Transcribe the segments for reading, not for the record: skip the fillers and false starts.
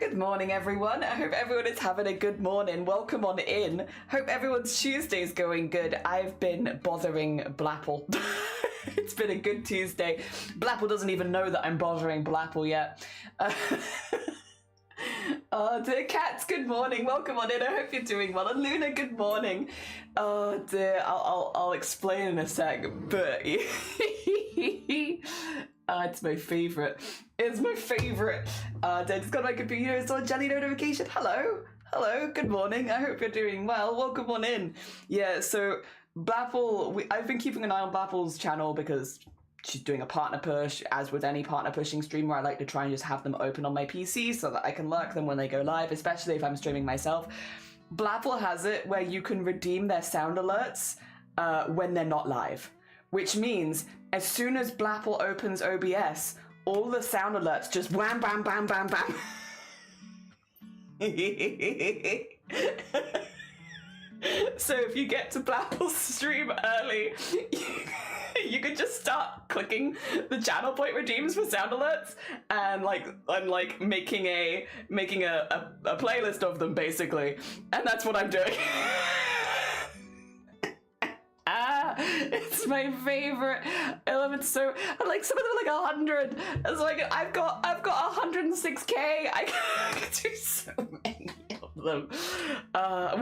Good morning, everyone. I hope everyone is having a good morning. Welcome on in. Hope everyone's Tuesday's going good. I've been bothering Blapple. It's been a good Tuesday. Blapple doesn't even know that I'm bothering Blapple yet. Oh dear, Cats, good morning. Welcome on in. I hope you're doing well. And Luna, good morning. Oh dear, I'll explain in a sec, but it's my favorite. It's my favorite. It's got my computer. It's on Jelly notification. Hello, good morning. I hope you're doing well. Welcome on in. Yeah, so Blapple, I've been keeping an eye on Blapple's channel because she's doing a partner push. As with any partner pushing streamer, I like to try and just have them open on my PC so that I can lurk them when they go live, especially if I'm streaming myself. Blapple has it where you can redeem their sound alerts when they're not live, which means as soon as Blapple opens OBS, all the sound alerts just wham, bam, bam, bam, bam. So if you get to Blapple's stream early, you could just start clicking the channel point redeems for sound alerts and making a playlist of them basically, and that's what I'm doing. It's my favorite. I love it so. Like some of them are like 100. It's like I've got 106k. I can do so many of them.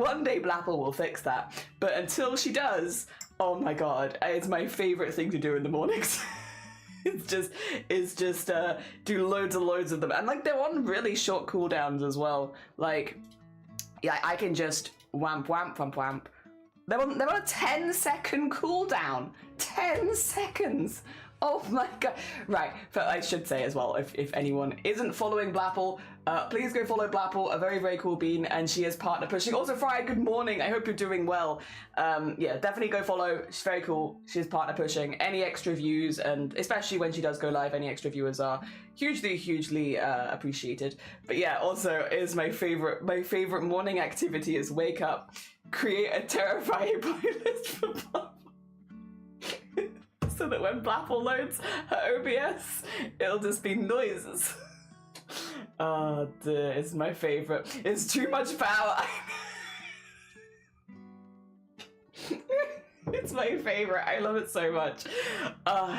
One day Blapple will fix that, but until she does, oh my god, it's my favorite thing to do in the mornings. It's just do loads of them, and like they're on really short cooldowns as well. Like, yeah, I can just whamp whamp whamp whamp. They're on a 10-second cooldown. 10 seconds. Oh my god. Right, but I should say as well, if anyone isn't following Blapple, please go follow Blapple, a very, very cool bean, and she is partner pushing. Also, Friar, good morning. I hope you're doing well. Yeah, definitely go follow. She's very cool. She's partner pushing. Any extra views, and especially when she does go live, any extra viewers are hugely appreciated. But yeah, also is my favorite morning activity is wake up, create a terrifying playlist for Blapple. So that when Blapple loads her OBS, it'll just be noises. Oh dear, it's my favorite. It's too much power. It's my favorite. I love it so much.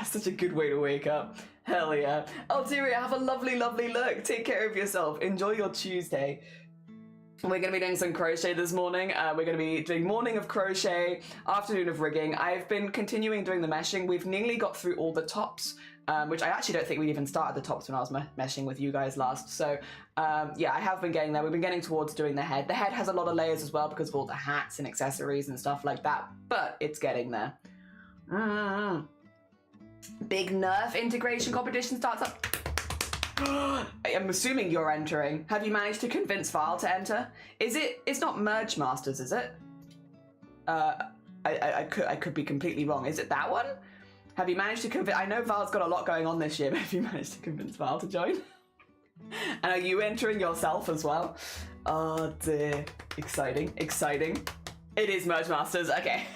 Such a good way to wake up. Hell yeah. Alteria, have a lovely look. Take care of yourself. Enjoy your Tuesday. We're going to be doing some crochet this morning. We're going to be doing morning of crochet, afternoon of rigging. I've been continuing doing the meshing. We've nearly got through all the tops, which I actually don't think we even started the tops when I was meshing with you guys last. So yeah, I have been getting there. We've been getting towards doing the head. The head has a lot of layers as well because of all the hats and accessories and stuff like that, but it's getting there. Big Nerf integration competition starts up. I'm assuming you're entering. Have you managed to convince Val to enter? It's not Merge Masters, is it? I could be completely wrong. Is it that one? Have you managed to convince? I know Val's got a lot going on this year, but have you managed to convince Val to join? And are you entering yourself as well? Oh dear. Exciting. It is Merge Masters, okay.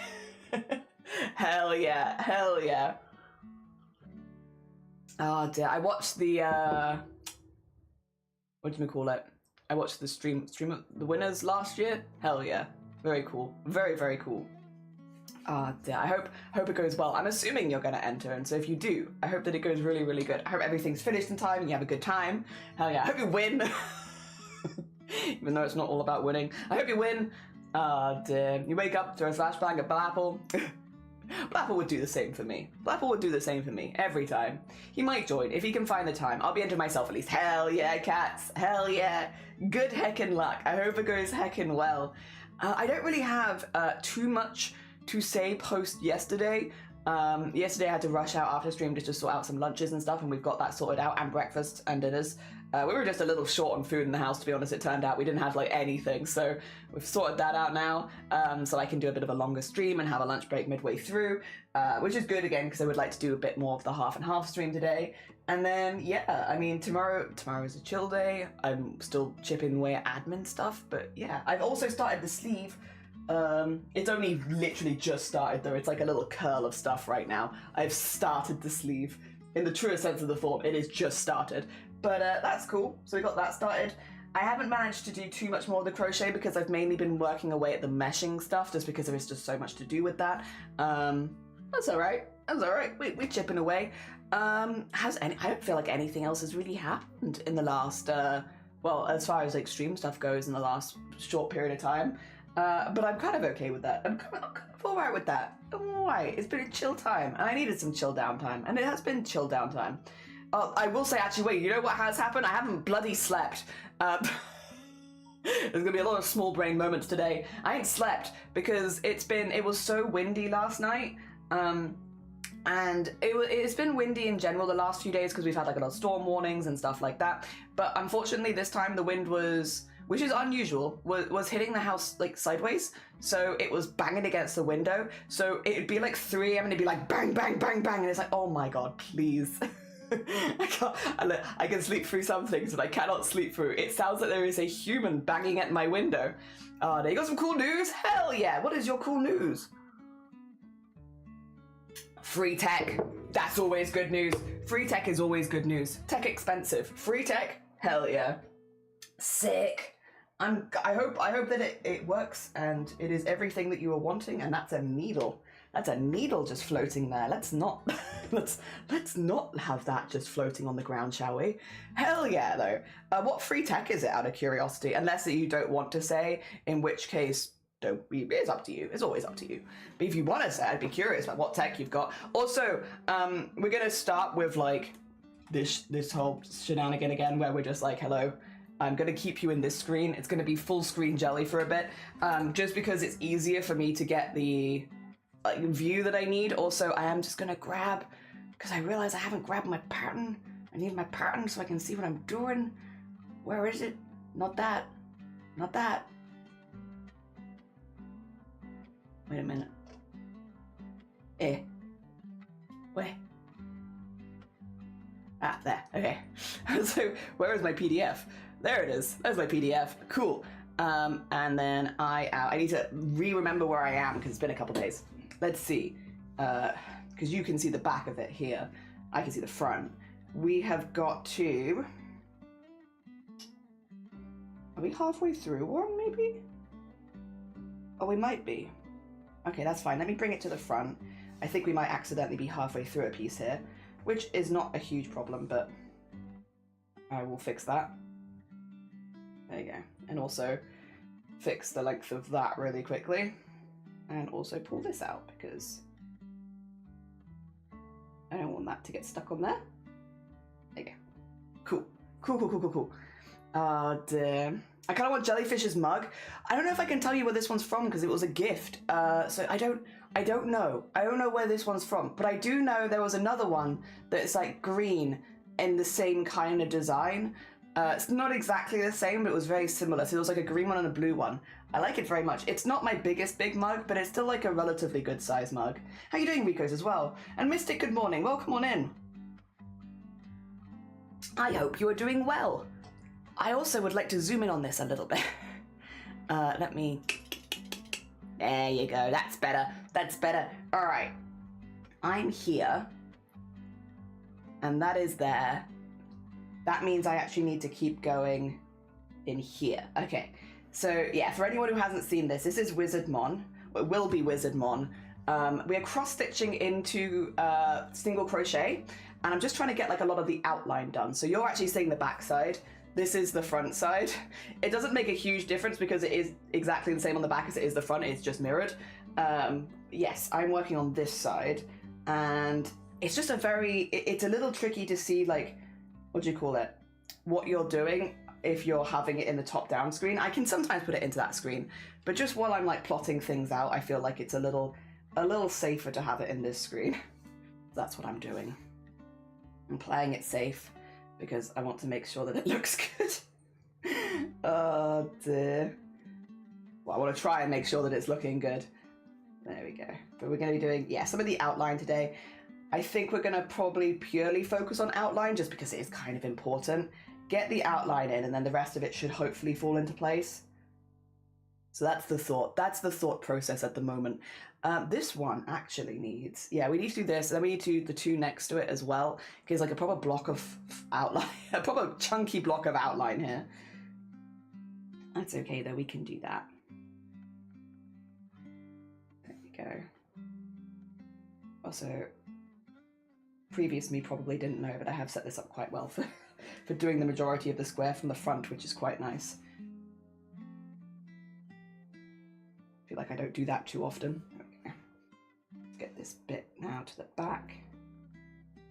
Hell yeah. Oh dear, I watched the, what do you call it? I watched the stream of the winners last year. Hell yeah. Very cool. Very cool. Oh dear, I hope it goes well. I'm assuming you're gonna enter, and so if you do, I hope that it goes really good. I hope everything's finished in time and you have a good time. Hell yeah, I hope you win. Even though it's not all about winning. I hope you win. Oh dear. You wake up, throw a flashbang at Blapple. Blapple would do the same for me. Blapple would do the same for me every time. He might join if he can find the time. I'll be entering myself at least. Hell yeah, cats. Hell yeah. Good heckin' luck. I hope it goes heckin' well. I don't really have too much to say post yesterday. Yesterday I had to rush out after stream just to sort out some lunches and stuff, and we've got that sorted out, and breakfast and dinners. We were just a little short on food in the house, to be honest. It turned out we didn't have like anything, so we've sorted that out now, so I can do a bit of a longer stream and have a lunch break midway through, which is good again because I would like to do a bit more of the half and half stream today. And then yeah, I mean tomorrow is a chill day. I'm still chipping away at admin stuff, but yeah, I've also started the sleeve. It's only literally just started though. It's like a little curl of stuff right now. I've started the sleeve. In the truest sense of the form, it is just started. But that's cool. So we got that started. I haven't managed to do too much more of the crochet because I've mainly been working away at the meshing stuff just because there is just so much to do with that. That's all right. That's all right. We're chipping away. I don't feel like anything else has really happened in the last, well, as far as like stream stuff goes in the last short period of time. But I'm kind of okay with that. I'm kind of all right with that. I'm all right. It's been a chill time, and I needed some chill downtime, and it has been chill downtime. I will say, actually, wait, you know what has happened? I haven't bloody slept. There's gonna be a lot of small brain moments today. I ain't slept because it was so windy last night. And it's been windy in general the last few days because we've had like a lot of storm warnings and stuff like that. But unfortunately this time the wind was, which is unusual, was hitting the house like sideways. So it was banging against the window. So it'd be like 3 a.m. and it'd be like bang, bang, bang, bang. And it's like, oh my God, please. I can sleep through some things, but I cannot sleep through. It sounds like there is a human banging at my window. There you got some cool news? Hell yeah, what is your cool news? Free tech, that's always good news. Free tech is always good news. Tech expensive, free tech, hell yeah. Sick. I hope that it works and it is everything that you are wanting, and that's a needle. That's a needle just floating there. Let's not have that just floating on the ground, shall we? Hell yeah, though. What free tech is it, out of curiosity? Unless you don't want to say, in which case, it's up to you. It's always up to you. But if you want to say, I'd be curious about what tech you've got. Also, we're gonna start with like this whole shenanigan again, where we're just like, hello. I'm gonna keep you in this screen. It's gonna be full screen jelly for a bit, just because it's easier for me to get the view that I need. Also, I am just gonna grab, because I realize I haven't grabbed my pattern. I need my pattern so I can see what I'm doing. Where is it? Not that. Not that. Wait a minute. Where? Ah, there. Okay. So, where is my PDF? There it is. There's my PDF. Cool. And then I need to remember where I am because it's been a couple days. Let's see. Because you can see the back of it here. I can see the front. We have got to... Are we halfway through one, maybe? Oh, we might be. Okay, that's fine. Let me bring it to the front. I think we might accidentally be halfway through a piece here, which is not a huge problem, but I will fix that. There you go. And also fix the length of that really quickly. And also pull this out because I don't want that to get stuck on there. There you go. Cool. Cool, cool, cool, cool, cool. Dear. I kind of want Jellyfish's mug. I don't know if I can tell you where this one's from because it was a gift. So I don't know. I don't know where this one's from, but I do know there was another one that's like green in the same kind of design. It's not exactly the same, but it was very similar. So there was like a green one and a blue one. I like it very much. It's not my biggest big mug, but it's still like a relatively good size mug. How you doing, Rico's as well? And Mystic, good morning. Welcome on in. I hope you are doing well. I also would like to zoom in on this a little bit. Let me... There you go. That's better. That's better. All right. I'm here. And that is there. That means I actually need to keep going in here. Okay. So, yeah, for anyone who hasn't seen this, this is Wizardmon. It will be Wizardmon. We are cross-stitching into single crochet. And I'm just trying to get like a lot of the outline done. So you're actually seeing the back side. This is the front side. It doesn't make a huge difference because it is exactly the same on the back as it is the front. It's just mirrored. Yes, I'm working on this side. And it's just it's a little tricky to see like, what do you call it? What you're doing if you're having it in the top-down screen. I can sometimes put it into that screen. But just while I'm like plotting things out, I feel like it's a little safer to have it in this screen. That's what I'm doing. I'm playing it safe because I want to make sure that it looks good. Oh dear. Well, I want to try and make sure that it's looking good. There we go. But we're going to be doing, yeah, some of the outline today. I think we're going to probably purely focus on outline just because it is kind of important. Get the outline in and then the rest of it should hopefully fall into place. So that's the thought. That's the thought process at the moment. This one actually needs, yeah, we need to do this, and then we need to do the two next to it as well, because like a proper block of outline, a proper chunky block of outline here. That's okay though, we can do that. There we go. Also, previous me probably didn't know, but I have set this up quite well for doing the majority of the square from the front, which is quite nice. I feel like I don't do that too often. Okay. Let's get this bit now to the back.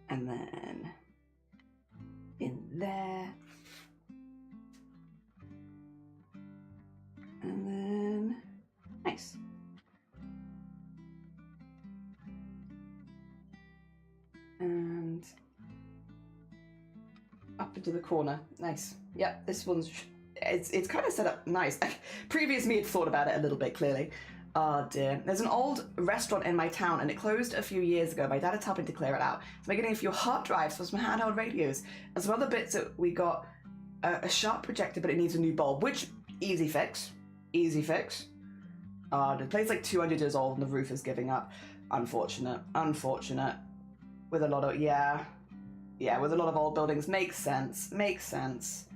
And then in there. And then, nice. And up into the corner. Nice. Yep, this one's, it's kind of set up nice. Previous me had thought about it a little bit, clearly. Oh dear. There's an old restaurant in my town and it closed a few years ago. My dad is helping to clear it out. So I'm getting a few hard drives for some handheld radios and some other bits that we got a sharp projector, but it needs a new bulb, which easy fix. Easy fix. The place like 200 years old and the roof is giving up. Unfortunate. Unfortunate. With a lot of, yeah, with a lot of old buildings. Makes sense. Makes sense.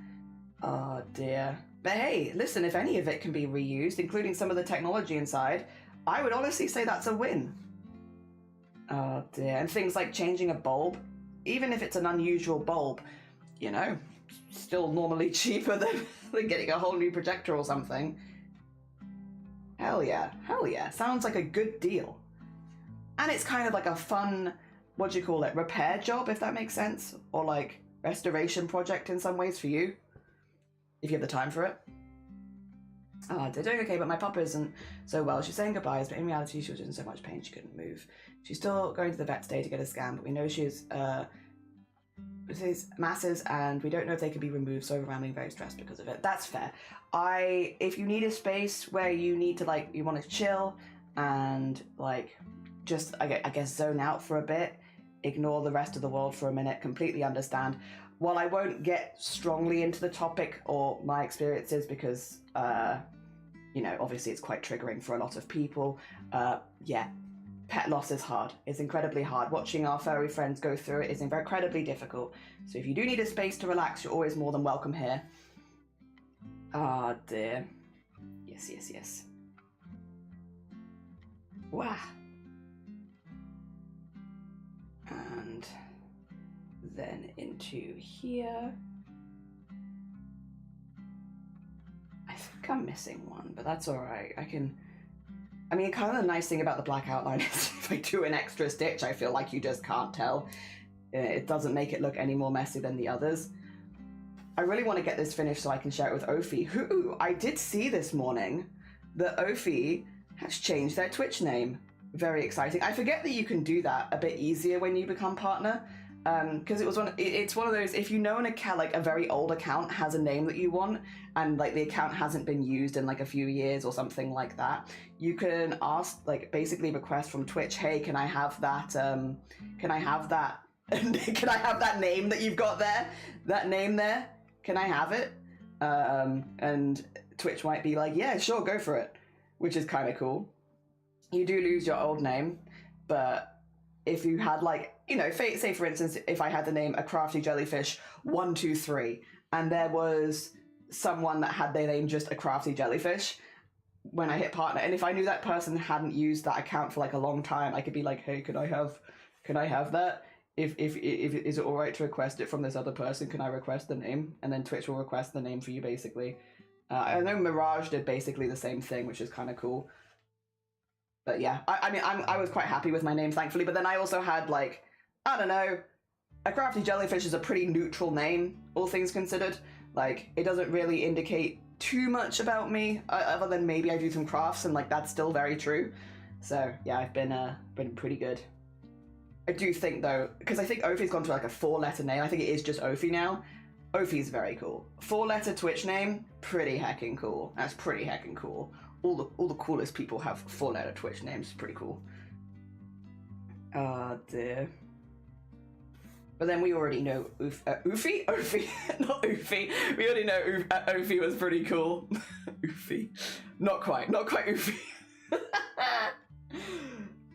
Oh dear. But hey, listen, if any of it can be reused, including some of the technology inside, I would honestly say that's a win. Oh dear. And things like changing a bulb, even if it's an unusual bulb, you know, still normally cheaper than getting a whole new projector or something. Hell yeah. Hell yeah. Sounds like a good deal. And it's kind of like a fun, what do you call it, repair job, if that makes sense? Or like restoration project in some ways for you, if you have the time for it. They're doing okay, but my papa isn't so well. She's saying goodbyes, but in reality she was in so much pain she couldn't move. She's still going to the vet today to get a scan, but we know she's masses and we don't know if they can be removed, so overwhelming, very stressed because of it. That's fair. If you need a space where you need to, like, you want to chill and like just I guess zone out for a bit, ignore the rest of the world for a minute, completely understand. While I won't get strongly into the topic or my experiences because you know, obviously it's quite triggering for a lot of people, yeah, pet loss is hard. It's incredibly hard. Watching our furry friends go through it is incredibly difficult. So if you do need a space to relax, you're always more than welcome here. Ah, dear. Yes, yes, yes. Wow. And then into here. I think I'm missing one, but that's all right. I mean, kind of the nice thing about the black outline is if I do an extra stitch, I feel like you just can't tell. It doesn't make it look any more messy than the others. I really want to get this finished so I can share it with Ophi, who I did see this morning that Ophi has changed their Twitch name. Very exciting. I forget that you can do that a bit easier when you become partner, because it's one of those, if you know an account, like a very old account has a name that you want and like the account hasn't been used in like a few years or something like that, you can ask, like basically request from Twitch, hey, can I have that can I have that name that you've got there, that name there, can I have it? And Twitch might be like, yeah, sure, go for it, which is kind of cool. You do lose your old name, but if you had, like, you know, say for instance, if I had the name A Crafty Jellyfish 123 and there was someone that had their name just A Crafty Jellyfish, when I hit partner, and if I knew that person hadn't used that account for like a long time, I could be like, hey, can I have that? If is it all right to request it from this other person? Can I request the name? And then Twitch will request the name for you, basically. I know Mirage did basically the same thing, which is kind of cool. But yeah, I mean, I was quite happy with my name, thankfully. But then I also had, like, I don't know, A Crafty Jellyfish is a pretty neutral name, all things considered. Like, it doesn't really indicate too much about me, other than maybe I do some crafts, and like that's still very true. So yeah, I've been pretty good. I do think though, because I think Ophi's gone to like a 4-letter name. I think it is just Ophi now. Ophi's very cool. 4-letter Twitch name, pretty heckin' cool. That's pretty heckin' cool. All the coolest people have 4-letter Twitch names. Pretty cool. Ah, dear. But then we already know Ophi, not Ophi. We already know Ophi was pretty cool. Ophi, not quite Ophi.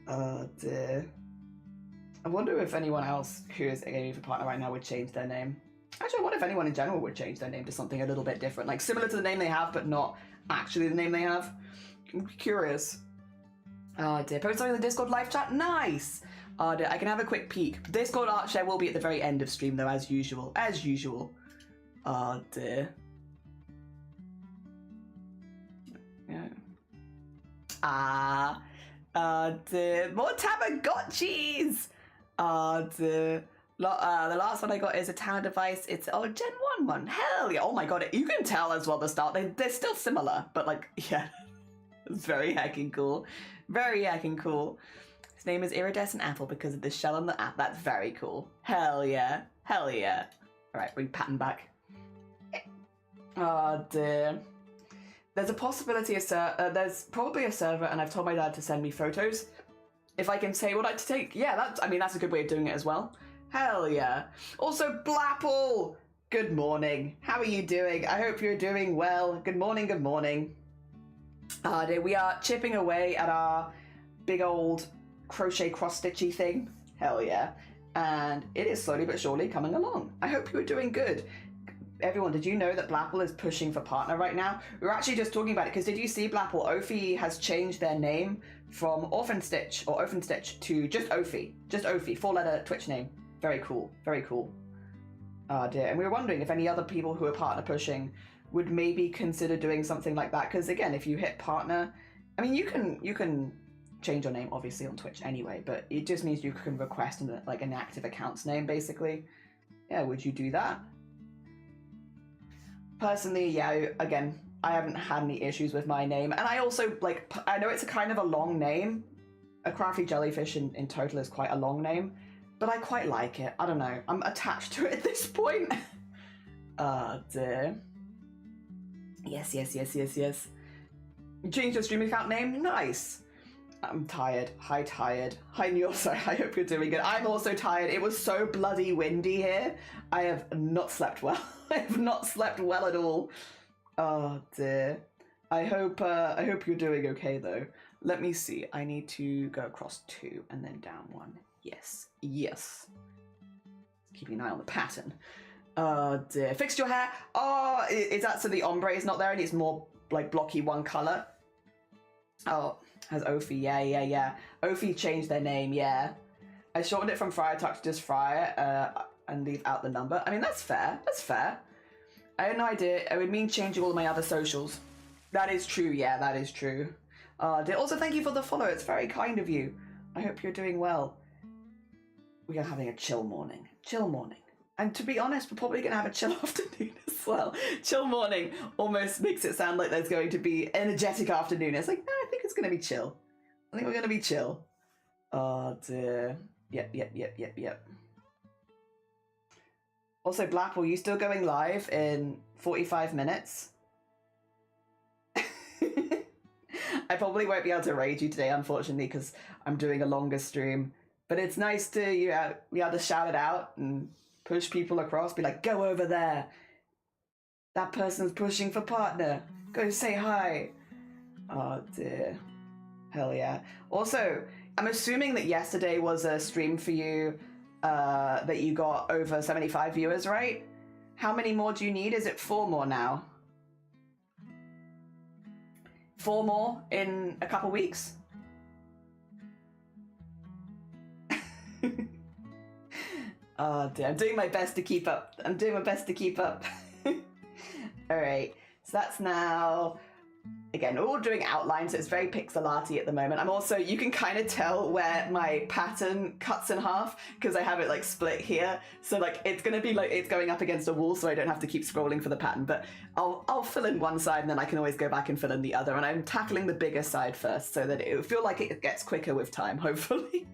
Oh dear. I wonder if anyone else who is a partner right now would change their name. Actually, I wonder if anyone in general would change their name to something a little bit different, like similar to the name they have, but not actually the name they have. I'm curious. Oh dear, post something in the Discord live chat? Nice! Oh dear, I can have a quick peek. Discord art share will be at the very end of stream though, as usual. As usual. Oh dear. Yeah. Dear. More Tamagotchis! Oh dear. The last one I got is a tower device. It's Gen 1 one. Hell yeah. Oh my god, you can tell as well the start. They're still similar, but like, yeah. It's very hecking cool. Very hecking cool. His name is Iridescent Apple because of the shell on the app. That's very cool. Hell yeah. Hell yeah. Alright, bring pattern back. Oh dear. There's a possibility there's probably a server, and I've told my dad to send me photos. If I can say what I to take. Yeah, that's a good way of doing it as well. Hell yeah. Also, Blapple! Good morning. How are you doing? I hope you're doing well. Good morning, good morning. We are chipping away at our big old crochet cross-stitchy thing. Hell yeah. And it is slowly but surely coming along. I hope you are doing good. Everyone, did you know that Blapple is pushing for partner right now? We were actually just talking about it, because did you see Blapple? Ophi has changed their name from Orphan Stitch to just Ophi. Just Ophi, 4-letter Twitch name. Very cool, very cool. Oh dear, and we were wondering if any other people who are partner pushing would maybe consider doing something like that, because again, if you hit partner, I mean, you can change your name obviously on Twitch anyway, but it just means you can request an active account's name basically. Yeah, would you do that? Personally, yeah, again, I haven't had any issues with my name, and I also, I know it's a kind of a long name. A crafty jellyfish in total is quite a long name, but I quite like it. I don't know, I'm attached to it at this point. Dear. Yes. You changed your stream account name? Nice. I'm tired. Hi, tired. Hi, Neil. Sorry, I hope you're doing good. I'm also tired. It was so bloody windy here. I have not slept well. I have not slept well at all. Oh dear. I hope you're doing okay though. Let me see. I need to go across 2 and then down 1. Yes. Keeping an eye on the pattern. Oh dear. Fixed your hair? Oh, is that so the ombre is not there and it's more like blocky one color? Oh, has Ophi? Yeah. Ophi changed their name, yeah. I shortened it from Friar Tuck to just Friar and leave out the number. I mean, that's fair. I had no idea. It would mean changing all of my other socials. That is true, yeah, that is true. Also, thank you for the follow. It's very kind of you. I hope you're doing well. We are having a chill morning. And to be honest, we're probably going to have a chill afternoon as well. Chill morning almost makes it sound like there's going to be energetic afternoon. It's like, no, I think it's going to be chill. I think we're going to be chill. Oh dear. Yep. Also, Blapple, you still going live in 45 minutes? I probably won't be able to raid you today, unfortunately, because I'm doing a longer stream. But it's nice to be able to shout it out and push people across. Be like, go over there. That person's pushing for partner. Go say hi. Oh dear. Hell yeah. Also, I'm assuming that yesterday was a stream for you that you got over 75 viewers, right? How many more do you need? Is it 4 more now? 4 more in a couple weeks? Oh dear, I'm doing my best to keep up. Alright, so that's now... Again, we're all doing outlines, so it's very pixel arty at the moment. I'm also, you can kind of tell where my pattern cuts in half because I have it like split here. So like it's gonna be like it's going up against a wall, so I don't have to keep scrolling for the pattern. But I'll fill in one side and then I can always go back and fill in the other. And I'm tackling the bigger side first so that it will feel like it gets quicker with time, hopefully.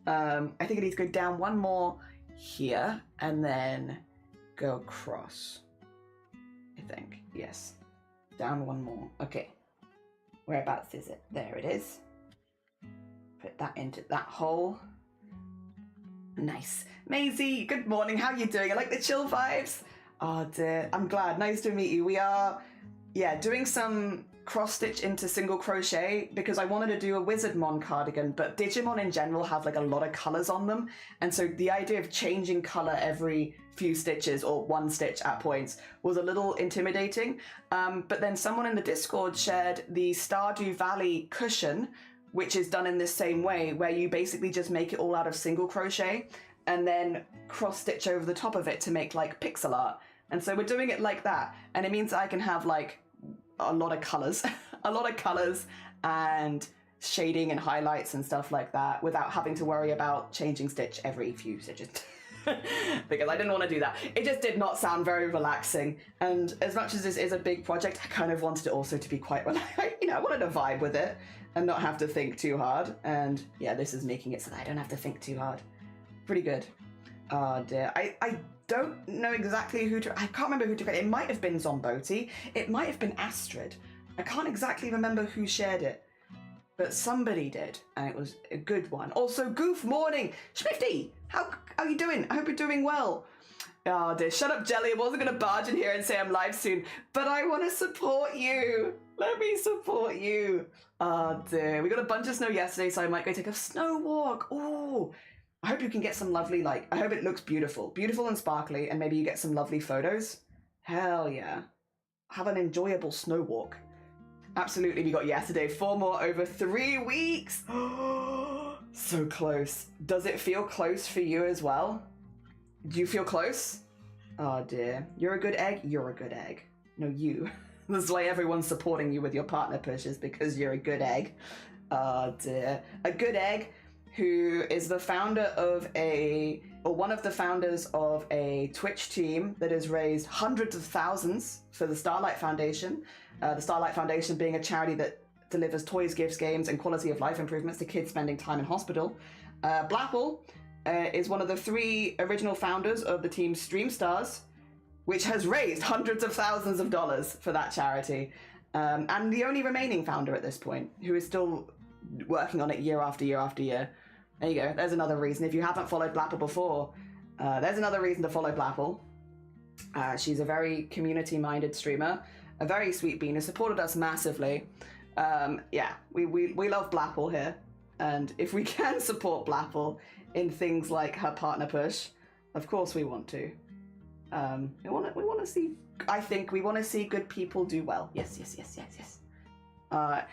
I think I need to go down 1 more here and then go across. I think, yes. Down 1 more. Okay. Whereabouts is it? There it is. Put that into that hole. Nice. Maisie, good morning. How are you doing? I like the chill vibes. Oh dear. I'm glad. Nice to meet you. We are, doing some cross stitch into single crochet because I wanted to do a Wizardmon cardigan, but Digimon in general have like a lot of colors on them, and so the idea of changing color every few stitches or one stitch at points was a little intimidating. But then someone in the Discord shared the Stardew Valley cushion, which is done in the same way, where you basically just make it all out of single crochet and then cross stitch over the top of it to make like pixel art. And so we're doing it like that, and it means I can have like a lot of colors, a lot of colors and shading and highlights and stuff like that without having to worry about changing stitch every few stitches. Because I didn't want to do that. It just did not sound very relaxing. And as much as this is a big project, I kind of wanted it also to be quite relaxing. You know, I wanted to vibe with it and not have to think too hard. And yeah, this is making it so that I don't have to think too hard. Pretty good. Oh dear. I don't know exactly who to... I can't remember who to... It might have been Zomboti. It might have been Astrid. I can't exactly remember who shared it. But somebody did, and it was a good one. Also, Goof Morning! Schmifty! How are you doing? I hope you're doing well. Oh dear, shut up, Jelly. I wasn't going to barge in here and say I'm live soon, but I want to support you. Let me support you. Oh dear. We got a bunch of snow yesterday, so I might go take a snow walk. Ooh. I hope you can get some lovely, like, I hope it looks beautiful. Beautiful and sparkly, and maybe you get some lovely photos. Hell yeah. Have an enjoyable snow walk. Absolutely, we got yesterday. 4 more over 3 weeks. So close. Does it feel close for you as well? Do you feel close? Oh dear. You're a good egg? You're a good egg. No, you. This is why everyone's supporting you with your partner pushes, because you're a good egg. Oh dear. A good egg who is the founder of one of the founders of a Twitch team that has raised hundreds of thousands for the Starlight Foundation. The Starlight Foundation being a charity that delivers toys, gifts, games, and quality of life improvements to kids spending time in hospital. Blapple is one of the 3 original founders of the team Stream Stars, which has raised hundreds of thousands of dollars for that charity. And the only remaining founder at this point, who is still working on it year after year after year. There you go. There's another reason. If you haven't followed Blapple before, there's another reason to follow Blapple. She's a very community-minded streamer, a very sweet bean who supported us massively. Yeah, we love Blapple here. And if we can support Blapple in things like her partner push, of course we want to. We want to see... I think we want to see good people do well. Yes.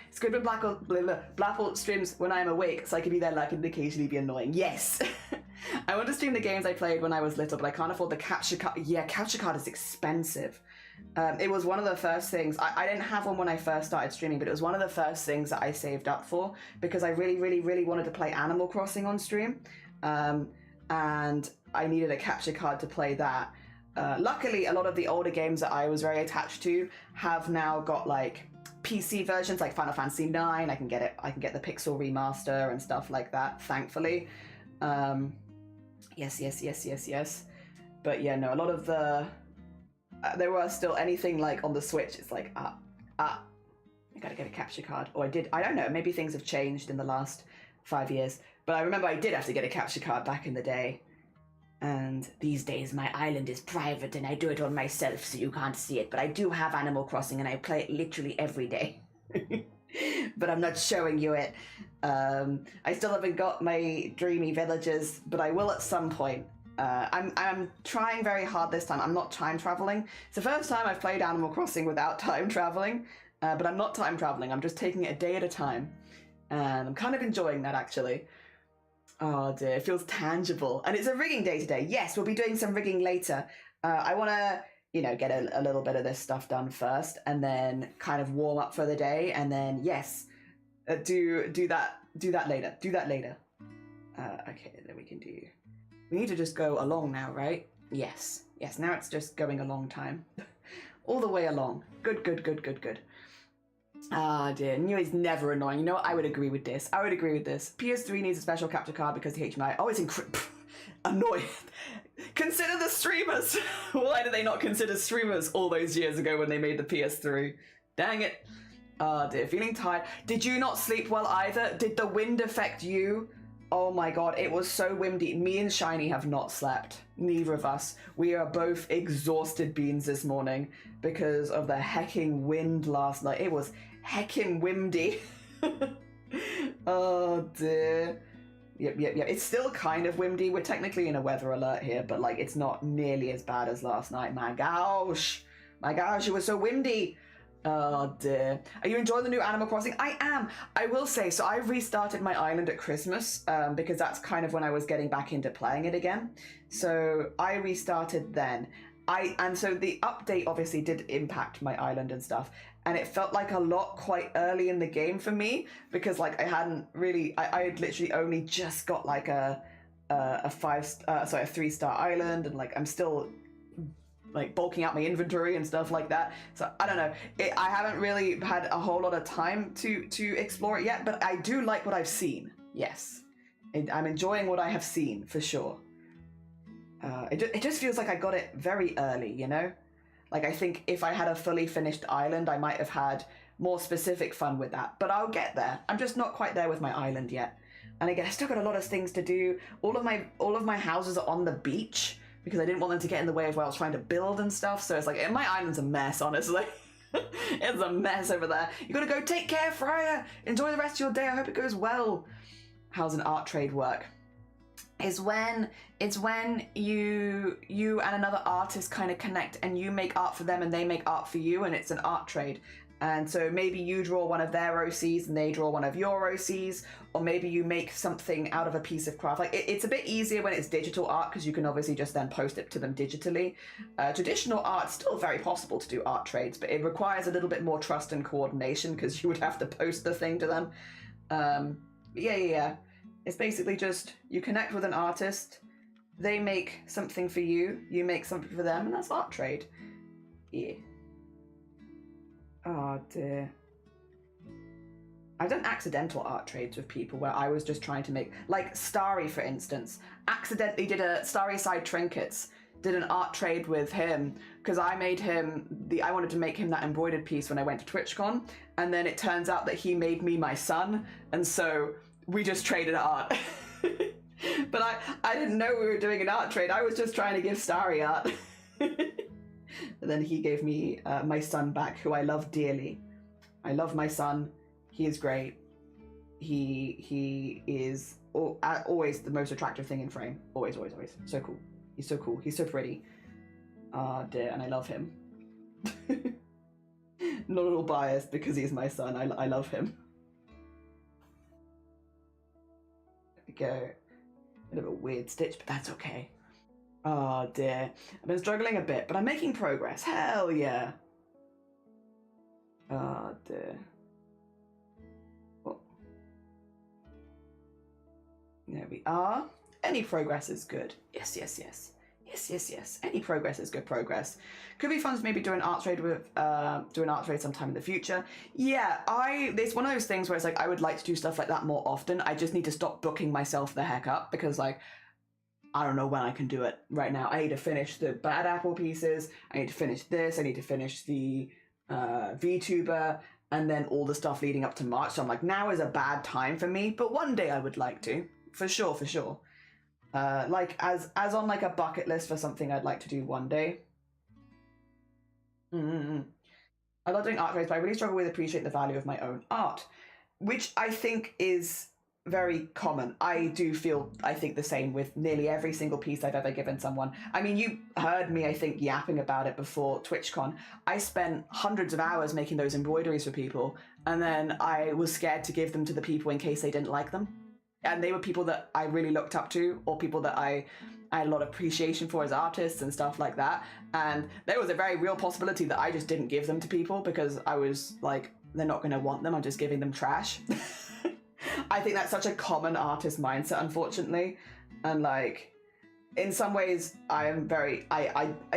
It's good when Blapple streams when I'm awake, so I can be there like and occasionally be annoying. Yes! I want to stream the games I played when I was little, but I can't afford the capture card. Yeah, capture card is expensive. It was one of the first things. I didn't have one when I first started streaming, but it was one of the first things that I saved up for because I really wanted to play Animal Crossing on stream. And I needed a capture card to play that. Luckily, a lot of the older games that I was very attached to have now got like PC versions, like Final Fantasy IX. I can get the Pixel remaster and stuff like that, thankfully. Yes. But yeah, no, a lot of the... there were still anything like on the Switch, it's like, I gotta get a capture card. Or I don't know, maybe things have changed in the last 5 years. But I remember I did have to get a capture card back in the day. And these days my island is private and I do it on myself so you can't see it. But I do have Animal Crossing and I play it literally every day. But I'm not showing you it. I still haven't got my dreamy villagers, but I will at some point. I'm trying very hard this time. I'm not time traveling. It's the first time I've played Animal Crossing without time traveling. But I'm not time traveling. I'm just taking it a day at a time. And I'm kind of enjoying that actually. Oh dear, it feels tangible. And it's a rigging day today. Yes, we'll be doing some rigging later. I want to, get a little bit of this stuff done first and then kind of warm up for the day. And then, yes, do that later. Do that later. Okay, then we can do... We need to just go along now, right? Yes, now it's just going a long time. All the way along. Good. Ah dear, New is never annoying. You know what? I would agree with this. PS3 needs a special capture card because the HDMI... Oh, it's annoying. Consider the streamers. Why did they not consider streamers all those years ago when they made the PS3? Dang it. Ah dear, feeling tired. Did you not sleep well either? Did the wind affect you? Oh my god, it was so windy. Me and Shiny have not slept. Neither of us. We are both exhausted beans this morning because of the hecking wind last night. It was hecking windy. Oh dear. Yep. It's still kind of windy. We're technically in a weather alert here, but like it's not nearly as bad as last night. My gosh, it was so windy. Oh dear. Are you enjoying the new Animal Crossing? I am. I will say, so I restarted my island at Christmas because that's kind of when I was getting back into playing it again. So I restarted then. And so the update obviously did impact my island and stuff. And it felt like a lot quite early in the game for me because like I hadn't really, I had literally only just got like a 3-star island, and like I'm still like bulking out my inventory and stuff like that. So I don't know. I haven't really had a whole lot of time to explore it yet, but I do like what I've seen. Yes, I'm enjoying what I have seen for sure. It just feels like I got it very early, you know? Like I think if I had a fully finished island, I might have had more specific fun with that, but I'll get there. I'm just not quite there with my island yet. And again, I still got a lot of things to do. All of my houses are on the beach, because I didn't want them to get in the way of what I was trying to build and stuff. So it's like, my island's a mess, honestly. It's a mess over there. You gotta go. Take care, Freya. Enjoy the rest of your day. I hope it goes well. How's an art trade work? It's when you and another artist kind of connect, and you make art for them and they make art for you, and it's an art trade. And so maybe you draw one of their OCs and they draw one of your OCs, or maybe you make something out of a piece of craft. Like it's a bit easier when it's digital art because you can obviously just then post it to them digitally. Traditional art's still very possible to do art trades, but it requires a little bit more trust and coordination because you would have to post the thing to them. Yeah. It's basically just you connect with an artist, they make something for you, you make something for them, and that's art trade. Yeah. Oh dear. I've done accidental art trades with people where I was just trying to make, like Starry for instance, accidentally did a Starry Side Trinkets, did an art trade with him because I made him I wanted to make him that embroidered piece when I went to TwitchCon, and then it turns out that he made me my son, and so we just traded art. But I didn't know we were doing an art trade. I was just trying to give Starry art. And then he gave me my son back, who I love dearly. I love my son. He is great. He is always the most attractive thing in frame. Always. So cool. He's so cool. He's so pretty. Ah, dear, and I love him. Not at all biased because he's my son. I love him. There we go. Bit of a weird stitch, but that's okay. Oh dear. I've been struggling a bit, but I'm making progress. Hell yeah. Oh dear. Oh. There we are. Any progress is good. Yes. Any progress is good progress. Could be fun to maybe do an art trade sometime in the future. Yeah, it's one of those things where it's like I would like to do stuff like that more often. I just need to stop booking myself the heck up because like I don't know when I can do it right now. I need to finish the Bad Apple pieces. I need to finish this. I need to finish the VTuber, and then all the stuff leading up to March. So I'm like, now is a bad time for me. But one day I would like to, for sure. Like as on like a bucket list for something I'd like to do one day. I love doing art trades, but I really struggle with appreciating the value of my own art, which I think is very common. I think the same with nearly every single piece I've ever given someone. I mean, you heard me, I think, yapping about it before TwitchCon. I spent hundreds of hours making those embroideries for people, and then I was scared to give them to the people in case they didn't like them. And they were people that I really looked up to, or people that I had a lot of appreciation for as artists and stuff like that. And there was a very real possibility that I just didn't give them to people because I was like, they're not going to want them, I'm just giving them trash. I think that's such a common artist mindset, unfortunately. And like, in some ways, I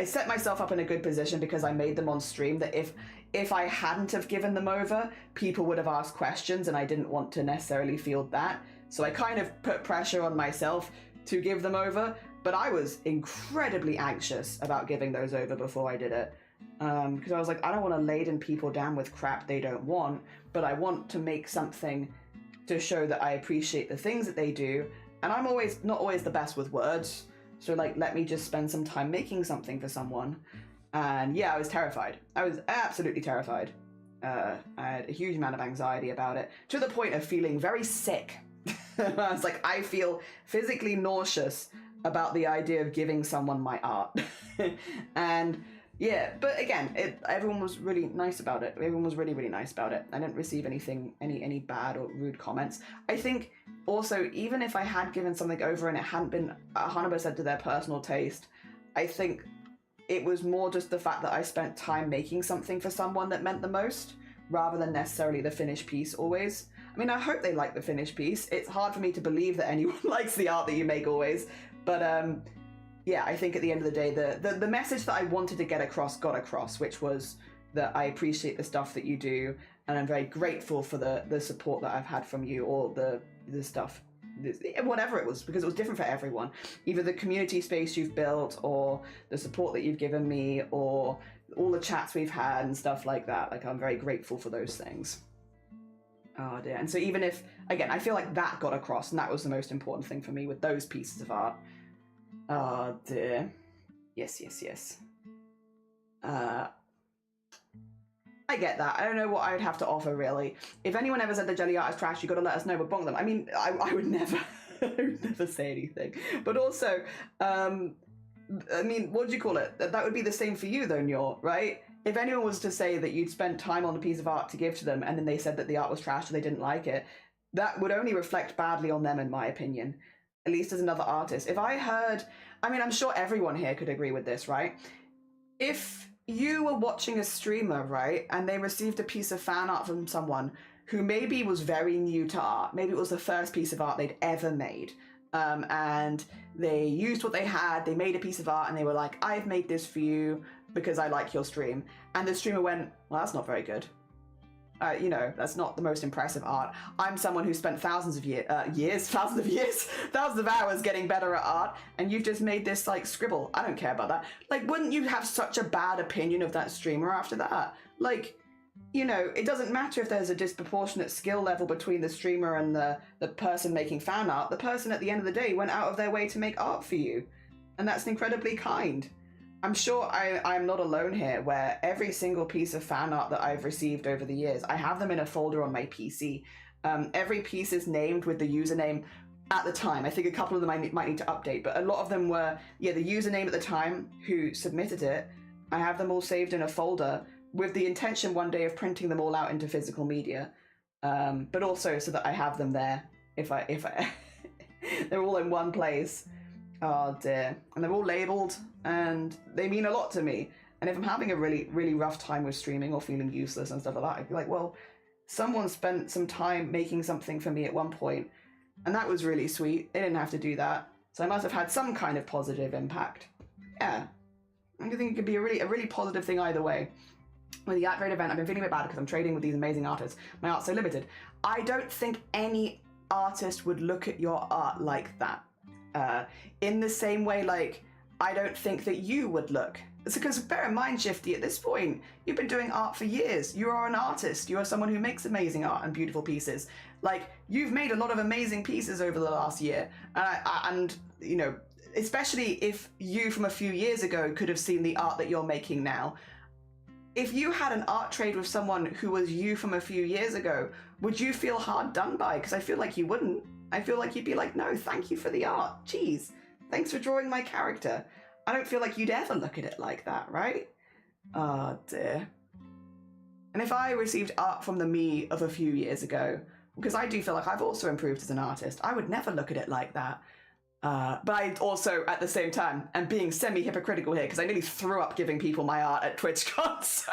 set myself up in a good position because I made them on stream that if I hadn't have given them over, people would have asked questions and I didn't want to necessarily field that. So I kind of put pressure on myself to give them over, but I was incredibly anxious about giving those over before I did it. Because I was like, I don't want to laden people down with crap they don't want, but I want to make something to show that I appreciate the things that they do and I'm not always the best with words, so like, let me just spend some time making something for someone. And yeah, I was terrified. I was absolutely terrified. I had a huge amount of anxiety about it, to the point of feeling very sick. I was like, I feel physically nauseous about the idea of giving someone my art. And yeah, but again, everyone was really nice about it. Everyone was really, really nice about it. I didn't receive any bad or rude comments. I think also, even if I had given something over and it hadn't been 100% to their personal taste, I think it was more just the fact that I spent time making something for someone that meant the most, rather than necessarily the finished piece always. I mean, I hope they like the finished piece. It's hard for me to believe that anyone likes the art that you make always, but yeah, I think at the end of the day, the message that I wanted to get across got across, which was that I appreciate the stuff that you do, and I'm very grateful for the support that I've had from you, or the stuff, whatever it was, because it was different for everyone. Either the community space you've built, or the support that you've given me, or all the chats we've had and stuff like that. Like, I'm very grateful for those things. Oh dear. And so even if, again, I feel like that got across, and that was the most important thing for me with those pieces of art. Oh dear. Yes. I get that. I don't know what I would have to offer, really. If anyone ever said the jelly art is trash, you got to let us know. We'll bong them. I mean, I would never, I would never say anything. But also, I mean, what do you call it? That would be the same for you, though, Nyor, right? If anyone was to say that you'd spent time on a piece of art to give to them, and then they said that the art was trash or they didn't like it, that would only reflect badly on them, in my opinion. At least as another artist. If I heard, I mean, I'm sure everyone here could agree with this, right? If you were watching a streamer, right, and they received a piece of fan art from someone who maybe was very new to art, maybe it was the first piece of art they'd ever made, and they used what they had, they made a piece of art, and they were like, I've made this for you because I like your stream. And the streamer went, well, that's not very good. You know, that's not the most impressive art. I'm someone who spent thousands of hours getting better at art, and you've just made this, like, scribble. I don't care about that. Like, wouldn't you have such a bad opinion of that streamer after that? Like, you know, it doesn't matter if there's a disproportionate skill level between the streamer and the person making fan art. The person at the end of the day went out of their way to make art for you, and that's incredibly kind. I'm sure I'm not alone here, where every single piece of fan art that I've received over the years, I have them in a folder on my PC. Every piece is named with the username at the time. I think a couple of them I might need to update, but a lot of them were, yeah, the username at the time who submitted it. I have them all saved in a folder with the intention one day of printing them all out into physical media, but also so that I have them there if I they're all in one place. Oh dear. And they're all labeled, and they mean a lot to me. And if I'm having a really, really rough time with streaming or feeling useless and stuff like that, I'd be like, well, someone spent some time making something for me at one point, and that was really sweet. They didn't have to do that. So I must have had some kind of positive impact. Yeah. I think it could be a really positive thing either way. With the Art Trade event, I've been feeling a bit bad because I'm trading with these amazing artists. My art's so limited. I don't think any artist would look at your art like that. In the same way, like, I don't think that you would look. It's because, bear in mind, Shifty, at this point, you've been doing art for years. You are an artist. You are someone who makes amazing art and beautiful pieces. Like, you've made a lot of amazing pieces over the last year. And you know, especially if you from a few years ago could have seen the art that you're making now. If you had an art trade with someone who was you from a few years ago, would you feel hard done by? Because I feel like you wouldn't. I feel like you'd be like, no, thank you for the art. Jeez, thanks for drawing my character. I don't feel like you'd ever look at it like that, right? Oh dear. And if I received art from the me of a few years ago, because I do feel like I've also improved as an artist, I would never look at it like that. But I also, at the same time, am being semi-hypocritical here, because I nearly threw up giving people my art at TwitchCon, so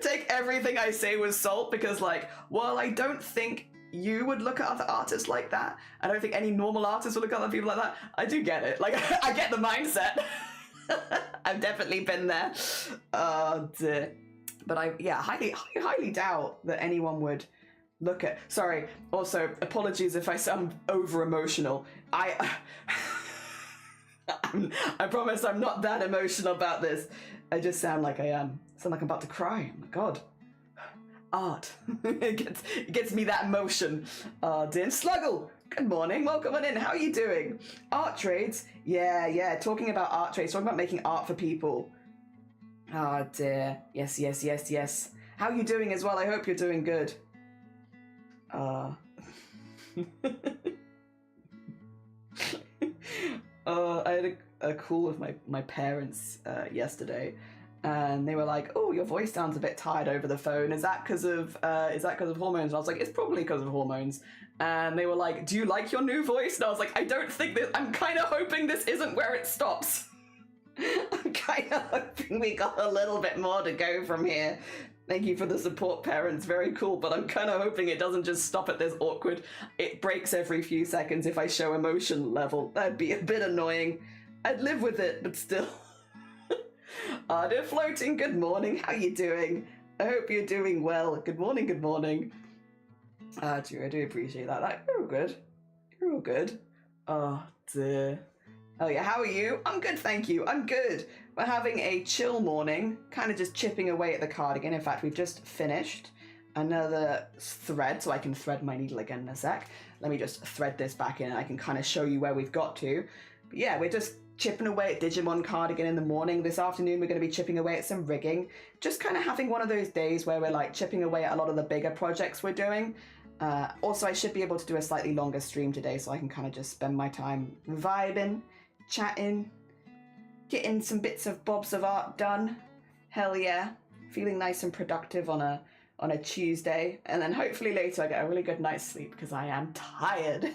take everything I say with salt, because, like, while I don't think you would look at other artists like that, I don't think any normal artist would look at other people like that, I do get it. Like, I get the mindset. I've definitely been there. Oh, dear. But I highly doubt that anyone would look at... Sorry, also, apologies if I sound over-emotional. I promise I'm not that emotional about this. I just sound like I am. Sound like I'm about to cry. Oh my god. Art. It gets me that emotion. Dear Sluggle, Good morning, welcome on in. How are you doing? Art trades? Yeah, talking about art trades, talking about making art for people. Oh dear. Yes. How are you doing as well? I hope you're doing good. I had a call with my parents yesterday, and they were like, "Oh, your voice sounds a bit tired over the phone. Is that because of hormones?" And I was like, "It's probably because of hormones." And they were like, "Do you like your new voice?" And I was like, "I don't think this. I'm kind of hoping this isn't where it stops. I'm kind of hoping we got a little bit more to go from here." Thank you for the support, parents. Very cool, but I'm kind of hoping it doesn't just stop at this awkward. It breaks every few seconds if I show emotion level. That'd be a bit annoying. I'd live with it, but still. They're floating. Good morning. How you doing? I hope you're doing well. Good morning. Drew, I do appreciate that. You're all good. You're all good. Oh, dear. Oh, yeah. How are you? I'm good, thank you. I'm good. We're having a chill morning, kind of just chipping away at the cardigan. In fact, we've just finished another thread, so I can thread my needle again in a sec. Let me just thread this back in and I can kind of show you where we've got to. But yeah, we're just chipping away at Digimon cardigan in the morning. This afternoon, we're going to be chipping away at some rigging. Just kind of having one of those days where we're like chipping away at a lot of the bigger projects we're doing. Also, I should be able to do a slightly longer stream today, so I can kind of just spend my time vibing, chatting, getting some bits of bobs of art done. Hell yeah. Feeling nice and productive on a Tuesday. And then hopefully later I get a really good night's sleep because I am tired.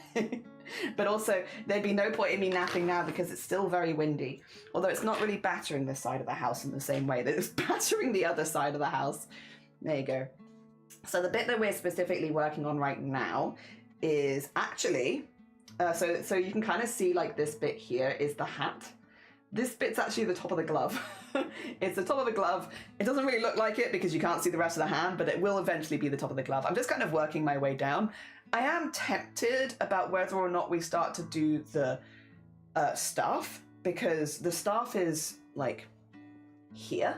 But also, there'd be no point in me napping now because it's still very windy. Although it's not really battering this side of the house in the same way that it's battering the other side of the house. There you go. So the bit that we're specifically working on right now is actually, so you can kind of see like this bit here is the hat. This bit's actually the top of the glove. It's the top of the glove. It doesn't really look like it because you can't see the rest of the hand, but it will eventually be the top of the glove. I'm just kind of working my way down. I am tempted about whether or not we start to do the staff, because the staff is like here.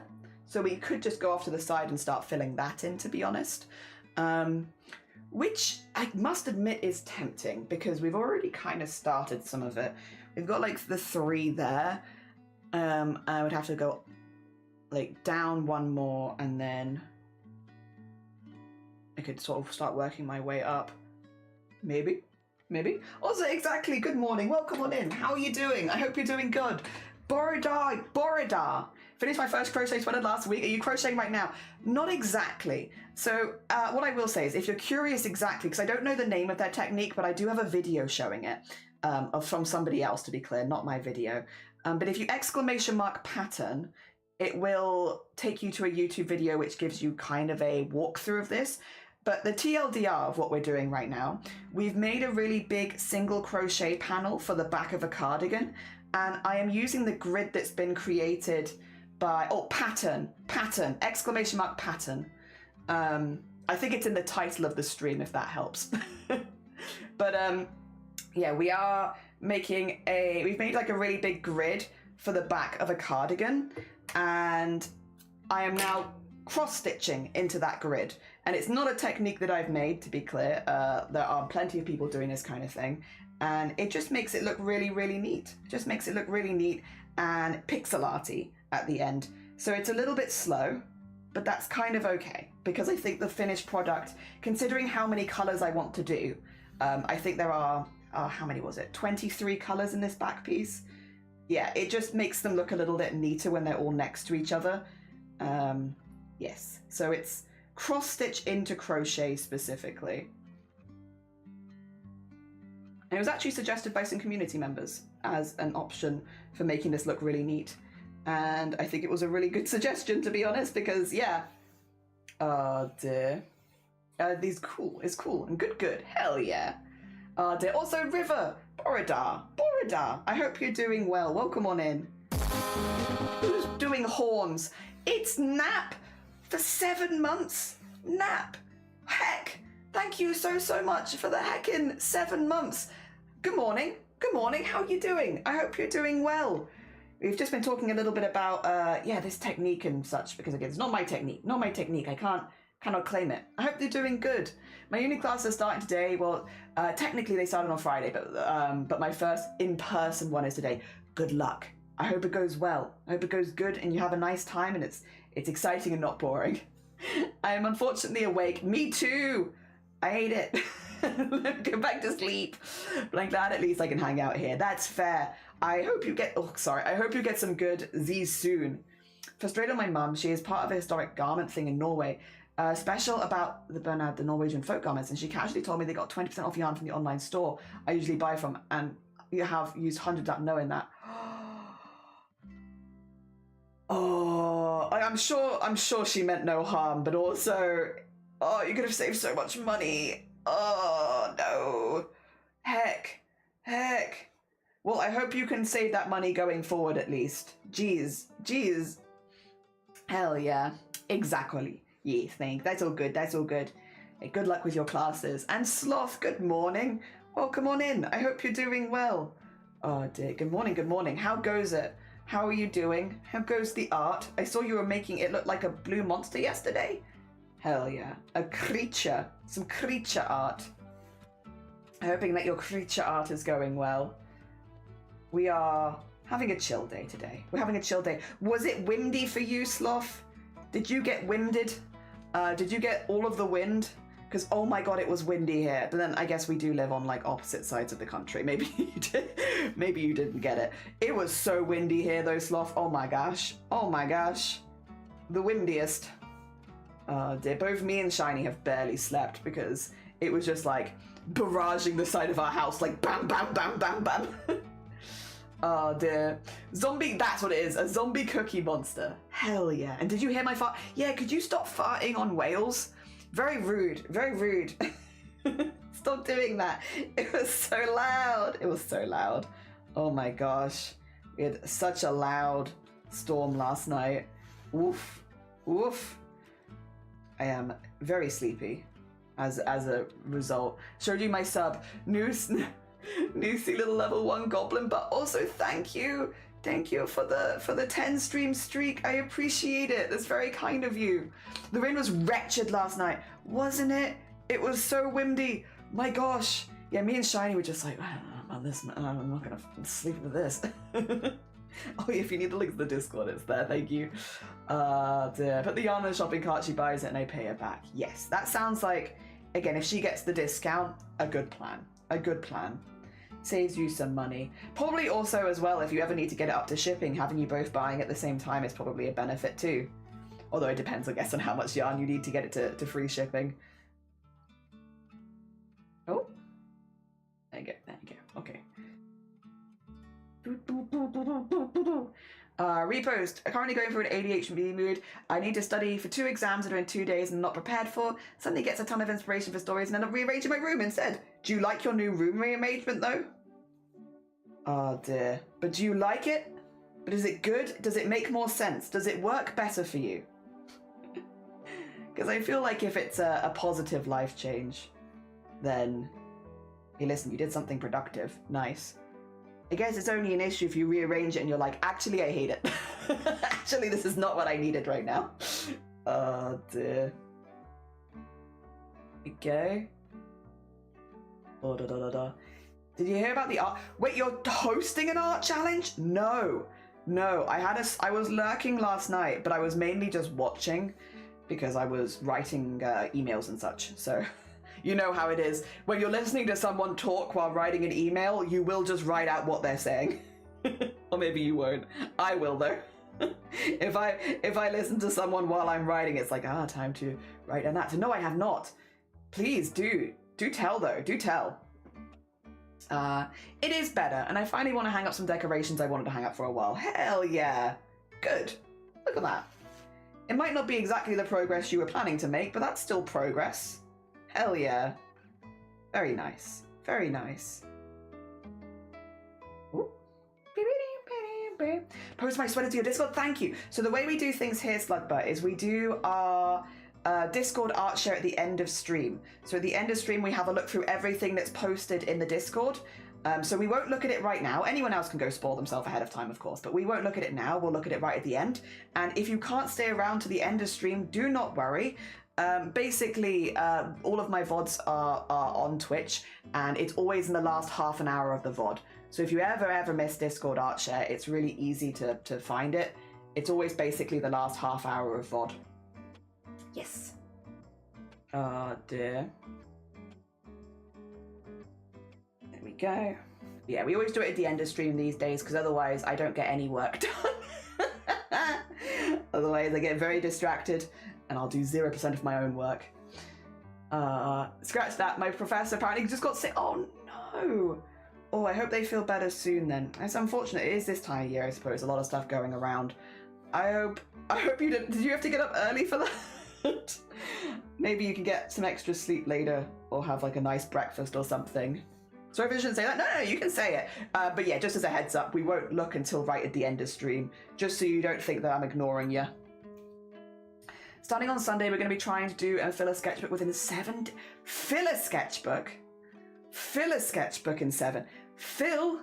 So we could just go off to the side and start filling that in, to be honest. Which I must admit is tempting because we've already kind of started some of it. We've got like the 3 there. I would have to go like down one more and then I could sort of start working my way up. Maybe. Also, exactly. Good morning. Welcome on in. How are you doing? I hope you're doing good. Borodar. Finished my first crochet sweater last week. Are you crocheting right now? Not exactly. So what I will say is if you're curious exactly, because I don't know the name of their technique, but I do have a video showing it from somebody else, to be clear, not my video. But if you !pattern, it will take you to a YouTube video which gives you kind of a walkthrough of this. But the TLDR of what we're doing right now, we've made a really big single crochet panel for the back of a cardigan. And I am using the grid that's been created by, pattern, ! Pattern. I think it's in the title of the stream if that helps. But yeah, we are making we've made like a really big grid for the back of a cardigan, and I am now cross-stitching into that grid. And it's not a technique that I've made, to be clear. There are plenty of people doing this kind of thing, and it just makes it look really, really neat. Just makes it look really neat and pixel arty at the end. So it's a little bit slow, but that's kind of okay, because I think the finished product, considering how many colors I want to do, I think there are, how many was it? 23 colors in this back piece. Yeah, it just makes them look a little bit neater when they're all next to each other. Yes, so it's cross-stitch into crochet specifically. And it was actually suggested by some community members as an option for making this look really neat. And I think it was a really good suggestion, to be honest, because, yeah. Oh, dear. These cool. It's cool. And good. Hell yeah. Oh, dear. Also, River. Borodar. I hope you're doing well. Welcome on in. Who's doing horns? It's Nap for 7 months. Nap. Heck. Thank you so much for the heckin' 7 months. Good morning. How are you doing? I hope you're doing well. We've just been talking a little bit about, this technique and such, because again, it's not my technique. I can't Cannot claim it. I hope they're doing good. My uni class is starting today. Well, technically they started on Friday, but my first in-person one is today. Good luck. I hope it goes well. I hope it goes good and you have a nice time and it's exciting and not boring. I am unfortunately awake. Me too. I hate it. Go back to sleep. But I'm glad at least I can hang out here. That's fair. I hope you get I hope you get some good Z's soon. Frustrated on my mum, she is part of a historic garment thing in Norway. Special about the Norwegian folk garments, and she casually told me they got 20% off yarn from the online store I usually buy from, and you have used hundreds without knowing that. Oh, I'm sure she meant no harm, but also, oh, you could have saved so much money. Oh no, heck. Well, I hope you can save that money going forward at least. Jeez. Hell yeah, exactly. Yes, thanks. That's all good. Hey, good luck with your classes. And Sloth, good morning. Welcome on in. I hope you're doing well. Oh dear. Good morning. How goes it? How are you doing? How goes the art? I saw you were making it look like a blue monster yesterday. Hell yeah. A creature. Some creature art. Hoping that your creature art is going well. We are having a chill day today. We're having a chill day. Was it windy for you, Sloth? Did you get winded? Did you get all of the wind? Because, oh my god, it was windy here. But then I guess we do live on, like, opposite sides of the country. Maybe you did. Maybe you didn't get it. It was so windy here, though, Sloth. Oh my gosh. The windiest. Dear. Both me and Shiny have barely slept because it was just, like, barraging the side of our house. Like, bam, bam, bam, bam, bam. Oh dear. Zombie, that's what it is. A zombie cookie monster. Hell yeah. And did you hear my fart? Yeah, could you stop farting on whales? Very rude. Stop doing that. It was so loud. Oh my gosh. We had such a loud storm last night. Woof. I am very sleepy as a result. Showed you my sub. Newsy little level 1 goblin, but also thank you for the 10 stream streak. I appreciate it. That's very kind of you. The rain was wretched last night, wasn't it? It was so windy. My gosh. Yeah, me and Shiny were just like, I don't know about this, man. I'm not gonna sleep with this. Oh yeah, if you need the link to the Discord, it's there. Thank you. Dear. Put the yarn in the shopping cart, she buys it and I pay her back. Yes, that sounds like, again, if she gets the discount, a good plan. Saves you some money. Probably also as well, if you ever need to get it up to shipping, having you both buying at the same time is probably a benefit too. Although it depends, I guess, on how much yarn you need to get it to free shipping. Oh. There you go. Okay. Repost. I'm currently going through an ADHD mood. I need to study for 2 exams that are in 2 days and I'm not prepared for. Suddenly gets a ton of inspiration for stories and end up rearranging my room instead. Do you like your new room rearrangement though? Oh dear. But do you like it? But is it good? Does it make more sense? Does it work better for you? Because I feel like if it's a positive life change, then, hey listen, you did something productive. Nice. I guess it's only an issue if you rearrange it and you're like, actually, I hate it. Actually, this is not what I needed right now. Oh, dear. Okay. Oh, da. Did you hear about the art? Wait, you're hosting an art challenge? No. I was lurking last night, but I was mainly just watching because I was writing emails and such, so... You know how it is. When you're listening to someone talk while writing an email, you will just write out what they're saying. Or maybe you won't. I will though. If I listen to someone while I'm writing, it's like, time to write down that. So no, I have not. Please do tell though. Do tell. It is better, and I finally want to hang up some decorations I wanted to hang up for a while. Hell yeah. Good. Look at that. It might not be exactly the progress you were planning to make, but that's still progress. Hell yeah. Very nice. Ooh. Post my sweater to your Discord. Thank you. So the way we do things here, Slugbutt, is we do our Discord art share at the end of stream. So at the end of stream, we have a look through everything that's posted in the Discord. So we won't look at it right now. Anyone else can go spoil themselves ahead of time, of course, but we won't look at it now. We'll look at it right at the end. And if you can't stay around to the end of stream, do not worry. Basically, all of my VODs are on Twitch, and it's always in the last half an hour of the VOD. So if you ever miss Discord Art Share, it's really easy to find it. It's always basically the last half hour of VOD. Yes. Dear. There we go. Yeah, we always do it at the end of stream these days, because otherwise I don't get any work done. Otherwise I get very distracted, and I'll do 0% of my own work. Scratch that, my professor apparently just got sick. Oh no! Oh, I hope they feel better soon then. It's unfortunate, it is this time of year, I suppose, a lot of stuff going around. I hope you did you have to get up early for that? Maybe you can get some extra sleep later, or have like a nice breakfast or something. Sorry if I shouldn't say that. No, you can say it. But yeah, just as a heads up, we won't look until right at the end of stream, just so you don't think that I'm ignoring you. Starting on Sunday, we're going to be trying to do and fill a sketchbook within 7 days. Fill a sketchbook? Fill a sketchbook in 7. Fill?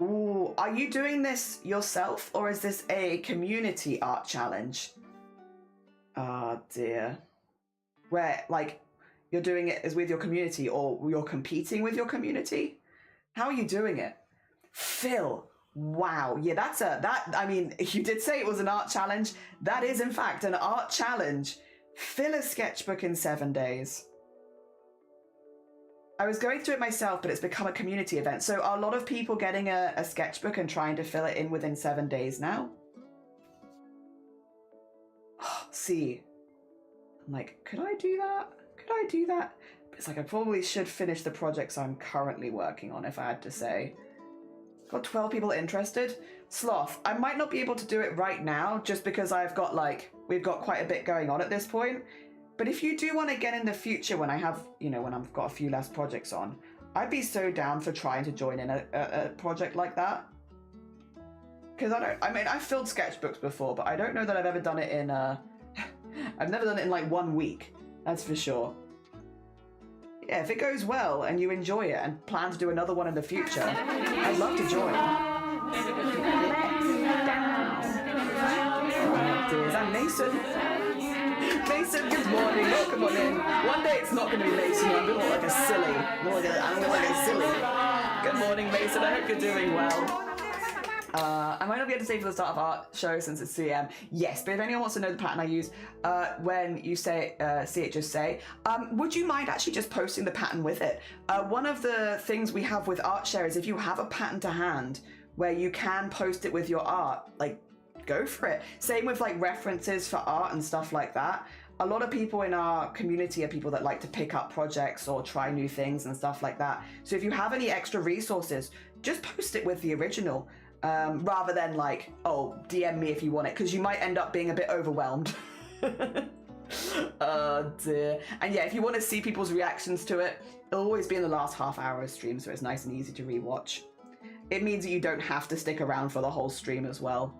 Ooh, are you doing this yourself, or is this a community art challenge? Oh dear. Where, like, you're doing it as with your community, or you're competing with your community? How are you doing it? Phil. Wow. Yeah, I mean, you did say it was an art challenge. That is, in fact, an art challenge. Fill a sketchbook in 7 days. I was going through it myself, but it's become a community event. So are a lot of people getting a sketchbook and trying to fill it in within 7 days now? See. I'm like, could I do that? Could I do that? It's like I probably should finish the projects I'm currently working on, if I had to say. Got 12 people interested. Sloth, I might not be able to do it right now, just because we've got quite a bit going on at this point. But if you do want to get in the future, when I have, when I've got a few less projects on, I'd be so down for trying to join in a project like that. Because I've filled sketchbooks before, but I don't know that I've ever done it in, I've never done it in like 1 week. That's for sure. Yeah, if it goes well and you enjoy it and plan to do another one in the future, I'd love to join. Is that Mason? Mason, good morning. Welcome on in. One day it's not going to be Mason. I'm going to look like a silly. I'm going to look like a silly. Good morning, Mason. I hope you're doing well. I might not be able to say for the start of art show since it's 3 AM. Yes, but if anyone wants to know the pattern I use, when you say see it, just say. Would you mind actually just posting the pattern with it? One of the things we have with ArtShare is if you have a pattern to hand where you can post it with your art, like, go for it. Same with like references for art and stuff like that. A lot of people in our community are people that like to pick up projects or try new things and stuff like that. So if you have any extra resources, just post it with the original. Rather than like, oh, DM me if you want it, because you might end up being a bit overwhelmed. Oh dear. And yeah, if you want to see people's reactions to it, it'll always be in the last half hour of stream, so it's nice and easy to rewatch. It means that you don't have to stick around for the whole stream as well.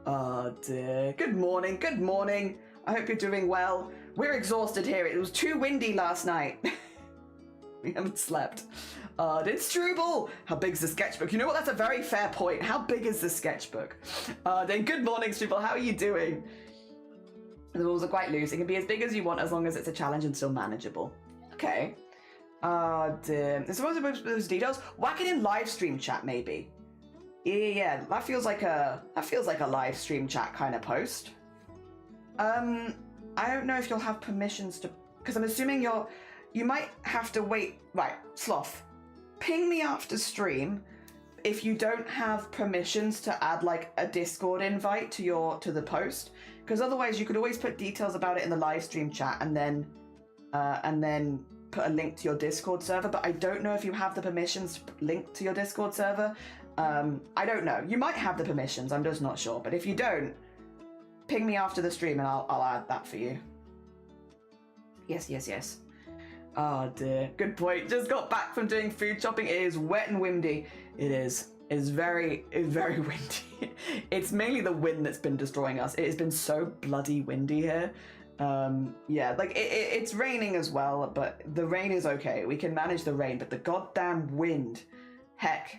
Oh dear. Good morning, good morning. I hope you're doing well. We're exhausted here. It was too windy last night. We haven't slept. It's Struble! How big's the sketchbook? You know what? That's a very fair point. How big is the sketchbook? Then good morning, Struble. How are you doing? The rules are quite loose. It can be as big as you want as long as it's a challenge and still manageable. Okay. Dear. I suppose about those details. Whack it in live stream chat, maybe. Yeah. That feels like a live stream chat kind of post. I don't know if you'll have permissions to, because I'm assuming you might have to wait. Right, Sloth. Ping me after stream if you don't have permissions to add like a Discord invite to the post, because otherwise you could always put details about it in the live stream chat and then put a link to your Discord server. But I don't know if you have the permissions to link to your Discord server. I don't know. You might have the permissions. I'm just not sure. But if you don't, ping me after the stream and I'll add that for you. Yes. Oh dear. Good point. Just got back from doing food shopping. It is wet and windy. It is. It's very windy. It's mainly the wind that's been destroying us. It has been so bloody windy here. Yeah, like it's raining as well, but the rain is okay. We can manage the rain, but the goddamn wind. Heck,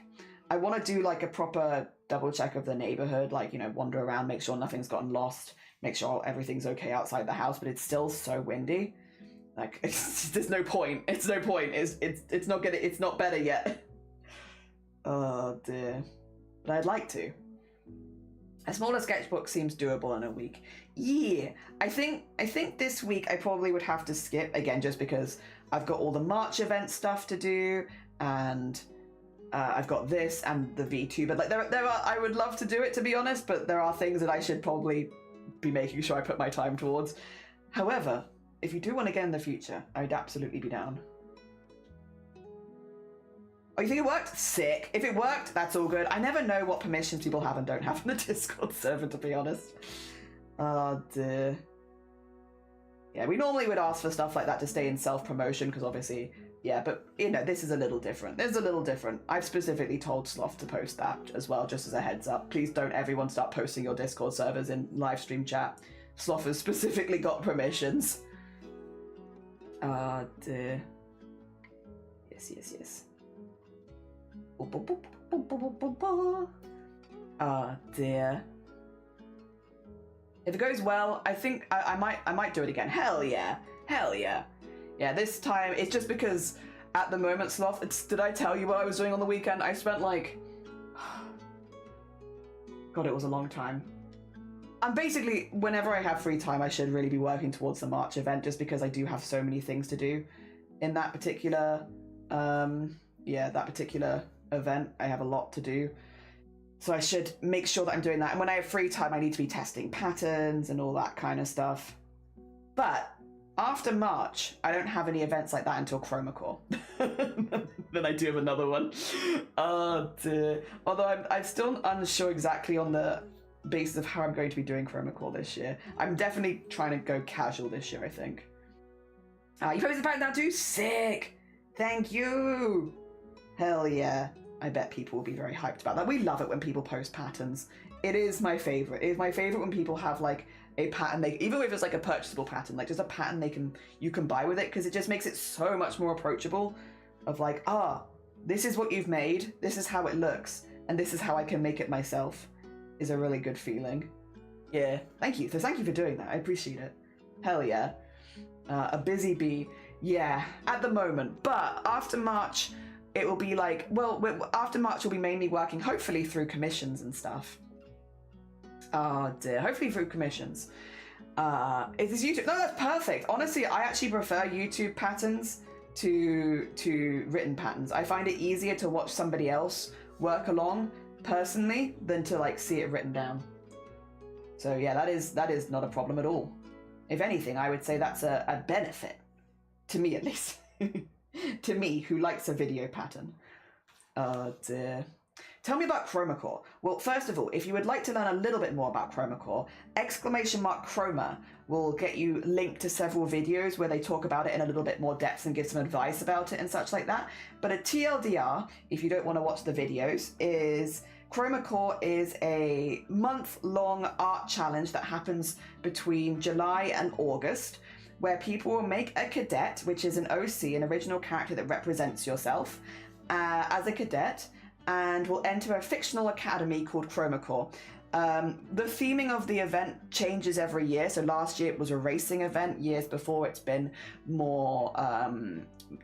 I want to do like a proper double check of the neighborhood, like, you know, wander around, make sure nothing's gotten lost, make sure everything's okay outside the house, but it's still so windy. Like, there's no point. It's no point. It's not better yet. Oh dear. But I'd like to. A smaller sketchbook seems doable in a week. Yeah, I think this week I probably would have to skip again, just because I've got all the March event stuff to do, and I've got this and the V2. But like there are, I would love to do it, to be honest, but there are things that I should probably be making sure I put my time towards. However, if you do one again in the future, I'd absolutely be down. Oh, you think it worked? Sick. If it worked, that's all good. I never know what permissions people have and don't have in the Discord server, to be honest. Oh dear. Yeah, we normally would ask for stuff like that to stay in self-promotion, because obviously, yeah, but, you know, this is a little different. This is a little different. I've specifically told Sloth to post that as well, just as a heads up. Please don't everyone start posting your Discord servers in live stream chat. Sloth has specifically got permissions. Ah dear. Yes. Oh dear. If it goes well, I think I might do it again. Hell yeah. Yeah, this time it's just because at the moment, Sloth, did I tell you what I was doing on the weekend? I spent like, God, it was a long time. And basically, whenever I have free time, I should really be working towards the March event, just because I do have so many things to do in that particular event. I have a lot to do, so I should make sure that I'm doing that. And when I have free time, I need to be testing patterns and all that kind of stuff. But after March, I don't have any events like that until Chromacore. Then I do have another one. Oh dear. Although I'm still unsure exactly on the basis of how I'm going to be doing Chromacore this year. I'm definitely trying to go casual this year, I think. You posted the pattern now too? Sick! Thank you! Hell yeah. I bet people will be very hyped about that. We love it when people post patterns. It is my favorite. It is my favorite when people have like a pattern, even if it's like a purchasable pattern, like just a pattern you can buy with it, because it just makes it so much more approachable. Of like, this is what you've made, this is how it looks, and this is how I can make it myself, is a really good feeling. Yeah, thank you. So thank you for doing that. I appreciate it. Hell yeah. A busy bee. Yeah, at the moment. But after March, it will be like, well, after March, we'll be mainly working, hopefully, through commissions and stuff. Oh dear, hopefully through commissions. Is this YouTube? No, that's perfect. Honestly, I actually prefer YouTube patterns to written patterns. I find it easier to watch somebody else work along personally than to like see it written down. So yeah, that is not a problem at all. If anything, I would say that's a benefit, to me at least. To me, who likes a video pattern. Oh dear. Tell me about Chromacore. Well, first of all, if you would like to learn a little bit more about Chromacore, !Chroma will get you linked to several videos where they talk about it in a little bit more depth and give some advice about it and such like that. But a TLDR, if you don't want to watch the videos, is Chromacore is a month-long art challenge that happens between July and August, where people will make a cadet, which is an OC, an original character that represents yourself, as a cadet, and will enter a fictional academy called Chromacore. The theming of the event changes every year. So last year it was a racing event. Years before it's been more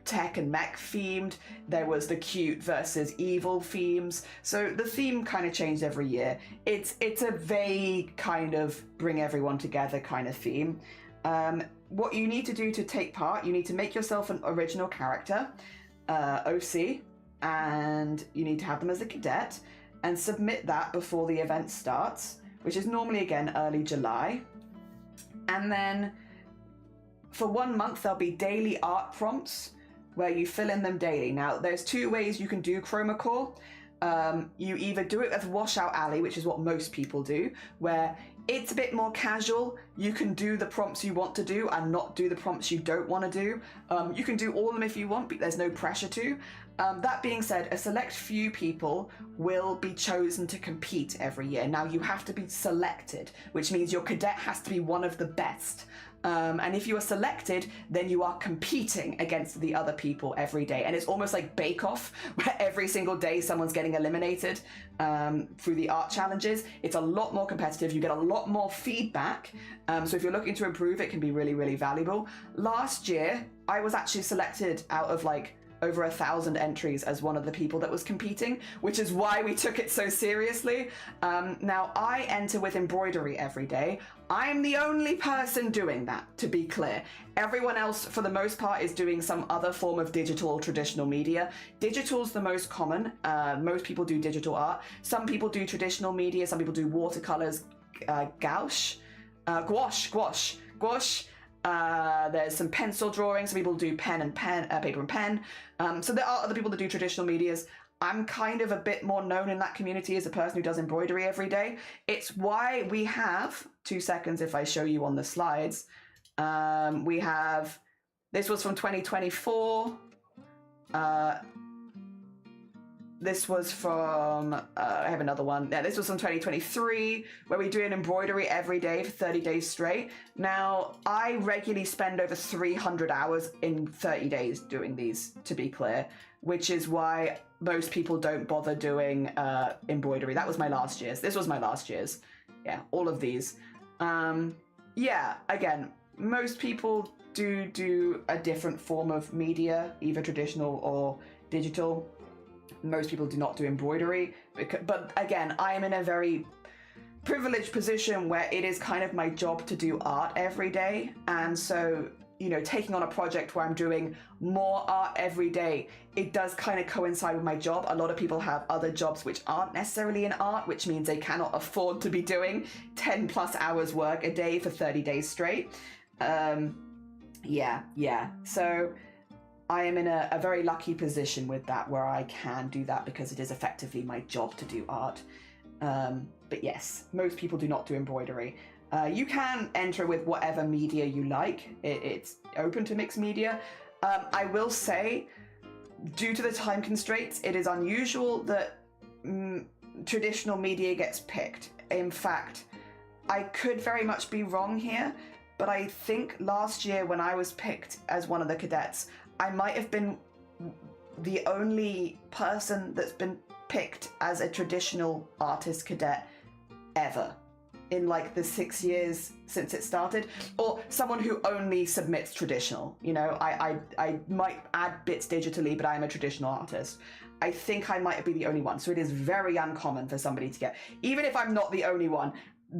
tech and mech themed. There was the cute versus evil themes. So the theme kind of changed every year. It's a vague kind of bring everyone together kind of theme. What you need to do to take part, you need to make yourself an original character, OC, and you need to have them as a cadet and submit that before the event starts, which is normally, again, early July. And then for 1 month, there'll be daily art prompts where you fill in them daily. Now, there's two ways you can do Chromacore. You either do it as Washout Alley, which is what most people do, where it's a bit more casual. You can do the prompts you want to do and not do the prompts you don't want to do. You can do all of them if you want, but there's no pressure to. That being said, a select few people will be chosen to compete every year. Now, you have to be selected, which means your cadet has to be one of the best. And if you are selected, then you are competing against the other people every day. And it's almost like Bake Off, where every single day someone's getting eliminated through the art challenges. It's a lot more competitive. You get a lot more feedback. So if you're looking to improve, it can be really, really valuable. Last year, I was actually selected out of like over 1,000 entries as one of the people that was competing, which is why we took it so seriously. Now, I enter with embroidery every day. I'm the only person doing that, to be clear. Everyone else, for the most part, is doing some other form of digital or traditional media. Digital's the most common. Most people do digital art. Some people do traditional media. Some people do watercolors, gouache. There's some pencil drawing. Some people do paper and pen. So there are other people that do traditional medias. I'm kind of a bit more known in that community as a person who does embroidery every day. It's why we have, 2 seconds if I show you on the slides, we have, this was from 2024. This was from, I have another one. Yeah, this was from 2023, where we do an embroidery every day for 30 days straight. Now, I regularly spend over 300 hours in 30 days doing these, to be clear, which is why most people don't bother doing embroidery. That was my last year's. This was my last year's. Yeah, all of these. Yeah, again, most people do a different form of media, either traditional or digital. Most people do not do embroidery, but again, I am in a very privileged position where it is kind of my job to do art every day. And so, you know, taking on a project where I'm doing more art every day, it does kind of coincide with my job. A lot of people have other jobs which aren't necessarily in art, which means they cannot afford to be doing 10 plus hours work a day for 30 days straight. Yeah. So I am in a very lucky position with that, where I can do that because it is effectively my job to do art. But yes, most people do not do embroidery. You can enter with whatever media you like. It's open to mixed media. I will say, due to the time constraints, it is unusual that traditional media gets picked. In fact, I could very much be wrong here, but I think last year when I was picked as one of the cadets, I might have been the only person that's been picked as a traditional artist cadet ever in like the 6 years since it started, or someone who only submits traditional. You know, I might add bits digitally, but I'm a traditional artist. I think I might be the only one, so it is very uncommon for somebody to get, even if I'm not the only one.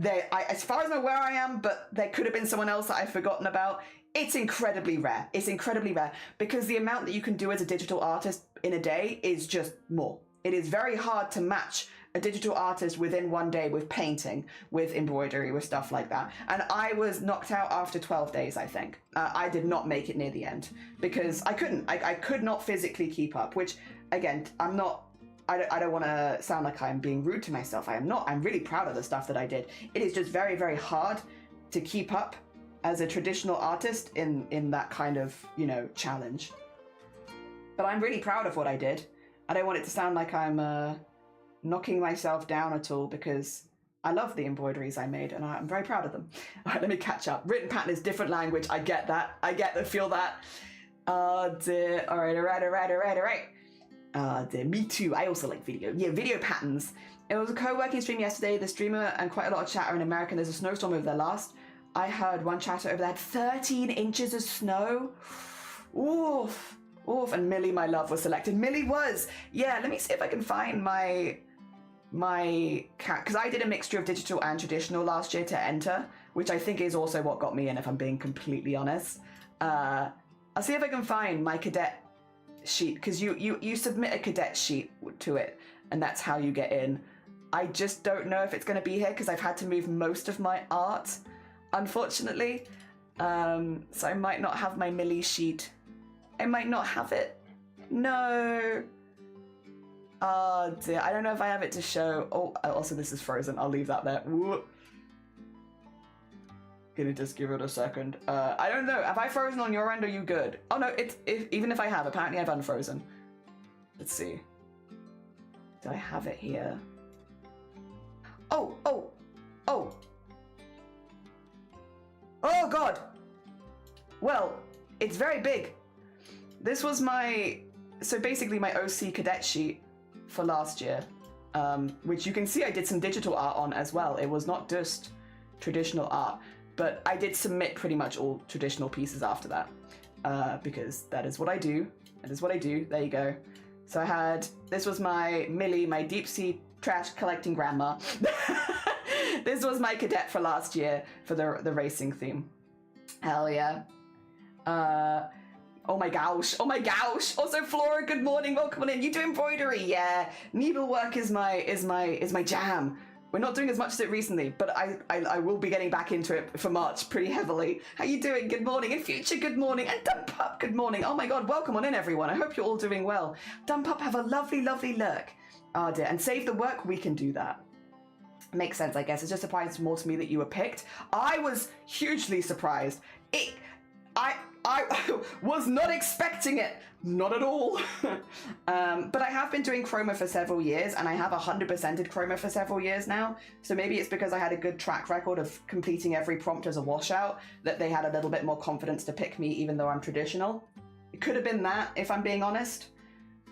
As far as I'm aware, I am, but there could have been someone else that I've forgotten about. It's incredibly rare. It's incredibly rare because the amount that you can do as a digital artist in a day is just more. It is very hard to match a digital artist within one day with painting, with embroidery, with stuff like that. And I was knocked out after 12 days, I think. I did not make it near the end because I couldn't. I could not physically keep up, which, again, I don't want to sound like I'm being rude to myself. I am not. I'm really proud of the stuff that I did. It is just very, very hard to keep up as a traditional artist in that kind of, you know, challenge. But I'm really proud of what I did. I don't want it to sound like I'm knocking myself down at all, because I love the embroideries I made and I'm very proud of them. All right, let me catch up. Written pattern is different language. I get that. Feel that. Dear. All right. Dear. Me too. I also like video. Yeah, video patterns. It was a co-working stream yesterday. The streamer and quite a lot of chatter in America. There's a snowstorm over there last. I heard one chatter over there had 13 inches of snow. Oof. And Millie, my love, was selected. Millie was. Yeah, let me see if I can find my cat, because I did a mixture of digital and traditional last year to enter, which I think is also what got me in, if I'm being completely honest. I'll see if I can find my cadet sheet, because you submit a cadet sheet to it, and that's how you get in. I just don't know if it's going to be here, because I've had to move most of my art, unfortunately. So I might not have my Millie sheet. I might not have it. No. Oh dear, I don't know if I have it to show. Oh, also this is frozen. I'll leave that there. Whoop. Gonna just give it a second. I don't know. Have I frozen on your end? Or are you good? Oh no, even if I have, apparently I've unfrozen. Let's see. Do I have it here? Oh, oh, oh. Oh God. Well, it's very big. This was so basically my OC cadet sheet for last year, which you can see I did some digital art on as well. It was not just traditional art, but I did submit pretty much all traditional pieces after that, because that is what I do. That is what I do. There you go. So I had, this was my Millie, my deep sea trash collecting grandma. This was my cadet for last year for the racing theme. Hell yeah. Oh my gosh, oh my gosh. Also Flora, good morning, welcome on in. You do embroidery? Yeah. Needlework is my jam. We're not doing as much as it recently, but I will be getting back into it for March pretty heavily. How you doing? Good morning. In future, good morning. And Dump Up, good morning. Oh my God, welcome on in everyone. I hope you're all doing well. Dump Up, have a lovely, lovely look. Oh dear, and Save the Work, we can do that. Makes sense, I guess. It's just surprised more to me that you were picked. I was hugely surprised. I was not expecting it. Not at all. But I have been doing chroma for several years, and I have 100%ed chroma for several years now. So maybe it's because I had a good track record of completing every prompt as a washout that they had a little bit more confidence to pick me, even though I'm traditional. It could have been that, if I'm being honest.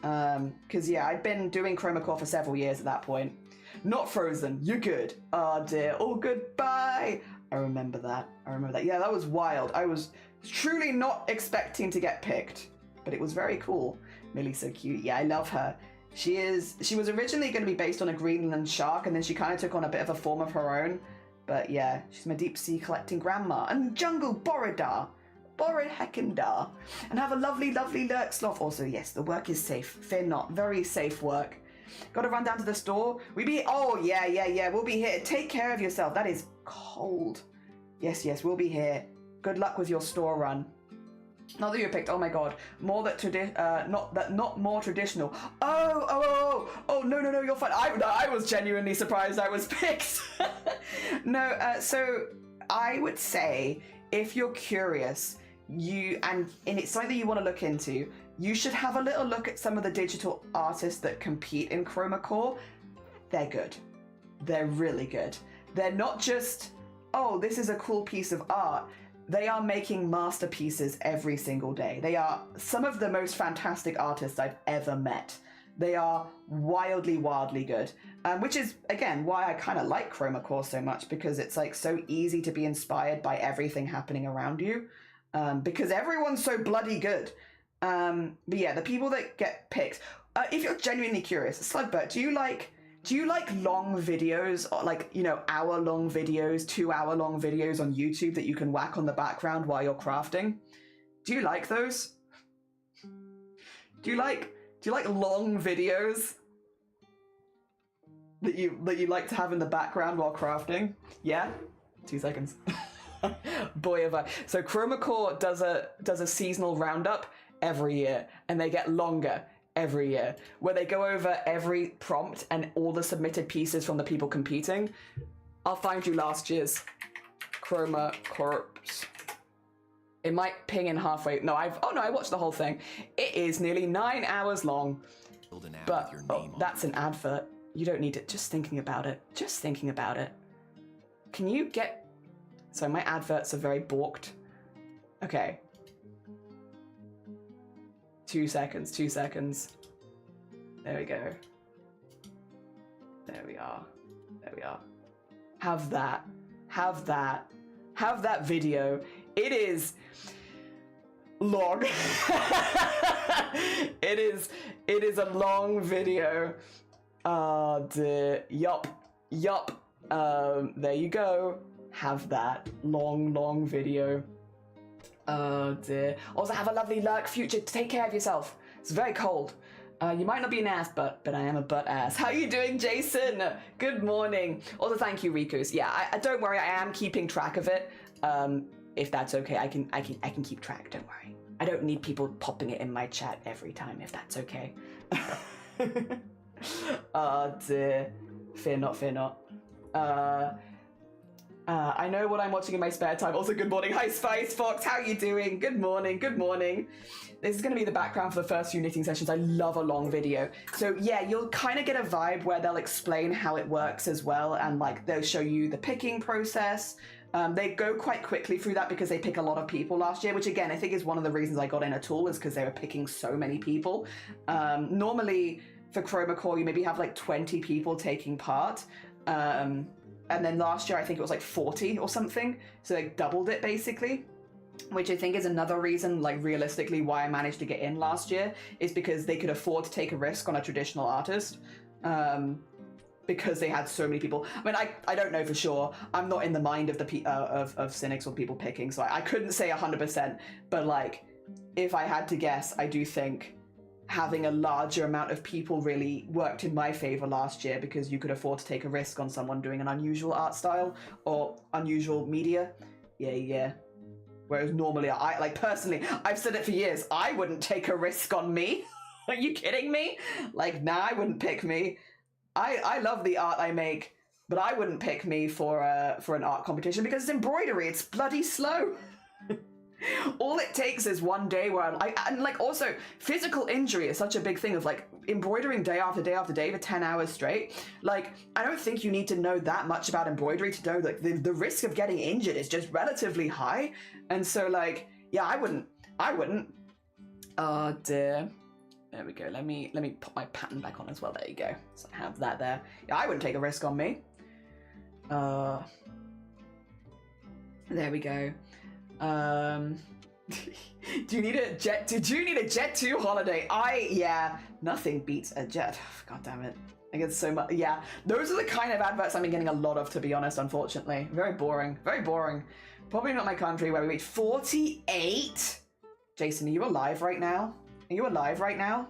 Because yeah, I'd been doing chroma core for several years at that point. Not frozen. You're good. Oh dear. Oh, goodbye. I remember that. Yeah, that was wild. I was truly not expecting to get picked, but it was very cool. Millie's so cute. Yeah, I love her. She was originally going to be based on a Greenland shark, and then she kind of took on a bit of a form of her own. But yeah, she's my deep sea collecting grandma. And Jungle Borodar. Borodhekindar. And have a lovely, lovely lurk sloth. Also, yes, the work is safe. Fear not. Very safe work. Gotta run down to the store. Oh, yeah. We'll be here. Take care of yourself. That is cold. Yes, we'll be here. Good luck with your store run. Not that you picked. Oh my God. Not more traditional. Oh, no, you're fine. I was genuinely surprised I was picked. No, so I would say if you're curious, and it's something that you want to look into, you should have a little look at some of the digital artists that compete in Chroma Core. They're good. They're really good. They're not just, oh, this is a cool piece of art. They are making masterpieces every single day. They are some of the most fantastic artists I've ever met. They are wildly, wildly good. Which is, again, why I kind of like Chroma Core so much, because it's like so easy to be inspired by everything happening around you. Because everyone's so bloody good. But yeah, the people that get picked, if you're genuinely curious, Slugbert, do you like long videos, or like, hour-long videos, 2-hour-long videos on YouTube that you can whack on the background while you're crafting? Do you like those? Do you like long videos that you like to have in the background while crafting? Yeah? 2 seconds. Boy, have I. So Chroma Core does a seasonal roundup every year, and they get longer every year, where they go over every prompt and all the submitted pieces from the people competing. I'll find you last year's Chroma Corpse. It might ping in halfway. No, I watched the whole thing. It is nearly 9 hours long. But that's an advert. You don't need it. Just thinking about it. Can you get... So my adverts are very balked. Okay. 2 seconds. There we go. There we are. Have that video. It is long. It is a long video. Yup. There you go. Have that long video. Oh dear. Also have a lovely lurk future. Take care of yourself. It's very cold. You might not be an ass butt, but I am a butt ass. How you doing, Jason? Good morning. Also, thank you, Rikus. Yeah, I don't worry. I am keeping track of it. If that's okay, I can keep track. Don't worry. I don't need people popping it in my chat every time. If that's okay. Oh dear. Fear not. I know what I'm watching in my spare time. Also, good morning. Hi, Spice Fox. How you doing? Good morning. Good morning. This is going to be the background for the first few knitting sessions. I love a long video. So yeah, you'll kind of get a vibe where they'll explain how it works as well. And like, they'll show you the picking process. They go quite quickly through that because they pick a lot of people last year, which again, I think is one of the reasons I got in at all, is because they were picking so many people. Normally for Chroma Core, you maybe have like 20 people taking part. And then last year, I think it was like 40 or something. So they doubled it basically, which I think is another reason, like realistically, why I managed to get in last year, is because they could afford to take a risk on a traditional artist. Because they had so many people. I mean, I don't know for sure. I'm not in the mind of the of cynics or people picking, so I couldn't say 100%. But like, if I had to guess, I do think having a larger amount of people really worked in my favor last year, because you could afford to take a risk on someone doing an unusual art style or unusual media. Yeah. Whereas normally, I personally, I've said it for years, I wouldn't take a risk on me. Are you kidding me? Like, nah, I wouldn't pick me. I love the art I make, but I wouldn't pick me for an art competition because it's embroidery. It's bloody slow. All it takes is one day where and like also physical injury is such a big thing of like embroidering day after day after day for 10 hours straight. Like, I don't think you need to know that much about embroidery to know like the risk of getting injured is just relatively high. And so like, yeah, I wouldn't. Oh dear. There we go. Let me put my pattern back on as well. There you go. So I have that there. Yeah, I wouldn't take a risk on me. There we go. Do you need a jet? Did you need a Jet 2 holiday? Yeah. Nothing beats a jet. God damn it. I get so much. Yeah. Those are the kind of adverts I've been getting a lot of, to be honest, unfortunately. Very boring. Very boring. Probably not my country where we reach 48. Jason, are you alive right now? Are you alive right now?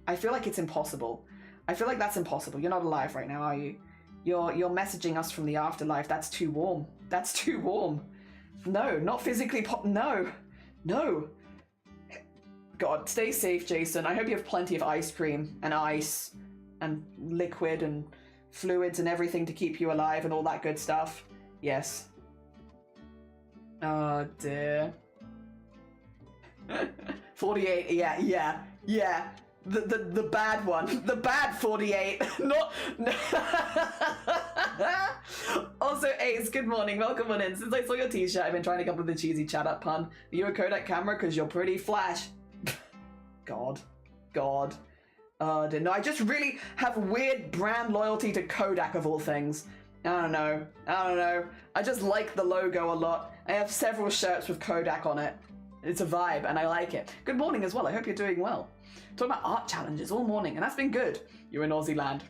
I feel like it's impossible. I feel like that's impossible. You're not alive right now, are you? You're messaging us from the afterlife. That's too warm. That's too warm. No, not physically no. God, stay safe, Jason. I hope you have plenty of ice cream and ice and liquid and fluids and everything to keep you alive and all that good stuff. Yes. Oh dear. 48, yeah. The bad one. The bad 48. Not... Also, Ace, good morning. Welcome on in. Since I saw your t-shirt, I've been trying to come up with a cheesy chat up pun. Are you a Kodak camera? Because you're pretty flash. God. No, I just really have weird brand loyalty to Kodak of all things. I don't know. I just like the logo a lot. I have several shirts with Kodak on it. It's a vibe, and I like it. Good morning as well. I hope you're doing well. Talking about art challenges all morning, and that's been good. You're in Aussie land.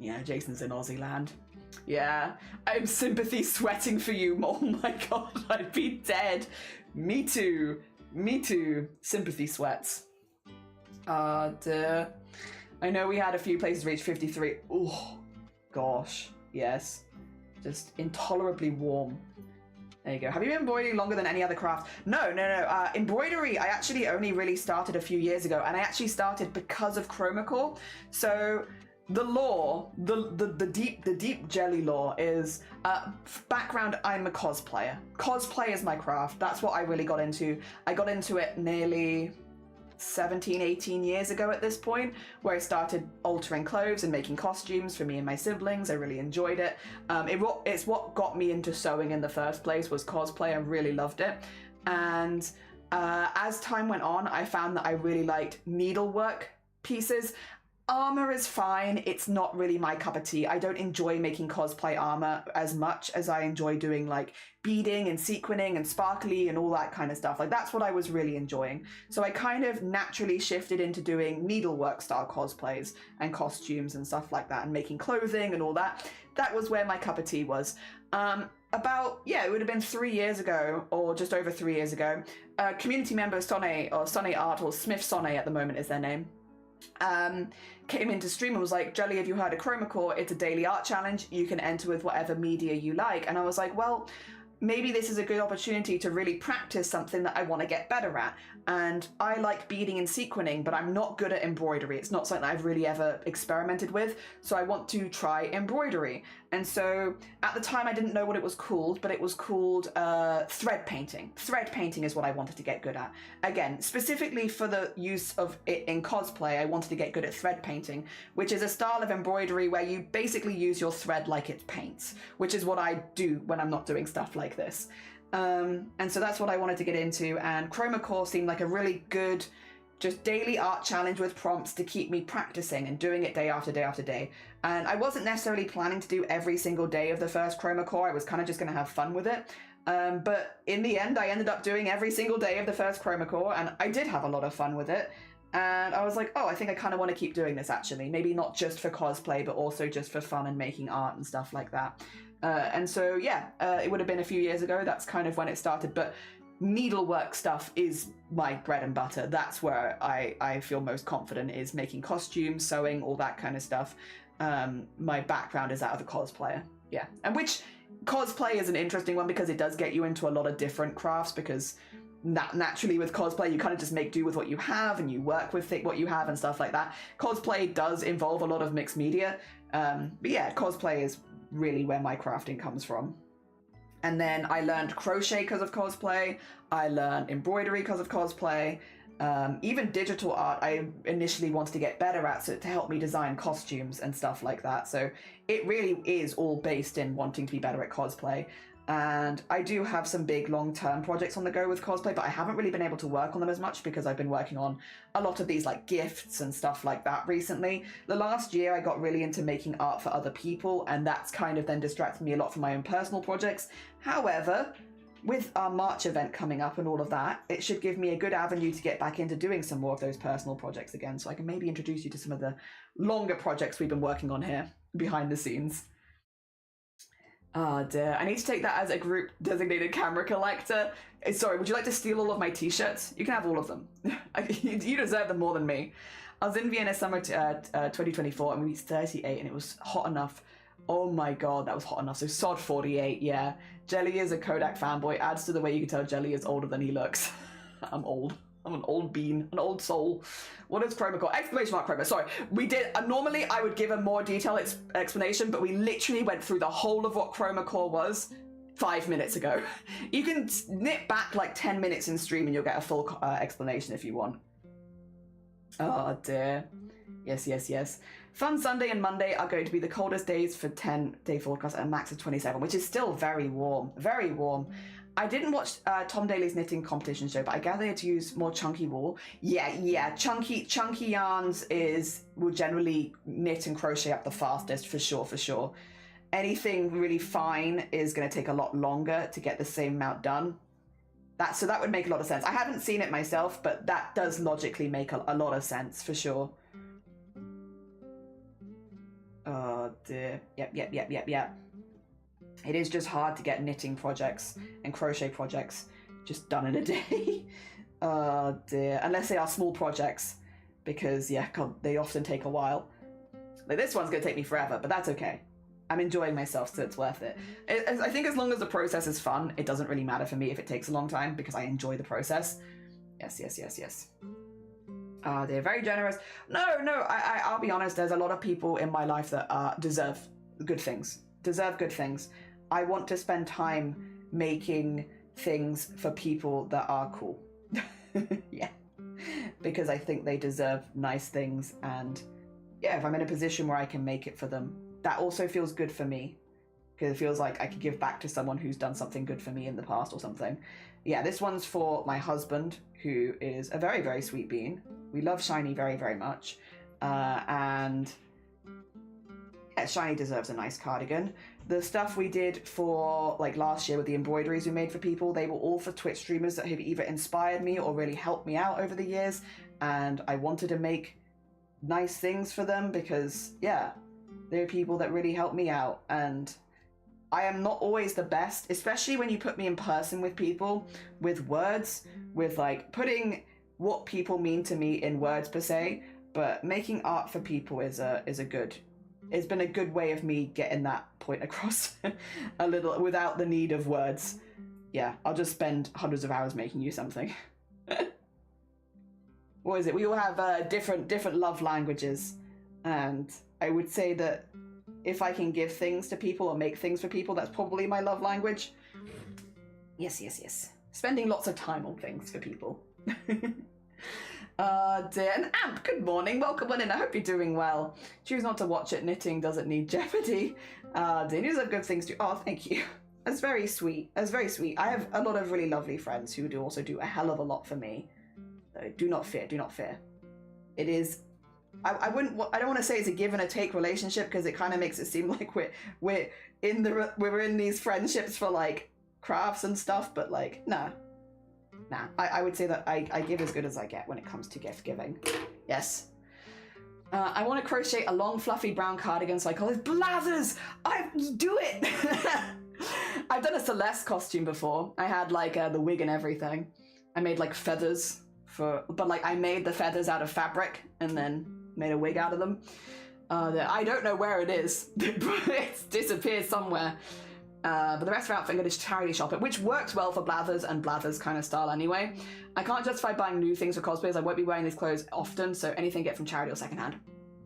Yeah, Jason's in Aussie land. Yeah, I'm sympathy sweating for you. Oh my god, I'd be dead. Me too. Sympathy sweats. Duh. I know we had a few places reach 53. Oh, gosh. Yes. Just intolerably warm. There you go. Have you been embroidering longer than any other craft? No. Embroidery, I actually only really started a few years ago, and I actually started because of Chroma Core. So the lore, the deep jelly lore is, background, I'm a cosplayer. Cosplay is my craft. That's what I really got into. I got into it nearly 17, 18 years ago at this point, where I started altering clothes and making costumes for me and my siblings. I really enjoyed it. It's what got me into sewing in the first place, was cosplay. I really loved it. And as time went on, I found that I really liked needlework pieces. Armor is fine. It's not really my cup of tea. I don't enjoy making cosplay armor as much as I enjoy doing like beading and sequinning and sparkly and all that kind of stuff. Like, that's what I was really enjoying. So I kind of naturally shifted into doing needlework style cosplays and costumes and stuff like that, and making clothing and all that. That was where my cup of tea was. It would have been 3 years ago, or just over 3 years ago, community member Sonne, or Sonne Art, or Smith Sonne at the moment is their name, came into stream and was like, Jelly, have you heard of Chroma Core? It's a daily art challenge. You can enter with whatever media you like. And I was like, well, maybe this is a good opportunity to really practice something that I want to get better at. And I like beading and sequinning, but I'm not good at embroidery. It's not something that I've really ever experimented with. So I want to try embroidery. And so at the time I didn't know what it was called, but it was called thread painting. Thread painting is what I wanted to get good at. Again, specifically for the use of it in cosplay, I wanted to get good at thread painting, which is a style of embroidery where you basically use your thread like it's paints, which is what I do when I'm not doing stuff like this. And so that's what I wanted to get into, and Chroma Core seemed like a really good just daily art challenge with prompts to keep me practicing and doing it day after day after day. And I wasn't necessarily planning to do every single day of the first Chroma Core. I was kind of just going to have fun with it. But in the end, I ended up doing every single day of the first Chroma Core, and I did have a lot of fun with it. And I was like, oh, I think I kind of want to keep doing this, actually. Maybe not just for cosplay, but also just for fun and making art and stuff like that. And so, yeah, it would have been a few years ago. That's kind of when it started. But needlework stuff is my bread and butter. That's where I feel most confident, is making costumes, sewing, all that kind of stuff. My background is that of a cosplayer. Yeah. And which cosplay is an interesting one because it does get you into a lot of different crafts, because naturally with cosplay you kind of just make do with what you have and you work with what you have and stuff like that. Cosplay does involve a lot of mixed media. But yeah, cosplay is really where my crafting comes from. And then I learned crochet because of cosplay. I learned embroidery because of cosplay. Even digital art I initially wanted to get better at, so to help me design costumes and stuff like that. So it really is all based in wanting to be better at cosplay. And I do have some big long-term projects on the go with cosplay, but I haven't really been able to work on them as much because I've been working on a lot of these like gifts and stuff like that recently. The last year I got really into making art for other people, and that's kind of then distracted me a lot from my own personal projects. However, with our March event coming up and all of that, it should give me a good avenue to get back into doing some more of those personal projects again, so I can maybe introduce you to some of the longer projects we've been working on here behind the scenes. Oh dear, I need to take that as a group designated camera collector. Sorry, would you like to steal all of my t-shirts? You can have all of them. You deserve them more than me. I was in Vienna summer 2024 and we reached 38 and it was hot enough. Oh my god, that was hot enough. So sod 48, yeah. Jelly is a Kodak fanboy. Adds to the way you can tell Jelly is older than he looks. I'm old. I'm an old bean, an old soul. What is Chroma Core? Exclamation mark Chroma. Sorry, we did. Normally I would give a more detailed explanation, but we literally went through the whole of what Chroma Core was 5 minutes ago. You can nip back like 10 minutes in stream and you'll get a full explanation if you want. Oh dear. Yes, yes, yes. Fun Sunday and Monday are going to be the coldest days for 10-day forecast at a max of 27, which is still very warm. Very warm. I didn't watch Tom Daly's knitting competition show, but I gather to use more chunky wool. Yeah. Chunky yarns will generally knit and crochet up the fastest, for sure. Anything really fine is going to take a lot longer to get the same amount done. So that would make a lot of sense. I haven't seen it myself, but that does logically make a lot of sense, for sure. Oh dear. Yep. It is just hard to get knitting projects and crochet projects just done in a day. Oh dear. Unless they are small projects, because yeah, God, they often take a while. Like this one's gonna take me forever, but that's okay. I'm enjoying myself, so it's worth it. I think as long as the process is fun, it doesn't really matter for me if it takes a long time, because I enjoy the process. Yes. They're very generous. No, I'll be honest, there's a lot of people in my life that deserve good things. I want to spend time making things for people that are cool. Yeah. Because I think they deserve nice things, and yeah, if I'm in a position where I can make it for them, that also feels good for me. Because it feels like I could give back to someone who's done something good for me in the past or something. Yeah, this one's for my husband, who is a very, very sweet bean. We love Shiny very, very much. And yeah, Shiny deserves a nice cardigan. The stuff we did for like last year with the embroideries we made for people, they were all for Twitch streamers that have either inspired me or really helped me out over the years. And I wanted to make nice things for them because, yeah, they're people that really helped me out. And I am not always the best, especially when you put me in person with people, with words, with like putting what people mean to me in words per se, but making art for people is a good it's been a good way of me getting that point across a little without the need of words. Yeah, I'll just spend hundreds of hours making you something. What is it? We all have different love languages, and I would say that if I can give things to people or make things for people, that's probably my love language. Yes, yes, yes. Spending lots of time on things for people. Dear, and Amp, good morning. Welcome on in. I hope you're doing well. Choose not to watch it. Knitting doesn't need jeopardy. Dear, these are good things to... Oh, thank you. That's very sweet. That's very sweet. I have a lot of really lovely friends who do also do a hell of a lot for me. So do not fear. Do not fear. It is... I don't want to say it's a give and a take relationship because it kind of makes it seem like we're in these friendships for like crafts and stuff, but like nah. I would say that I give as good as I get when it comes to gift giving. Yes. I want to crochet a long fluffy brown cardigan, so I call it Blathers. Do it. I've done a Celeste costume before. I had like the wig and everything. I made like feathers but like I made the feathers out of fabric and then made a wig out of them. I don't know where it is. It's disappeared somewhere. But the rest of our outfit I'm going to charity shop it, which works well for Blathers and Blathers kind of style anyway. I can't justify buying new things for cosplayers. I won't be wearing these clothes often, so anything I get from charity or secondhand.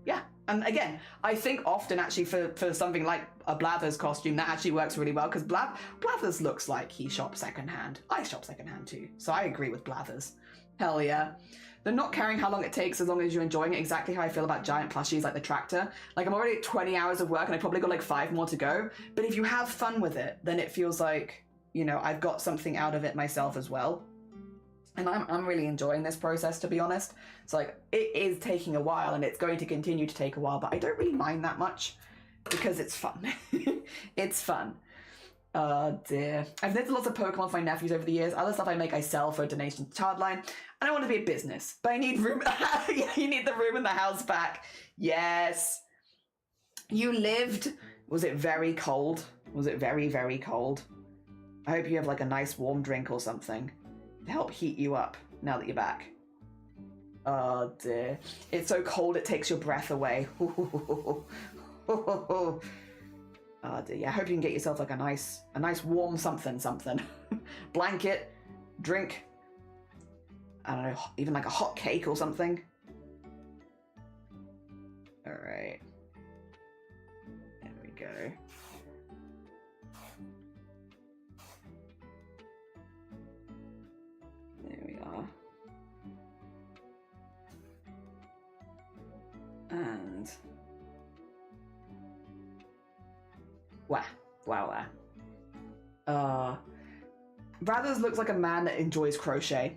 Yeah, and again, I think often actually for something like a Blathers costume, that actually works really well because Blathers looks like he shops secondhand. I shop secondhand too, so I agree with Blathers. Hell yeah. They're not caring how long it takes as long as you're enjoying it. Exactly how I feel about giant plushies like the tractor. Like I'm already at 20 hours of work and I probably got like 5 more to go. But if you have fun with it, then it feels like, you know, I've got something out of it myself as well. And I'm really enjoying this process, to be honest. It's like, it is taking a while and it's going to continue to take a while, but I don't really mind that much because it's fun. It's fun. Oh dear. I've knitted lots of Pokemon for my nephews over the years. Other stuff I make I sell for a donation to Childline. I don't want to be a business, but I need room. Yeah, you need the room in the house back. Yes. You lived. Was it very cold? Was it very, very cold? I hope you have like a nice warm drink or something to help heat you up now that you're back. Oh dear. It's so cold it takes your breath away. Oh dear. Yeah, I hope you can get yourself like a nice warm something. Blanket, drink. I don't know, even like a hot cake or something. All right. There we go. There we are. And wow. Brothers looks like a man that enjoys crochet.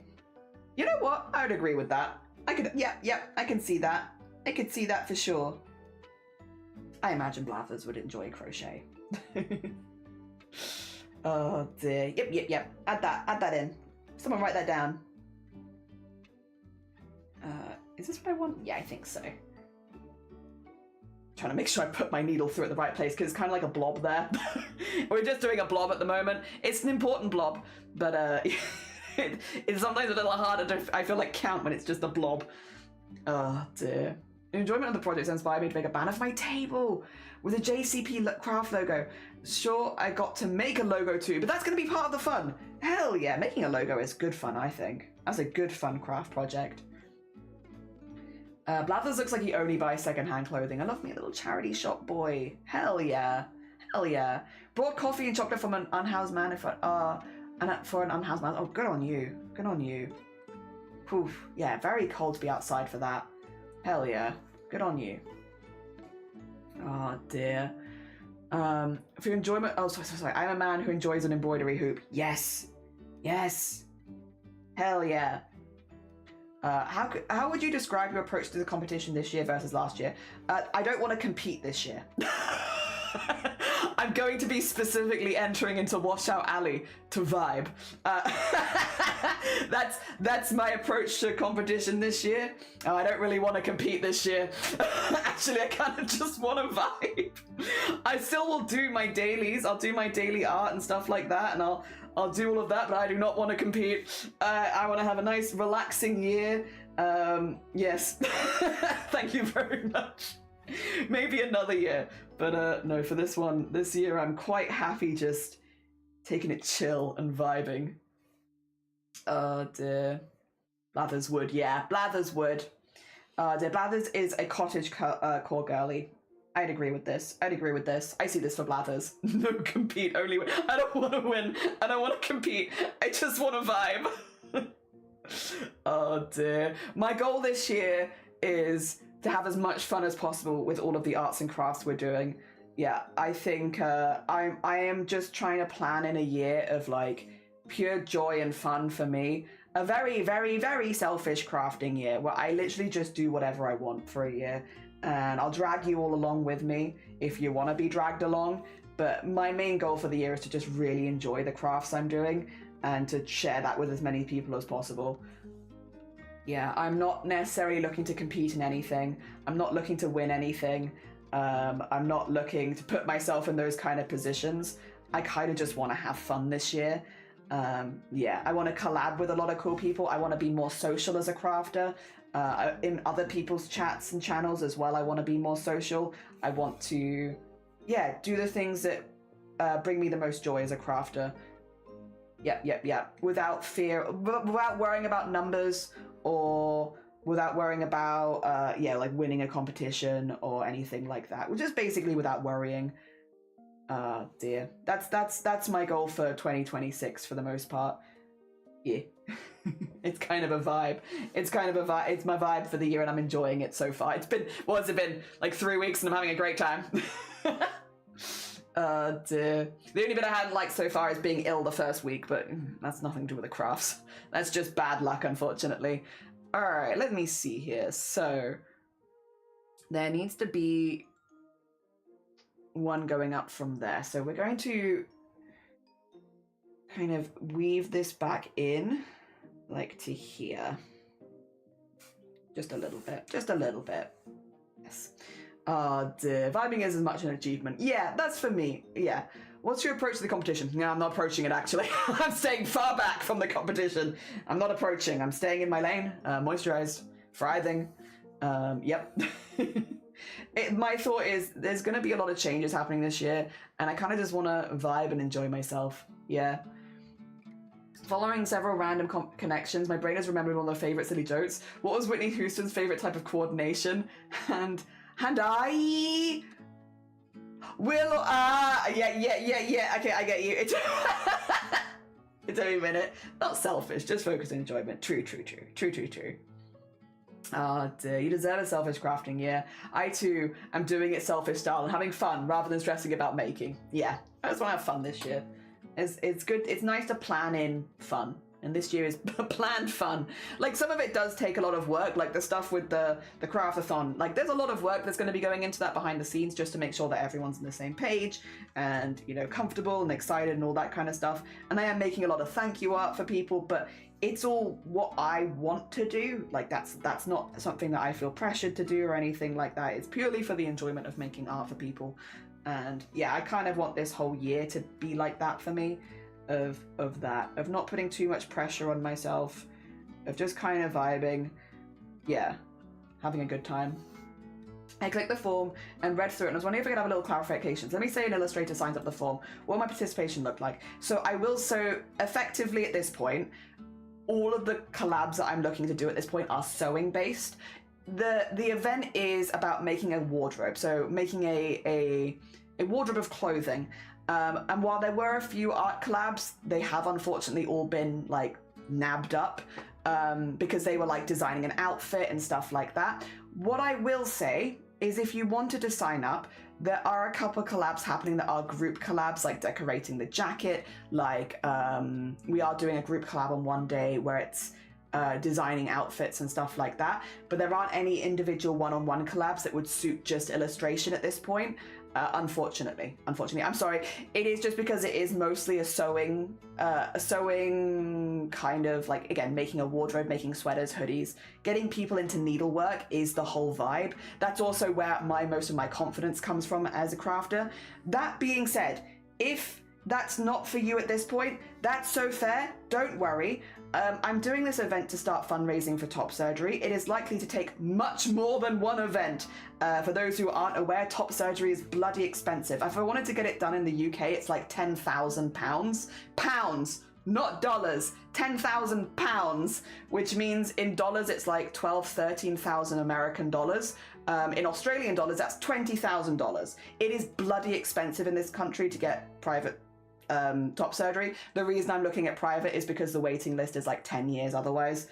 You know what? I would agree with that. I can see that. I could see that for sure. I imagine Blathers would enjoy crochet. Oh dear. Yep. Add that in. Someone write that down. Is this what I want? Yeah, I think so. Trying to make sure I put my needle through at the right place because it's kind of like a blob there. We're just doing a blob at the moment. It's an important blob, but it's sometimes a little harder to, I feel like, count when it's just a blob. Oh dear. Enjoyment of the project inspired me to make a banner for my table with a JCP craft logo. Sure, I got to make a logo too, but that's going to be part of the fun. Hell yeah, making a logo is good fun, I think. That's a good fun craft project. Blathers looks like he only buys secondhand clothing. I love me a little charity shop boy. Hell yeah. Hell yeah. Brought coffee and chocolate from an unhoused man for an unhoused man. Oh, good on you. Good on you. Poof. Yeah, very cold to be outside for that. Hell yeah. Good on you. Oh dear. For your enjoyment, oh sorry. I'm a man who enjoys an embroidery hoop. Yes. Yes. Hell yeah. How would you describe your approach to the competition this year versus last year? I don't want to compete this year. I'm going to be specifically entering into Washout Alley to vibe. That's my approach to competition this year. I don't really want to compete this year. Actually, I kind of just want to vibe. I still will do my dailies. I'll do my daily art and stuff like that, and I'll do all of that, but I do not want to compete. I want to have a nice, relaxing year. Yes. Thank you very much. Maybe another year. But no, for this year, I'm quite happy just taking it chill and vibing. Oh dear. Blathers would, yeah. Blathers would. Dear Blathers is a cottage core girly. I'd agree with this. I see this for Blathers. No compete, only win. I don't want to win. I don't want to compete. I just want to vibe. Oh dear. My goal this year is to have as much fun as possible with all of the arts and crafts we're doing. Yeah, I think I am just trying to plan in a year of like pure joy and fun for me. A very, very, very selfish crafting year where I literally just do whatever I want for a year. And I'll drag you all along with me if you want to be dragged along. But my main goal for the year is to just really enjoy the crafts I'm doing and to share that with as many people as possible. Yeah, I'm not necessarily looking to compete in anything. I'm not looking to win anything. I'm not looking to put myself in those kind of positions. I kind of just want to have fun this year. Yeah, I want to collab with a lot of cool people. I want to be more social as a crafter. In other people's chats and channels as well, I want to be more social. I want to, yeah, do the things that bring me the most joy as a crafter. Yep. Without fear, without worrying about numbers or without worrying about, yeah, like winning a competition or anything like that. Just basically without worrying. Dear. That's my goal for 2026 for the most part. Yeah. It's kind of a vibe. It's my vibe for the year and I'm enjoying it so far. It's been, what has it been? Like 3 weeks and I'm having a great time. Dear. The only bit I hadn't liked so far is being ill the first week, but that's nothing to do with the crafts. That's just bad luck, unfortunately. Alright, let me see here. So, there needs to be one going up from there. So we're going to kind of weave this back in, like to here. Just a little bit. Yes. Vibing is as much an achievement. Yeah, that's for me. Yeah. What's your approach to the competition? No, I'm not approaching it, actually. I'm staying far back from the competition. I'm not approaching. I'm staying in my lane, moisturized, frithing. Yep. My thought is there's going to be a lot of changes happening this year, and I kind of just want to vibe and enjoy myself. Yeah. Following several random connections, my brain has remembered one of their favorite silly jokes. What was Whitney Houston's favorite type of coordination? And I will, yeah. Okay, I get you. It took me a minute. Not selfish, just focus on enjoyment. True. Oh dear, you deserve a selfish crafting, yeah. I too am doing it selfish style and having fun rather than stressing about making. Yeah, I just want to have fun this year. It's good, it's nice to plan in fun. And this year is planned fun. Like, some of it does take a lot of work, like the stuff with the craftathon. Like, there's a lot of work that's going to be going into that behind the scenes just to make sure that everyone's on the same page and, you know, comfortable and excited and all that kind of stuff. And I am making a lot of thank you art for people, but it's all what I want to do. Like, that's not something that I feel pressured to do or anything like that. It's purely for the enjoyment of making art for people. And yeah, I kind of want this whole year to be like that for me. Of not putting too much pressure on myself, of just kind of vibing, yeah, having a good time. I clicked the form and read through it and I was wondering if I could have a little clarifications. Let me say an illustrator signs up the form. What will my participation look like? So effectively at this point, all of the collabs that I'm looking to do at this point are sewing based. The event is about making a wardrobe, so making a wardrobe of clothing. And while there were a few art collabs, they have unfortunately all been like nabbed up because they were like designing an outfit and stuff like that. What I will say is if you wanted to sign up, there are a couple collabs happening that are group collabs, like decorating the jacket, like we are doing a group collab on one day where it's designing outfits and stuff like that, but there aren't any individual one-on-one collabs that would suit just illustration at this point. Unfortunately, I'm sorry. It is just because it is mostly a sewing kind of like, again, making a wardrobe, making sweaters, hoodies, getting people into needlework is the whole vibe. That's also where most of my confidence comes from as a crafter. That being said, if that's not for you at this point, that's so fair. Don't worry. I'm doing this event to start fundraising for top surgery. It is likely to take much more than one event. For those who aren't aware, top surgery is bloody expensive. If I wanted to get it done in the UK, it's like £10,000. Pounds, not dollars. £10,000, which means in dollars it's like 13,000 American dollars. In Australian dollars, that's $20,000. It is bloody expensive in this country to get private top surgery. The reason I'm looking at private is because the waiting list is like 10 years otherwise.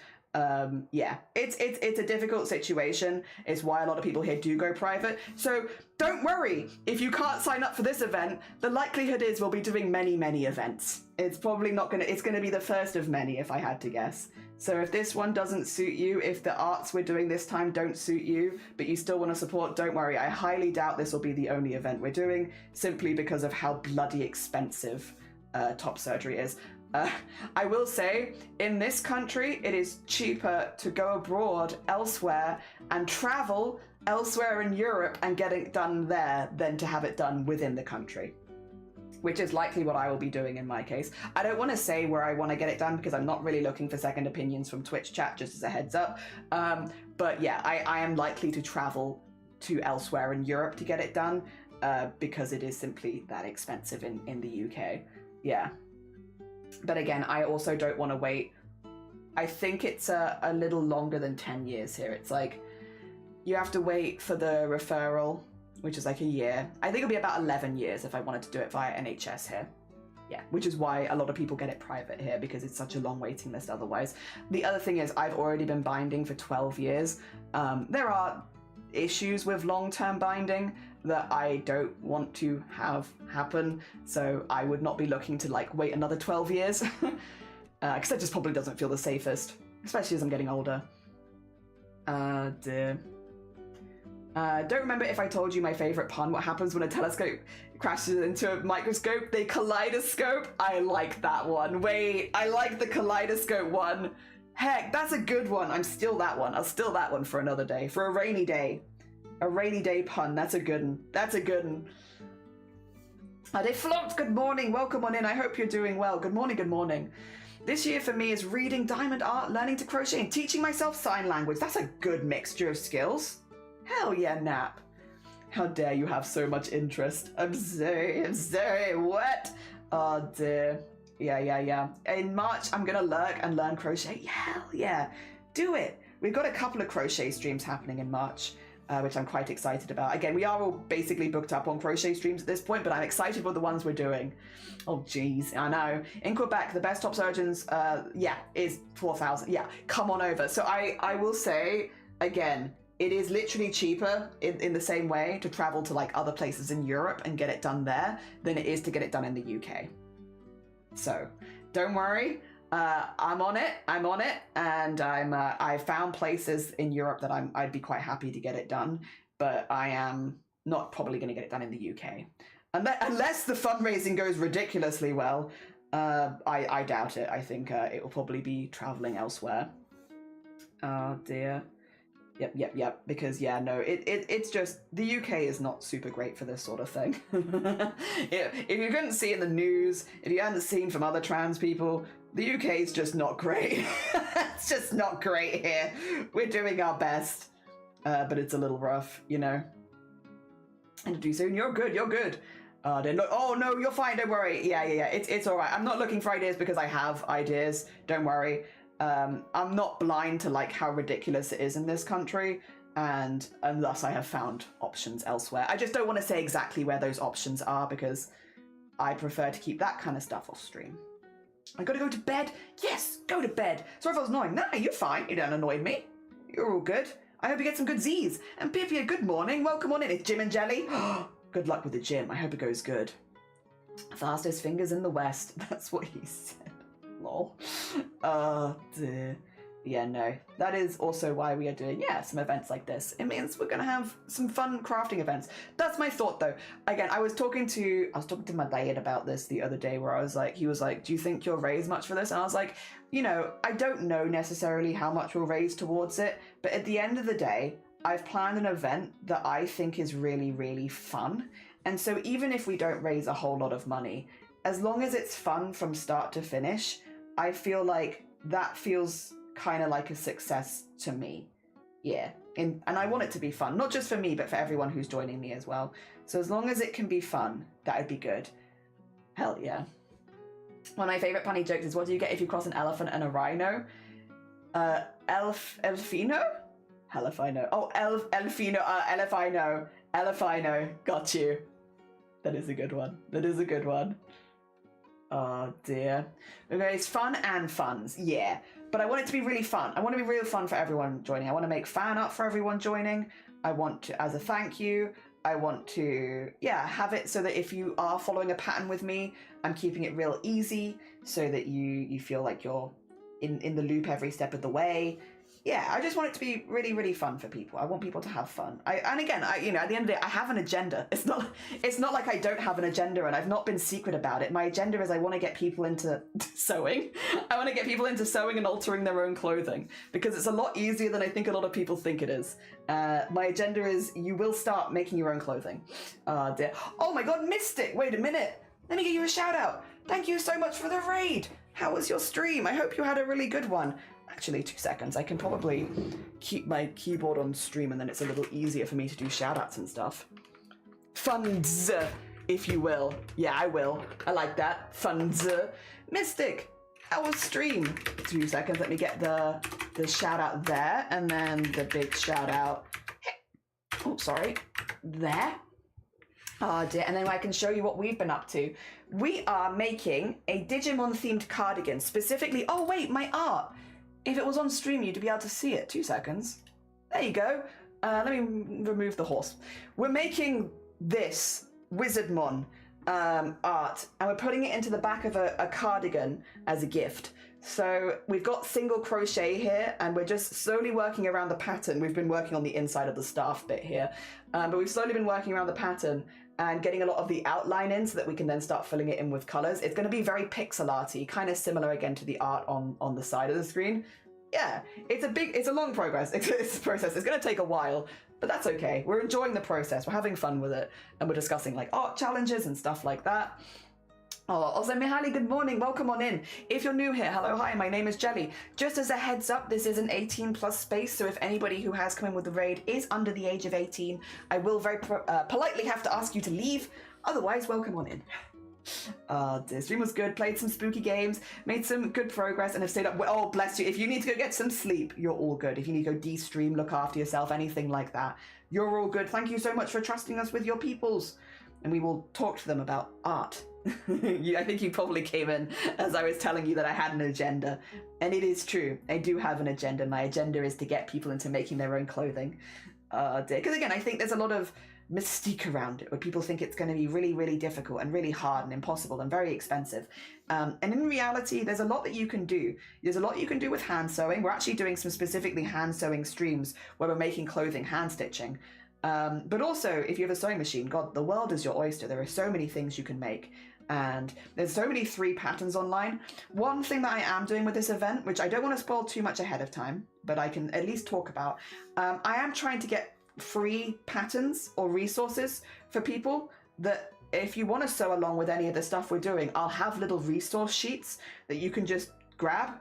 Yeah, it's a difficult situation. It's why a lot of people here do go private. So don't worry, if you can't sign up for this event, the likelihood is we'll be doing many events. It's probably not gonna, it's gonna be the first of many if I had to guess. So if this one doesn't suit you, if the arts we're doing this time don't suit you, but you still want to support, don't worry. I highly doubt this will be the only event we're doing, simply because of how bloody expensive top surgery is. I will say, in this country, it is cheaper to go abroad elsewhere and travel elsewhere in Europe and get it done there than to have it done within the country, which is likely what I will be doing in my case. I don't want to say where I want to get it done because I'm not really looking for second opinions from Twitch chat, just as a heads up. But yeah, I am likely to travel to elsewhere in Europe to get it done because it is simply that expensive in the UK. Yeah. But again, I also don't want to wait. I think it's a little longer than 10 years here. It's like you have to wait for the referral, which is like a year. I think it'll be about 11 years if I wanted to do it via NHS here. Yeah, which is why a lot of people get it private here, because it's such a long waiting list otherwise. The other thing is I've already been binding for 12 years. There are issues with long-term binding that I don't want to have happen, so I would not be looking to like wait another 12 years because that just probably doesn't feel the safest, especially as I'm getting older. Dear. Don't remember if I told you my favorite pun. What happens when a telescope crashes into a microscope? They kaleidoscope. I like that one. Wait, I like the kaleidoscope one. Heck, that's a good one. I'm still that one. I'll steal that one for another day, for a rainy day. A rainy day pun. That's a good one. That's a good one. They flopped. Good morning. Welcome on in. I hope you're doing well. Good morning. Good morning. This year for me is reading diamond art, learning to crochet, and teaching myself sign language. That's a good mixture of skills. Hell yeah, Nap. How dare you have so much interest. I'm sorry, what? Oh dear. Yeah. In March, I'm gonna lurk and learn crochet. Hell yeah, do it. We've got a couple of crochet streams happening in March, which I'm quite excited about. Again, we are all basically booked up on crochet streams at this point, but I'm excited for the ones we're doing. Oh geez, I know. In Quebec, the best top surgeons, is 4,000. Yeah, come on over. So I will say, again, it is literally cheaper in the same way to travel to like other places in Europe and get it done there than it is to get it done in the UK. So don't worry, I'm on it, and I found places in Europe that I'd be quite happy to get it done, but I am not probably going to get it done in the UK. Unless the fundraising goes ridiculously well, I doubt it. I think it will probably be traveling elsewhere. Oh dear. Yep. Because yeah, no, it's just the UK is not super great for this sort of thing. If you couldn't see in the news, if you hadn't seen from other trans people, the UK is just not great. It's just not great here. We're doing our best, but it's a little rough, you know. And to do soon, you're good. Oh no, you're fine. Don't worry. Yeah. It's all right. I'm not looking for ideas because I have ideas. Don't worry. I'm not blind to like how ridiculous it is in this country, and thus I have found options elsewhere. I just don't want to say exactly where those options are because I prefer to keep that kind of stuff off stream. I gotta go to bed. Yes, go to bed. Sorry if I was annoying. Nah, you're fine. You don't annoy me. You're all good. I hope you get some good Z's. And Pipia, good morning. Welcome on in. It's Jim and Jelly. Good luck with the gym. I hope it goes good. Fastest fingers in the West. That's what he said. Lol. Oh dear. Yeah, no. That is also why we are doing, some events like this. It means we're gonna have some fun crafting events. That's my thought though. Again, I was talking to my dad about this the other day where he was like, do you think you'll raise much for this? And I was like, I don't know necessarily how much we'll raise towards it, but at the end of the day, I've planned an event that I think is really, really fun. And so even if we don't raise a whole lot of money, as long as it's fun from start to finish, I feel like that feels kind of like a success to me. Yeah, and I want it to be fun, not just for me, but for everyone who's joining me as well. So as long as it can be fun, that would be good. Hell yeah. One of my favorite punny jokes is, what do you get if you cross an elephant and a rhino? Elfino? Hell if I know. Oh, Elfino, Elefino. Elefino. Got you. That is a good one. That is a good one. Oh dear. Okay, it's fun and funs. Yeah. But I want it to be really fun. I want to be real fun for everyone joining. I want to make fan art for everyone joining. I want to, as a thank you, I want to, yeah, have it so that if you are following a pattern with me, I'm keeping it real easy so that you feel like you're in the loop every step of the way. Yeah, I just want it to be really, really fun for people. I want people to have fun. And again, you know, at the end of the day, I have an agenda. It's not like I don't have an agenda and I've not been secret about it. My agenda is I want to get people into sewing. I want to get people into sewing and altering their own clothing because it's a lot easier than I think a lot of people think it is. My agenda is you will start making your own clothing. Dear. Oh my God, Mystic! Wait a minute. Let me give you a shout out. Thank you so much for the raid. How was your stream? I hope you had a really good one. Actually, 2 seconds. I can probably keep my keyboard on stream and then it's a little easier for me to do shoutouts and stuff. Funds, if you will. Yeah, I will. I like that. Funds. Mystic, how was stream? 2 seconds. Let me get the shout out there and then the big shout out. Oh, sorry. There. Oh dear, and then I can show you what we've been up to. We are making a Digimon themed cardigan, specifically, oh wait, my art. If it was on stream, you'd be able to see it. 2 seconds. There you go. Let me remove the horse. We're making this Wizardmon art, and we're putting it into the back of a cardigan as a gift. So we've got single crochet here, and we're just slowly working around the pattern. We've been working on the inside of the staff bit here, but we've slowly been working around the pattern and getting a lot of the outline in so that we can then start filling it in with colors. It's going to be very pixel arty, kind of similar again to the art on the side of the screen. Yeah, it's a long progress. It's a process. It's going to take a while, but that's okay. We're enjoying the process. We're having fun with it, and we're discussing like art challenges and stuff like that. Oh, also Mihaly, good morning. Welcome on in. If you're new here, hello, hi, my name is Jelly. Just as a heads up, this is an 18 plus space, so if anybody who has come in with the raid is under the age of 18, I will very politely have to ask you to leave. Otherwise, welcome on in. The stream was good, played some spooky games, made some good progress, and have stayed up. Oh, bless you. If you need to go get some sleep, you're all good. If you need to go de-stream, look after yourself, anything like that, you're all good. Thank you so much for trusting us with your peoples. And we will talk to them about art. I think you probably came in as I was telling you that I had an agenda. And it is true. I do have an agenda. My agenda is to get people into making their own clothing. Because again, I think there's a lot of mystique around it where people think it's going to be really, really difficult and really hard and impossible and very expensive. And in reality, there's a lot that you can do. There's a lot you can do with hand sewing. We're actually doing some specifically hand sewing streams where we're making clothing hand stitching. But also, if you have a sewing machine, God, the world is your oyster. There are so many things you can make. And there's so many free patterns online. One thing that I am doing with this event, which I don't want to spoil too much ahead of time, but I can at least talk about, I am trying to get free patterns or resources for people that if you want to sew along with any of the stuff we're doing, I'll have little resource sheets that you can just grab.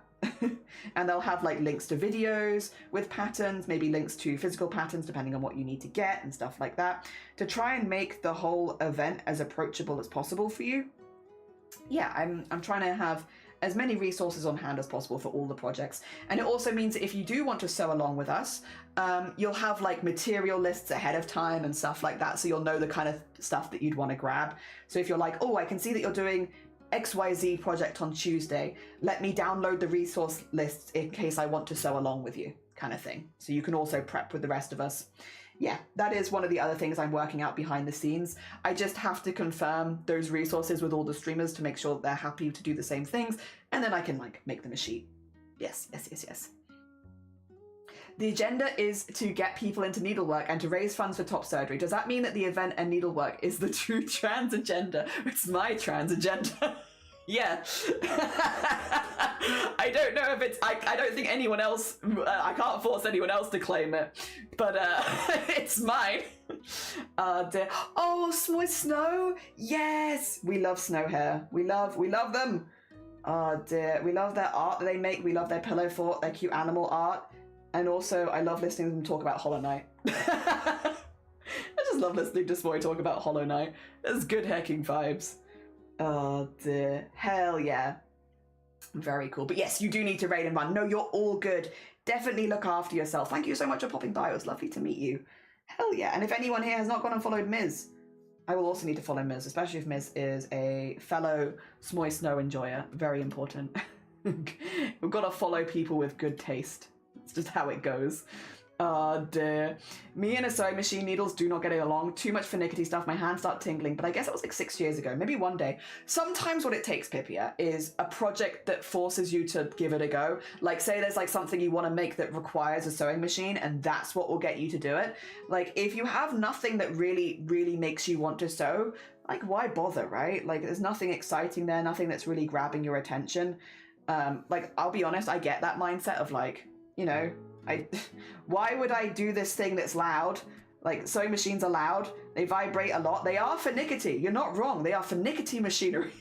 And they'll have like links to videos with patterns, maybe links to physical patterns depending on what you need to get and stuff like that, to try and make the whole event as approachable as possible for you. Yeah, I'm trying to have as many resources on hand as possible for all the projects. And it also means that if you do want to sew along with us, you'll have like material lists ahead of time and stuff like that, so you'll know the kind of stuff that you'd want to grab. So if you're like, oh, I can see that you're doing XYZ project on Tuesday, let me download the resource lists in case I want to sew along with you, kind of thing. So you can also prep with the rest of us. Yeah, that is one of the other things I'm working out behind the scenes. I just have to confirm those resources with all the streamers to make sure that they're happy to do the same things, and then I can like make them a sheet. Yes. The agenda is to get people into needlework and to raise funds for top surgery. Does that mean that the event and needlework is the true trans agenda? It's my trans agenda. Yeah. I don't know if it's, I don't think anyone else, I can't force anyone else to claim it, but it's mine. Dear. Oh, Moist Snow. Yes, we love snow hair. We love them. Oh dear, we love their art that they make. We love their pillow fort, their cute animal art, and also I love listening to them talk about Hollow Knight. I just love listening to Smoy talk about Hollow Knight. It's good hacking vibes. Oh dear, hell yeah. Very cool. But yes, you do need to raid and run. No, you're all good. Definitely look after yourself. Thank you so much for popping by. It was lovely to meet you. Hell yeah. And if anyone here has not gone and followed Miz, I will also need to follow Miz, especially if Miz is a fellow Smoy Snow enjoyer. Very important. We've got to follow people with good taste. It's just how it goes. Oh dear. Me and a sewing machine needles do not get along. Too much finicky stuff. My hands start tingling. But I guess it was like 6 years ago. Maybe one day. Sometimes what it takes, Pipia, is a project that forces you to give it a go. Like say there's like something you want to make that requires a sewing machine and that's what will get you to do it. Like if you have nothing that really, really makes you want to sew, like why bother, right? Like there's nothing exciting there. Nothing that's really grabbing your attention. Like I'll be honest, I get that mindset of like, you know, why would I do this thing that's loud? Like sewing machines are loud, they vibrate a lot, they are finicky. You're not wrong, they are finicky machinery.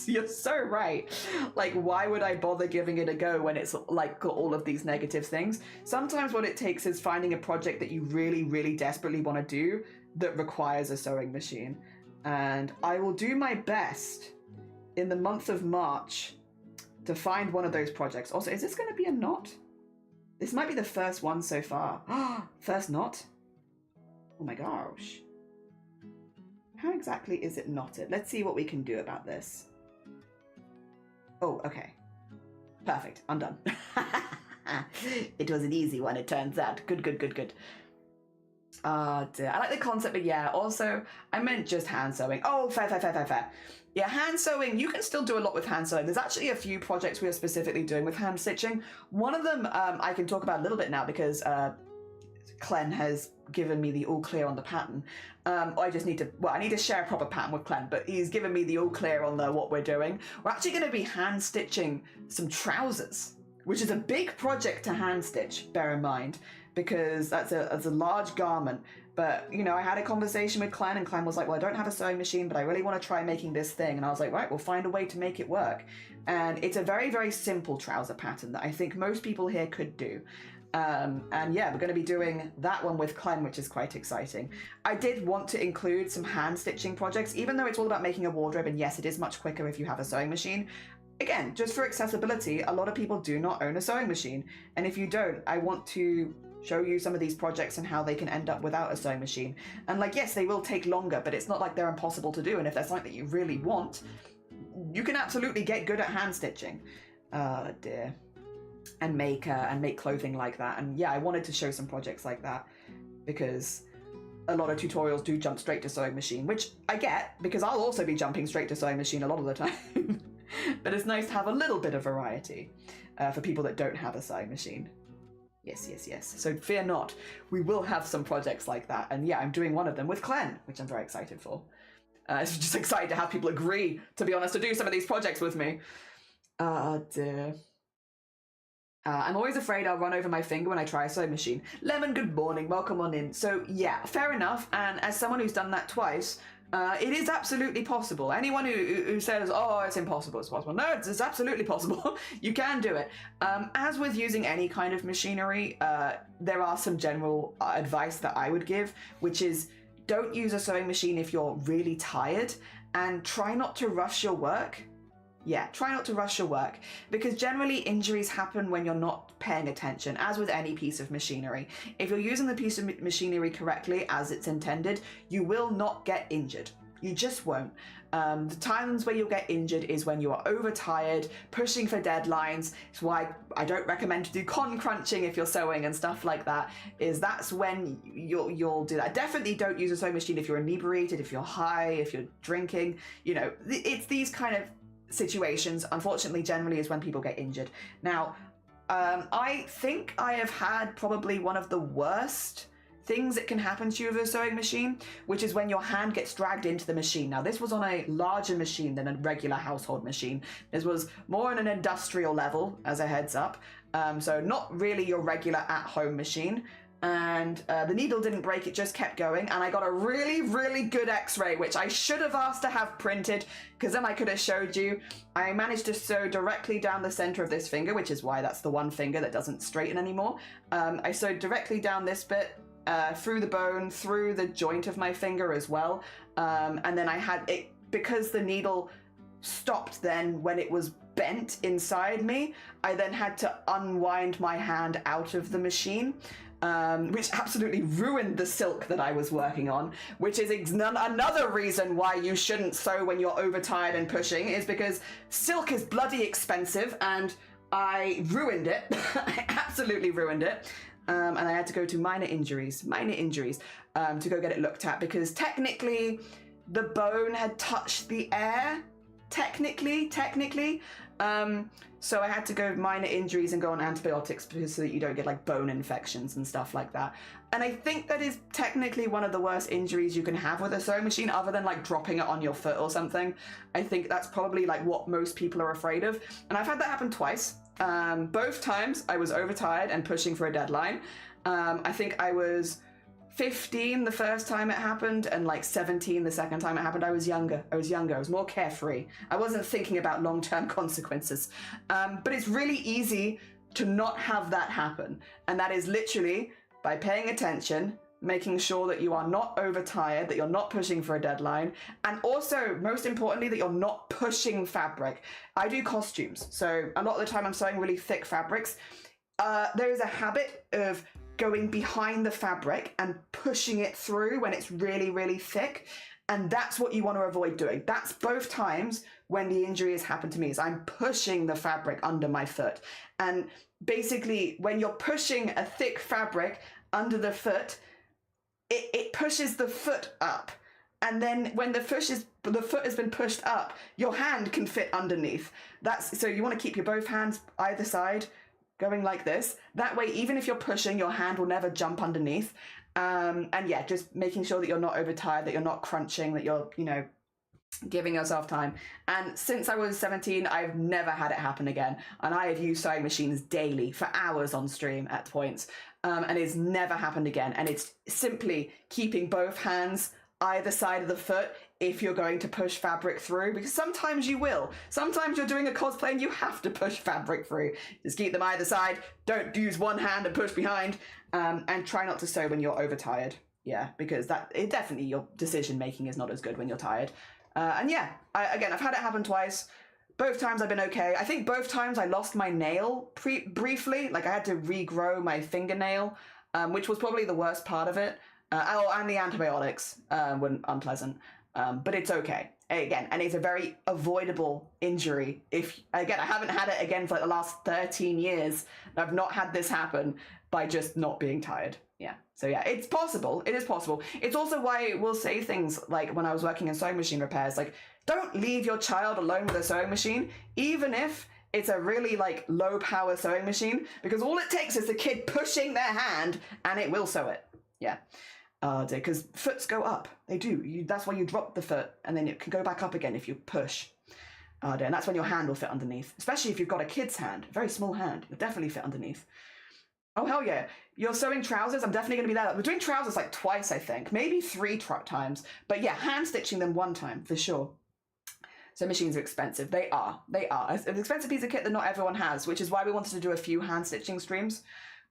You're so right. Like why would I bother giving it a go when it's like got all of these negative things? Sometimes what it takes is finding a project that you really, really desperately want to do that requires a sewing machine. And I will do my best in the month of March to find one of those projects. Also, is this going to be a knot? This might be the first one so far. First knot? Oh my gosh. How exactly is it knotted? Let's see what we can do about this. Oh, okay. Perfect. I'm done. It was an easy one, it turns out. Good, good, good, good. Dear. I like the concept, but yeah, also, I meant just hand sewing. Oh, fair, fair, fair, fair, fair. Yeah, hand sewing, you can still do a lot with hand sewing. There's actually a few projects we are specifically doing with hand stitching. One of them I can talk about a little bit now because Clen has given me the all clear on the pattern. I just need to, well, I need to share a proper pattern with Clen, but he's given me the all clear on what we're doing. We're actually going to be hand stitching some trousers, which is a big project to hand stitch, bear in mind, because that's a large garment. But, you know, I had a conversation with Clen and Clen was like, well, I don't have a sewing machine, but I really want to try making this thing. And I was like, right, we'll find a way to make it work. And it's a very, very simple trouser pattern that I think most people here could do. And yeah, we're going to be doing that one with Clen, which is quite exciting. I did want to include some hand stitching projects, even though it's all about making a wardrobe. And yes, it is much quicker if you have a sewing machine. Again, just for accessibility, a lot of people do not own a sewing machine. And if you don't, I want to show you some of these projects and how they can end up without a sewing machine. And like, yes, they will take longer, but it's not like they're impossible to do. And if there's something that you really want, you can absolutely get good at hand stitching. Dear. And make clothing like that. And yeah, I wanted to show some projects like that because a lot of tutorials do jump straight to sewing machine, which I get because I'll also be jumping straight to sewing machine a lot of the time. But it's nice to have a little bit of variety for people that don't have a sewing machine. Yes, yes, yes. So fear not, we will have some projects like that. And yeah, I'm doing one of them with Clen, which I'm very excited for. It's just excited to have people agree, to be honest, to do some of these projects with me. Dear. I'm always afraid I'll run over my finger when I try a sewing machine. Lemon, good morning, welcome on in. So yeah, fair enough. And as someone who's done that twice, it is absolutely possible. Anyone who says, oh, it's impossible, it's possible. No, it's absolutely possible. You can do it. As with using any kind of machinery, there are some general advice that I would give, which is don't use a sewing machine if you're really tired and try not to rush your work. Yeah, try not to rush your work because generally injuries happen when you're not paying attention, as with any piece of machinery. If you're using the piece of machinery correctly as it's intended, you will not get injured. You just won't. The times where you'll get injured is when you are overtired, pushing for deadlines. It's why I don't recommend to do con crunching if you're sewing and stuff like that, is that's when you'll do that. Definitely don't use a sewing machine if you're inebriated, if you're high, if you're drinking. You know, it's these kind of situations, unfortunately, generally is when people get injured. Now, I think I have had probably one of the worst things that can happen to you with a sewing machine, which is when your hand gets dragged into the machine. Now, this was on a larger machine than a regular household machine. This was more on an industrial level, as a heads up. So not really your regular at-home machine. and the needle didn't break, it just kept going, and I got a really, really good x-ray, which I should have asked to have printed, because then I could have showed you. I managed to sew directly down the center of this finger, which is why that's the one finger that doesn't straighten anymore. I sewed directly down this bit, through the bone, through the joint of my finger as well, and then I had it, because the needle stopped then when it was bent inside me, I then had to unwind my hand out of the machine, which absolutely ruined the silk that I was working on, which is another reason why you shouldn't sew when you're overtired and pushing, is because silk is bloody expensive, and I ruined it. I absolutely ruined it. And I had to go to minor injuries, to go get it looked at, because technically the bone had touched the air, technically. So I had to go minor injuries and go on antibiotics so that you don't get like bone infections and stuff like that. And I think that is technically one of the worst injuries you can have with a sewing machine, other than like dropping it on your foot or something. I think that's probably like what most people are afraid of. And I've had that happen twice. Both times I was overtired and pushing for a deadline. I think I was 15 the first time it happened, and like 17 the second time it happened. I was younger, I was more carefree. I wasn't thinking about long-term consequences. But it's really easy to not have that happen. And that is literally by paying attention, making sure that you are not overtired, that you're not pushing for a deadline, and also, most importantly, that you're not pushing fabric. I do costumes, so a lot of the time I'm sewing really thick fabrics. There is a habit of going behind the fabric and pushing it through when it's really, really thick. And that's what you want to avoid doing. That's both times when the injury has happened to me, is I'm pushing the fabric under my foot. And basically, when you're pushing a thick fabric under the foot, it pushes the foot up. And then when the foot has been pushed up, your hand can fit underneath. So you want to keep your both hands either side, going like this. That way, even if you're pushing, your hand will never jump underneath. And yeah, just making sure that you're not overtired, that you're not crunching, that you're, giving yourself time. And since I was 17, I've never had it happen again. And I have used sewing machines daily for hours on stream at points. And it's never happened again. And it's simply keeping both hands either side of the foot if you're going to push fabric through, because sometimes you will. Sometimes you're doing a cosplay and you have to push fabric through. Just keep them either side. Don't use one hand and push behind, and try not to sew when you're overtired. Yeah, because definitely your decision making is not as good when you're tired. And yeah, I've had it happen twice. Both times I've been okay. I think both times I lost my nail briefly. Like I had to regrow my fingernail, which was probably the worst part of it. And the antibiotics were unpleasant. But it's okay. Again, and it's a very avoidable injury. I haven't had it again for like the last 13 years. I've not had this happen by just not being tired. Yeah. So yeah, it's possible. It is possible. It's also why we'll say things like, when I was working in sewing machine repairs, like, don't leave your child alone with a sewing machine, even if it's a really like low power sewing machine, because all it takes is the kid pushing their hand and it will sew it. Yeah. Because foots go up. They do. That's why you drop the foot, and then it can go back up again if you push. And that's when your hand will fit underneath. Especially if you've got a kid's hand, a very small hand, it'll definitely fit underneath. Oh, hell yeah. You're sewing trousers? I'm definitely going to be there. We're doing trousers like twice, I think. Maybe 3 times. But yeah, hand stitching them 1 time, for sure. So machines are expensive. They are. It's an expensive piece of kit that not everyone has, which is why we wanted to do a few hand stitching streams.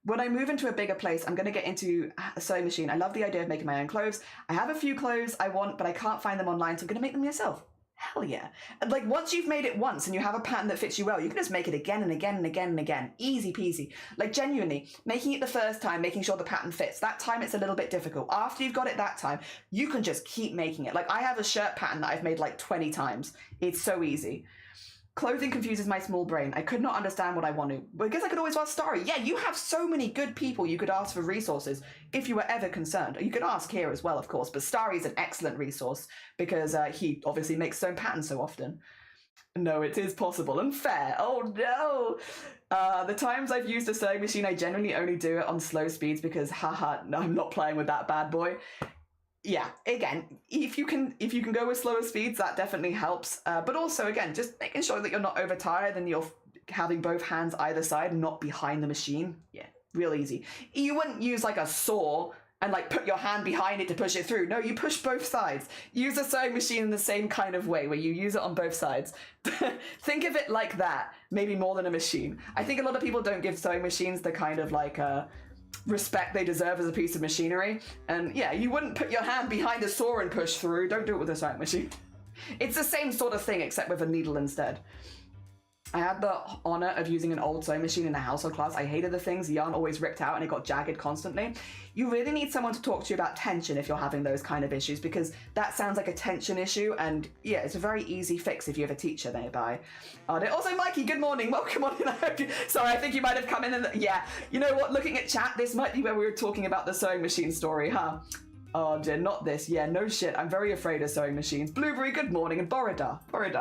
When I move into a bigger place, I'm going to get into a sewing machine. I love the idea of making my own clothes. I have a few clothes I want, but I can't find them online, so I'm going to make them myself. Hell yeah. And like, once you've made it once and you have a pattern that fits you well, you can just make it again and again and again and again. Easy peasy. Like, genuinely, making it the first time, making sure the pattern fits. That time it's a little bit difficult. After you've got it that time, you can just keep making it. Like, I have a shirt pattern that I've made like 20 times. It's so easy. Clothing confuses my small brain. I could not understand what I wanted. But I guess I could always ask Starry. Yeah, you have so many good people you could ask for resources if you were ever concerned. You could ask here as well, of course, but Starry's an excellent resource because he obviously makes his own patterns so often. No, it is possible and fair. Oh no! The times I've used a sewing machine, I generally only do it on slow speeds because, haha, no, I'm not playing with that bad boy. Yeah, again, if you can go with slower speeds, that definitely helps. But also, again, just making sure that you're not overtired and you're having both hands either side and not behind the machine. Yeah, Real easy. You wouldn't use like a saw and like put your hand behind it to push it through. No, you push both sides. Use a sewing machine in the same kind of way where you use it on both sides. Think of it like that, maybe more than a machine. I think a lot of people don't give sewing machines the kind of like respect they deserve as a piece of machinery. And yeah, you wouldn't put your hand behind a saw and push through. Don't do it with a sewing machine. It's the same sort of thing except with a needle instead. I had the honor of using an old sewing machine in a household class. I hated the things. The yarn always ripped out and it got jagged constantly. You really need someone to talk to you about tension if you're having those kind of issues, because that sounds like a tension issue, and yeah, it's a very easy fix if you have a teacher nearby. Also, Mikey, good morning. Welcome on in. Sorry, I think you might have come in and yeah, you know what? Looking at chat, this might be where we were talking about the sewing machine story, huh? Oh dear, not this. Yeah, no shit. I'm very afraid of sewing machines. Blueberry, good morning. And Borida,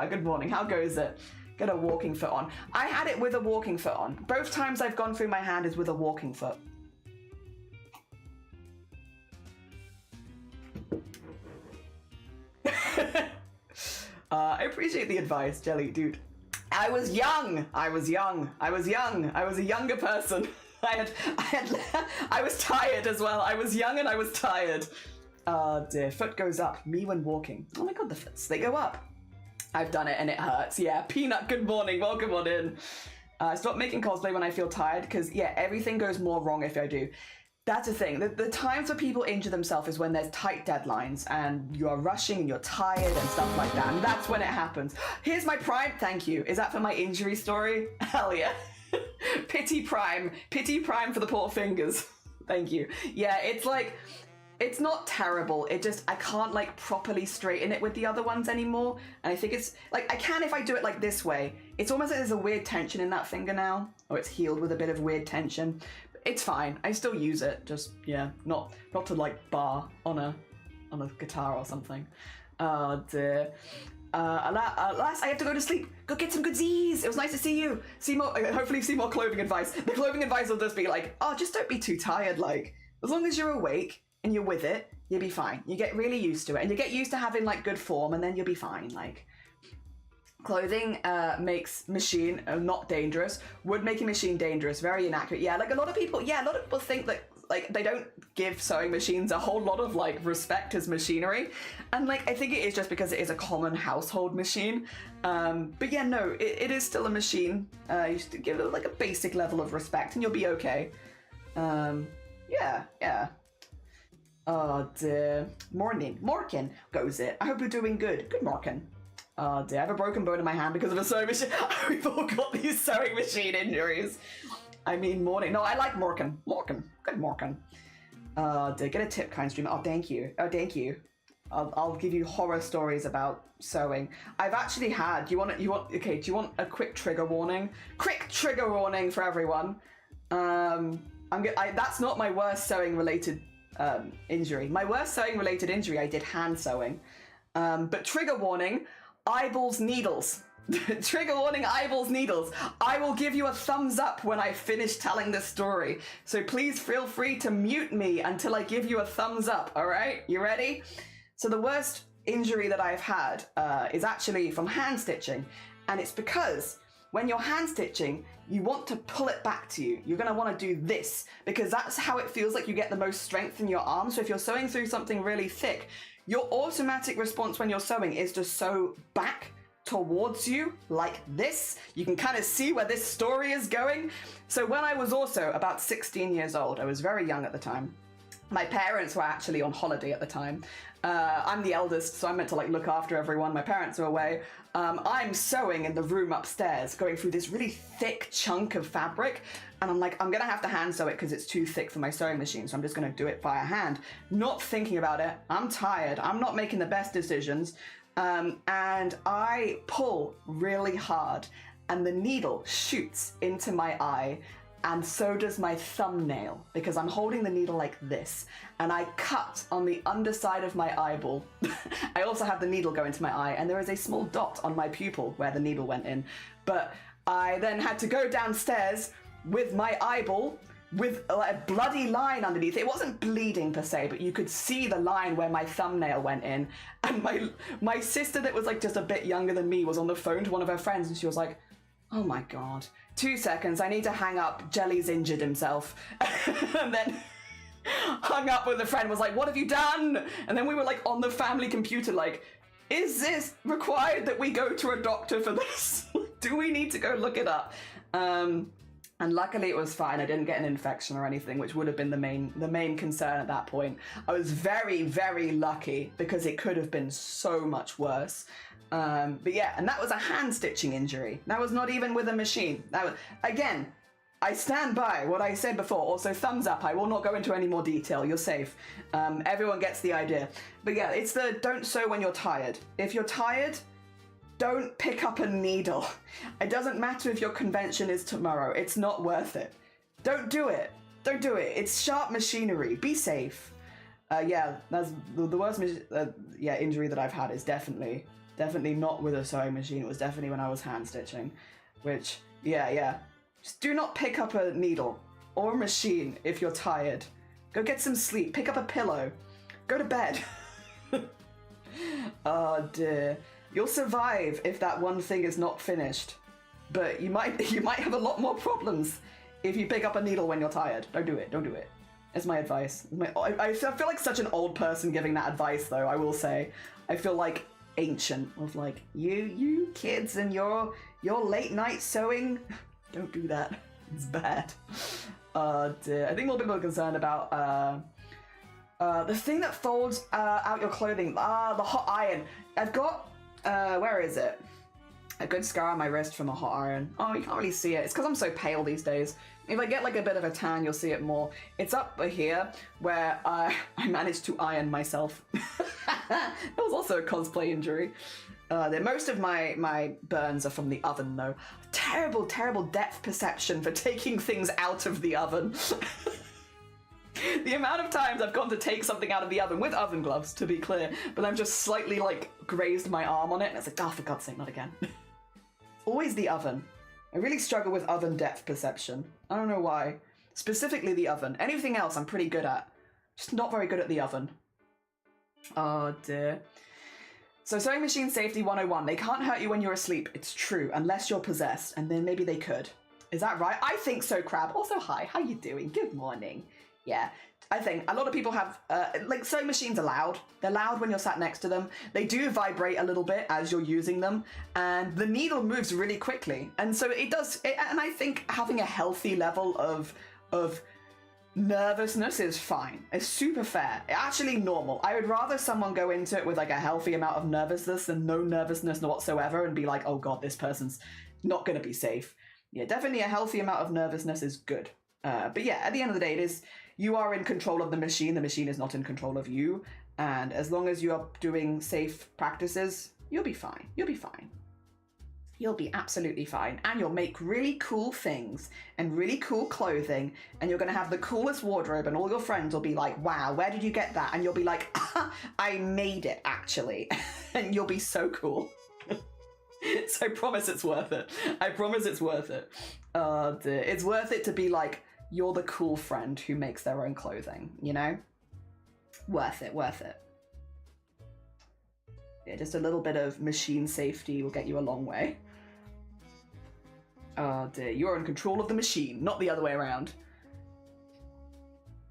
good morning. How goes it? Get a walking foot on. I had it with a walking foot on. Both times I've gone through my hand is with a walking foot. I appreciate the advice, Jelly, dude. I was young. I was a younger person. I was tired as well. I was young and I was tired. Dear, foot goes up. Me when walking. Oh my god, the foots, they go up. I've done it and it hurts. Yeah, Peanut, good morning. Welcome on in. Stop making cosplay when I feel tired, because yeah, everything goes more wrong if I do. That's the thing. The times where people injure themselves is when there's tight deadlines and you're rushing and you're tired and stuff like that. And that's when it happens. Here's my prime. Thank you. Is that for my injury story? Hell yeah. Pity prime for the poor fingers. Thank you. Yeah, it's like, it's not terrible. It just, I can't like properly straighten it with the other ones anymore. And I think it's like, I can if I do it like this way. It's almost like there's a weird tension in that finger now, or it's healed with a bit of weird tension. It's fine. I still use it. Just, yeah, not to like bar on a guitar or something. Oh dear. Alas, I have to go to sleep. Go get some good Z's. It was nice to see you. Hopefully see more clothing advice. The clothing advice will just be like, oh, just don't be too tired. Like, as long as you're awake and you're with it, you'll be fine. You get really used to it, and you get used to having like good form, and then you'll be fine. Like, clothing makes machine not dangerous. Would make a machine dangerous. Very inaccurate. Yeah, like a lot of people think that like they don't give sewing machines a whole lot of like respect as machinery, and like I think it is just because it is a common household machine. But yeah, no, it is still a machine. You should give it like a basic level of respect, and you'll be okay. Yeah. Oh dear. Morkin goes it. I hope you're doing good. Good Morkin. Oh dear, I have a broken bone in my hand because of a sewing machine. We've all got these sewing machine injuries. I mean, morning. No, I like Morkin. Good Morkin. Dear, get a tip, kind streamer. Oh, thank you. I'll give you horror stories about sewing. I've actually had. Do you want a quick trigger warning? Quick trigger warning for everyone. That's not my worst sewing related injury. My worst sewing related injury, I did hand sewing. But trigger warning, eyeballs needles. Trigger warning, eyeballs needles. I will give you a thumbs up when I finish telling this story. So please feel free to mute me until I give you a thumbs up, all right? You ready? So the worst injury that I've had is actually from hand stitching. And it's because when you're hand stitching, you want to pull it back to you. You're gonna wanna do this because that's how it feels like you get the most strength in your arm. So if you're sewing through something really thick, your automatic response when you're sewing is to sew back towards you like this. You can kind of see where this story is going. So when I was also about 16 years old, I was very young at the time. My parents were actually on holiday at the time. I'm the eldest, so I'm meant to like look after everyone. My parents are away. I'm sewing in the room upstairs, going through this really thick chunk of fabric. And I'm like, I'm gonna have to hand sew it because it's too thick for my sewing machine. So I'm just gonna do it via hand. Not thinking about it. I'm tired. I'm not making the best decisions. And I pull really hard and the needle shoots into my eye. And so does my thumbnail because I'm holding the needle like this and I cut on the underside of my eyeball. I also have the needle go into my eye and there is a small dot on my pupil where the needle went in. But I then had to go downstairs with my eyeball with a bloody line underneath. It wasn't bleeding per se, but you could see the line where my thumbnail went in. And my sister that was like just a bit younger than me was on the phone to one of her friends and she was like, Oh my god. 2 seconds, I need to hang up. Jelly's injured himself. And then hung up with a friend, was like, what have you done? And then we were like on the family computer like, is this required that we go to a doctor for this? Do we need to go look it up? And luckily it was fine. I didn't get an infection or anything, which would have been the main concern at that point. I was very, very lucky because it could have been so much worse. But yeah, and that was a hand stitching injury. That was not even with a machine. That was, again, I stand by what I said before. Also, thumbs up. I will not go into any more detail. You're safe. Everyone gets the idea. But yeah, it's the don't sew when you're tired. If you're tired, don't pick up a needle. It doesn't matter if your convention is tomorrow. It's not worth it. Don't do it. Don't do it. It's sharp machinery. Be safe. Yeah, that's the worst injury that I've had is definitely not with a sewing machine. It was definitely when I was hand stitching, which, yeah. Just do not pick up a needle or a machine if you're tired. Go get some sleep. Pick up a pillow. Go to bed. Oh dear. You'll survive if that one thing is not finished, but you might have a lot more problems if you pick up a needle when you're tired. Don't do it. Don't do it. It's my advice. I feel like such an old person giving that advice, though. I will say, I feel like ancient of like you kids and your late night sewing. Don't do that. It's bad. Dear. I think more people are concerned about the thing that folds out your clothing. The hot iron. I've got where is it? A good scar on my wrist from a hot iron. Oh, you can't really see it. It's because I'm so pale these days. If I get like a bit of a tan, you'll see it more. It's up here where I managed to iron myself. That was also a cosplay injury. Most of my burns are from the oven though. Terrible, terrible depth perception for taking things out of the oven. The amount of times I've gone to take something out of the oven with oven gloves, to be clear, but I've just slightly like grazed my arm on it and it's like, oh, for God's sake, not again. Always the oven. I really struggle with oven depth perception. I don't know why. Specifically the oven. Anything else I'm pretty good at. Just not very good at the oven. Oh dear. So sewing machine safety 101. They can't hurt you when you're asleep. It's true, unless you're possessed, and then maybe they could. Is that right? I think so, Crab. Also, hi. How you doing? Good morning. Yeah, I think a lot of people have, like, sewing machines are loud. They're loud when you're sat next to them. They do vibrate a little bit as you're using them, and the needle moves really quickly. And so it does, and I think having a healthy level of nervousness is fine. It's super fair. Actually normal. I would rather someone go into it with like a healthy amount of nervousness than no nervousness whatsoever and be like, oh God, this person's not going to be safe. Yeah, definitely a healthy amount of nervousness is good. But yeah, at the end of the day, it is, you are in control of the machine is not in control of you. And as long as you are doing safe practices, you'll be fine. You'll be fine. You'll be absolutely fine. And you'll make really cool things and really cool clothing. And you're going to have the coolest wardrobe and all your friends will be like, wow, where did you get that? And you'll be like, I made it actually. And you'll be so cool. So I promise it's worth it. I promise it's worth it. It's worth it to be like, you're the cool friend who makes their own clothing, you know? Worth it, worth it. Yeah, just a little bit of machine safety will get you a long way. Oh dear, you're in control of the machine, not the other way around.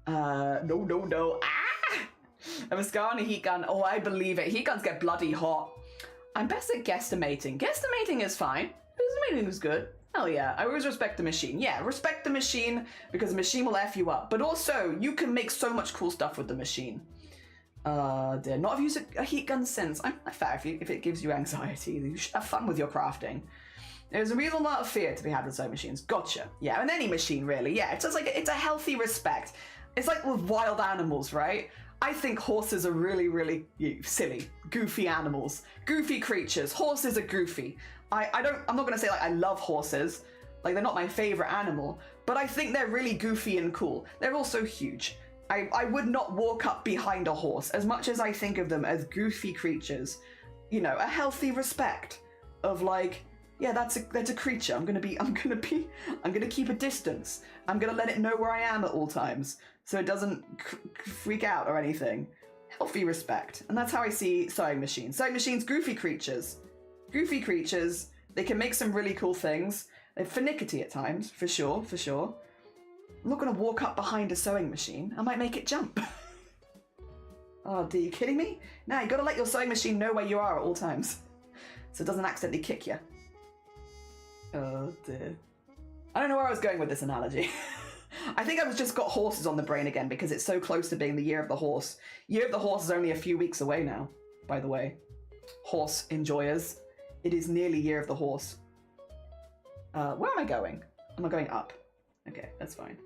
No. Ah! I have a scar on a heat gun. Oh, I believe it. Heat guns get bloody hot. I'm best at guesstimating. Guesstimating is fine. Guesstimating is good. Hell yeah, I always respect the machine. Yeah, respect the machine because the machine will F you up. But also, you can make so much cool stuff with the machine. Dear, not have used a heat gun since. I'm fair if it gives you anxiety. You should have fun with your crafting. There's a real lot of fear to be had with sewing machines. Gotcha. Yeah, and any machine really. Yeah, it's just like, it's a healthy respect. It's like with wild animals, right? I think horses are really, really silly, goofy animals. Goofy creatures. Horses are goofy. I'm not gonna say like I love horses, like they're not my favorite animal, but I think they're really goofy and cool. They're also huge. I would not walk up behind a horse as much as I think of them as goofy creatures. You know, a healthy respect of like, yeah, that's a creature. I'm gonna keep a distance. I'm gonna let it know where I am at all times so it doesn't freak out or anything. Healthy respect. And that's how I see sewing machines. Sewing machines, goofy creatures. Goofy creatures, they can make some really cool things, They're finicky at times, for sure, for sure. I'm not going to walk up behind a sewing machine. I might make it jump. Oh, are you kidding me? Nah, you got to let your sewing machine know where you are at all times, so it doesn't accidentally kick you. Oh dear. I don't know where I was going with this analogy. I think I've just got horses on the brain again because it's so close to being the Year of the Horse. Year of the Horse is only a few weeks away now, by the way. Horse enjoyers. It is nearly Year of the Horse. Where am I going? Am I going up? Okay, that's fine.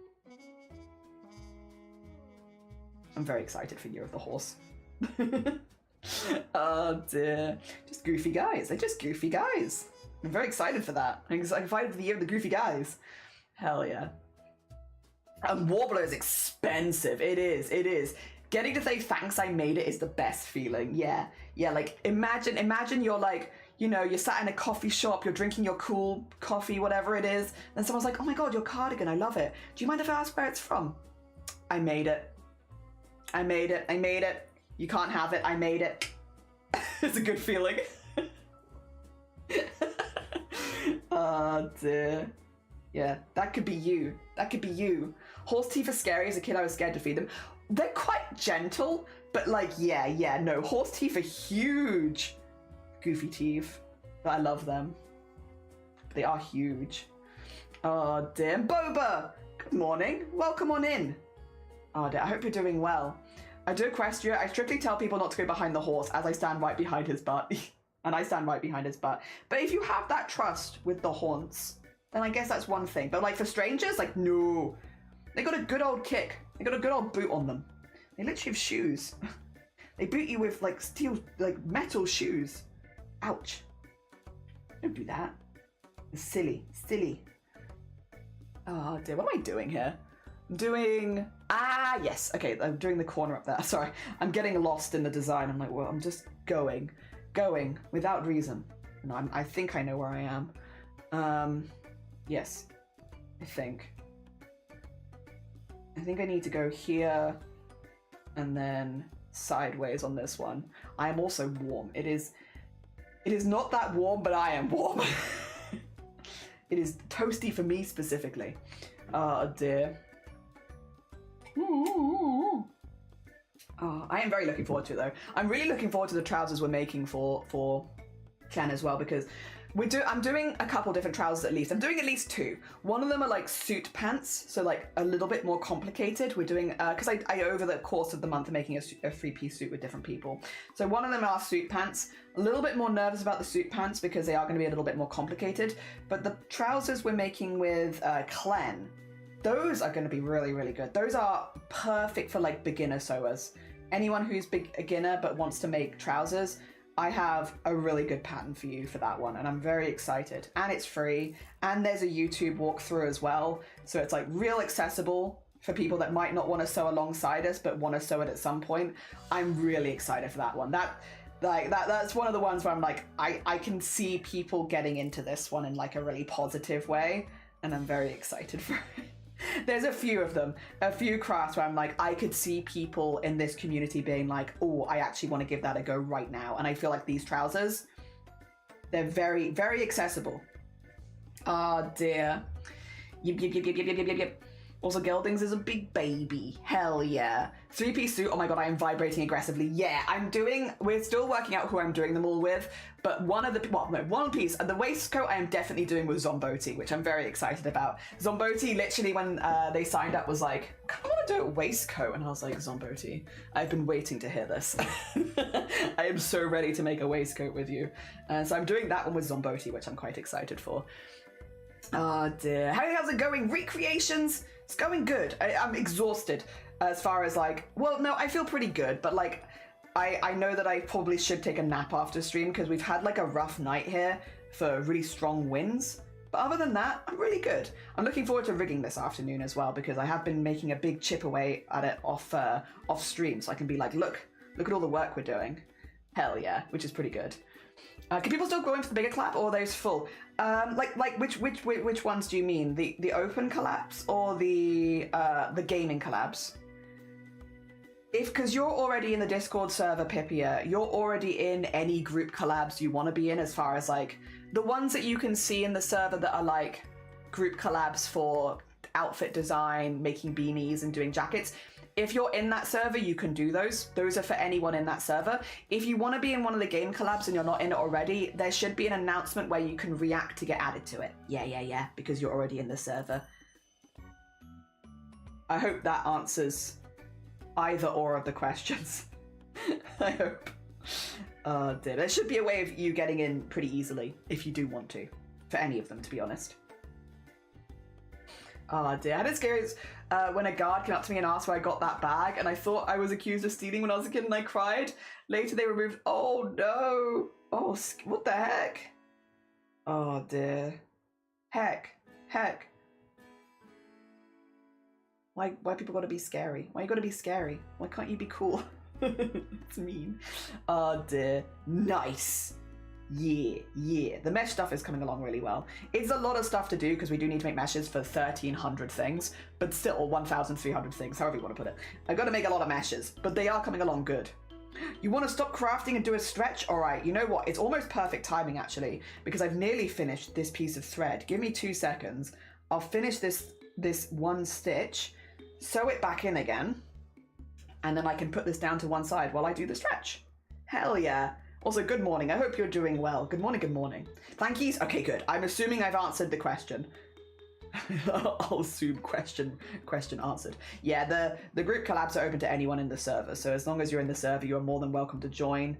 I'm very excited for Year of the Horse. Oh dear. Just goofy guys. They're just goofy guys. I'm very excited for that. I'm excited for the Year of the Goofy Guys. Hell yeah. And Warbler is expensive. It is, it is. Getting to say thanks I made it is the best feeling. Yeah. Yeah, like imagine you're like, you know, you're sat in a coffee shop, you're drinking your cool coffee, whatever it is, and someone's like, oh my god, your cardigan, I love it. Do you mind if I ask where it's from? I made it. I made it. I made it. You can't have it. I made it. It's a good feeling. Oh dear. Yeah, that could be you. That could be you. Horse teeth are scary. As a kid, I was scared to feed them. They're quite gentle, but like, yeah, no. Horse teeth are huge. Goofy teeth. But I love them. They are huge. Oh dear. Boba! Good morning. Welcome on in. Oh dear, I hope you're doing well. I do Equestria. I strictly tell people not to go behind the horse as I stand right behind his butt. And I stand right behind his butt. But if you have that trust with the haunts, then I guess that's one thing. But like for strangers, like no. They got a good old kick. They got a good old boot on them. They literally have shoes. They boot you with like steel, like metal shoes. Ouch. Don't do that. It's silly, silly. Oh dear, what am I doing here? I'm doing, yes. Okay, I'm doing the corner up there. Sorry, I'm getting lost in the design. I'm like, well, I'm just going without reason. No, I think I know where I am. Yes, I think I need to go here and then sideways on this one. I am also warm. It is not that warm, but I am warm. It is toasty for me specifically. Oh dear. Ooh. Oh, I am very looking forward to it though. I'm really looking forward to the trousers we're making for Ken as well, because I'm doing a couple different trousers at least. I'm doing at least two. One of them are like suit pants, so like a little bit more complicated. We're doing, because I over the course of the month, I'm making a three-piece suit with different people. So one of them are suit pants. A little bit more nervous about the suit pants because they are going to be a little bit more complicated. But the trousers we're making with Clen, those are going to be really, really good. Those are perfect for like beginner sewers. Anyone who's beginner but wants to make trousers, I have a really good pattern for you for that one, and I'm very excited. And it's free, and there's a YouTube walkthrough as well, so it's like real accessible for people that might not want to sew alongside us but want to sew it at some point. I'm really excited for that one. That's one of the ones where I'm like, I can see people getting into this one in like a really positive way, and I'm very excited for it. There's a few of them, a few crafts where I'm like, I could see people in this community being like, oh, I actually want to give that a go right now. And I feel like these trousers, they're very, very accessible. Oh dear. Yep. Also, Geldings is a big baby. Hell yeah. Three-piece suit. Oh my god, I am vibrating aggressively. Yeah, we're still working out who I'm doing them all with, but one piece. The waistcoat I am definitely doing with Zomboti, which I'm very excited about. Zomboti literally, when they signed up, was like, I want to do a waistcoat. And I was like, Zomboti, I've been waiting to hear this. I am so ready to make a waistcoat with you. So I'm doing that one with Zomboti, which I'm quite excited for. Oh dear. How's it going? Recreations? It's going good. I'm exhausted as far as like, well, no, I feel pretty good, but like, I know that I probably should take a nap after stream because we've had like a rough night here for really strong winds. But other than that, I'm really good. I'm looking forward to rigging this afternoon as well because I have been making a big chip away at it off stream, so I can be like, look at all the work we're doing. Hell yeah, which is pretty good. Can people still go in for the bigger collab, or are those full? Which ones do you mean? The open collabs or the gaming collabs? Because you're already in the Discord server, Pipia, you're already in any group collabs you want to be in, as far as like the ones that you can see in the server that are like group collabs for outfit design, making beanies and doing jackets. If you're in that server, you can do those. Those are for anyone in that server. If you want to be in one of the game collabs and you're not in it already, there should be an announcement where you can react to get added to it. Yeah, because you're already in the server. I hope that answers either or of the questions. I hope. Oh dear. There should be a way of you getting in pretty easily, if you do want to. For any of them, to be honest. Oh dear. I had a scary when a guard came up to me and asked where I got that bag, and I thought I was accused of stealing when I was a kid and I cried. Later they removed... Oh no! Oh, what the heck? Oh dear. Heck. Why people gotta be scary? Why you gotta be scary? Why can't you be cool? It's mean. Oh dear. Nice. Yeah. The mesh stuff is coming along really well. It's a lot of stuff to do because we do need to make meshes for 1,300 things, but still, or 1,300 things, however you want to put it. I've got to make a lot of meshes, but they are coming along good. You want to stop crafting and do a stretch? All right, you know what? It's almost perfect timing, actually, because I've nearly finished this piece of thread. Give me 2 seconds. I'll finish this one stitch, sew it back in again, and then I can put this down to one side while I do the stretch. Hell yeah. Also, good morning. I hope you're doing well. Good morning. Thank yous. Okay, good. I'm assuming I've answered the question. I'll assume question answered. Yeah, the group collabs are open to anyone in the server, so as long as you're in the server, you're more than welcome to join.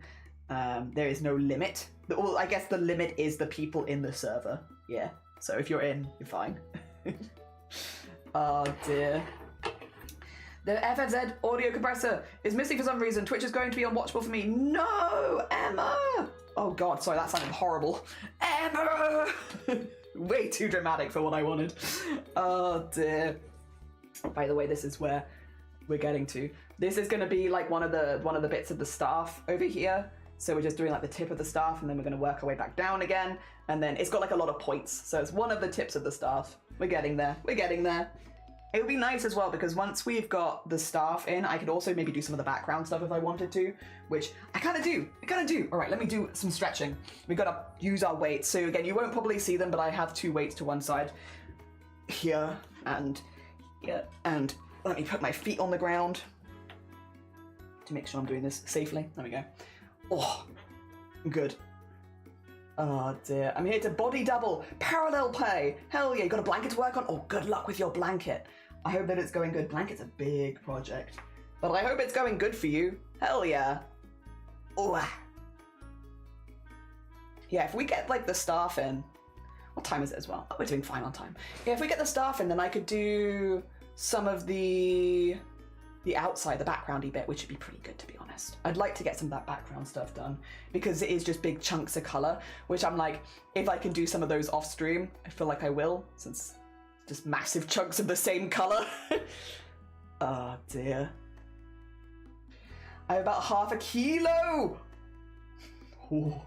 There is no limit. Well, I guess the limit is the people in the server. Yeah, so if you're in, you're fine. Oh dear. The FFZ audio compressor is missing for some reason. Twitch is going to be unwatchable for me. No, Emma! Oh god, sorry, that sounded horrible. Emma! Way too dramatic for what I wanted. Oh dear. By the way, this is where we're getting to. This is going to be like one of the bits of the staff over here. So we're just doing like the tip of the staff, and then we're going to work our way back down again. And then it's got like a lot of points. So it's one of the tips of the staff. We're getting there. It would be nice as well, because once we've got the staff in, I could also maybe do some of the background stuff if I wanted to, which I kind of do. All right, let me do some stretching. We got to use our weights. So again, you won't probably see them, but I have 2 weights to one side. Here and here. And let me put my feet on the ground to make sure I'm doing this safely. There we go. Oh, good. Oh dear. I'm here to body double. Parallel play. Hell yeah, you got a blanket to work on? Oh, good luck with your blanket. I hope that it's going good. Blanket's a big project, but I hope it's going good for you. Hell yeah. Oh. Yeah, if we get like the staff in, what time is it as well? Oh, we're doing fine on time. Yeah, if we get the staff in, then I could do some of the outside, the backgroundy bit, which would be pretty good, to be honest. I'd like to get some of that background stuff done because it is just big chunks of color, which I'm like, if I can do some of those off stream, I feel like I will, since just massive chunks of the same color. Oh dear. I have about half a kilo. Oh,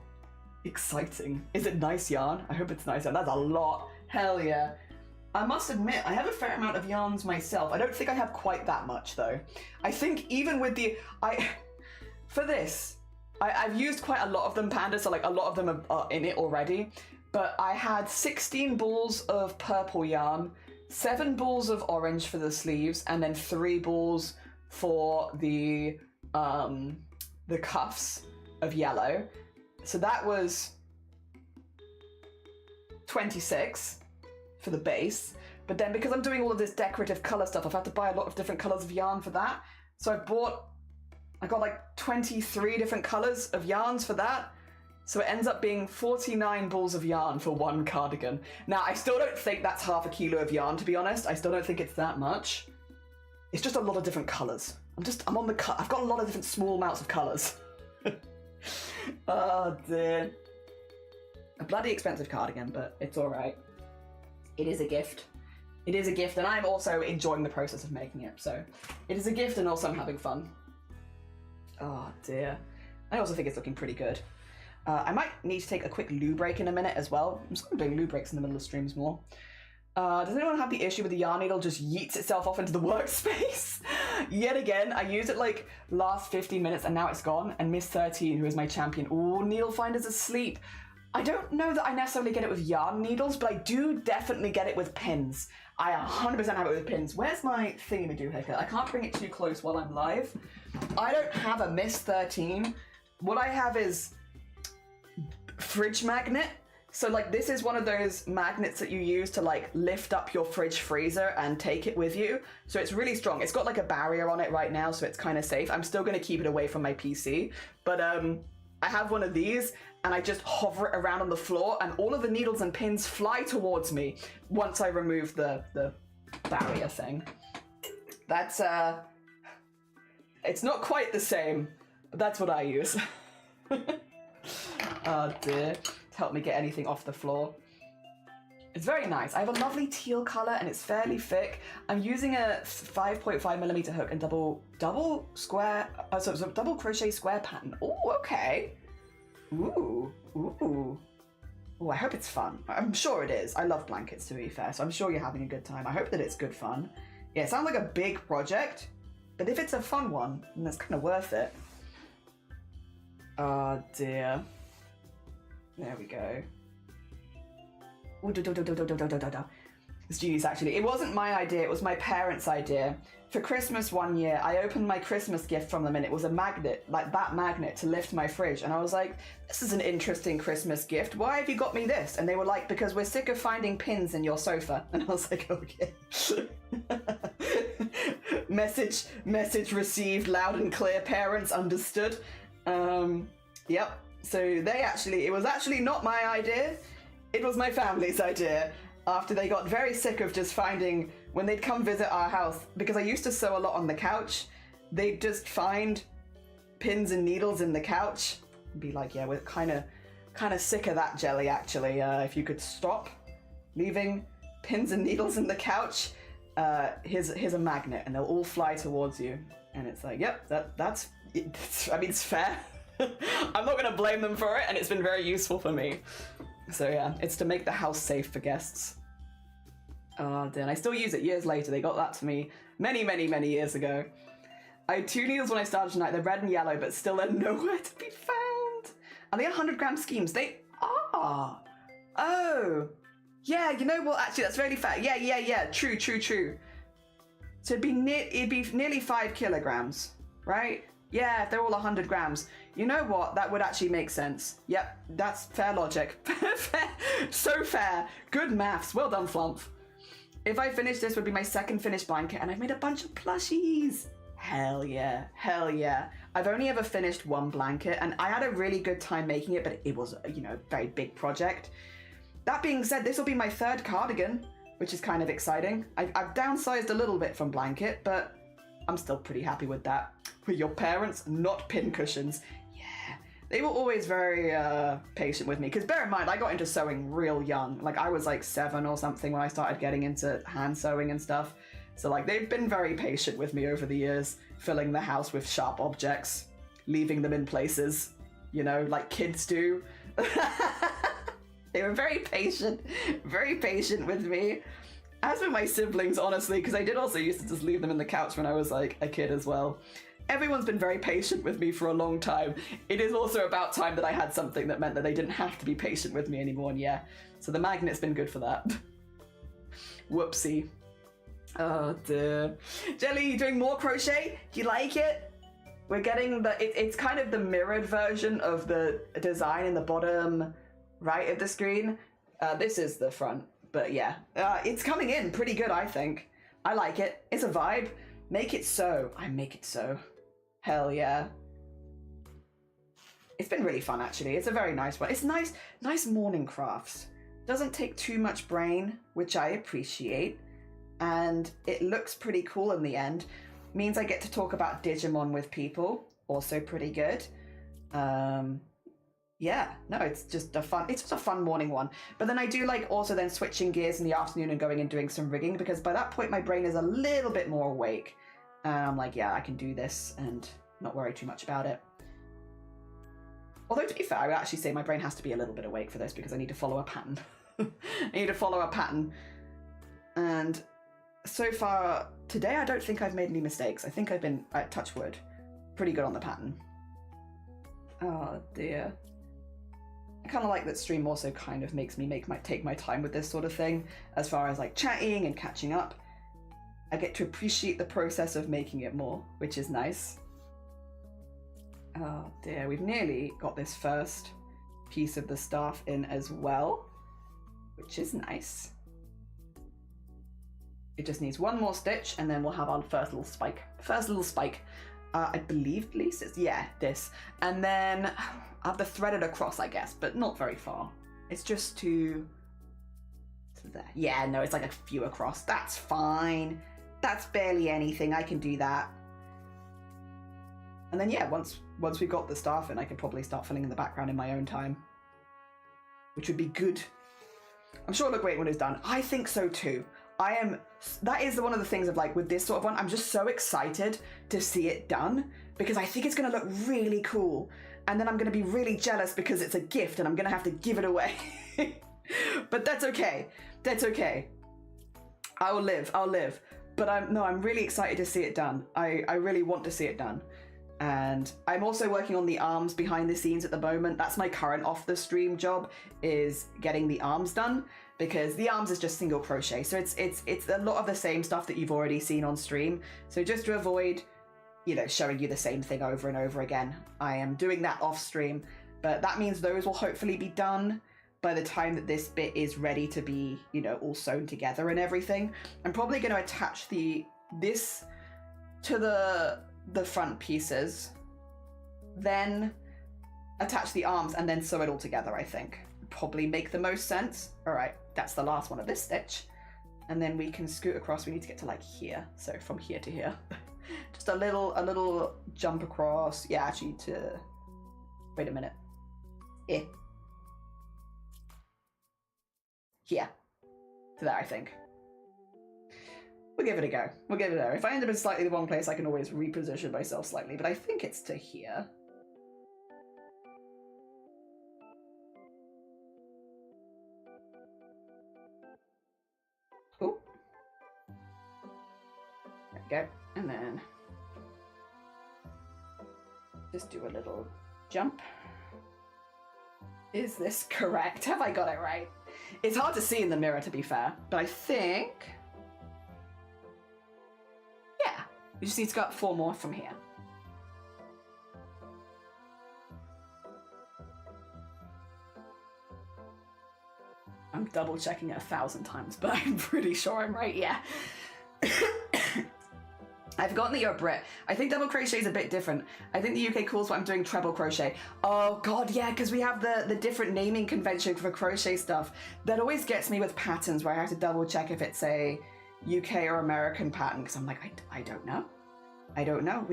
exciting. Is it nice yarn? I hope it's nice yarn. That's a lot. Hell yeah. I must admit, I have a fair amount of yarns myself. I don't think I have quite that much though. I think even with the, for this, I've used quite a lot of them, Panda, so like a lot of them are in it already. But I had 16 balls of purple yarn, 7 balls of orange for the sleeves, and then 3 balls for the cuffs of yellow. So that was 26 for the base, but then because I'm doing all of this decorative color stuff, I've had to buy a lot of different colors of yarn for that. So I got like 23 different colors of yarns for that. So it ends up being 49 balls of yarn for one cardigan. Now, I still don't think that's half a kilo of yarn, to be honest. I still don't think it's that much. It's just a lot of different colors. I'm on the cut. I've got a lot of different small amounts of colors. Oh dear. A bloody expensive cardigan, but it's all right. It is a gift. It is a gift, and I'm also enjoying the process of making it. So it is a gift, and also I'm having fun. Oh dear. I also think it's looking pretty good. I might need to take a quick loo break in a minute as well. I'm just going to do loo breaks in the middle of streams more. Does anyone have the issue with the yarn needle just yeets itself off into the workspace? Yet again, I used it like last 15 minutes and now it's gone. And Miss 13, who is my champion, ooh, needle finder's asleep. I don't know that I necessarily get it with yarn needles, but I do definitely get it with pins. I 100% have it with pins. Where's my thingy-ma-doohickey? I can't bring it too close while I'm live. I don't have a Miss 13. What I have is fridge magnet. So like this is one of those magnets that you use to like lift up your fridge freezer and take it with you. So it's really strong. It's got like a barrier on it right now, so it's kind of safe. I'm still going to keep it away from my PC, but I have one of these and I just hover it around on the floor and all of the needles and pins fly towards me once I remove the barrier thing. That's, it's not quite the same, but that's what I use. Oh dear, to help me get anything off the floor. It's very nice. I have a lovely teal color and it's fairly thick. I'm using a 5.5mm hook and double crochet square pattern. Oh, okay. Ooh. Oh, I hope it's fun. I'm sure it is. I love blankets, to be fair, so I'm sure you're having a good time. I hope that it's good fun. Yeah, it sounds like a big project, but if it's a fun one, then it's kind of worth it. Oh dear. There we go. It's genius, actually. It wasn't my idea, it was my parents' idea. For Christmas one year, I opened my Christmas gift from them and it was a magnet, like that magnet to lift my fridge. And I was like, this is an interesting Christmas gift. Why have you got me this? And they were like, because we're sick of finding pins in your sofa. And I was like, okay. Message received loud and clear, parents understood. Yep. So it was actually not my idea. It was my family's idea. After they got very sick of just finding, when they'd come visit our house, because I used to sew a lot on the couch, they'd just find pins and needles in the couch and be like, yeah, we're kind of sick of that, Jelly, actually. If you could stop leaving pins and needles in the couch, here's a magnet and they'll all fly towards you. And it's like, yep, that's I mean, it's fair. I'm not going to blame them for it, and it's been very useful for me. So yeah, it's to make the house safe for guests. Oh dear, and I still use it years later. They got that to me many years ago. I had 2 needles when I started tonight. They're red and yellow, but still they're nowhere to be found. Are they 100-gram schemes? They are. Oh. Yeah, you know what? Actually, that's really fair. Yeah. True. So it'd be nearly 5 kilograms, right? Yeah, if they're all 100 grams. You know what? That would actually make sense. Yep, that's fair logic. Fair. So fair. Good maths. Well done, Flump. If I finish this, would be my second finished blanket, and I've made a bunch of plushies. Hell yeah. I've only ever finished one blanket, and I had a really good time making it, but it was, a very big project. That being said, this will be my 3rd cardigan, which is kind of exciting. I've downsized a little bit from blanket, but I'm still pretty happy with that. With your parents, not pin cushions. Yeah, they were always very patient with me. Because bear in mind, I got into sewing real young. Like I was like 7 or something when I started getting into hand sewing and stuff. So like they've been very patient with me over the years, filling the house with sharp objects, leaving them in places, like kids do. They were very patient with me. As with my siblings, honestly, because I did also used to just leave them in the couch when I was like a kid as well. Everyone's been very patient with me for a long time. It is also about time that I had something that meant that they didn't have to be patient with me anymore, and yeah. So the magnet's been good for that. Whoopsie. Oh dear. Jelly, you doing more crochet? Do you like it? We're getting it's kind of the mirrored version of the design in the bottom right of the screen. This is the front, but yeah. It's coming in pretty good, I think. I like it. It's a vibe. Make it so. I make it so. Hell yeah. It's been really fun, actually. It's a very nice one. It's nice morning crafts. Doesn't take too much brain, which I appreciate. And it looks pretty cool in the end. Means I get to talk about Digimon with people. Also pretty good. Yeah, no, it's just a fun morning one. But then I do like also then switching gears in the afternoon and going and doing some rigging, because by that point my brain is a little bit more awake. And I'm like, yeah, I can do this and not worry too much about it. Although to be fair, I would actually say my brain has to be a little bit awake for this because I need to follow a pattern. And so far today, I don't think I've made any mistakes. I think I've been, touch wood, pretty good on the pattern. Oh dear. I kind of like that stream also kind of makes me take my time with this sort of thing, as far as like chatting and catching up. I get to appreciate the process of making it more, which is nice. Oh dear, we've nearly got this first piece of the staff in as well, which is nice. It just needs one more stitch and then we'll have our first little spike. I believe at least it's, yeah, this. And then I have to thread it across, I guess, but not very far. It's just to there. Yeah, no, it's like a few across. That's fine. That's barely anything. I can do that. And then yeah, once we've got the staff in, I could probably start filling in the background in my own time, which would be good. I'm sure it'll look great when it's done. I think so too. That is one of the things of like with this sort of one, I'm just so excited to see it done because I think it's going to look really cool. And then I'm going to be really jealous because it's a gift and I'm going to have to give it away. But that's okay. That's okay. I'll live. But I'm really excited to see it done. I really want to see it done. And I'm also working on the arms behind the scenes at the moment. That's my current off the stream job, is getting the arms done, because the arms is just single crochet. So it's a lot of the same stuff that you've already seen on stream. So just to avoid, showing you the same thing over and over again, I am doing that off stream. But that means those will hopefully be done by the time that this bit is ready to be, all sewn together and everything. I'm probably going to attach this to the front pieces, then attach the arms and then sew it all together, I think. Probably make the most sense. All right, that's the last one of this stitch. And then we can scoot across. We need to get to like here. So from here to here. Just a little jump across. Yeah, actually wait a minute. Here. To there, I think. We'll give it a go. If I end up in slightly the wrong place, I can always reposition myself slightly, but I think it's to here. Oh. There we go. And then just do a little jump. Is this correct? Have I got it right? It's hard to see in the mirror, to be fair, but I think... yeah, we just need to go 4 more from here. I'm double checking it 1,000 times, but I'm pretty sure I'm right, yeah. I've forgotten that you're a Brit. I think double crochet is a bit different. I think the UK calls what I'm doing treble crochet. Oh god, yeah, because we have the different naming convention for crochet stuff. That always gets me with patterns where I have to double check if it's a UK or American pattern, because I'm like, I don't know. I don't know.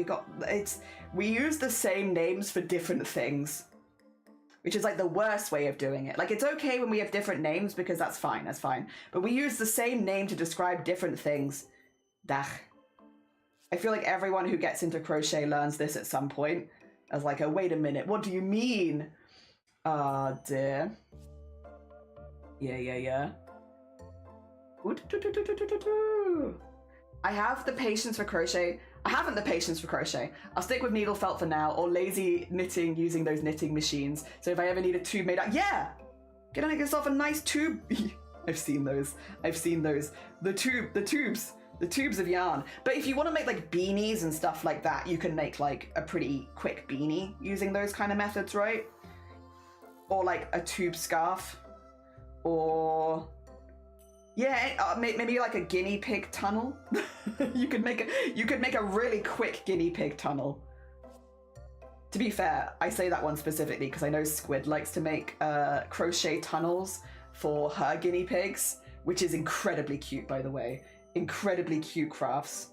We use the same names for different things, which is like the worst way of doing it. Like, it's okay when we have different names because that's fine. But we use the same name to describe different things. Dach. I feel like everyone who gets into crochet learns this at some point. As like, oh, wait a minute, what do you mean? Ah, dear. Yeah. I have the patience for crochet. I haven't the patience for crochet. I'll stick with needle felt for now, or lazy knitting using those knitting machines. So if I ever need a tube made out, yeah! Get on yourself a nice tube. I've seen those. The tubes of yarn. But if you want to make like beanies and stuff like that, you can make like a pretty quick beanie using those kind of methods, right? Or like a tube scarf, or yeah, maybe like a guinea pig tunnel. you could make a really quick guinea pig tunnel. To be fair, I say that one specifically because I know Squid likes to make crochet tunnels for her guinea pigs, which is incredibly cute, by the way. Incredibly cute crafts.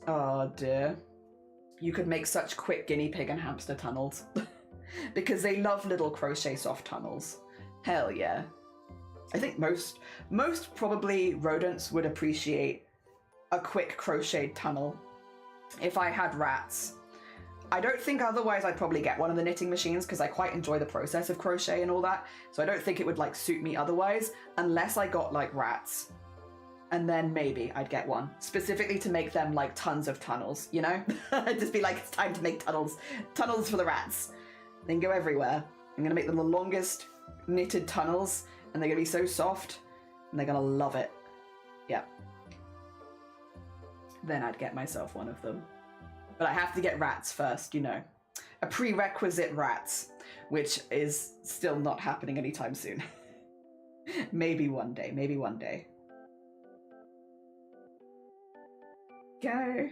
Oh dear. You could make such quick guinea pig and hamster tunnels. Because they love little crochet soft tunnels. Hell yeah. I think most probably rodents would appreciate a quick crocheted tunnel. If I had rats. I don't think otherwise I'd probably get one of the knitting machines because I quite enjoy the process of crochet and all that. So I don't think it would like suit me otherwise unless I got like rats. And then maybe I'd get one, specifically to make them like tons of tunnels, I'd just be like, it's time to make tunnels for the rats. They can go everywhere. I'm gonna make them the longest knitted tunnels, and they're gonna be so soft, and they're gonna love it. Yeah. Then I'd get myself one of them. But I have to get rats first, you know. A prerequisite rats, which is still not happening anytime soon. Maybe one day, maybe one day. Go.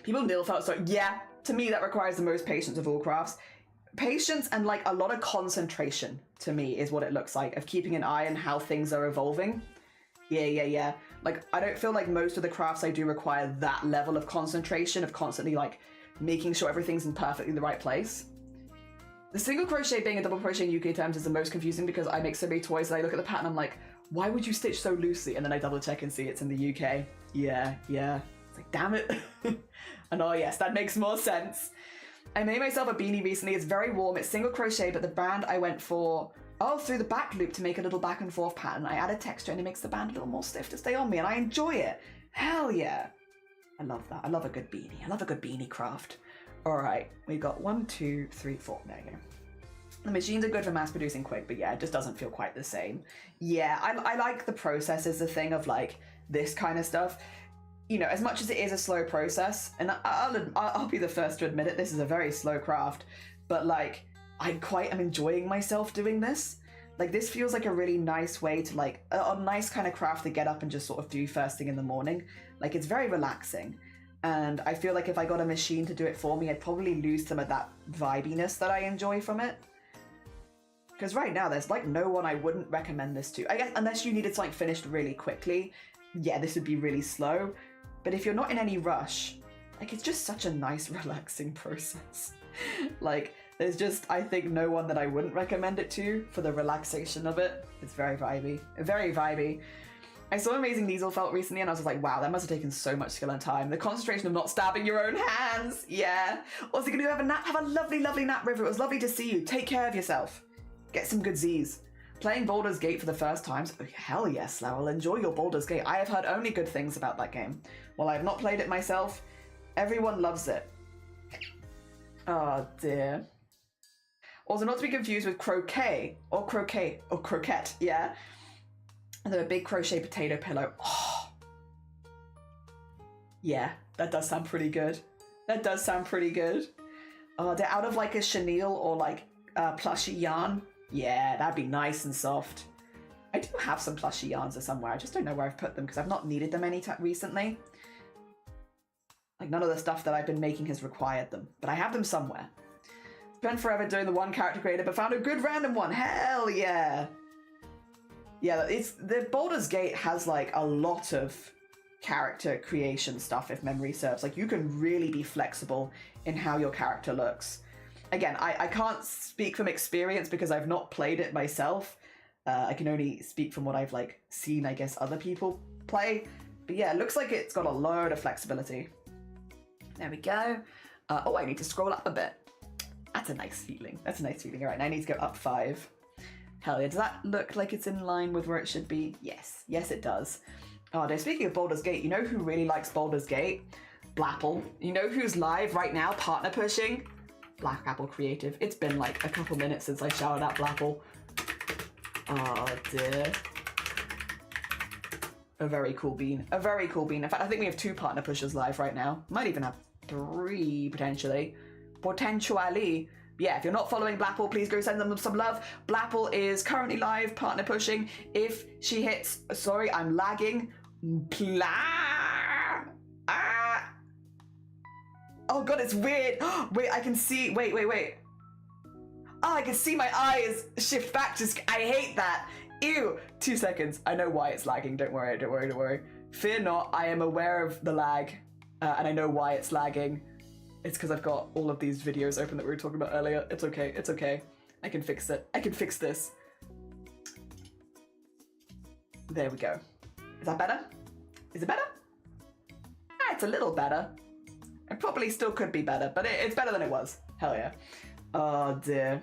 People nil felt so, yeah, to me that requires the most patience of all crafts. Patience and like a lot of concentration, to me, is what it looks like, of keeping an eye on how things are evolving. Yeah. Like, I don't feel like most of the crafts I do require that level of concentration, of constantly like making sure everything's in perfectly the right place. The single crochet being a double crochet in UK terms is the most confusing because I make so many toys that I look at the pattern, I'm like, why would you stitch so loosely? And then I double check and see it's in the UK. Yeah. It's like, damn it. And oh yes, that makes more sense. I made myself a beanie recently. It's very warm. It's single crochet, but the band I went for, through the back loop to make a little back and forth pattern. I added texture and it makes the band a little more stiff to stay on me, and I enjoy it. Hell yeah. I love that. I love a good beanie. I love a good beanie craft. All right, we got 1, 2, 3, 4. There you go. The machines are good for mass producing quick, but yeah, it just doesn't feel quite the same. Yeah, I like the process is the thing of like this kind of stuff. You know, as much as it is a slow process, and I'll be the first to admit it, this is a very slow craft, but like, I quite am enjoying myself doing this. Like, this feels like a really nice way to like, a nice kind of craft to get up and just sort of do first thing in the morning. Like, it's very relaxing. And I feel like if I got a machine to do it for me, I'd probably lose some of that vibiness that I enjoy from it. Because right now, there's like no one I wouldn't recommend this to. I guess, unless you needed something finished really quickly, yeah, this would be really slow. But if you're not in any rush, like, it's just such a nice, relaxing process. Like, there's just, I think, no one that I wouldn't recommend it to for the relaxation of it. It's very vibey. Very vibey. I saw Amazing Neasel felt recently and I was just like, wow, that must have taken so much skill and time. The concentration of not stabbing your own hands. Yeah. Also, gonna have a nap. Have a lovely, lovely nap, River. It was lovely to see you. Take care of yourself. Get some good Z's. Playing Baldur's Gate for the first time. Oh, hell yes, Lowell. Enjoy your Baldur's Gate. I have heard only good things about that game. While I have not played it myself, everyone loves it. Oh dear. Also, not to be confused with croquet, or croquette, yeah? And then a big crochet potato pillow. Oh. Yeah, that does sound pretty good. That does sound pretty good. Oh, they're out of like a chenille or like plushy yarn. Yeah, that'd be nice and soft. I do have some plushy yarns somewhere. I just don't know where I've put them because I've not needed them any time recently. Like, none of the stuff that I've been making has required them, but I have them somewhere. Spent forever doing the one character creator, but found a good random one. Hell yeah. Yeah, it's the Baldur's Gate has like a lot of character creation stuff, if memory serves. Like, you can really be flexible in how your character looks. Again, I can't speak from experience because I've not played it myself. I can only speak from what I've like seen, I guess, other people play. But yeah, it looks like it's got a load of flexibility. There we go. Oh, I need to scroll up a bit. That's a nice feeling. That's a nice feeling. All right, now I need to go up 5. Hell yeah, does that look like it's in line with where it should be? Yes, yes it does. Oh, now speaking of Baldur's Gate, you know who really likes Baldur's Gate? Blapple. You know who's live right now, partner pushing? Black Apple Creative. It's been like a couple minutes since I shouted out Blapple. Oh dear. A very cool bean. A very cool bean. In fact, I think we have 2 partner pushers live right now. Might even have 3, potentially. Potentially. Yeah, if you're not following Blapple, please go send them some love. Blapple is currently live, partner pushing. If she hits... Sorry, I'm lagging. Oh god, it's weird. Wait, I can see... Wait. Oh, I can see my eyes shift back. I hate that. Ew. 2 seconds. I know why it's lagging. Don't worry. Fear not. I am aware of the lag. And I know why it's lagging. It's because I've got all of these videos open that we were talking about earlier. It's okay. I can fix it. I can fix this. There we go. Is that better? Is it better? It's a little better. It probably still could be better, but it's better than it was. Hell yeah. Oh dear.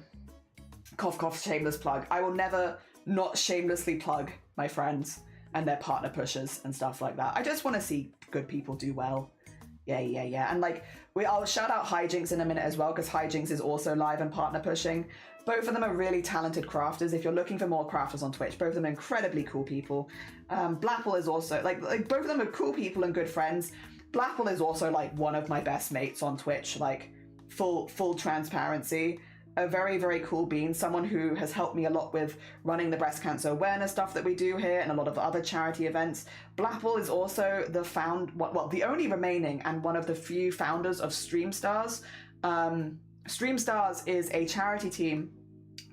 Cough, cough, shameless plug. I will never not shamelessly plug my friends and their partner pushers and stuff like that. I just want to see good people do well. Yeah. And like, I'll shout out Hijinks in a minute as well, because Hijinks is also live and partner pushing. Both of them are really talented crafters. If you're looking for more crafters on Twitch, both of them are incredibly cool people. Blapple is also, like both of them are cool people and good friends. Blapple is also like one of my best mates on Twitch, like full transparency. A very, very cool being, someone who has helped me a lot with running the breast cancer awareness stuff that we do here and a lot of the other charity events. Blapple is also the only remaining and one of the few founders of Stream Stars. Stream Stars is a charity team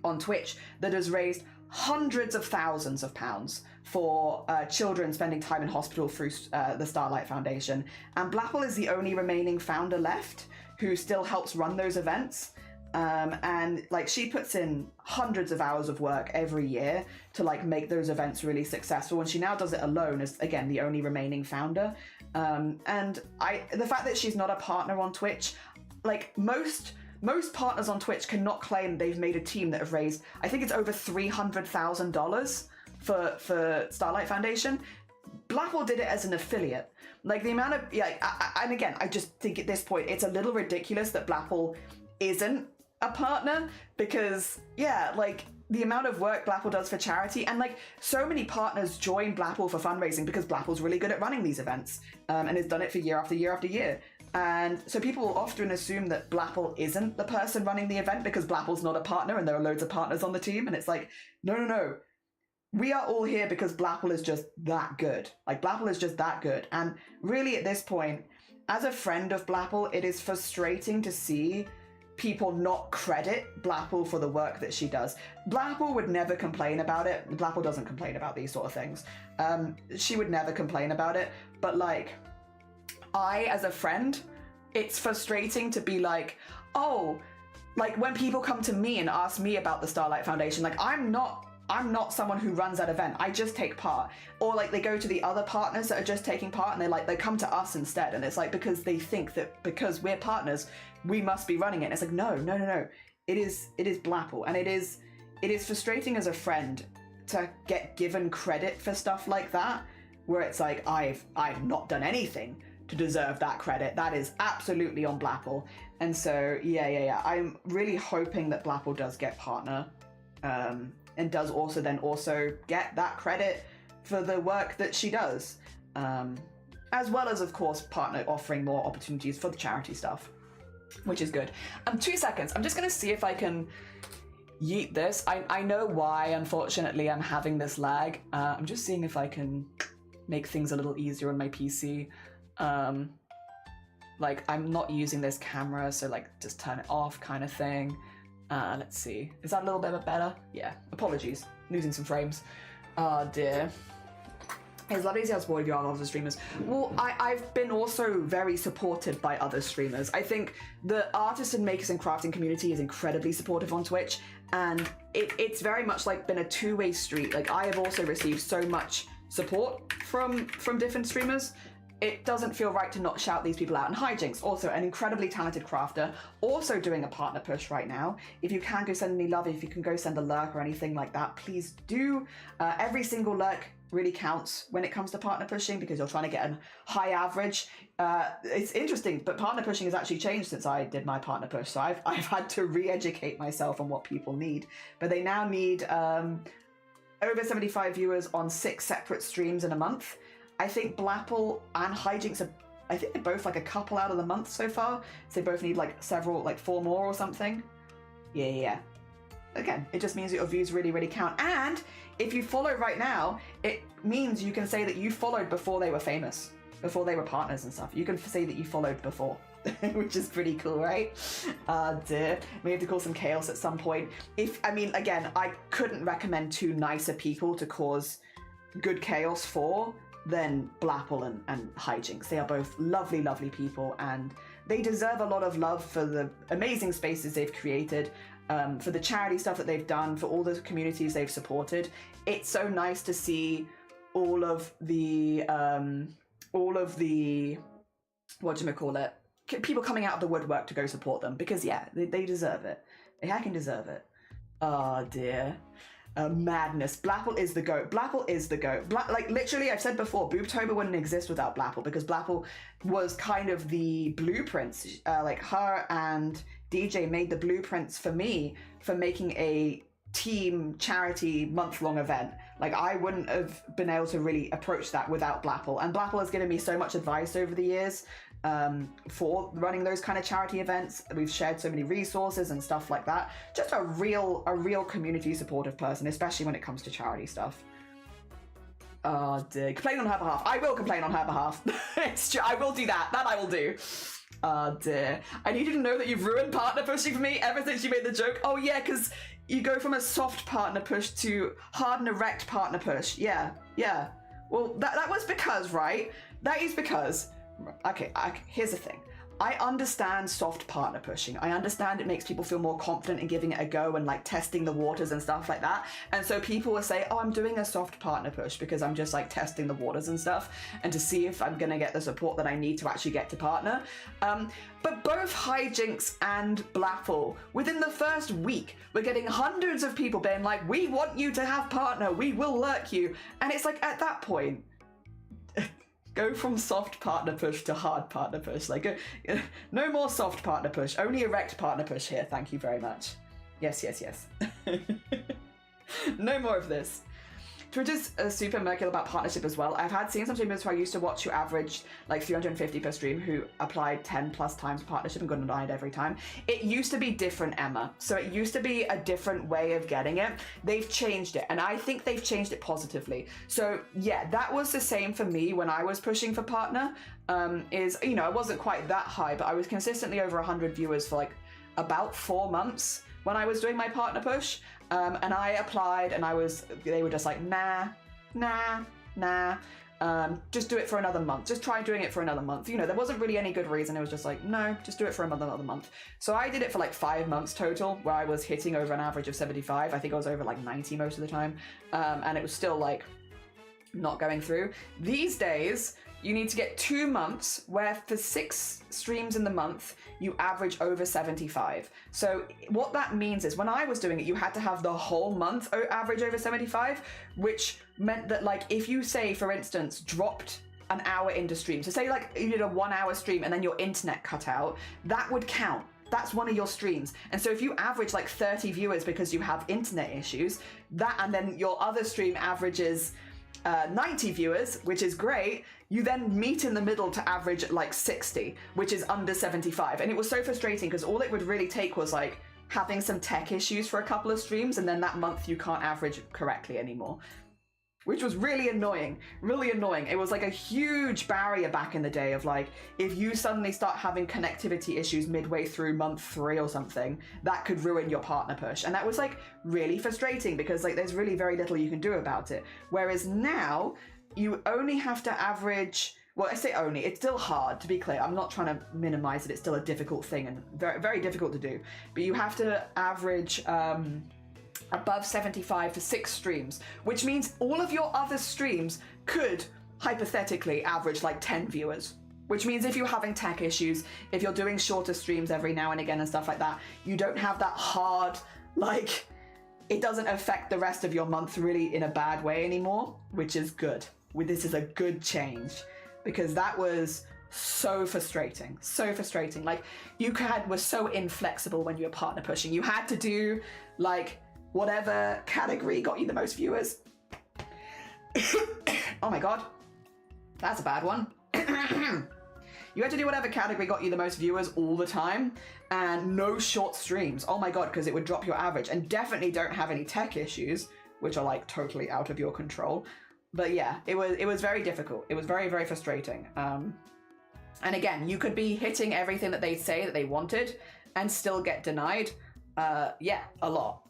on Twitch that has raised hundreds of thousands of pounds for children spending time in hospital through the Starlight Foundation. And Blapple is the only remaining founder left who still helps run those events. And like, she puts in hundreds of hours of work every year to like make those events really successful, and she now does it alone as, again, the only remaining founder. And the fact that she's not a partner on Twitch, like most partners on Twitch cannot claim they've made a team that have raised, I think it's over $300,000 for Starlight Foundation. Blapple did it as an affiliate. Like, the amount of, and again, I just think at this point it's a little ridiculous that Blapple isn't a partner, because like the amount of work Blapple does for charity, and like so many partners join Blapple for fundraising because Blapple's really good at running these events, and has done it for year after year after year. And so people will often assume that Blapple isn't the person running the event because Blapple's not a partner and there are loads of partners on the team, and it's like, no. We are all here because Blapple is just that good. Like, Blapple is just that good. And really at this point, as a friend of Blapple, it is frustrating to see people not credit Blapple for the work that she does. Blapple would never complain about it. Blapple doesn't complain about these sort of things. She would never complain about it. But like, I, as a friend, it's frustrating to be like, oh, like when people come to me and ask me about the Starlight Foundation, like I'm not someone who runs that event. I just take part. Or like they go to the other partners that are just taking part and they come to us instead. And it's like, because they think that because we're partners, we must be running it. And it's like, no. It is Blapple. And it is frustrating as a friend to get given credit for stuff like that, where it's like, I've not done anything to deserve that credit. That is absolutely on Blapple. And so, yeah. I'm really hoping that Blapple does get partner, and does also get that credit for the work that she does. As well as, of course, partner offering more opportunities for the charity stuff, which is good. 2 seconds. I'm just going to see if I can yeet this. I know why, unfortunately, I'm having this lag. I'm just seeing if I can make things a little easier on my PC. Like, I'm not using this camera, so like just turn it off kind of thing. Let's see. Is that a little bit better? Yeah. Apologies. Losing some frames. Oh dear. It's lovely to see how supportive you are of other streamers. Well, I've been also very supported by other streamers. I think the artists and makers and crafting community is incredibly supportive on Twitch, and it's very much like been a two-way street. Like, I have also received so much support from different streamers. It doesn't feel right to not shout these people out. And Hijinks, also an incredibly talented crafter, also doing a partner push right now. If you can go send me love, if you can go send a lurk or anything like that, please do. Every single lurk really counts when it comes to partner pushing, because you're trying to get a high average. It's interesting, but partner pushing has actually changed since I did my partner push. So I've had to re-educate myself on what people need. But they now need over 75 viewers on 6 separate streams in a month. I think Blapple and Hijinks are, I think they're both like a couple out of the month so far. So they both need like 4 more or something. Yeah. Again, it just means that your views really, really count. And if you follow right now, it means you can say that you followed before they were famous, before they were partners and stuff. You can say that you followed before, which is pretty cool, right? Dear. We have to call some chaos at some point. Again, I couldn't recommend 2 nicer people to cause good chaos for than Blapple and Hijinks. They are both lovely, lovely people, and they deserve a lot of love for the amazing spaces they've created, for the charity stuff that they've done, for all the communities they've supported. It's so nice to see all of the whatchamacallit, people coming out of the woodwork to go support them, because yeah, they deserve it. They heckin' deserve it. Oh dear. Madness. Blapple is the goat. Blapple is the goat. Like literally, I've said before, Boobtober wouldn't exist without Blapple, because Blapple was kind of the blueprints. Like her and DJ made the blueprints for me for making a team charity month-long event. Like I wouldn't have been able to really approach that without Blapple, and Blapple has given me so much advice over the years for running those kind of charity events. We've shared so many resources and stuff like that. Just a real community supportive person, especially when it comes to charity stuff. Oh dear. Complain on her behalf. I will complain on her behalf. It's true. I will do that. That I will do. Oh dear. I need you to know that you've ruined partner pushing for me ever since you made the joke. Oh yeah, because you go from a soft partner push to hard and erect partner push. Yeah. Well, that was because, right? That is because... Okay, here's the thing. I understand soft partner pushing. I understand it makes people feel more confident in giving it a go and like testing the waters and stuff like that. And so people will say, oh, I'm doing a soft partner push because I'm just like testing the waters and stuff and to see if I'm going to get the support that I need to actually get to partner. But both Hijinks and Blapple, within the first week, we're getting hundreds of people being like, we want you to have partner, we will lurk you. And it's like, at that point, go from soft partner push to hard partner push. Like, no more soft partner push, only erect partner push here. Thank you very much. Yes. No more of this. Twitter's super mercurial about partnership as well. I've seen some streamers who I used to watch who averaged like 350 per stream who applied 10 plus times partnership and got denied every time. It used to be different, Emma. So it used to be a different way of getting it. They've changed it, and I think they've changed it positively. So yeah, that was the same for me when I was pushing for partner. I wasn't quite that high, but I was consistently over 100 viewers for like about 4 months when I was doing my partner push. And I applied and they were just like, nah. Just do it for another month. Just try doing it for another month. There wasn't really any good reason. It was just like, no, just do it for another month. So I did it for like 5 months total, where I was hitting over an average of 75. I think I was over like 90 most of the time. And it was still like not going through. These days, you need to get 2 months where for 6 streams in the month, you average over 75. So what that means is when I was doing it, you had to have the whole month average over 75, which meant that like if you say, for instance, dropped an hour into stream, so say like you did a 1 hour stream and then your internet cut out, that would count. That's one of your streams. And so if you average like 30 viewers because you have internet issues, and then your other stream averages 90 viewers, which is great, you then meet in the middle to average like 60, which is under 75. And it was so frustrating because all it would really take was like having some tech issues for a couple of streams, and then that month you can't average correctly anymore, which was really annoying. It was like a huge barrier back in the day of like, if you suddenly start having connectivity issues midway through month 3 or something, that could ruin your partner push. And that was like really frustrating because like there's really very little you can do about it. Whereas now you only have to average, well, I say only, it's still hard, to be clear. I'm not trying to minimize it. It's still a difficult thing and very, very difficult to do. But you have to average above 75 for 6 streams, which means all of your other streams could hypothetically average like 10 viewers. Which means if you're having tech issues, if you're doing shorter streams every now and again and stuff like that, you don't have that hard, like, it doesn't affect the rest of your month really in a bad way anymore, which is good. This is a good change, because that was so frustrating. Like, you were so inflexible when you were partner pushing. You had to do like whatever category got you the most viewers. Oh my god, that's a bad one. You had to do whatever category got you the most viewers all the time, and no short streams. Oh my god, because it would drop your average. And definitely don't have any tech issues, which are like totally out of your control. But yeah, it was very difficult. It was very, very frustrating. And again, you could be hitting everything that they say that they wanted and still get denied. Yeah, a lot.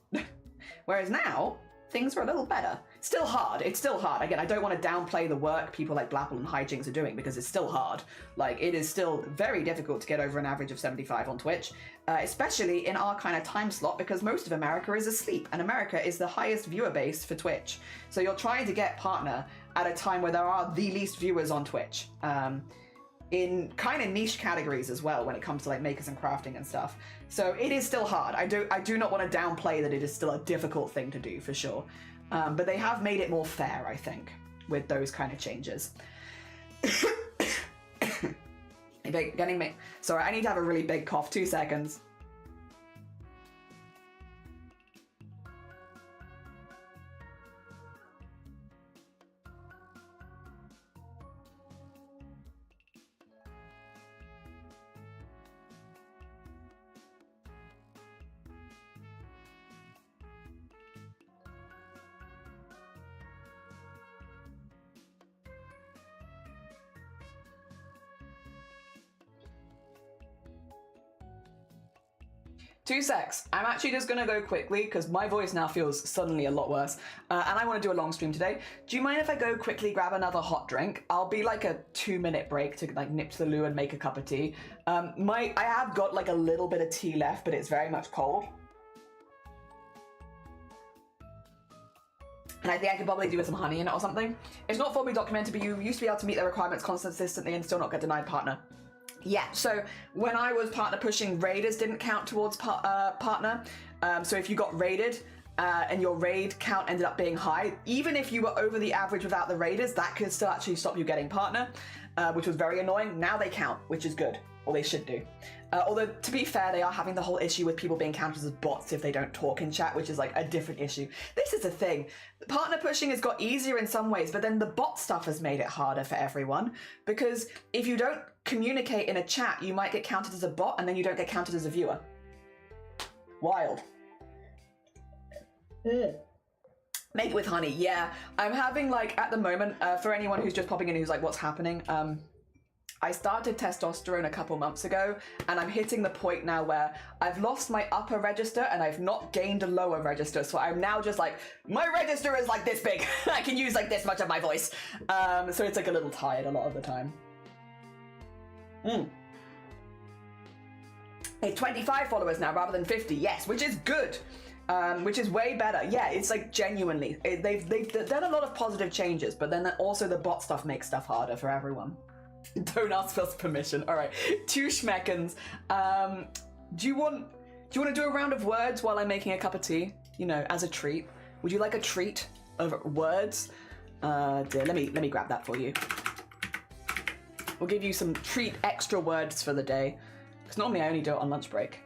Whereas now, things are a little better. Still hard. It's still hard. Again, I don't want to downplay the work people like Blapple and Hijinks are doing, because it's still hard. Like, it is still very difficult to get over an average of 75 on Twitch, especially in our kind of time slot, because most of America is asleep, and America is the highest viewer base for Twitch. So you're trying to get partner at a time where there are the least viewers on Twitch. in kind of niche categories as well when it comes to like makers and crafting and stuff. So it is still hard. I do not want to downplay that it is still a difficult thing to do for sure. But they have made it more fair, I think, with those kind of changes. Getting me. Sorry, I need to have a really big cough. 2 seconds. 2 secs. I'm actually just gonna go quickly because my voice now feels suddenly a lot worse. And I want to do a long stream today. Do you mind if I go quickly grab another hot drink? I'll be like a 2-minute break to like nip to the loo and make a cup of tea. I have got like a little bit of tea left, but it's very much cold. And I think I could probably do with some honey in it or something. It's not formally documented, but you used to be able to meet their requirements consistently and still not get denied partner. Yeah, so when I was partner pushing, raiders didn't count towards partner. So if you got raided and your raid count ended up being high, even if you were over the average without the raiders, that could still actually stop you getting partner, which was very annoying. Now they count, which is good, or they should do. Although, to be fair, they are having the whole issue with people being counted as bots if they don't talk in chat, which is like a different issue. This is the thing. Partner pushing has got easier in some ways, but then the bot stuff has made it harder for everyone. Because if you don't communicate in a chat, you might get counted as a bot and then you don't get counted as a viewer. Wild. Make it with honey, yeah. I'm having like, at the moment, for anyone who's just popping in who's like, what's happening? I started testosterone a couple months ago, and I'm hitting the point now where I've lost my upper register and I've not gained a lower register. So I'm now just like, my register is like this big. I can use like this much of my voice. So it's like a little tired a lot of the time. Hey, 25 followers now rather than 50, yes, which is good. Which is way better. Yeah, it's like genuinely, they've done a lot of positive changes, but then also the bot stuff makes stuff harder for everyone. Don't ask for permission. All right, 2 schmeckens. Do you want to do a round of words while I'm making a cup of tea? You know, as a treat. Would you like a treat of words? Dear, let me grab that for you. We'll give you some treat extra words for the day. Because normally I only do it on lunch break.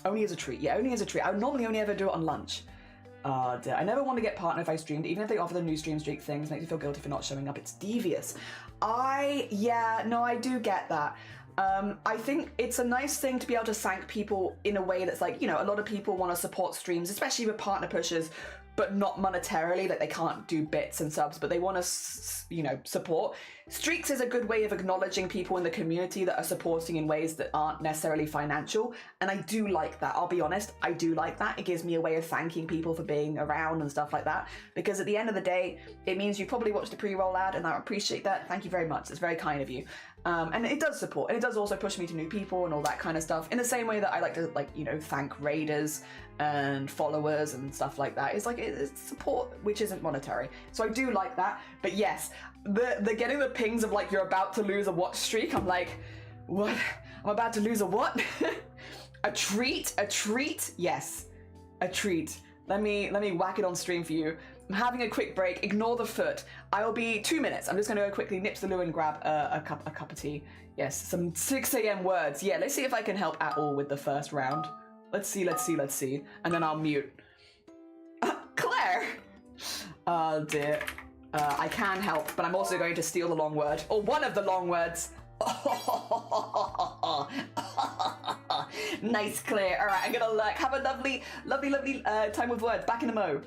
Only as a treat. Yeah, only as a treat. I would normally only ever do it on lunch. Dear. I never want to get partner if I streamed, even if they offer the new stream streak things, makes me feel guilty for not showing up. It's devious. Yeah, no, I do get that. I think it's a nice thing to be able to thank people in a way that's like, you know, a lot of people want to support streams, especially with partner pushers, but not monetarily, like they can't do bits and subs, but they want to, you know, support. Streaks is a good way of acknowledging people in the community that are supporting in ways that aren't necessarily financial, and I do like that. I'll be honest, I do like that. It gives me a way of thanking people for being around and stuff like that, because at the end of the day, it means you probably watched the pre-roll ad, and I appreciate that. Thank you very much. It's very kind of you. And it does support, and it does also push me to new people and all that kind of stuff, in the same way that I like to, like, you know, thank raiders and followers and stuff like that. It's like, it's support which isn't monetary, so I do like that. But yes, the getting the pings of like, you're about to lose a watch streak, I'm like, what? I'm about to lose a what? A treat? Yes, a treat. Let me whack it on stream for you. I'm having a quick break. Ignore the foot. I'll be 2 minutes. I'm just going to go quickly nip to the loo and grab a cup of tea. Yes, some 6 a.m. words. Yeah, let's see if I can help at all with the first round. Let's see. And then I'll mute. Claire! Oh dear. I can help, but I'm also going to steal the long word. Or one of the long words. Nice, Claire. All right, I'm gonna have a lovely time with words. Back in the mo.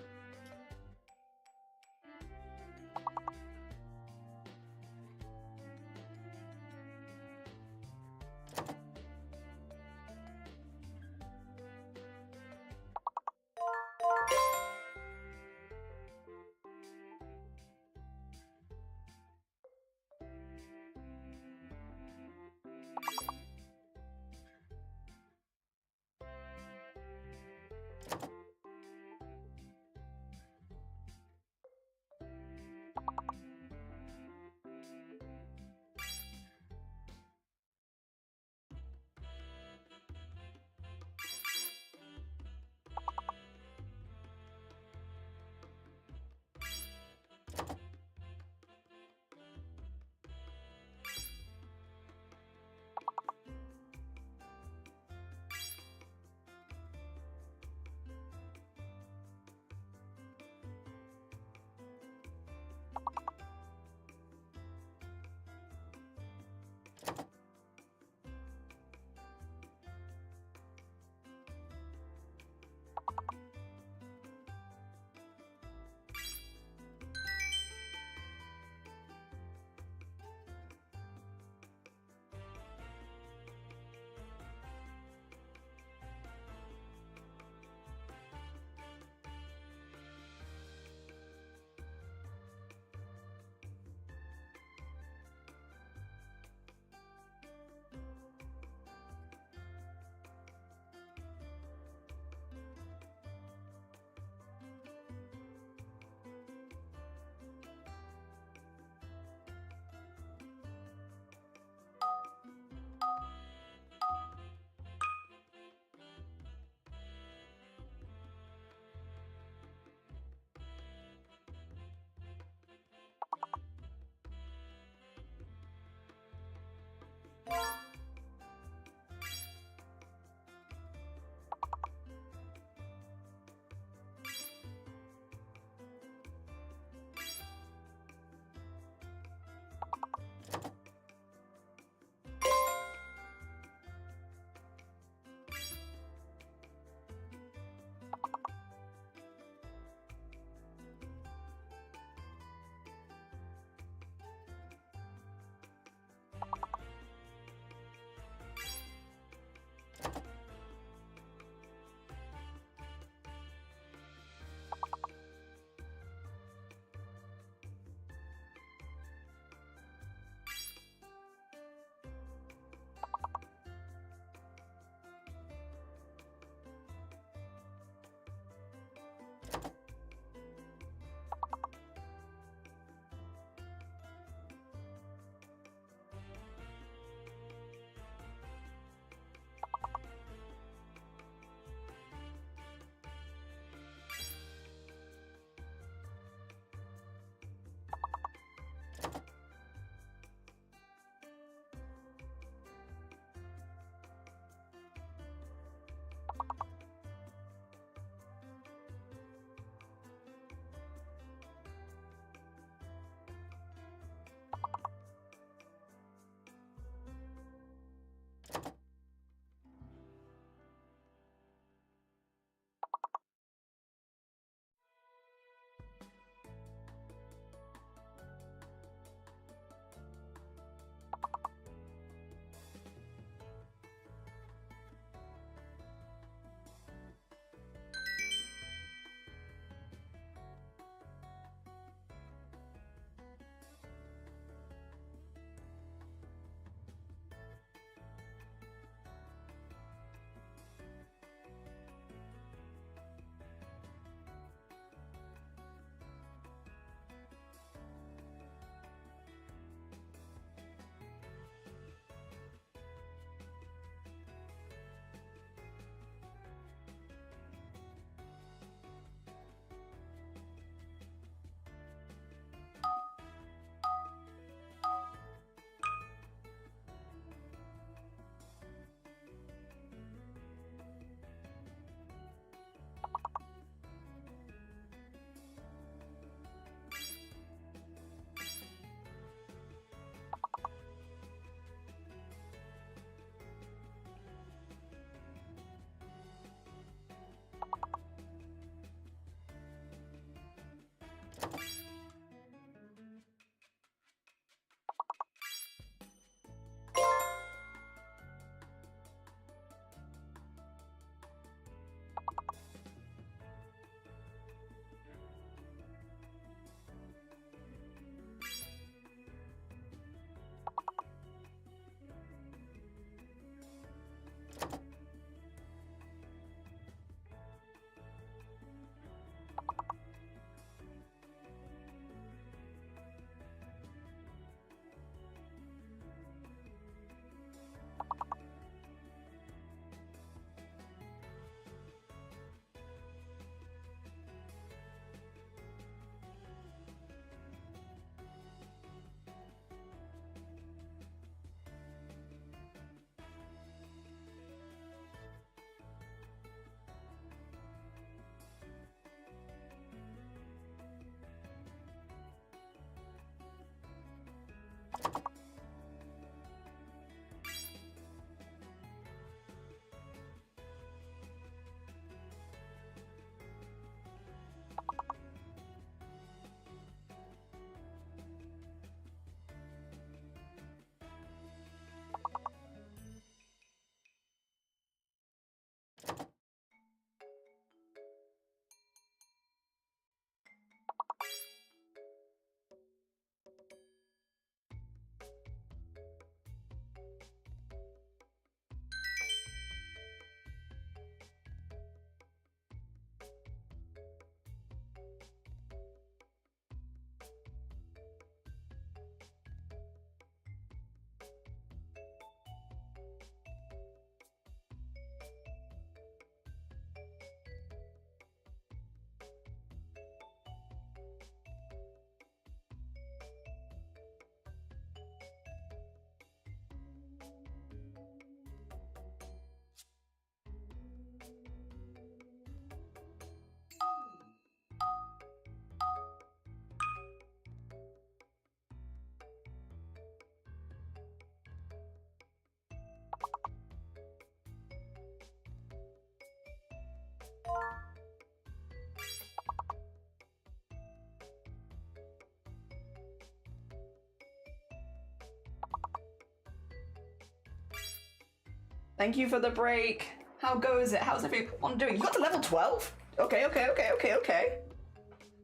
Thank you for the break. How goes it? How's everyone doing? You got to level 12? Okay.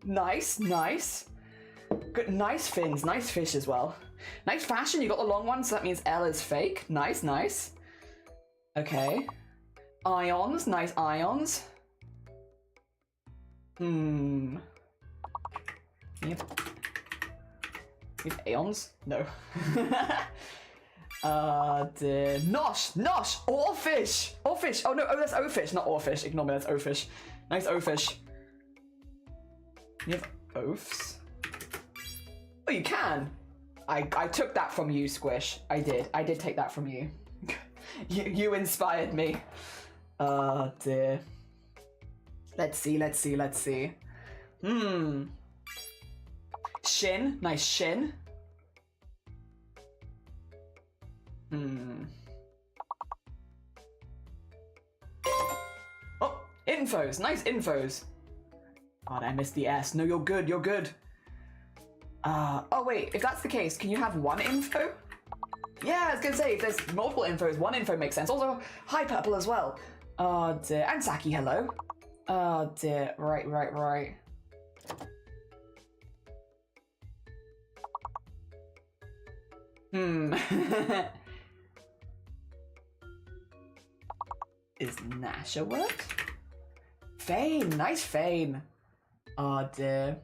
Nice. Good, nice fins, nice fish as well. Nice fashion, you got the long one, so that means L is fake. Nice. Okay. Ions, nice ions. You have aeons? No. Nosh! Oarfish! Oh no, that's O-fish, not oarfish. Ignore me, that's O-fish. Nice O-fish. You have oafs? Oh, you can! I took that from you, Squish. I did take that from you. You inspired me. Oh dear. Let's see. Shin, nice shin. Oh, infos, nice infos. God, I missed the S. No, you're good. Oh wait, if that's the case, can you have one info? Yeah, I was gonna say, if there's multiple infos, one info makes sense. Also, hi Purple as well. Oh dear, and Saki, hello. Oh dear, right. Is Nash a word? Fame, nice fame. Oh dear.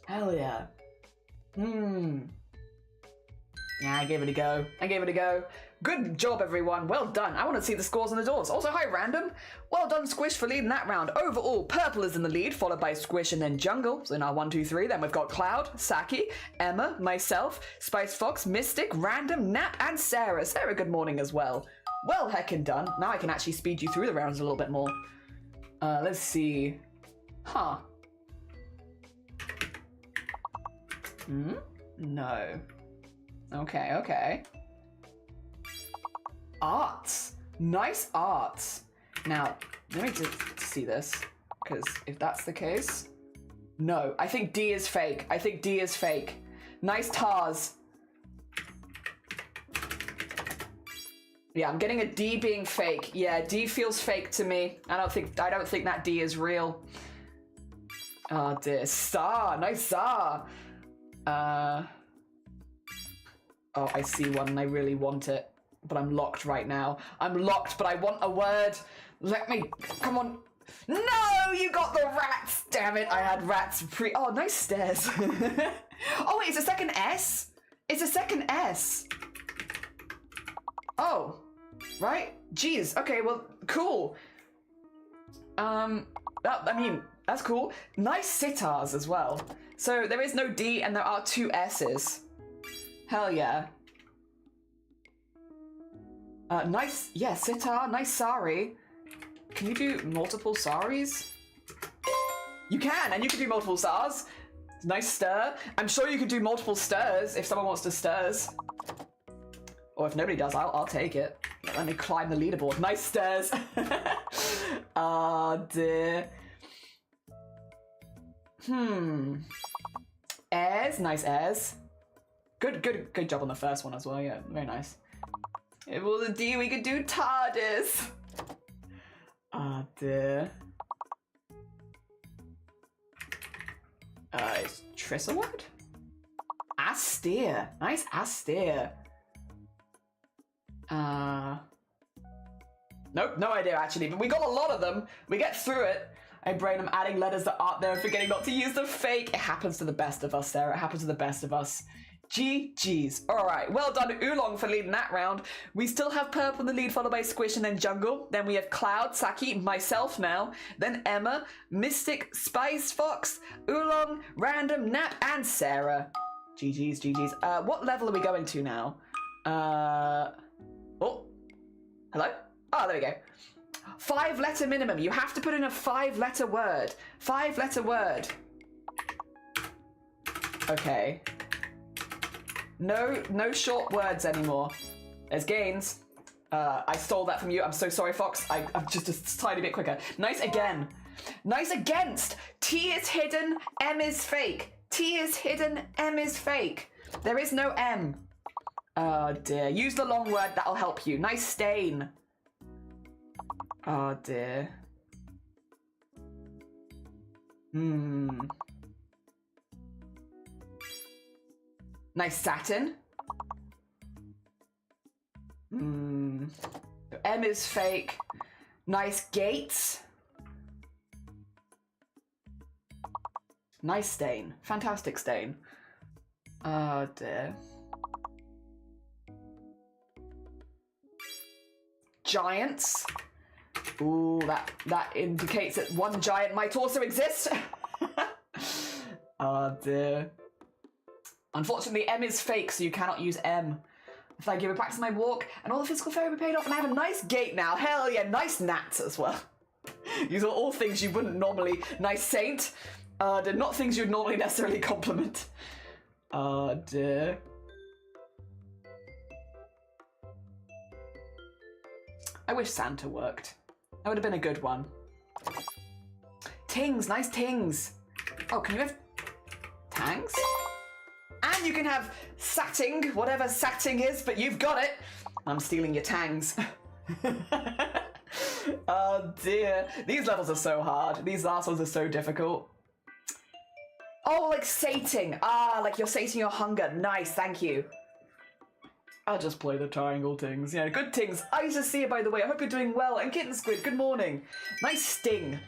Hell yeah. Yeah, I gave it a go. Good job, everyone. Well done. I want to see the scores on the doors. Also, hi, Random. Well done, Squish, for leading that round. Overall, Purple is in the lead, followed by Squish and then Jungle. So now 1, 2, 3. Then we've got Cloud, Saki, Emma, myself, Spice Fox, Mystic, Random, Nap, and Sarah. Sarah, good morning as well. Well, heckin' done. Now I can actually speed you through the rounds a little bit more. Let's see. Huh. No. Okay. Arts. Nice arts. Now, let me just see this, because if that's the case... No, I think D is fake. Nice tars. Yeah, I'm getting a D being fake. Yeah, D feels fake to me. I don't think that D is real. Oh dear. Star. Nice star. Oh, I see one and I really want it. But I'm locked right now. I'm locked, but I want a word. Let me... Come on. No, you got the rats. Damn it, I had rats pre... Oh, nice stairs. Oh, wait, it's a second S? It's a second S. Oh, right? Jeez, okay, well, cool. I mean, that's cool. Nice sitars as well. So there is no D and there are 2 S's. Hell yeah. Nice, yeah, sitar, nice sari. Can you do multiple saris? You can, and you can do multiple stars. Nice stir. I'm sure you can do multiple stirs if someone wants to stirs. Or if nobody does, I'll take it. Let me climb the leaderboard. Nice stirs. Oh dear. Airs, nice airs. Good job on the first one as well, yeah, very nice. If it was a D, we could do TARDIS. Oh dear. Is Triss a word? Austere. Nice austere. Nope, no idea actually, but we got a lot of them. We get through it. I brain I'm adding letters that aren't there and forgetting not to use the fake. It happens to the best of us, Sarah. It happens to the best of us. GG's. Alright, well done Oolong for leading that round. We still have Purple in the lead, followed by Squish and then Jungle. Then we have Cloud, Saki, myself now. Then Emma, Mystic, Spice Fox, Oolong, Random, Nap, and Sarah. GG's. What level are we going to now? Oh, hello? Oh, there we go. 5-letter minimum. You have to put in a 5-letter word. 5-letter word. Okay. No short words anymore. There's gains. I stole that from you. I'm so sorry, Fox. I'm just a tiny bit quicker. Nice again. Nice against. T is hidden, M is fake. T is hidden, M is fake. There is no M. Oh dear. Use the long word, that'll help you. Nice stain. Oh dear. Nice satin. M is fake. Nice gates. Nice stain. Fantastic stain. Oh dear. Giants. Ooh, that indicates that one giant might also exist. Oh dear. Unfortunately, M is fake, so you cannot use M. If I give it back to my walk, and all the physical therapy paid off, and I have a nice gait now. Hell yeah, nice gnats as well. These are all things you wouldn't normally. Nice saint. They're not things you'd normally necessarily compliment. Oh dear. I wish Santa worked. That would have been a good one. Tings, nice tings. Oh, can you have tangs? And you can have satting, whatever satting is, but you've got it. I'm stealing your tangs. Oh dear. These levels are so hard. These last ones are so difficult. Oh, like sating. Ah, like you're sating your hunger. Nice, thank you. I'll just play the triangle tings. Yeah, good tings. I used to see it, by the way. I hope you're doing well. And Kitten Squid, good morning. Nice sting.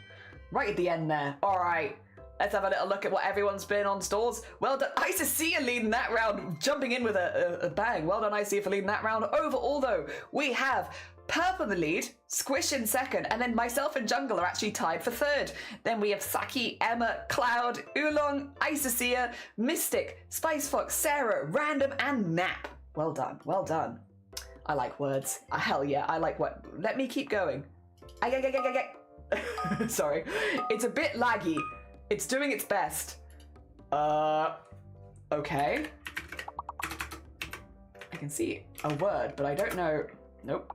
Right at the end there. All right. Let's have a little look at what everyone's been on stores. Well done. I used to see you leading that round, jumping in with a bang. Well done, I see you for leading that round. Overall, though, we have Purple in the lead, Squish in second, and then myself and Jungle are actually tied for third. Then we have Saki, Emma, Cloud, Oolong, Isacia, Mystic, Spice Fox, Sarah, Random, and Nap. Well done, well done. I like words. Hell yeah, I like what. Let me keep going. Sorry. It's a bit laggy. It's doing its best. Okay. I can see a word, but I don't know. Nope.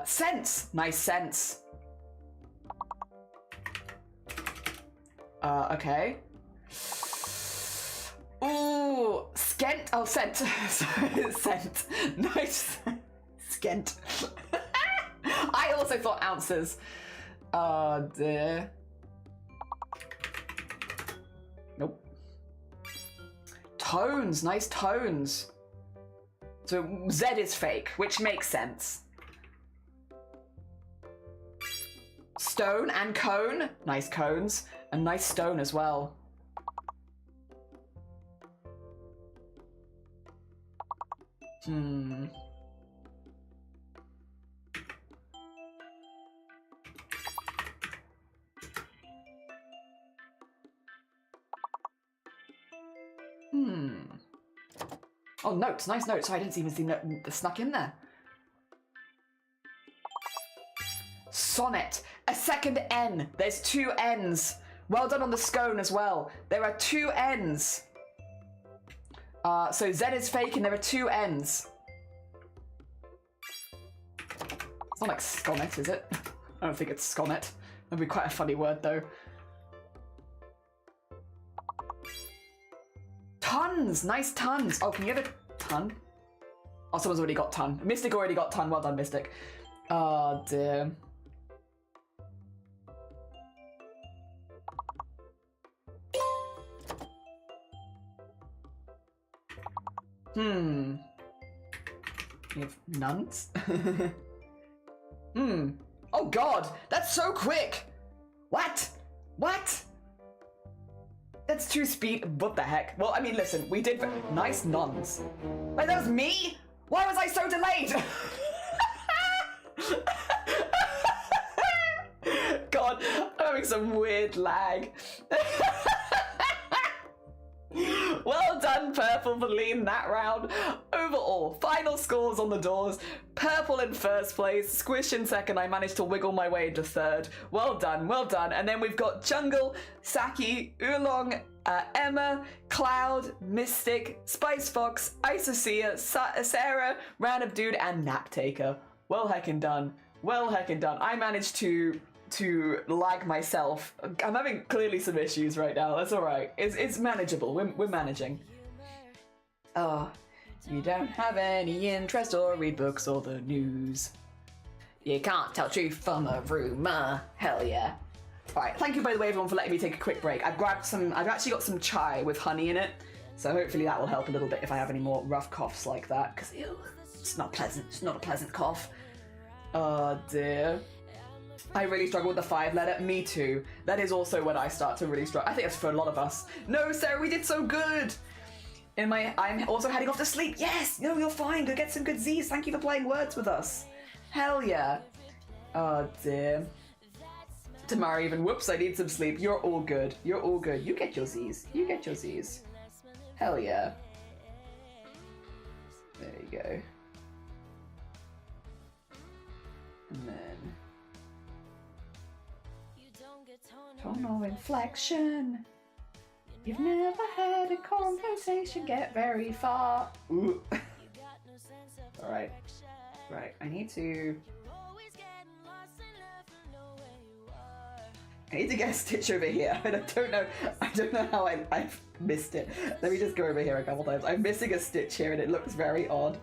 Sense. Nice sense. Okay. Ooh, skent. Oh, scent. Sorry, scent. Nice. Skent. I also thought ounces. Oh dear. Nope. Tones. Nice tones. So Z is fake, which makes sense. Stone and cone. Nice cones. And nice stone as well. Oh, notes. Nice notes. I didn't even see the snuck in there. Sonnet. A second N. There's two N's. Well done on the scone as well. There are two N's. So Z is fake and there are two N's. It's not like sconnet, is it? I don't think it's sconnet. That'd be quite a funny word though. Tons! Nice tons! Oh, can you get a ton? Oh, someone's already got ton. Mystic already got ton. Well done, Mystic. Oh, dear. You have nuns? Oh, God! That's so quick! What? What? That's too speed. What the heck? Well, I mean, listen, we did. Nice nuns. Wait, that was me? Why was I so delayed? God, I'm having some weird lag. Well done, Purple, for leading that round. Overall, final scores on the doors. Purple in first place, Squish in second. I managed to wiggle my way into third. Well done, well done. And then we've got Jungle, Saki, Oolong, Emma, Cloud, Mystic, Spice Fox, Isacia, Sarah, Random Dude, and Nap Taker. Well heckin' done. Well heckin' done. I managed to lag myself. I'm having clearly some issues right now. That's all right. It's manageable. We're managing. Oh, you don't have any interest or read books or the news. You can't tell truth from a rumor. Hell yeah. Alright, thank you by the way everyone for letting me take a quick break. I've actually got some chai with honey in it, so hopefully that will help a little bit if I have any more rough coughs like that, because it's not pleasant. It's not a pleasant cough. Oh dear. I really struggle with the 5 letter. Me too. That is also when I start to really struggle. I think that's for a lot of us. No, Sarah, we did so good. I'm also heading off to sleep. Yes, no, you're fine. Go get some good Z's. Thank you for playing words with us. Hell yeah. Oh dear. Tamara even, whoops, I need some sleep. You're all good. You're all good. You get your Z's. You get your Z's. Hell yeah. There you go. And then tonal inflection. You've never had a conversation get very far. Ooh. Alright. Right, I need to get a stitch over here. I don't know how I've missed it. Let me just go over here a couple times. I'm missing a stitch here and it looks very odd.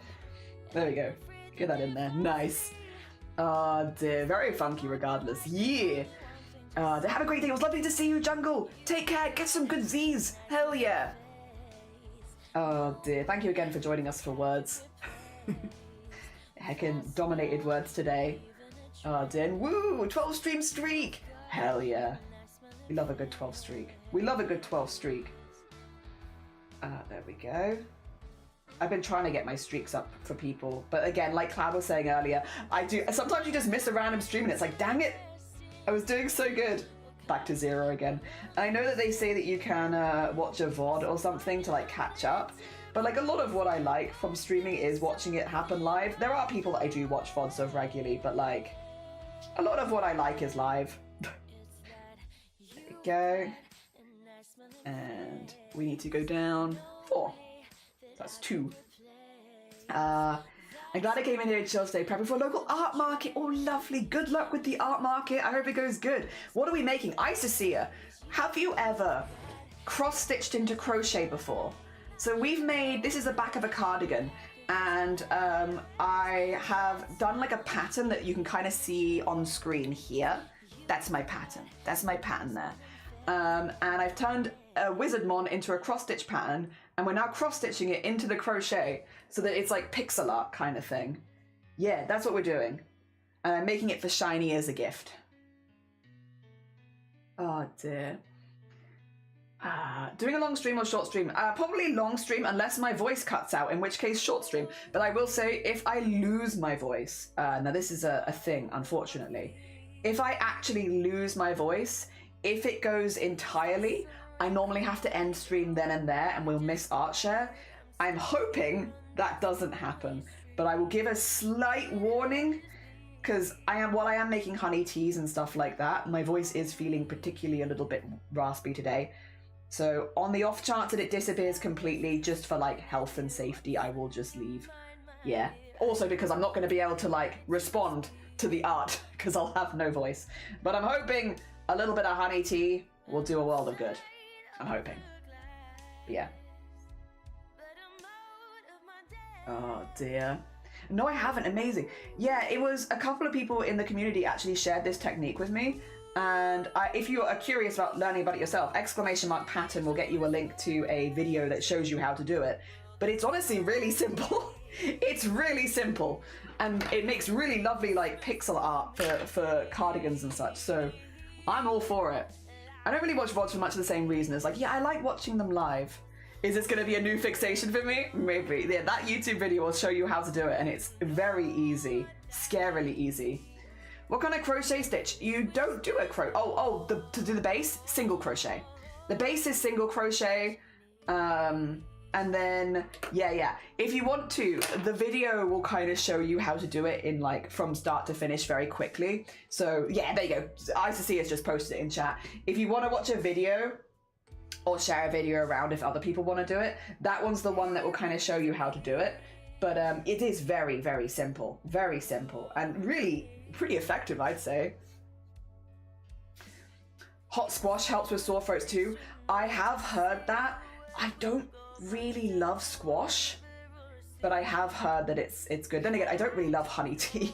There we go. Get that in there. Nice. Oh dear, very funky regardless. Yeah. Have a great day. It was lovely to see you, Jungle. Take care. Get some good Z's. Hell yeah. Oh dear. Thank you again for joining us for words. Heckin' dominated words today. Oh dear. Woo! 12 stream streak. Hell yeah. We love a good 12 streak. We love a good 12 streak. There we go. I've been trying to get my streaks up for people, but again, like Cloud was saying earlier, sometimes you just miss a random stream and it's like, dang it, I was doing so good. Back to 0 again. And I know that they say that you can watch a VOD or something to like catch up, but like a lot of what I like from streaming is watching it happen live. There are people that I do watch VODs of regularly, but like a lot of what I like is live. There we go. And we need to go down 4. That's 2. I'm glad I came in here to chill today, prepping for a local art market. Oh, lovely. Good luck with the art market. I hope it goes good. What are we making? Isocia. Have you ever cross-stitched into crochet before? So we've made, this is the back of a cardigan, and I have done like a pattern that you can kind of see on screen here. That's my pattern. That's my pattern there. And I've turned a Wizardmon into a cross-stitch pattern, and we're now cross-stitching it into the crochet so that it's like pixel art kind of thing. Yeah, that's what we're doing. And I'm making it for Shiny as a gift. Oh dear. Doing a long stream or short stream? Probably long stream unless my voice cuts out, in which case short stream. But I will say, if I lose my voice, now this is a thing, unfortunately. If I actually lose my voice, if it goes entirely, I normally have to end stream then and there and we'll miss art share. I'm hoping that doesn't happen, but I will give a slight warning because while I am making honey teas and stuff like that, my voice is feeling particularly a little bit raspy today. So on the off chance that it disappears completely, just for like health and safety, I will just leave. Yeah. Also because I'm not going to be able to like respond to the art because I'll have no voice. But I'm hoping a little bit of honey tea will do a world of good. I'm hoping. Yeah. Oh dear. No, I haven't. Amazing. Yeah, it was a couple of people in the community actually shared this technique with me. And if you are curious about learning about it yourself, !pattern will get you a link to a video that shows you how to do it. But it's honestly really simple. It's really simple. And it makes really lovely like pixel art for cardigans and such. So I'm all for it. I don't really watch VODs for much of the same reason. It's like, yeah, I like watching them live. Is this going to be a new fixation for me? Maybe. Yeah, that YouTube video will show you how to do it, and it's very easy. Scarily easy. What kind of crochet stitch? You don't do a to do the base, single crochet. The base is single crochet, and then, yeah. If you want to, the video will kind of show you how to do it in like from start to finish very quickly. So yeah, there you go. ICC has just posted it in chat. If you want to watch a video or share a video around if other people want to do it, that one's the one that will kind of show you how to do it. But it is very, very simple, and really pretty effective, I'd say. Hot squash helps with sore throats too. I have heard that. I don't really love squash, but I have heard that it's good. Then again, I don't really love honey tea.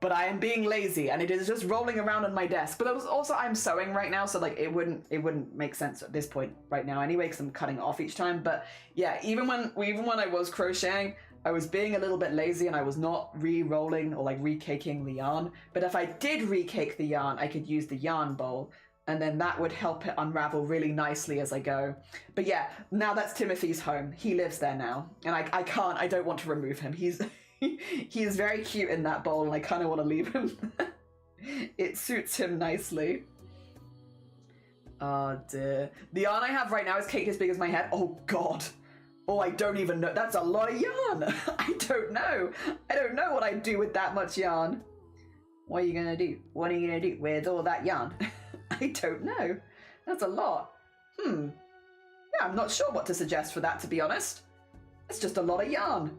but I am being lazy and it is just rolling around on my desk. But also I'm sewing right now, so like it wouldn't make sense at this point right now anyway, because I'm cutting it off each time. But yeah, even when I was crocheting, I was being a little bit lazy and I was not re-rolling or like re-caking the yarn. But if I did re-cake the yarn, I could use the yarn bowl, and then that would help it unravel really nicely as I go. But yeah, now that's Timothy's home. He lives there now, and I don't want to remove him. He is very cute in that bowl, and I kind of want to leave him. It suits him nicely. Oh dear. The yarn I have right now is caked as big as my head. Oh god. Oh, I don't even know. That's a lot of yarn. I don't know. I don't know what I'd do with that much yarn. What are you gonna do? What are you gonna do with all that yarn? I don't know. That's a lot. Yeah, I'm not sure what to suggest for that, to be honest. It's just a lot of yarn.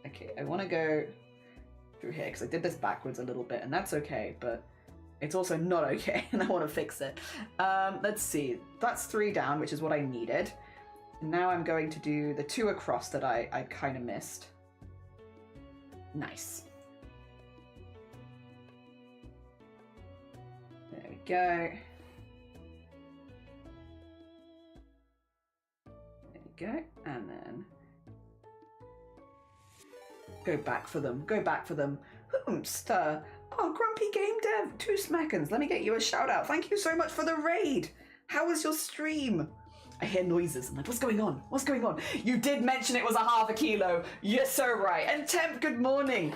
Okay, I want to go through here because I did this backwards a little bit, and that's okay, but it's also not okay, and I want to fix it. Let's see. That's 3 down, which is what I needed. Now I'm going to do the 2 across that I kind of missed. Nice. There we go. There we go. And then go back for them. Go back for them. Hoomster. Oh, Grumpy Game Dev. 2 smackins. Let me get you a shout out. Thank you so much for the raid. How was your stream? I hear noises. I'm like, what's going on? What's going on? You did mention it was a half a kilo. You're so right. And Temp, good morning.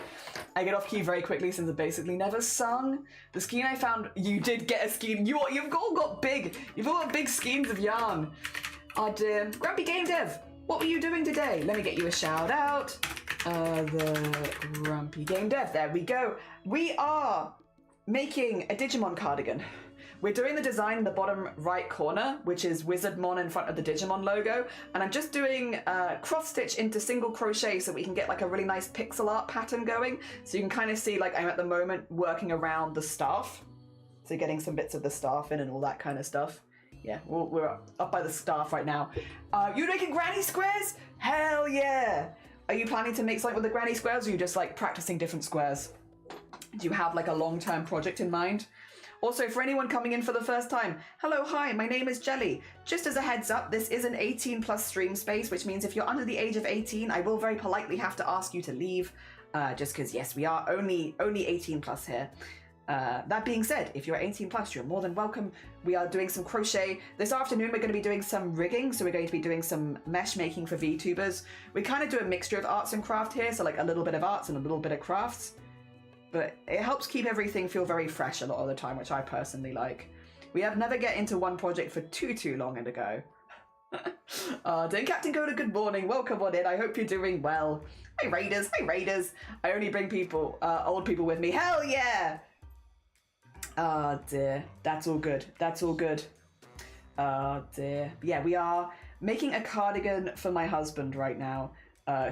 I get off key very quickly since I basically never sung. The skein I found, you did get a skein. You've all got big. You've all got big skeins of yarn. Oh dear. Grumpy Game Dev, what were you doing today? Let me get you a shout out. The Grumpy Game Dev. There we go. We are making a Digimon cardigan. We're doing the design in the bottom right corner, which is Wizardmon in front of the Digimon logo. And I'm just doing cross stitch into single crochet so we can get like a really nice pixel art pattern going. So you can kind of see like I'm at the moment working around the staff. So getting some bits of the staff in and all that kind of stuff. Yeah, we're up by the staff right now. You making granny squares? Hell yeah! Are you planning to make something with the granny squares, or are you just like practicing different squares? Do you have like a long-term project in mind? Also, for anyone coming in for the first time, hello, hi, my name is Jelly. Just as a heads up, this is an 18+ stream space, which means if you're under the age of 18, I will very politely have to ask you to leave, just because, yes, we are only 18+ here. That being said, if you're 18+, you're more than welcome. We are doing some crochet. This afternoon, we're going to be doing some rigging, so we're going to be doing some mesh making for VTubers. We kind of do a mixture of arts and craft here, so like a little bit of arts and a little bit of crafts. But it helps keep everything feel very fresh a lot of the time, which I personally like. We have never get into one project for too long and ago. Dane Captain Coda, good morning. Welcome on in. I hope you're doing well. Hi Raiders, hi Raiders. I only bring people, old people with me. Hell yeah! Oh dear, that's all good. That's all good. Oh dear. Yeah, we are making a cardigan for my husband right now.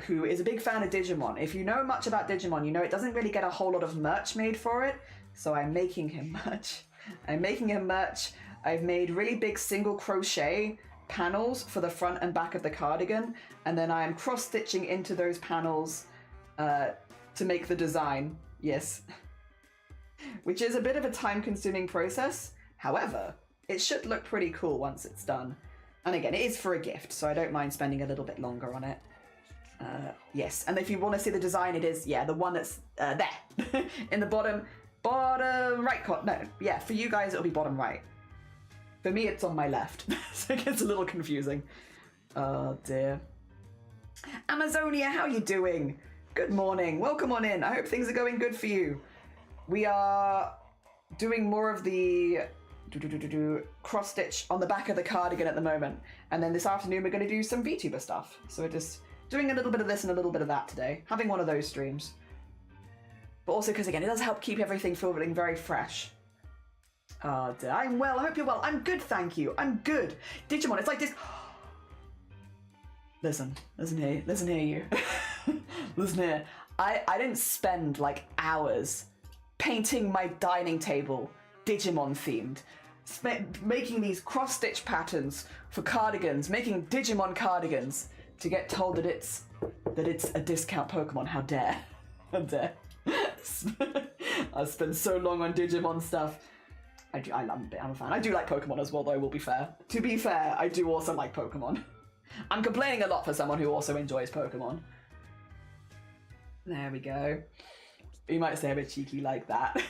Who is a big fan of Digimon. If you know much about Digimon, you know it doesn't really get a whole lot of merch made for it, so I'm making him merch. I've made really big single crochet panels for the front and back of the cardigan, and then I am cross-stitching into those panels to make the design, yes. Which is a bit of a time-consuming process. However, it should look pretty cool once it's done. And again, it is for a gift, so I don't mind spending a little bit longer on it. Yes, and if you want to see the design, it is, yeah, the one that's there in the bottom right corner. No, yeah, for you guys it'll be bottom right. For me it's on my left, so it gets a little confusing. Oh dear. Amazonia, how you doing? Good morning, welcome on in. I hope things are going good for you. We are doing more of the cross stitch on the back of the cardigan at the moment, and then this afternoon we're going to do some VTuber stuff. So we're just doing a little bit of this and a little bit of that today. Having one of those streams. But also because, again, it does help keep everything feeling very fresh. Oh, dear. I'm well. I hope you're well. I'm good, thank you. I'm good. Digimon, it's like this. Listen here, you. Listen here. I didn't spend, like, hours painting my dining table Digimon themed. Making these cross-stitch patterns for cardigans. Making Digimon cardigans. To get told that it's a discount Pokemon. How dare. How dare. I've spent so long on Digimon stuff. I'm a fan. I do like Pokemon as well, though, will be fair. To be fair, I do also like Pokemon. I'm complaining a lot for someone who also enjoys Pokemon. There we go. You might say a bit cheeky like that.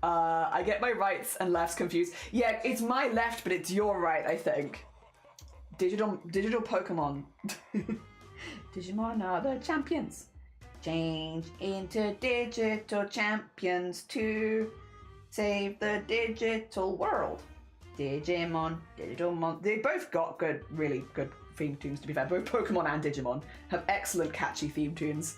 I get my rights and lefts confused. Yeah, it's my left, but it's your right, I think. Digital Pokemon. Digimon are the champions. Change into digital champions to save the digital world. Digimon, Digitalmon. They both got good, really good theme tunes, to be fair. Both Pokemon and Digimon have excellent, catchy theme tunes.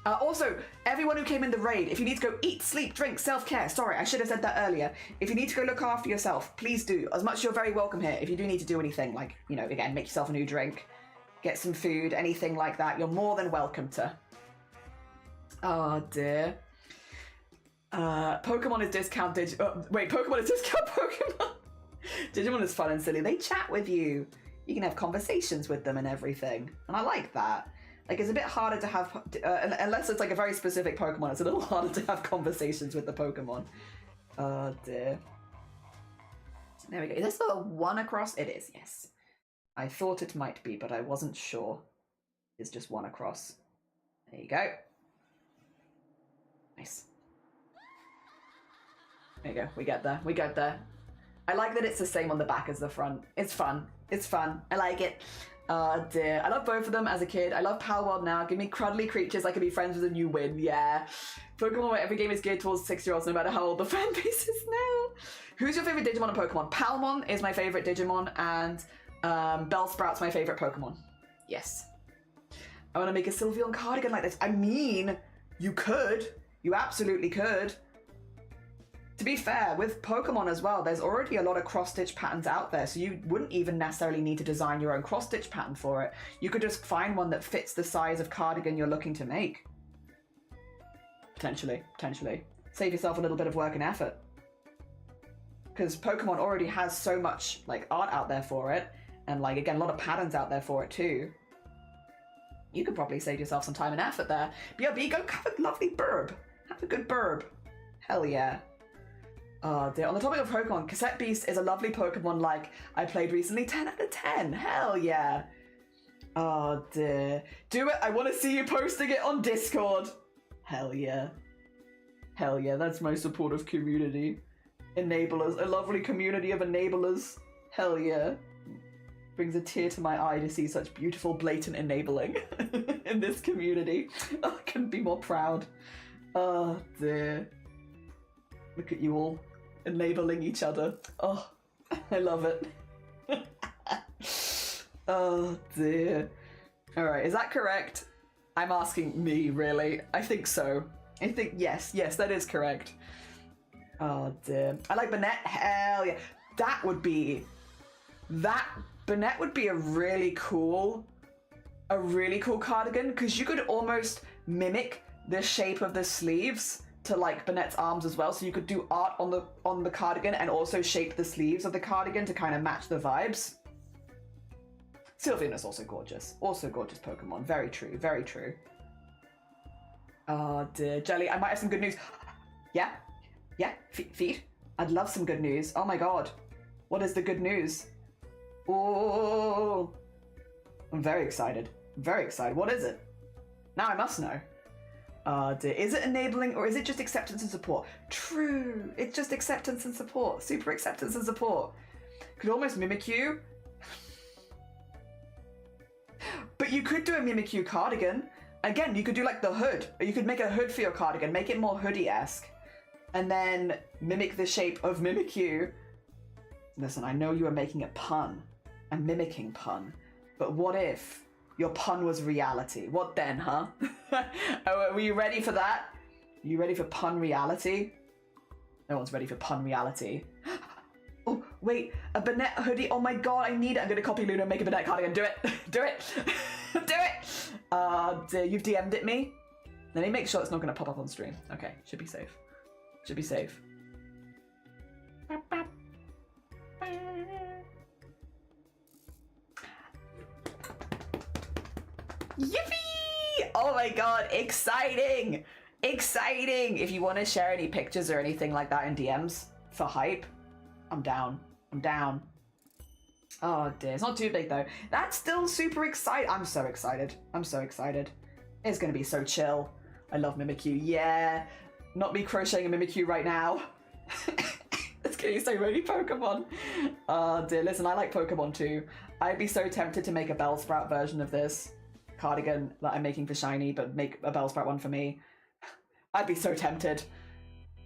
Also, everyone who came in the raid, if you need to go eat, sleep, drink, self-care, sorry, I should have said that earlier. If you need to go look after yourself, please do. As much as you're very welcome here. If you do need to do anything, like, you know, again, make yourself a new drink, get some food, anything like that, you're more than welcome to. Oh, dear. Pokemon is discounted. Pokemon is discount Pokemon. Digimon is fun and silly. They chat with you. You can have conversations with them and everything. And I like that. Like, it's a bit harder to have, unless it's like a very specific Pokemon, it's a little harder to have conversations with the Pokemon. Oh dear. There we go. Is this the one across? It is, yes. I thought it might be, but I wasn't sure. It's just one across. There you go. Nice. There you go. We get there. We get there. I like that it's the same on the back as the front. It's fun. It's fun. I like it. Oh dear. I love both of them as a kid. I love Pal World now. Give me cuddly creatures I can be friends with and you win. Yeah. Pokemon, where every game is geared towards 6-year-olds no matter how old the fan base is now. Who's your favorite Digimon and Pokemon? Palmon is my favorite Digimon and Bellsprout's my favorite Pokemon. Yes. I want to make a Sylveon cardigan like this. I mean, you could. You absolutely could. To be fair, with Pokemon as well, there's already a lot of cross-stitch patterns out there, so you wouldn't even necessarily need to design your own cross-stitch pattern for it. You could just find one that fits the size of cardigan you're looking to make. Potentially. Save yourself a little bit of work and effort. Because Pokemon already has so much like art out there for it, and like, again, a lot of patterns out there for it too. You could probably save yourself some time and effort there. BRB, go have a lovely burb. Have a good burb. Hell yeah. Oh dear. On the topic of Pokemon, Cassette Beast is a lovely Pokemon like I played recently. 10 out of 10. Hell yeah. Oh dear. Do it. I want to see you posting it on Discord. Hell yeah. Hell yeah. That's my supportive community. Enablers. A lovely community of enablers. Hell yeah. Brings a tear to my eye to see such beautiful, blatant enabling in this community. Oh, I couldn't be more proud. Oh dear. Look at you all enabling each other. Oh, I love it. Oh dear. All right, is that correct? I'm asking me, really. I think so. I think, yes, that is correct. Oh dear. I like Bennett. Hell yeah. Bennett would be a really cool cardigan, because you could almost mimic the shape of the sleeves to like Bennett's arms as well, so you could do art on the cardigan and also shape the sleeves of the cardigan to kind of match the vibes. Sylveon is also gorgeous Pokemon. Very true, very true. Oh dear. Jelly, I might have some good news. Yeah, feet. I'd love some good news. Oh my god, what is the good news? Oh, I'm very excited. What is it? Now I must know. Dear. Is it enabling or is it just acceptance and support? True, it's just acceptance and support. Super acceptance and support. Could almost mimic you. But you could do a Mimikyu cardigan. Again, you could do like the hood. Or you could make a hood for your cardigan, make it more hoodie-esque. And then mimic the shape of Mimikyu. Listen, I know you are making a pun. I'm mimicking pun. But what if your pun was reality? What then, huh? Were you ready for that? Are you ready for pun reality? No one's ready for pun reality. Oh, wait, a Bennett hoodie. Oh my god, I need it. I'm gonna copy Luna and make a Bennett cardigan. Do it. Do it. Do it. You've DM'd it me. Let me make sure it's not gonna pop up on stream. Okay, should be safe. Should be safe. Yippee! Oh my god, exciting! Exciting! If you want to share any pictures or anything like that in DMs for hype, I'm down. I'm down. Oh dear, it's not too big though. That's still super exciting. I'm so excited. I'm so excited. It's gonna be so chill. I love Mimikyu. Yeah, not me crocheting a Mimikyu right now. It's getting so many Pokemon. Oh dear, listen, I like Pokemon too. I'd be so tempted to make a Bellsprout version of this cardigan that I'm making for Shiny, but make a Bellsprout one for me. I'd be so tempted.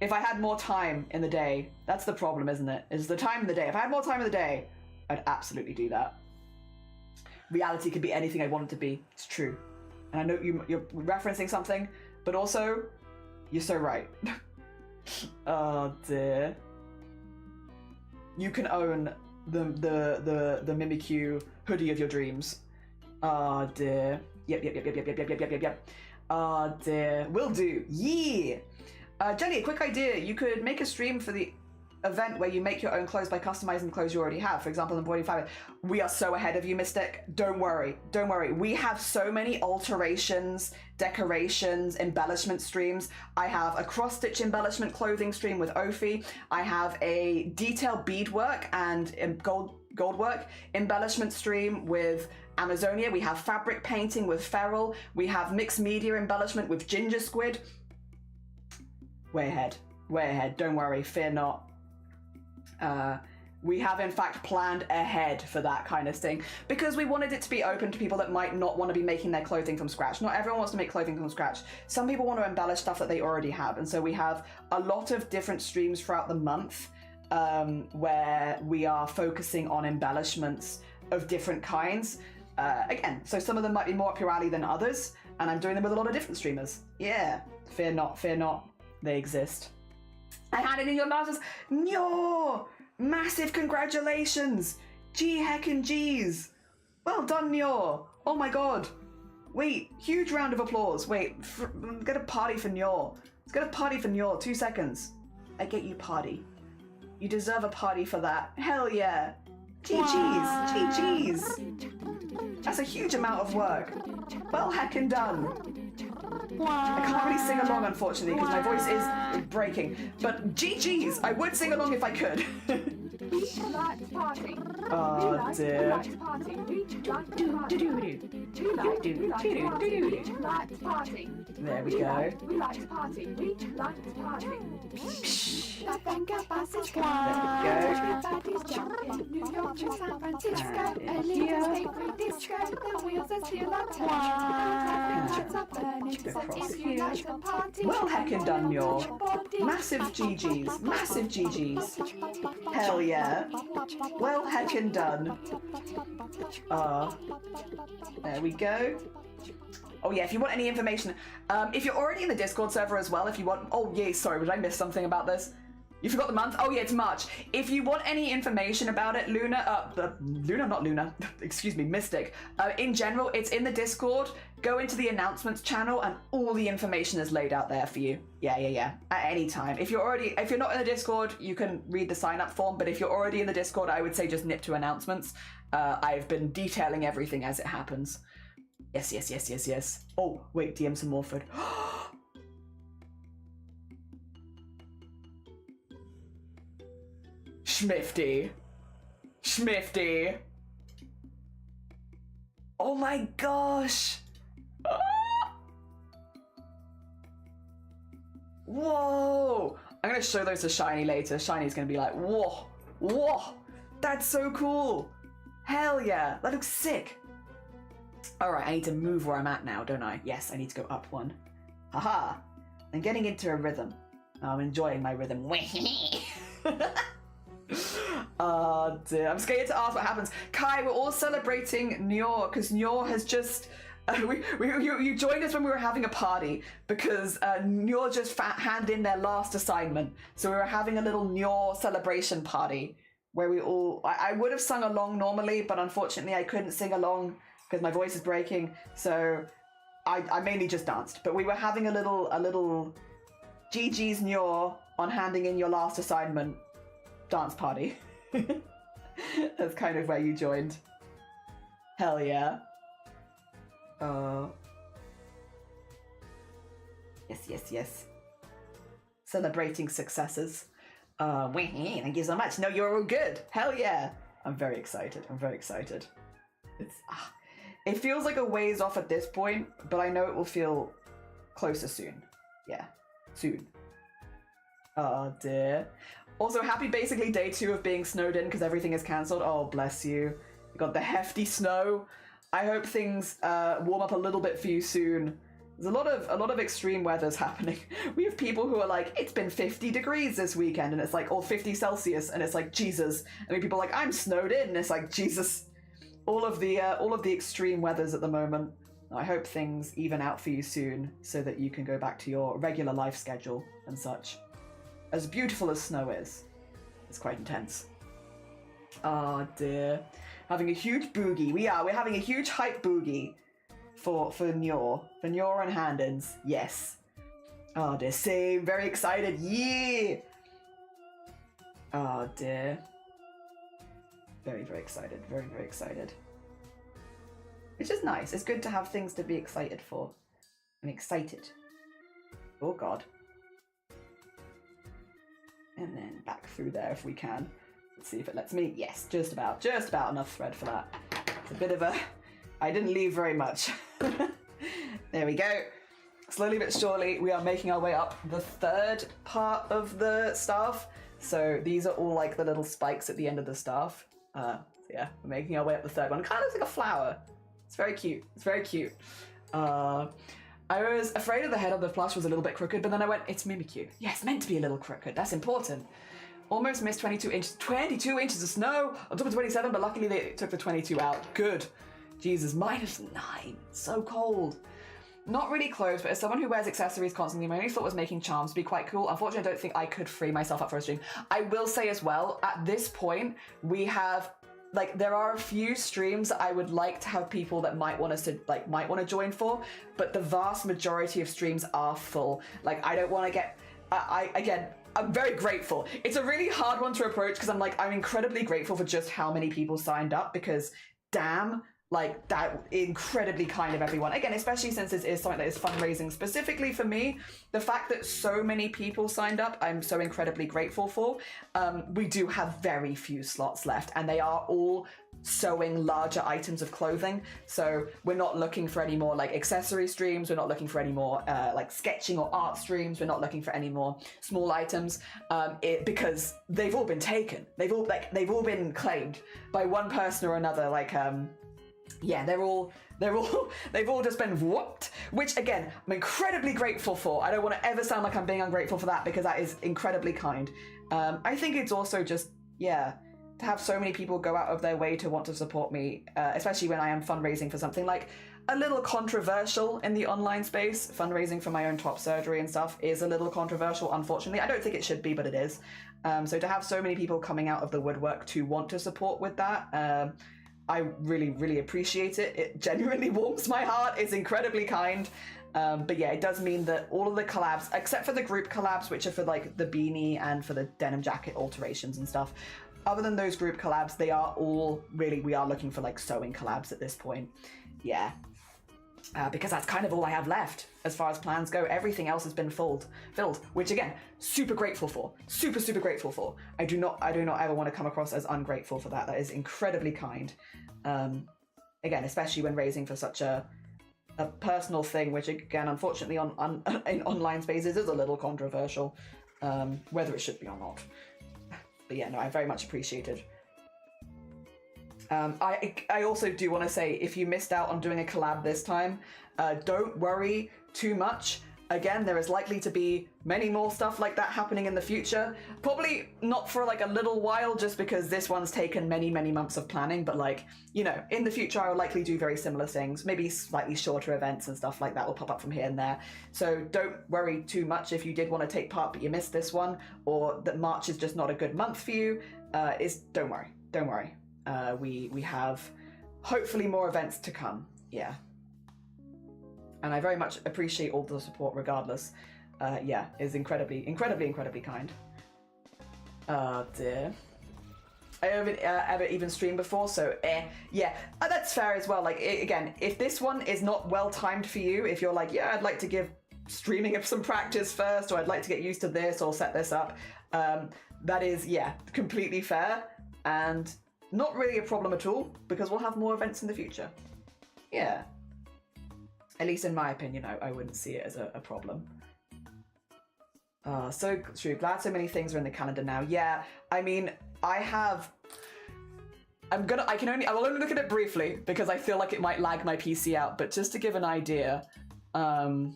If I had more time in the day, that's the problem, isn't it? Is the time in the day. If I had more time in the day, I'd absolutely do that. Reality could be anything I want it to be. It's true. And I know you're referencing something, but also, you're so right. Oh dear. You can own the Mimikyu hoodie of your dreams. Oh dear. Yep. Oh dear. Will do. Yeah. Jenny, a quick idea. You could make a stream for the event where you make your own clothes by customizing the clothes you already have. For example, embroidery fabric. We are so ahead of you, Mystic. Don't worry. Don't worry. We have so many alterations, decorations, embellishment streams. I have a cross-stitch embellishment clothing stream with Ophi. I have a detailed beadwork and gold work embellishment stream with Amazonia. We have fabric painting with Feral. We have mixed media embellishment with Ginger Squid. Way ahead. Way ahead. Don't worry. Fear not. We have in fact planned ahead for that kind of thing because we wanted it to be open to people that might not want to be making their clothing from scratch. Not everyone wants to make clothing from scratch. Some people want to embellish stuff that they already have, and so we have a lot of different streams throughout the month where we are focusing on embellishments of different kinds. Again, so some of them might be more up your alley than others, and I'm doing them with a lot of different streamers. Yeah, fear not, they exist. I had it in your last. Nyo! Massive congratulations! G heckin' G's! Well done, Nyo! Oh my god! Wait, huge round of applause. Wait, get a party for Nyo. Let's get a party for Nyo. 2 seconds. I get you party. You deserve a party for that. Hell yeah! GG's! GG's! That's a huge amount of work. Well heckin' done. I can't really sing along, unfortunately, because my voice is breaking. But GG's! I would sing along if I could. Oh dear. There we go. Well heckin' done, y'all. Massive GG's. Massive GG's. Hell yeah. Well heckin' done. There we go. Oh yeah, if you want any information, if you're already in the Discord server as well, if you want, oh yeah, sorry, did I miss something about this? You forgot the month? Oh yeah, it's March. If you want any information about it, excuse me, Mystic. In general, it's in the Discord. Go into the announcements channel and all the information is laid out there for you. Yeah. At any time. If you're not in the Discord, you can read the sign up form, but if you're already in the Discord, I would say just nip to announcements. I've been detailing everything as it happens. Yes. Oh, wait, DM some more food. Schmifty. Oh my gosh. Whoa. I'm gonna show those to Shiny later. Shiny's gonna be like, whoa, that's so cool. Hell yeah, that looks sick. All right, I need to move where I'm at now, don't I? Yes, I need to go up one. Haha, I'm getting into a rhythm. I'm enjoying my rhythm. Oh dear, I'm scared to ask what happens. Kai, we're all celebrating Nyor because Nyor has just you joined us when we were having a party because Nyor just handed in their last assignment, so we were having a little Nyor celebration party where we all I would have sung along normally, but unfortunately I couldn't sing along because my voice is breaking, so I mainly just danced. But we were having a little GG's Nyor on handing in your last assignment dance party. That's kind of where you joined. Hell yeah. Yes. Celebrating successes. Thank you so much. No, you're all good. Hell yeah. I'm very excited. It feels like a ways off at this point, but I know it will feel closer soon. Yeah, soon. Oh dear. Also, happy basically day 2 of being snowed in because everything is cancelled. Oh, bless you. You got the hefty snow. I hope things warm up a little bit for you soon. There's a lot of extreme weathers happening. We have people who are like, it's been 50 degrees this weekend, and it's like, or 50 Celsius, and it's like, Jesus. And we people are like, I'm snowed in, and it's like, Jesus. All of the extreme weathers at the moment. I hope things even out for you soon, so that you can go back to your regular life schedule and such. As beautiful as snow is, it's quite intense. Oh dear. Having a huge boogie. We're having a huge hype boogie. For Nyor and Handens, yes. Oh dear, same, very excited, yeah! Oh dear. Very excited, very excited. Which is nice, it's good to have things to be excited for. I'm excited. Oh god. And then back through there if we can. Let's see if it lets me. Yes, just about enough thread for that. It's a bit of a... I didn't leave very much. There we go. Slowly but surely, we are making our way up the 3rd part of the staff. So these are all like the little spikes at the end of the staff. So yeah, we're making our way up the 3rd one. It kind of looks like a flower. It's very cute. I was afraid of the head of the plush was a little bit crooked, but then I went, it's Mimikyu. Yeah, it's meant to be a little crooked. That's important. Almost missed 22 inches. 22 inches of snow on top of 27, but luckily they took the 22 out. Good. Jesus, -9. So cold. Not really clothes, but as someone who wears accessories constantly, my only thought was making charms would be quite cool. Unfortunately, I don't think I could free myself up for a stream. I will say as well, at this point, we have, like, there are a few streams that I would like to have people that might want to join for, but the vast majority of streams are full. Like, I don't want to get, I'm very grateful. It's a really hard one to approach because I'm incredibly grateful for just how many people signed up because, damn, like, that incredibly kind of everyone. Again, especially since this is something that is fundraising specifically for me, the fact that so many people signed up, I'm so incredibly grateful for. We do have very few slots left, and they are all sewing larger items of clothing. So we're not looking for any more like accessory streams. We're not looking for any more like sketching or art streams. We're not looking for any more small items because they've all been taken. They've all been claimed by one person or another. Like, yeah, they've all just been whooped, which again, I'm incredibly grateful for. I don't want to ever sound like I'm being ungrateful for that because that is incredibly kind. I think it's also just, yeah, to have so many people go out of their way to want to support me, especially when I am fundraising for something like a little controversial in the online space. Fundraising for my own top surgery and stuff is a little controversial, unfortunately. I don't think it should be, but it is. So to have so many people coming out of the woodwork to want to support with that, I really appreciate it. It genuinely warms my heart. It's incredibly kind. But yeah, it does mean that all of the collabs, except for the group collabs, which are for like the beanie and for the denim jacket alterations and stuff, other than those group collabs, they are all really, we are looking for like sewing collabs at this point. Yeah. Because that's kind of all I have left as far as plans go. Everything else has been filled, which again, super grateful for. Super grateful for. I do not ever want to come across as ungrateful for that. That is incredibly kind. Again, especially when raising for such a personal thing, which again, unfortunately, in online spaces is a little controversial, whether it should be or not. But yeah, no, I very much appreciate it. I also do want to say, if you missed out on doing a collab this time, don't worry too much. Again, there is likely to be many more stuff like that happening in the future. Probably not for like a little while, just because this one's taken many months of planning, but like, you know, in the future I will likely do very similar things. Maybe slightly shorter events and stuff like that will pop up from here and there. So don't worry too much if you did want to take part but you missed this one, or that March is just not a good month for you. Don't worry. We have hopefully more events to come. Yeah. And I very much appreciate all the support regardless. Yeah, it's incredibly kind. Dear. I haven't ever even streamed before, so yeah, that's fair as well. Like, again, if this one is not well timed for you, if you're like, yeah, I'd like to give streaming of some practice first, or I'd like to get used to this or set this up. That is, yeah, completely fair and not really a problem at all because we'll have more events in the future. Yeah. At least in my opinion, I wouldn't see it as a problem. So true. Glad so many things are in the calendar now. Yeah, I mean, I will only look at it briefly because I feel like it might lag my PC out, but just to give an idea, I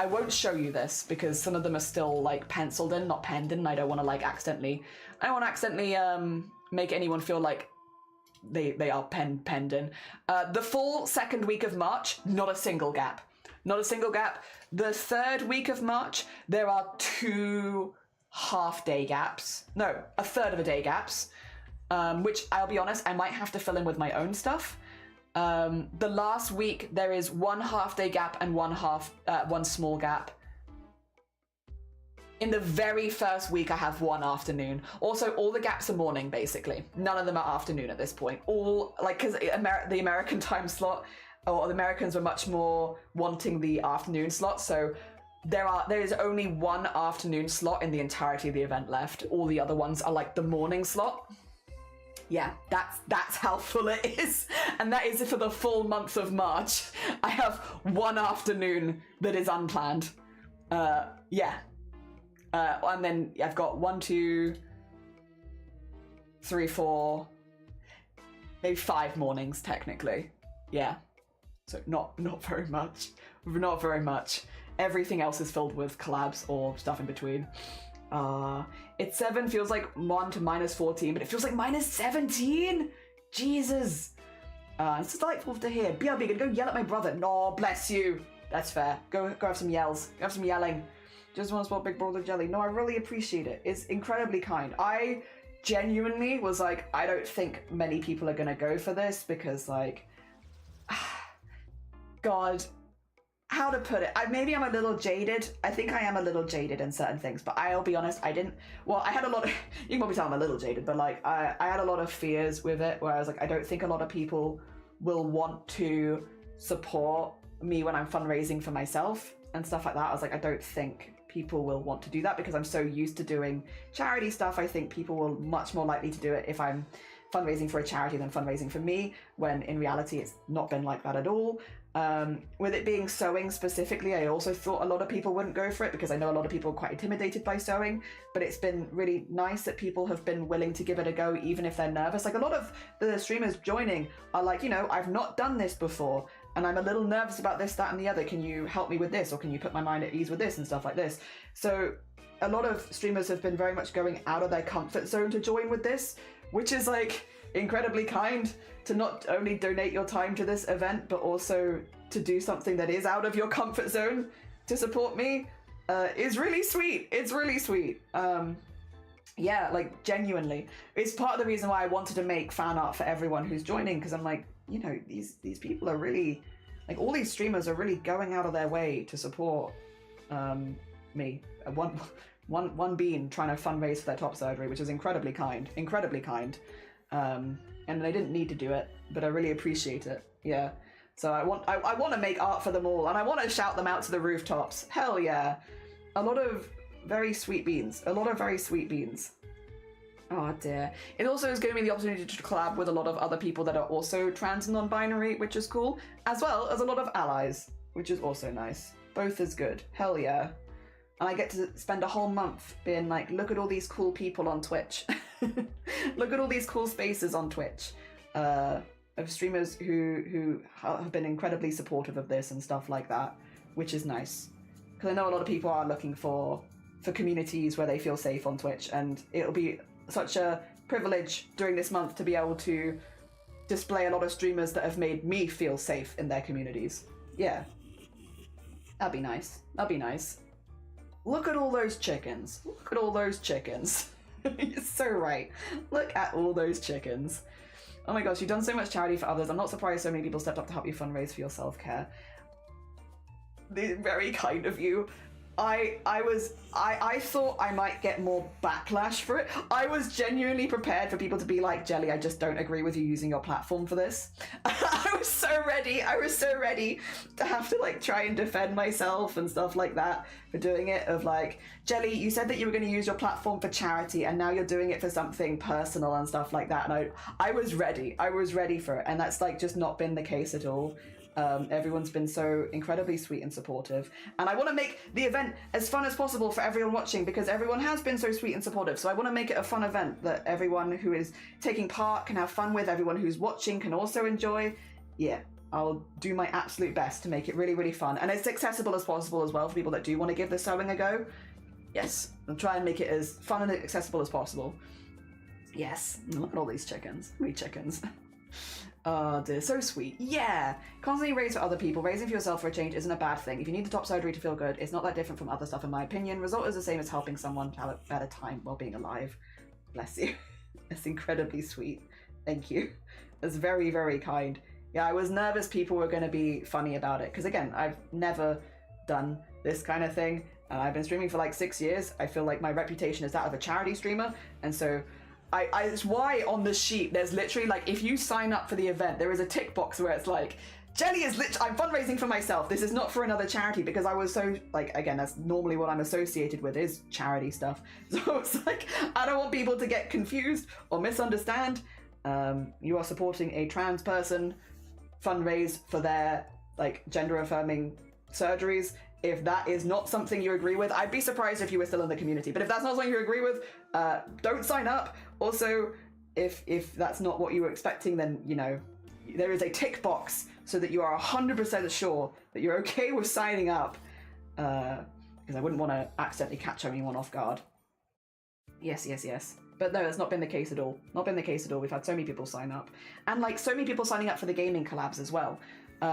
won't show you this because some of them are still like penciled in, not penned in, and I don't want to accidentally make anyone feel like they are penned in. The full second week of March, not a single gap. Not a single gap. The third week of March, there are 2 half-day gaps. No, a third of a day gaps, which I'll be honest, I might have to fill in with my own stuff. The last week, there is 1 half-day gap and one small gap. In the very first week, I have 1 afternoon. Also, all the gaps are morning, basically. None of them are afternoon at this point. All, because the American time slot, or the Americans were much more wanting the afternoon slot, so there is only 1 afternoon slot in the entirety of the event left. All the other ones are the morning slot. Yeah, that's how full it is. And that is for the full month of March. I have 1 afternoon that is unplanned. Yeah. And then I've got 1, 2, 3, 4, maybe 5 mornings technically. Yeah. So not very much. Not very much. Everything else is filled with collabs or stuff in between. It's 7 feels like 1 to -14, but it feels like -17. Jesus. It's delightful to hear. BRB, gonna go yell at my brother. No, bless you. That's fair. Go have some yells. Go have some yelling. Just want to spot Big Brother Jelly. No, I really appreciate it. It's incredibly kind. I genuinely was like, I don't think many people are gonna go for this because God, how to put it? Maybe I'm a little jaded. I think I am a little jaded in certain things, but I'll be honest, I had a lot of, you can probably tell I'm a little jaded, but I had a lot of fears with it where I was like, I don't think a lot of people will want to support me when I'm fundraising for myself and stuff like that. I was like, I don't think people will want to do that because I'm so used to doing charity stuff. I think people will much more likely to do it if I'm fundraising for a charity than fundraising for me, when in reality it's not been like that at all. With it being sewing specifically, I also thought a lot of people wouldn't go for it because I know a lot of people are quite intimidated by sewing, but it's been really nice that people have been willing to give it a go even if they're nervous. A lot of the streamers joining are like, I've not done this before and I'm a little nervous about this, that and the other. Can you help me with this? Or can you put my mind at ease with this and stuff like this? So a lot of streamers have been very much going out of their comfort zone to join with this, which is incredibly kind to not only donate your time to this event, but also to do something that is out of your comfort zone to support me is really sweet. It's really sweet. Yeah, genuinely. It's part of the reason why I wanted to make fan art for everyone who's joining, because I'm like, these people are really, all these streamers are really going out of their way to support me. One being trying to fundraise for their top surgery, which is incredibly kind. And I didn't need to do it, but I really appreciate it. Yeah. So I want to make art for them all, and I want to shout them out to the rooftops. Hell yeah. A lot of very sweet beans. Oh dear. It also is giving me the opportunity to collab with a lot of other people that are also trans and non-binary, which is cool, as well as a lot of allies, which is also nice. Both is good. Hell yeah. And I get to spend a whole month being like, look at all these cool people on Twitch. Look at all these cool spaces on Twitch of streamers who have been incredibly supportive of this and stuff like that, which is nice. Because I know a lot of people are looking for communities where they feel safe on Twitch, and it'll be such a privilege during this month to be able to display a lot of streamers that have made me feel safe in their communities. Yeah. That'd be nice. Look at all those chickens. You're so right. Look at all those chickens. Oh my gosh, you've done so much charity for others. I'm not surprised so many people stepped up to help you fundraise for your self-care. They're very kind of you. I thought I might get more backlash for it. I was genuinely prepared for people to be like, Jelly, I just don't agree with you using your platform for this. I was so ready to have to like try and defend myself and stuff like that for doing it, of like, Jelly, you said that you were going to use your platform for charity and now you're doing it for something personal and stuff like that. And I was ready for it, and that's like just not been the case at all. Everyone's been so incredibly sweet and supportive, and I want to make the event as fun as possible for everyone watching, because everyone has been so sweet and supportive. So I want to make it a fun event that everyone who is taking part can have fun with, everyone who's watching can also enjoy. Yeah, I'll do my absolute best to make it really, really fun and as accessible as possible as well for people that do want to give the sewing a go. Yes, I'll try and make it as fun and accessible as possible. Yes, look at all these chickens. How many chickens? Oh dear, so sweet. Yeah, constantly raise for other people. Raising for yourself for a change isn't a bad thing. If you need the top surgery to feel good, it's not that different from other stuff in my opinion. Result is the same as helping someone to have a better time while being alive. Bless you. It's incredibly sweet. Thank you. That's very, very kind. Yeah, I was nervous people were going to be funny about it, because again, I've never done this kind of thing, and I've been streaming for like 6 years. I feel like my reputation is that of a charity streamer, and so it's why on the sheet there's literally like, if you sign up for the event, there is a tick box where it's like, Jelly is I'm fundraising for myself. This is not for another charity, because I was so like, again, that's normally what I'm associated with is charity stuff. So it's like, I don't want people to get confused or misunderstand. You are supporting a trans person, fundraise for their like gender affirming surgeries. If that is not something you agree with, I'd be surprised if you were still in the community. But if that's not something you agree with, don't sign up. Also, if that's not what you were expecting, then, you know, there is a tick box so that you are 100% sure that you're okay with signing up. Because I wouldn't want to accidentally catch anyone off guard. Yes. But no, that's not been the case at all. Not been the case at all. We've had so many people sign up. And like so many people signing up for the gaming collabs as well.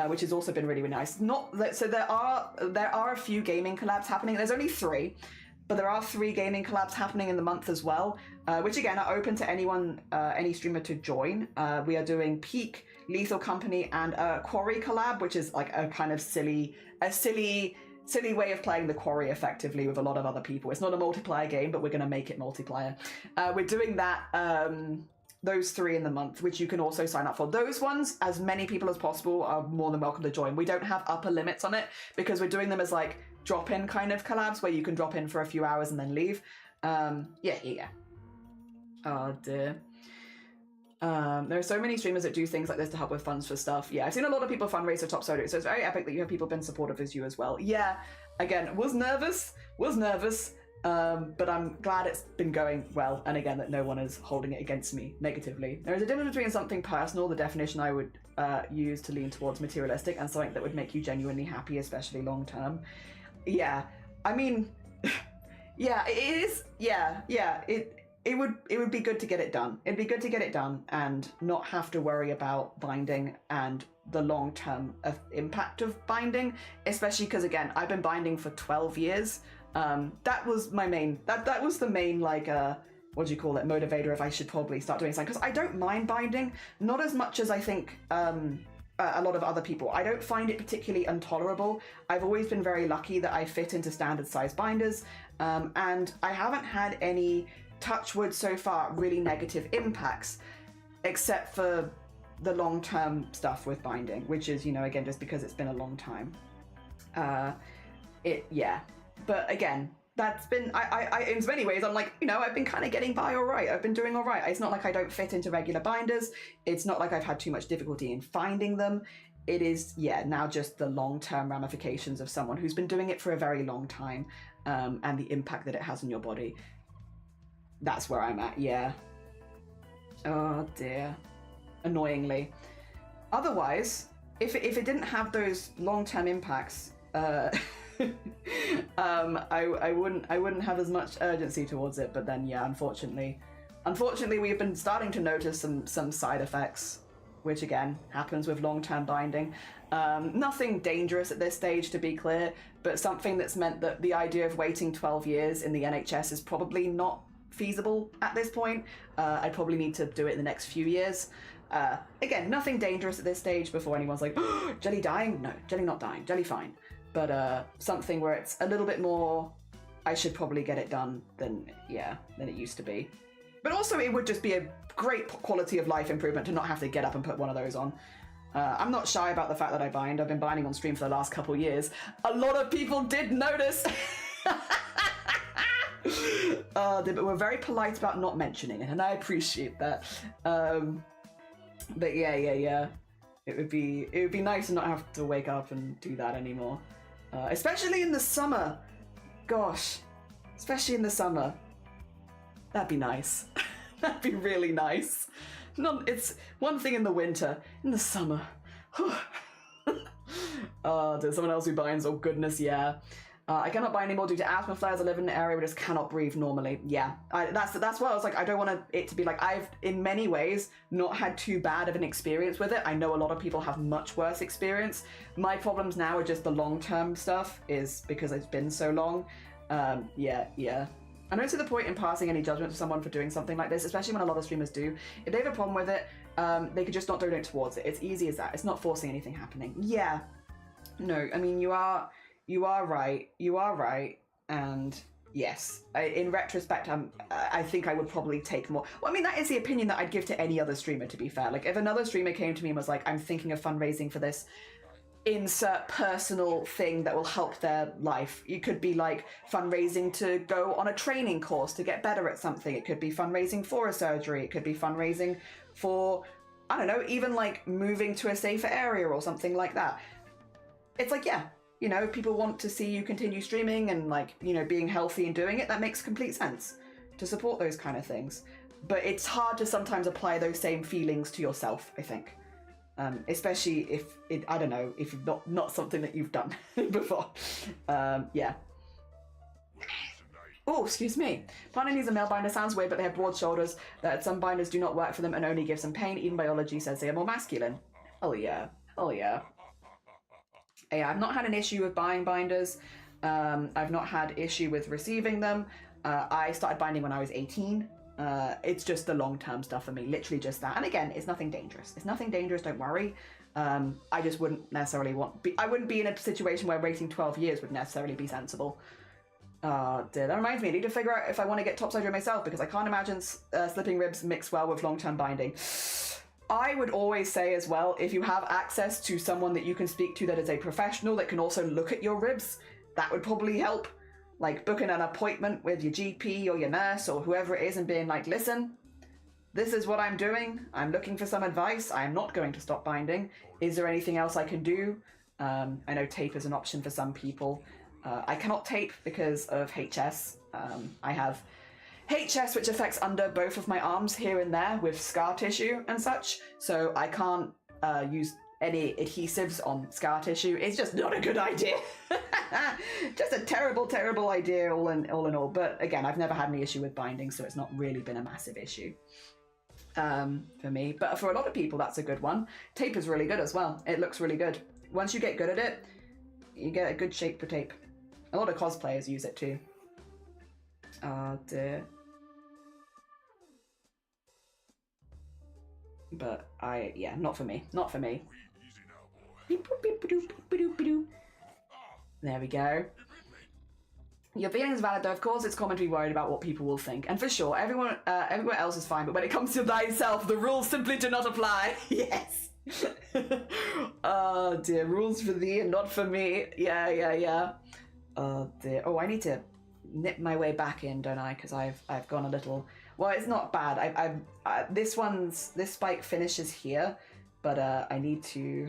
Which has also been really, really nice. So there are a few gaming collabs happening. There's only 3, but there are 3 gaming collabs happening in the month as well, which again are open to anyone, any streamer to join. We are doing Peak, Lethal Company, and Quarry collab, which is like a kind of silly way of playing the Quarry effectively with a lot of other people. It's not a multiplayer game, but we're going to make it multiplayer. We're doing that. Those 3 in the month, which you can also sign up for. Those ones, as many people as possible are more than welcome to join. We don't have upper limits on it because we're doing them as like drop-in kind of collabs where you can drop in for a few hours and then leave. Yeah. Oh dear. There are so many streamers that do things like this to help with funds for stuff. Yeah, I've seen a lot of people fundraise for top soda, so it's very epic that you have people been supportive as you as well. Yeah, again, was nervous, but I'm glad it's been going well, and again that no one is holding it against me negatively. There is a difference between something personal, the definition I would use to lean towards materialistic, and something that would make you genuinely happy, especially long term. Yeah, I mean, yeah, it is. Yeah, it would be good to get it done. It'd be good to get it done and not have to worry about binding and the long-term impact of binding, especially because again, I've been binding for 12 years. That was my main, that was the main, like, what do you call it, motivator if I should probably start doing something, because I don't mind binding, not as much as I think a lot of other people. I don't find it particularly intolerable. I've always been very lucky that I fit into standard size binders, and I haven't had any, touch wood so far, really negative impacts, except for the long-term stuff with binding, which is, you know, again, just because it's been a long time. Yeah. But again, that's been, I in many ways, I'm like, you know, I've been kind of getting by all right. I've been doing all right. It's not like I don't fit into regular binders. It's not like I've had too much difficulty in finding them. It is, yeah, now just the long-term ramifications of someone who's been doing it for a very long time, and the impact that it has on your body. That's where I'm at, yeah. Oh dear. Annoyingly. Otherwise, if it didn't have those long-term impacts, I wouldn't have as much urgency towards it. But then, yeah, unfortunately, we've been starting to notice some side effects, which again happens with long-term binding. Nothing dangerous at this stage, to be clear, but something that's meant that the idea of waiting 12 years in the NHS is probably not feasible at this point. I'd probably need to do it in the next few years. Again, nothing dangerous at this stage before anyone's like, oh, Jelly dying? No, Jelly not dying, Jelly fine. but something where it's a little bit more, I should probably get it done than it used to be. But also it would just be a great quality of life improvement to not have to get up and put one of those on. I'm not shy about the fact that I bind. I've been binding on stream for the last couple years. A lot of people did notice. But we're very polite about not mentioning it, and I appreciate that. But yeah. It would be nice to not have to wake up and do that anymore. Especially in the summer. Gosh. Especially in the summer. That'd be nice. That'd be really nice. It's one thing in the winter. In the summer. There's someone else who binds. Oh goodness, yeah. I cannot bind anymore due to asthma flares. I live in an area where I just cannot breathe normally. Yeah, that's why I was like, I don't want it to be like, I've in many ways not had too bad of an experience with it. I know a lot of people have much worse experience. My problems now are just the long-term stuff, is because it's been so long. Yeah. I don't see the point in passing any judgment to someone for doing something like this, especially when a lot of streamers do. If they have a problem with it, they could just not donate towards it. It's easy as that. It's not forcing anything happening. Yeah. No, I mean, you are right. You are right. And yes, in retrospect, I think I would probably take more. Well, I mean, that is the opinion that I'd give to any other streamer, to be fair. Like, if another streamer came to me and was like, I'm thinking of fundraising for this, insert personal thing that will help their life. It could be like fundraising to go on a training course to get better at something. It could be fundraising for a surgery. It could be fundraising for, I don't know, even like moving to a safer area or something like that. It's like, yeah, you know, if people want to see you continue streaming and like, you know, being healthy and doing it, that makes complete sense to support those kind of things. But it's hard to sometimes apply those same feelings to yourself, I think. Especially if it, I don't know, if not something that you've done before. Yeah. Oh, excuse me. Planning needs a male binder sounds weird, but they have broad shoulders. That some binders do not work for them and only give some pain. Even biology says they are more masculine. Oh yeah. Oh yeah. Yeah, I've not had an issue with buying binders. I've not had issue with receiving them. I started binding when I was 18. It's just the long-term stuff for me, literally just that. And again, it's nothing dangerous. It's nothing dangerous, don't worry. I just wouldn't necessarily I wouldn't be in a situation where waiting 12 years would necessarily be sensible. Dear, that reminds me, I need to figure out if I want to get top surgery myself, because I can't imagine slipping ribs mix well with long-term binding. I would always say as well, if you have access to someone that you can speak to that is a professional that can also look at your ribs, that would probably help. Like booking an appointment with your GP or your nurse or whoever it is and being like, listen, this is what I'm doing. I'm looking for some advice. I'm not going to stop binding. Is there anything else I can do? I know tape is an option for some people. I cannot tape because of HS. I have HS, which affects under both of my arms here and there with scar tissue and such. So I can't use any adhesives on scar tissue. It's just not a good idea. Just a terrible, terrible idea all in all. But again, I've never had any issue with binding, so it's not really been a massive issue for me. But for a lot of people, that's a good one. Tape is really good as well. It looks really good. Once you get good at it, you get a good shape for tape. A lot of cosplayers use it too. Oh dear. But yeah, not for me. Not for me. There we go. Your feelings are valid though, of course. It's common to be worried about what people will think. And for sure, everyone else is fine, but when it comes to thyself, the rules simply do not apply. Yes. Oh dear, rules for thee and not for me. Yeah. Oh dear. Oh, I need to nip my way back in, don't I? Because I've gone a little. Well, it's not bad. This spike finishes here, but I need to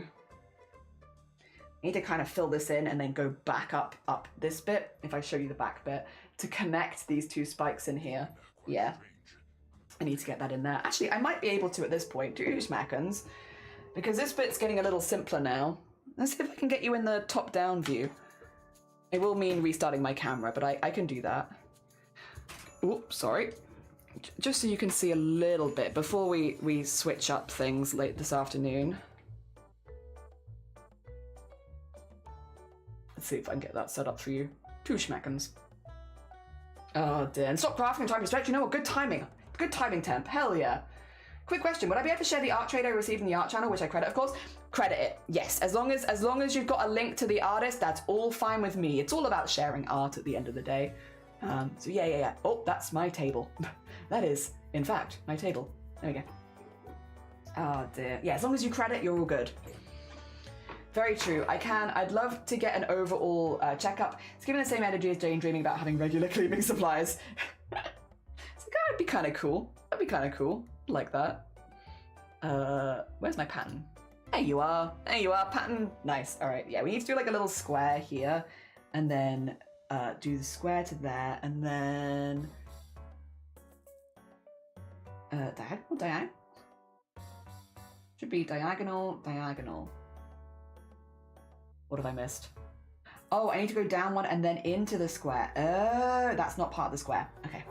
kind of fill this in and then go back up this bit, if I show you the back bit, to connect these two spikes in here. Yeah, I need to get that in there. Actually, I might be able to at this point, 2 seconds, because this bit's getting a little simpler now. Let's see if I can get you in the top-down view. It will mean restarting my camera, but I can do that. Oops, sorry. Just so you can see a little bit before we switch up things late this afternoon. Let's see if I can get that set up for you. 2 seconds. Oh dear. And stop crafting and trying to stretch. You know what? Good timing. Good timing, Temp. Hell yeah. quick question. Would I be able to share the art trade I received in the art channel, which I credit, of course? Credit it, yes. As long as you've got a link to the artist, that's all fine with me. It's all about sharing art at the end of the day. So yeah. Oh, that's my table. That is, in fact, my table. There we go. Oh dear. Yeah, as long as you credit, you're all good. Very true. I'd love to get an overall checkup. It's given the same energy as daydreaming about having regular cleaning supplies. So that'd be kind of cool. That'd be kind of cool. Like that. Where's my pattern? There you are. There you are, pattern. Nice. All right. Yeah, we need to do like a little square here, and then do the square to there, and then diagonal. Should be diagonal. What have I missed? Oh, I need to go down one and then into the square. Oh, that's not part of the square. Okay.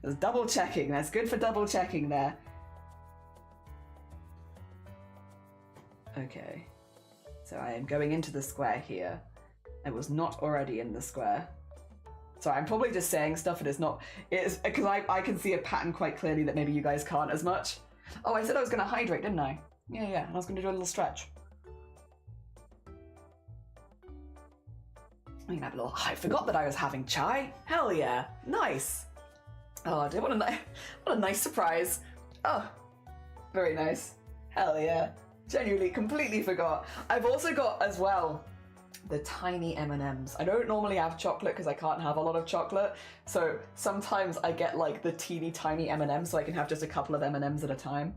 There's double checking. That's good for double checking there. Okay. So I am going into the square here. I was not already in the square. So I'm probably just saying stuff and it's because I can see a pattern quite clearly that maybe you guys can't as much. Oh, I said I was going to hydrate, didn't I? Yeah. And I was going to do a little stretch. I'm gonna have a little. I forgot that I was having chai. Hell yeah, nice. Oh, dear, what a nice surprise. Oh, very nice. Hell yeah. Genuinely, completely forgot. I've also got as well the tiny M&Ms. I don't normally have chocolate because I can't have a lot of chocolate. So sometimes I get like the teeny tiny M&Ms so I can have just a couple of M&Ms at a time.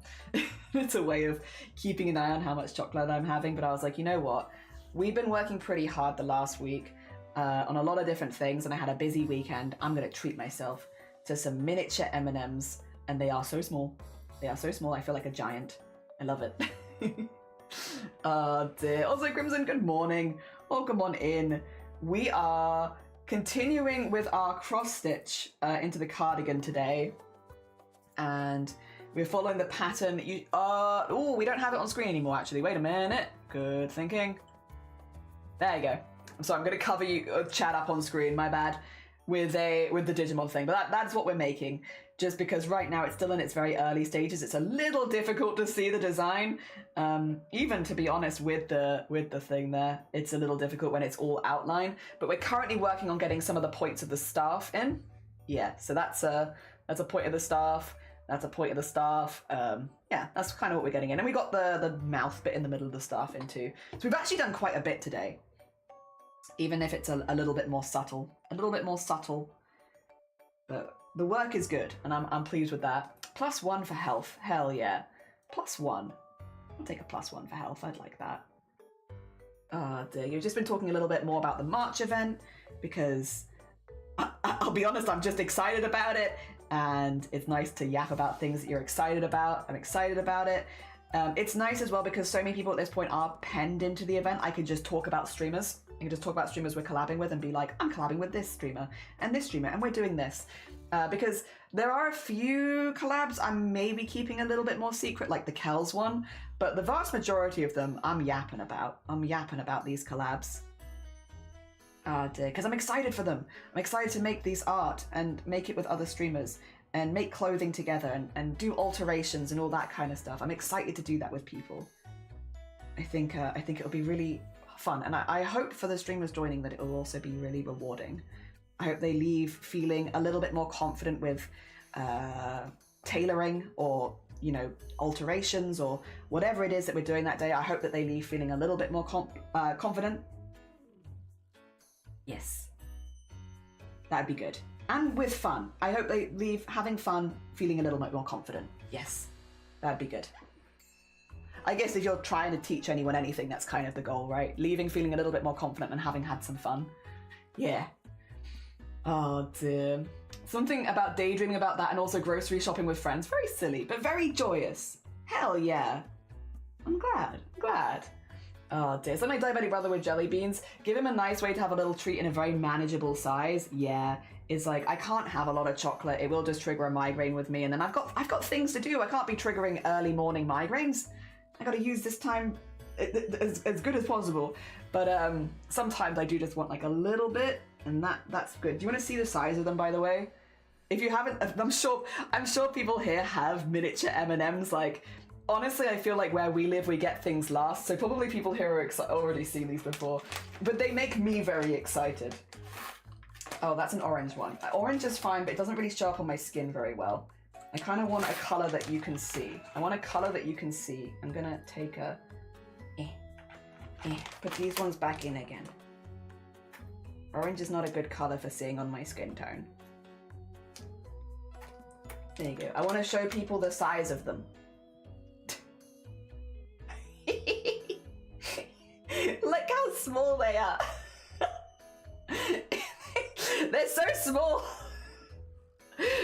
It's a way of keeping an eye on how much chocolate I'm having. But I was like, you know what? We've been working pretty hard the last week on a lot of different things, and I had a busy weekend. I'm gonna treat myself to some miniature M&Ms, and they are so small. They are so small, I feel like a giant. I love it. Oh dear. Also, Crimson, good morning. Welcome on in. We are continuing with our cross stitch into the cardigan today, and we're following the pattern that you. Oh, we don't have it on screen anymore. Actually, wait a minute. Good thinking. There you go. So I'm going to cover you chat up on screen. My bad. With the Digimon thing, but that's what we're making. Just because right now it's still in its very early stages, it's a little difficult to see the design. Even to be honest, with the thing there, it's a little difficult when it's all outline. But we're currently working on getting some of the points of the staff in. Yeah, so that's a point of the staff. That's a point of the staff. Yeah, that's kind of what we're getting in. And we got the mouth bit in the middle of the staff in too. So we've actually done quite a bit today. Even if it's a little bit more subtle. A little bit more subtle. But the work is good, and I'm pleased with that. +1 for health. Hell yeah. +1. I'll take a +1 for health. I'd like that. Oh dear. You've just been talking a little bit more about the March event, because I'll be honest, I'm just excited about it, and it's nice to yap about things that you're excited about. I'm excited about it. It's nice as well because so many people at this point are penned into the event. I could just talk about streamers. I can just talk about streamers we're collabing with and be like, I'm collabing with this streamer, and we're doing this. Because there are a few collabs I'm maybe keeping a little bit more secret, like the Kells one, but the vast majority of them I'm yapping about. I'm yapping about these collabs. Oh dear, because I'm excited for them. I'm excited to make these art and make it with other streamers and make clothing together and do alterations and all that kind of stuff. I'm excited to do that with people. I think it'll be really fun, and I hope for the streamers joining that it will also be really rewarding. I hope they leave feeling a little bit more confident with tailoring or, you know, alterations or whatever it is that we're doing that day. I hope that they leave feeling a little bit more confident. Yes, that'd be good. And with fun. I hope they leave having fun, feeling a little bit more confident. Yes, that'd be good. I guess if you're trying to teach anyone anything, that's kind of the goal, right? Leaving feeling a little bit more confident and having had some fun. Yeah. Oh dear. Something about daydreaming about that and also grocery shopping with friends. Very silly, but very joyous. Hell yeah. I'm glad. Oh dear. So my diabetic brother with jelly beans. Give him a nice way to have a little treat in a very manageable size. Yeah. It's like, I can't have a lot of chocolate. It will just trigger a migraine with me. And then I've got things to do. I can't be triggering early morning migraines. I gotta use this time as good as possible. But sometimes I do just want like a little bit, and that's good. Do you want to see the size of them, by the way? If you haven't, I'm sure people here have miniature M&Ms. Like, honestly, I feel like where we live, we get things last. So probably people here are already seen these before, but they make me very excited. Oh, that's an orange one. Orange is fine, but it doesn't really show up on my skin very well. I kind of want a color that you can see. I'm gonna take a, put these ones back in again. Orange is not a good color for seeing on my skin tone. There you go. I want to show people the size of them. Look how small they are. They're so small.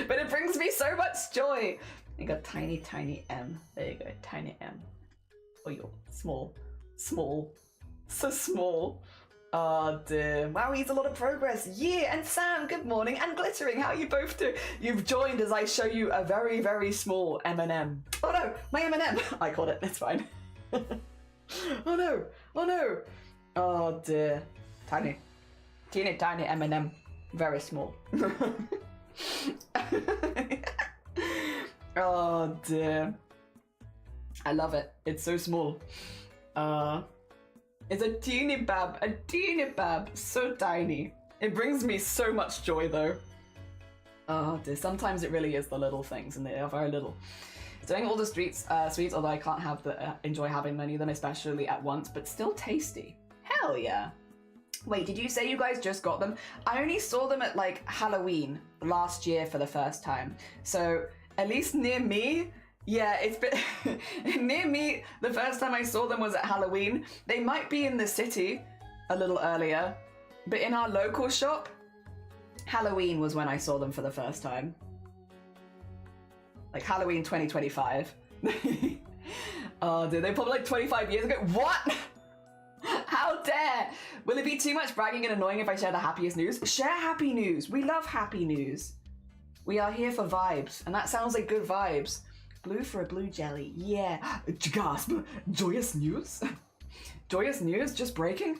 But it brings me so much joy. You got tiny, tiny M. There you go, tiny M. Oh, you're small. Small. So small. Oh dear. Wow, he's a lot of progress. Yeah, and Sam, good morning. And Glittering, how are you both doing? You've joined as I show you a very, very small M&M. Oh no, my M&M. I caught it, it's fine. Oh no, oh no. Oh dear. Tiny. Teeny tiny M&M. Very small. Oh dear. I love it. It's so small. It's a teeny bab, so tiny. It brings me so much joy though. Oh dear, sometimes it really is the little things, and they are very little. Doing all the sweets, although I can't have enjoy having many of them, especially at once, but still tasty. Hell yeah. Wait, did you say you guys just got them? I only saw them at like Halloween last year for the first time. So at least near me, yeah, it's been near me. The first time I saw them was at Halloween. They might be in the city a little earlier, but in our local shop, Halloween was when I saw them for the first time. Like Halloween 2025. Oh, dude, they probably like 25 years ago. What? How dare! Will it be too much bragging and annoying if I share the happiest news? Share happy news. We love happy news. We are here for vibes, and that sounds like good vibes. Blue for a blue jelly. Yeah. Gasp. Joyous news? Joyous news? Just breaking?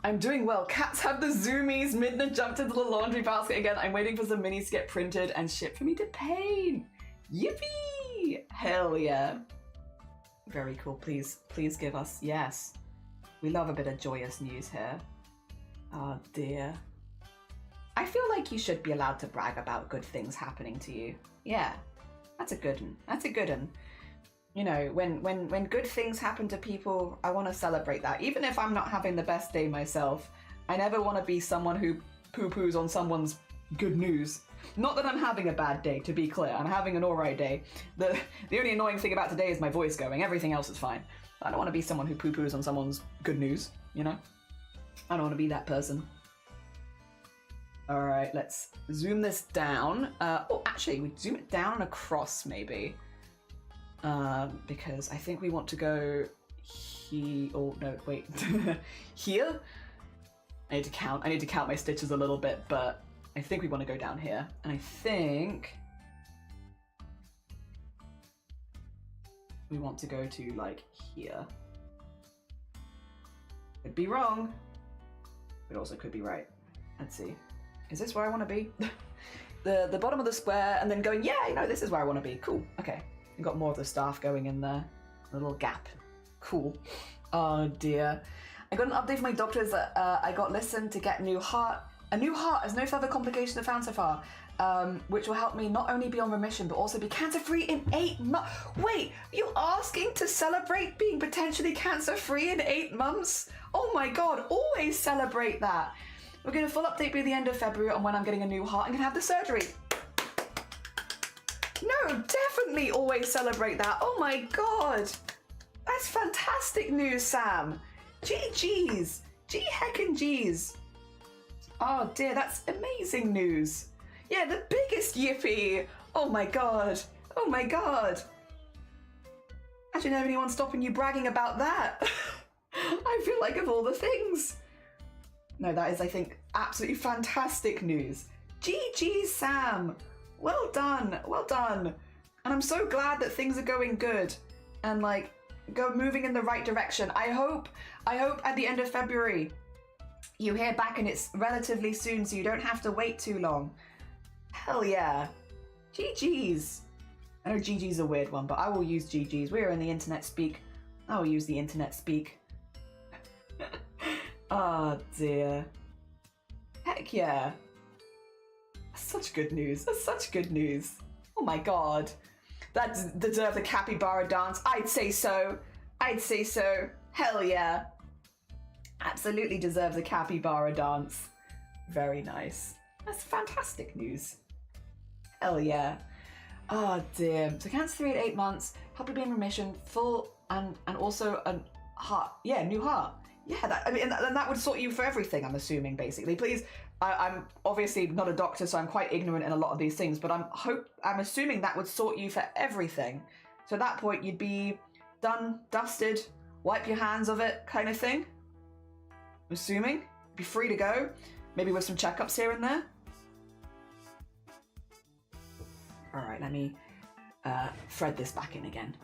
I'm doing well. Cats have the zoomies. Midna jumped into the laundry basket again. I'm waiting for some minis to get printed and shipped for me to paint. Yippee! Hell yeah. Very cool. Please give us. Yes. We love a bit of joyous news here. Oh dear. I feel like you should be allowed to brag about good things happening to you. Yeah. That's a good one. That's a good one. You know, when good things happen to people, I want to celebrate that. Even if I'm not having the best day myself, I never want to be someone who poo-poos on someone's good news. Not that I'm having a bad day, to be clear. I'm having an alright day. The only annoying thing about today is my voice going. Everything else is fine. I don't want to be someone who poo-poos on someone's good news, you know? I don't want to be that person. Alright, let's zoom this down. Oh, actually, we zoom it down and across, maybe. Because I think we want to go here. Oh, no, wait. Here? I need to count my stitches a little bit, but I think we want to go down here. And I think we want to go to, like, here. Could be wrong, but also could be right. Let's see. Is this where I want to be? the bottom of the square, and then going, yeah, you know, this is where I want to be. Cool. Okay. We've got more of the staff going in there. A little gap. Cool. Oh, dear. I got an update from my doctors that I got listened to get a new heart. A new heart has no further complications are found so far, which will help me not only be on remission, but also be cancer-free in 8 months. Wait, you asking to celebrate being potentially cancer-free in 8 months? Oh my God, always celebrate that. We're going to full update by the end of February on when I'm getting a new heart and can have the surgery. No, definitely always celebrate that. Oh my God. That's fantastic news, Sam. GG's. G heckin' G's. Oh dear, that's amazing news. Yeah, the biggest yippee. Oh my God. Oh my God. I don't know anyone stopping you bragging about that. I feel like of all the things. No, that is, I think, absolutely fantastic news. GG, Sam. Well done. Well done. And I'm so glad that things are going good and like moving in the right direction. I hope at the end of February you hear back and it's relatively soon so you don't have to wait too long. Hell yeah. GG's. I know GG's a weird one, but I will use GG's. We're in the internet speak. I will use the internet speak. Oh dear. Heck yeah. That's such good news. That's such good news. Oh my god. That deserves a capybara dance. I'd say so. I'd say so. Hell yeah. Absolutely deserves a capybara dance. Very nice. That's fantastic news. Hell yeah. Oh dear. So cancer 3 at 8 months, happily be in remission, full and also a heart. Yeah, new heart. Yeah, that, I mean, and that would sort you for everything, I'm assuming, basically. Please, I'm obviously not a doctor, so I'm quite ignorant in a lot of these things, but I'm assuming that would sort you for everything. So at that point, you'd be done, dusted, wipe your hands of it, kind of thing. I'm assuming. Be free to go. Maybe with some checkups here and there. Alright, let me thread this back in again.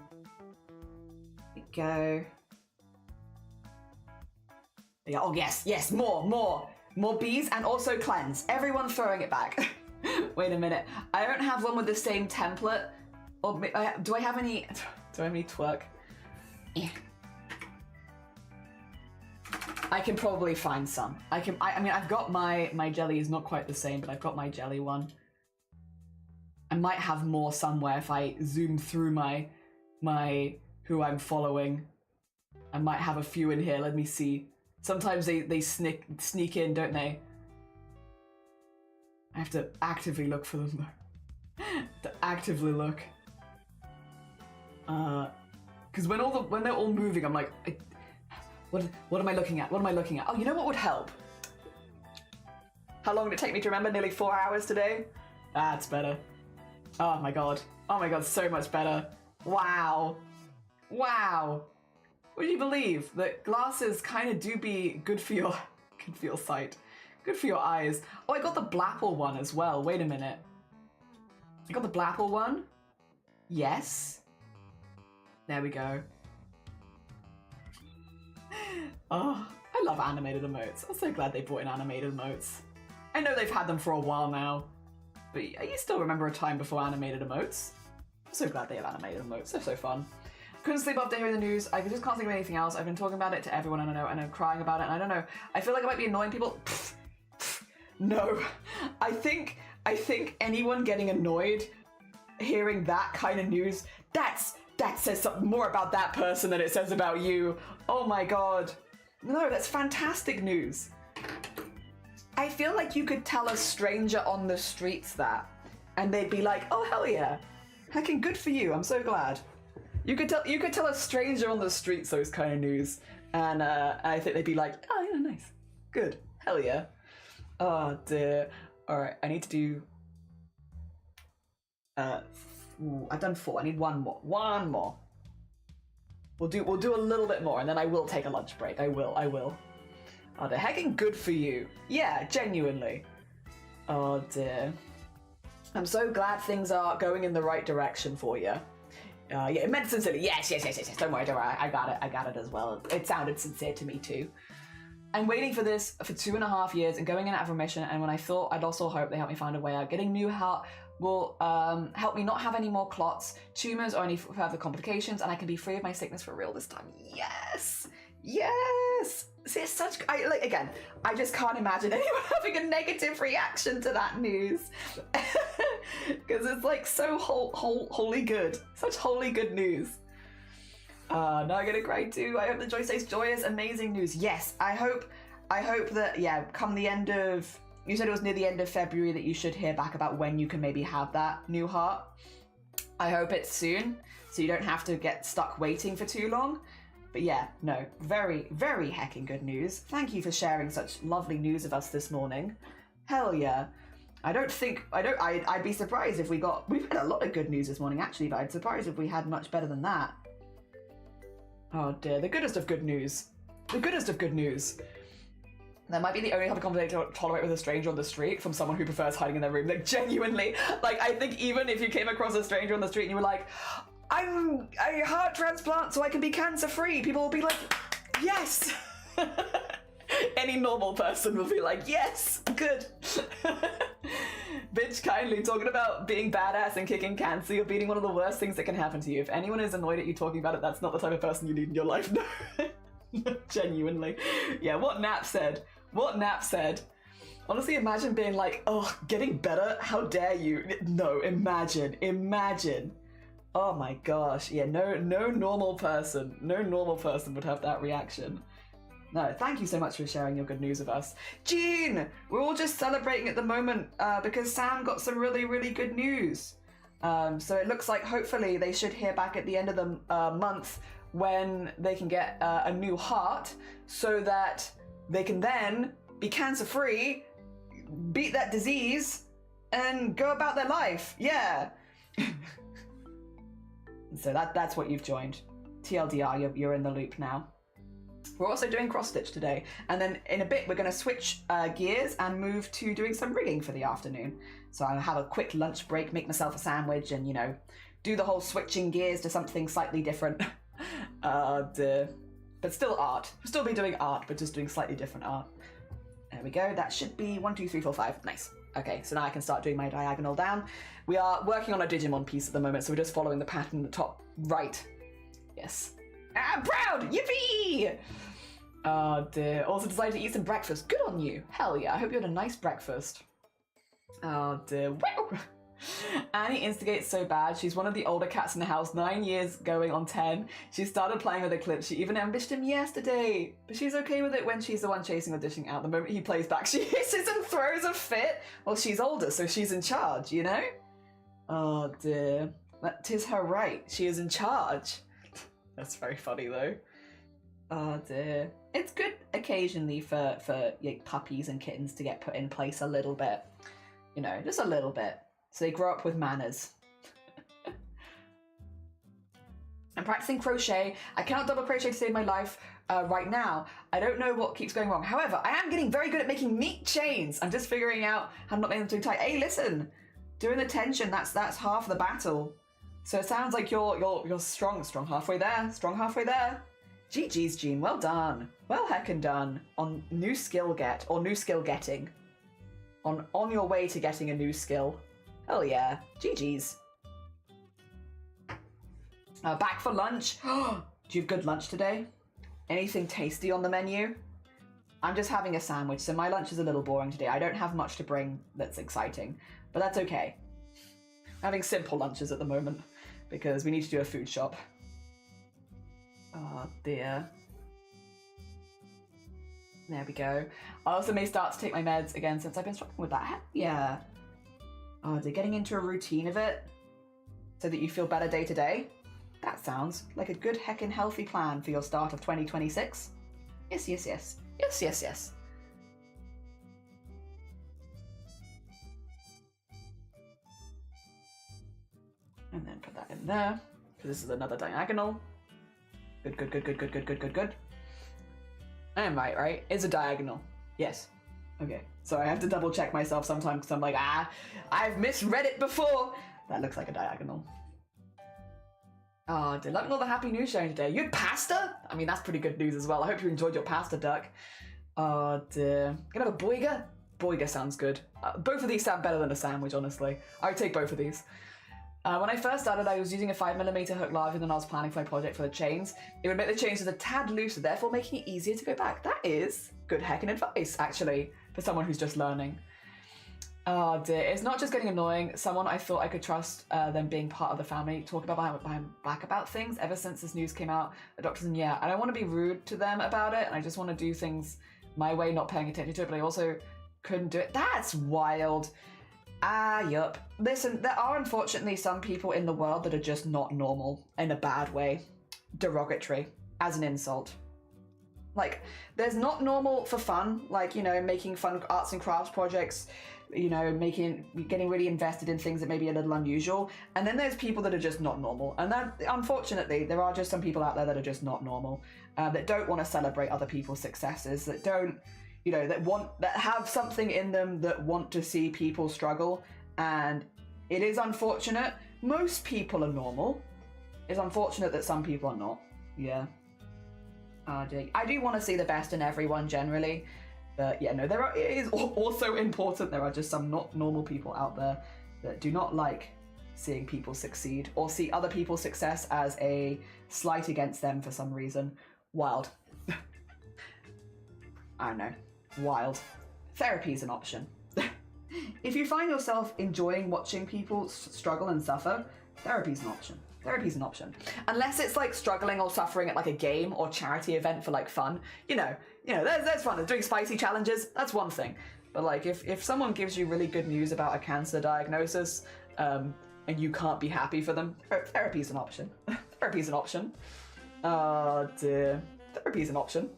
There we go. Yeah, oh yes, yes, more bees and also cleanse. Everyone throwing it back. Wait a minute, I don't have one with the same template. Or do I have any? Do I have any twerk? Yeah. I can probably find some. I mean, I've got my jelly is not quite the same, but I've got my jelly one. I might have more somewhere if I zoom through my who I'm following. I might have a few in here. Let me see. Sometimes they sneak in, don't they? I have to actively look for them though. To actively look. Because when they're all moving, I'm like, what am I looking at? What am I looking at? Oh, you know what would help? How long did it take me to remember? Nearly 4 hours today? That's better. Oh my god. Oh my god, so much better. Wow. Wow. Would you believe that glasses kind of do be good for your sight? Good for your eyes. Oh, I got the Blapple one as well. Wait a minute. I got the Blapple one? Yes. There we go. Oh, I love animated emotes. I'm so glad they brought in animated emotes. I know they've had them for a while now, but you still remember a time before animated emotes. I'm so glad they have animated emotes. They're so fun. Couldn't sleep after hearing the news. I just can't think of anything else. I've been talking about it to everyone I know, and I'm crying about it, and I don't know. I feel like I might be annoying people. No. I think anyone getting annoyed hearing that kind of news, that says something more about that person than it says about you. Oh my god. No, that's fantastic news. I feel like you could tell a stranger on the streets that, and they'd be like, oh hell yeah. Heckin' good for you, I'm so glad. You could tell a stranger on the streets those kind of news, and I think they'd be like, oh yeah, nice. Good. Hell yeah. Oh dear. Alright, I need to do I've done 4. I need one more. One more. We'll do a little bit more, and then I will take a lunch break. I will. Oh, the heckin' good for you. Yeah, genuinely. Oh dear. I'm so glad things are going in the right direction for you. Yeah, it meant sincerely. Yes. Don't worry. I got it as well. It sounded sincere to me too. I'm waiting for this for 2.5 years and going in out of remission, and when I thought I'd also hope they help me find a way out, getting new heart will help me not have any more clots, tumours, or any further complications, and I can be free of my sickness for real this time. Yes! See, it's such... again, I just can't imagine anyone having a negative reaction to that news. Because it's like so wholly good. Such wholly good news. Now I get a grade 2. I hope that Joy says joyous, amazing news. Yes, I hope that, yeah, come the end of... You said it was near the end of February that you should hear back about when you can maybe have that new heart. I hope it's soon, so you don't have to get stuck waiting for too long. But yeah, no, very, very heckin' good news. Thank you for sharing such lovely news of us this morning. Hell yeah. I'd be surprised if we've had a lot of good news this morning actually, but I'd be surprised if we had much better than that. Oh dear, the goodest of good news. The goodest of good news. That might be the only type of conversation to tolerate with a stranger on the street from someone who prefers hiding in their room. Like, genuinely. Like, I think even if you came across a stranger on the street and you were like, I'm a heart transplant so I can be cancer-free, people will be like, yes! Any normal person will be like, yes, good. Bitch kindly talking about being badass and kicking cancer. You're beating one of the worst things that can happen to you. If anyone is annoyed at you talking about it, that's not the type of person you need in your life. No. Genuinely. Yeah, what Nap said. What Nap said. Honestly, imagine being like, oh, getting better? How dare you? No, imagine. Oh my gosh. Yeah, no normal person would have that reaction. No, thank you so much for sharing your good news with us. Jean, we're all just celebrating at the moment because Sam got some really, really good news. So it looks like hopefully they should hear back at the end of the month when they can get a new heart so that they can then be cancer-free, beat that disease, and go about their life. Yeah. So that's what you've joined. TLDR, you're in the loop now. We're also doing cross-stitch today, and then in a bit we're going to switch gears and move to doing some rigging for the afternoon. So I'll have a quick lunch break, make myself a sandwich, and, you know, do the whole switching gears to something slightly different. But still art. We'll still be doing art, but just doing slightly different art. There we go. That should be 1, 2, 3, 4, 5. Nice. Okay, so now I can start doing my diagonal down. We are working on a Digimon piece at the moment, so we're just following the pattern in the top right. Yes. I'm proud! Yippee! Oh dear. Also decided to eat some breakfast. Good on you. Hell yeah. I hope you had a nice breakfast. Oh dear. Wow. Annie instigates so bad. She's one of the older cats in the house, 9 years going on 10. She started playing with Eclipse. She even ambushed him yesterday. But she's okay with it when she's the one chasing or dishing out. The moment he plays back, she hisses and throws a fit. Well, she's older, so she's in charge, you know? Oh dear. That 'tis her right. She is in charge. That's very funny though. Oh dear. It's good occasionally for puppies and kittens to get put in place a little bit. You know, just a little bit. So they grow up with manners. I'm practicing crochet. I cannot double crochet to save my life right now. I don't know what keeps going wrong. However, I am getting very good at making meat chains. I'm just figuring out how to not make them too tight. Hey, listen, during the tension, that's half the battle. So it sounds like you're strong halfway there. Strong halfway there. GG's, Jean. Well done. Well heckin' done. On new skill getting. On your way to getting a new skill. Hell yeah. GG's. Back for lunch. Do you have good lunch today? Anything tasty on the menu? I'm just having a sandwich, so my lunch is a little boring today. I don't have much to bring that's exciting, but that's okay. I'm having simple lunches at the moment because we need to do a food shop. Oh dear. There we go. I also may start to take my meds again since I've been struggling with that. Heck yeah. Oh, they're getting into a routine of it so that you feel better day to day. That sounds like a good heckin' healthy plan for your start of 2026. Yes, yes, yes. Yes, yes, yes. And then put that in there, because this is another diagonal. Good, good, good, good, good, good, good, good, good. I am right? It's a diagonal. Yes. Okay. So I have to double check myself sometimes because I'm like, I've misread it before. That looks like a diagonal. Oh, did loving all the happy news sharing today. You had pasta? I mean, that's pretty good news as well. I hope you enjoyed your pasta, Duck. Oh dear. Can I have a boiga? Boiga sounds good. Both of these sound better than a sandwich, honestly. I would take both of these. When I first started, I was using a 5mm hook larger than I was planning for my project for the chains. It would make the chains just a tad looser, therefore making it easier to go back. That is good heckin' advice, actually, for someone who's just learning. Oh dear, it's not just getting annoying. Someone I thought I could trust them being part of the family talk about behind back about things ever since this news came out. The doctors and yeah, I don't want to be rude to them about it, and I just want to do things my way, not paying attention to it, but I also couldn't do it. That's wild. Yup. Listen, there are unfortunately some people in the world that are just not normal in a bad way. Derogatory. As an insult. Like, there's not normal for fun, like, you know, making fun arts and crafts projects, you know, getting really invested in things that may be a little unusual. And then there's people that are just not normal. And that, unfortunately, there are just some people out there that are just not normal, that don't want to celebrate other people's successes, that don't, you know, that have something in them that want to see people struggle. And it is unfortunate. Most people are normal. It's unfortunate that some people are not. Yeah. I do want to see the best in everyone generally. But yeah, no, it is also important. There are just some not normal people out there that do not like seeing people succeed or see other people's success as a slight against them for some reason. Wild. I don't know. Wild. Therapy is an option. If you find yourself enjoying watching people struggle and suffer, therapy's an option. Therapy's an option. Unless it's like struggling or suffering at like a game or charity event for like fun. You know, there's fun. Doing spicy challenges, that's one thing. But like if someone gives you really good news about a cancer diagnosis, and you can't be happy for them, therapy's an option. Therapy's an option. Oh dear. Therapy's an option.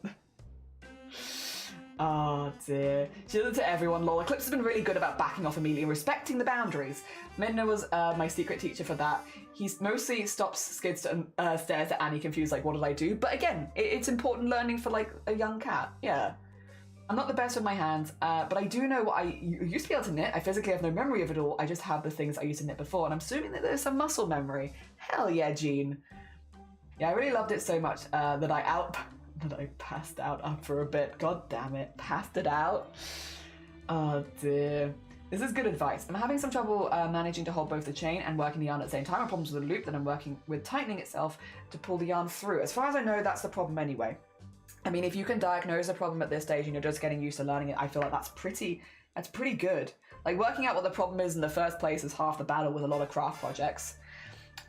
Oh dear. Cheers to everyone, lol. Eclipse has been really good about backing off immediately and respecting the boundaries. Minna was my secret teacher for that. He mostly stops, skids, and stares at Annie confused, like, what did I do? But again, it's important learning for, like, a young cat. Yeah. I'm not the best with my hands, but I do know what I used to be able to knit. I physically have no memory of it all. I just have the things I used to knit before, and I'm assuming that there's some muscle memory. Hell yeah, Jean. Yeah, I really loved it so much that I passed out after a bit. God damn it. Passed it out. Oh dear. This is good advice. I'm having some trouble managing to hold both the chain and working the yarn at the same time. I have problems with the loop that I'm working with tightening itself to pull the yarn through. As far as I know, that's the problem anyway. I mean, if you can diagnose a problem at this stage and you're just getting used to learning it, I feel like that's pretty good. Like, working out what the problem is in the first place is half the battle with a lot of craft projects.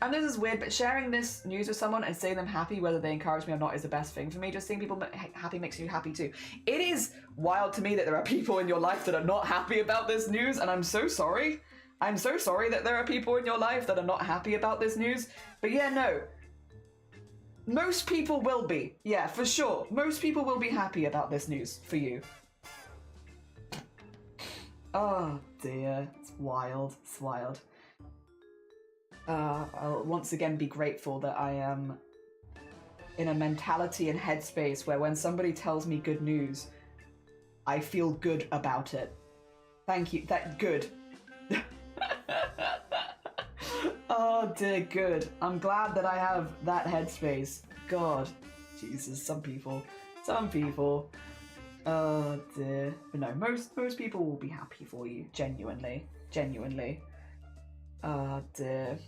And this is weird, but sharing this news with someone and seeing them happy, whether they encourage me or not, is the best thing for me. Just seeing people happy makes you happy too. It is wild to me that there are people in your life that are not happy about this news, and I'm so sorry. I'm so sorry that there are people in your life that are not happy about this news. But yeah, no. Most people will be. Yeah, for sure. Most people will be happy about this news for you. Oh dear. It's wild. It's wild. I'll once again be grateful that I am in a mentality and headspace where when somebody tells me good news, I feel good about it. Thank you. Good. Oh dear, good. I'm glad that I have that headspace. God. Jesus, some people. Oh dear. But no, most people will be happy for you. Genuinely. Oh dear.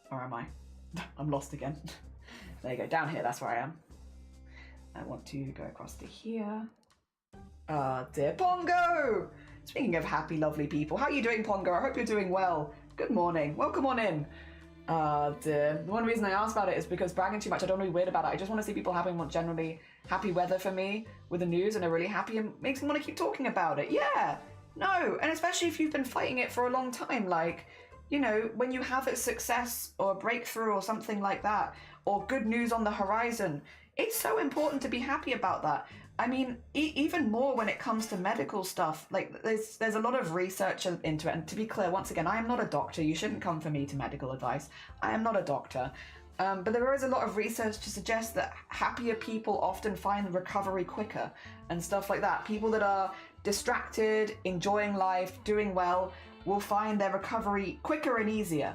Where am I? I'm lost again. There you go, down here, that's where I am. I want to go across to here. Oh dear, Pongo! Speaking of happy, lovely people, how are you doing, Pongo? I hope you're doing well. Good morning, welcome on in. Oh dear. The one reason I asked about it is because bragging too much, I don't want to be weird about it. I just want to see people happy and want generally happy weather for me with the news and are really happy and makes me want to keep talking about it. Yeah! No, and especially if you've been fighting it for a long time, like, you know, when you have a success or a breakthrough or something like that, or good news on the horizon, it's so important to be happy about that. I mean, even more when it comes to medical stuff, like there's a lot of research into it, and to be clear, once again, I am not a doctor. You shouldn't come for me to medical advice. I am not a doctor. But there is a lot of research to suggest that happier people often find recovery quicker and stuff like that. People that are distracted, enjoying life, doing well, will find their recovery quicker and easier.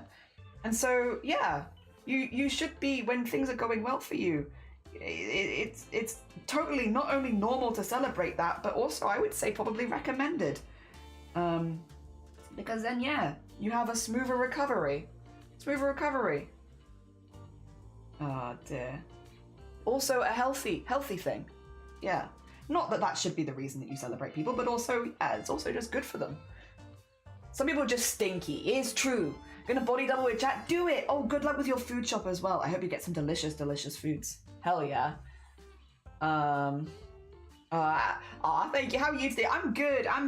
And so, yeah, you should be, when things are going well for you, it's totally not only normal to celebrate that, but also I would say probably recommended. Because then, yeah, you have a smoother recovery. Oh dear. Also a healthy thing. Yeah. Not that that should be the reason that you celebrate people, but also, yeah, it's also just good for them. Some people are just stinky. It's true. Gonna body double with Jack? Do it! Oh, good luck with your food shop as well. I hope you get some delicious, delicious foods. Hell yeah. Thank you. How are you today? I'm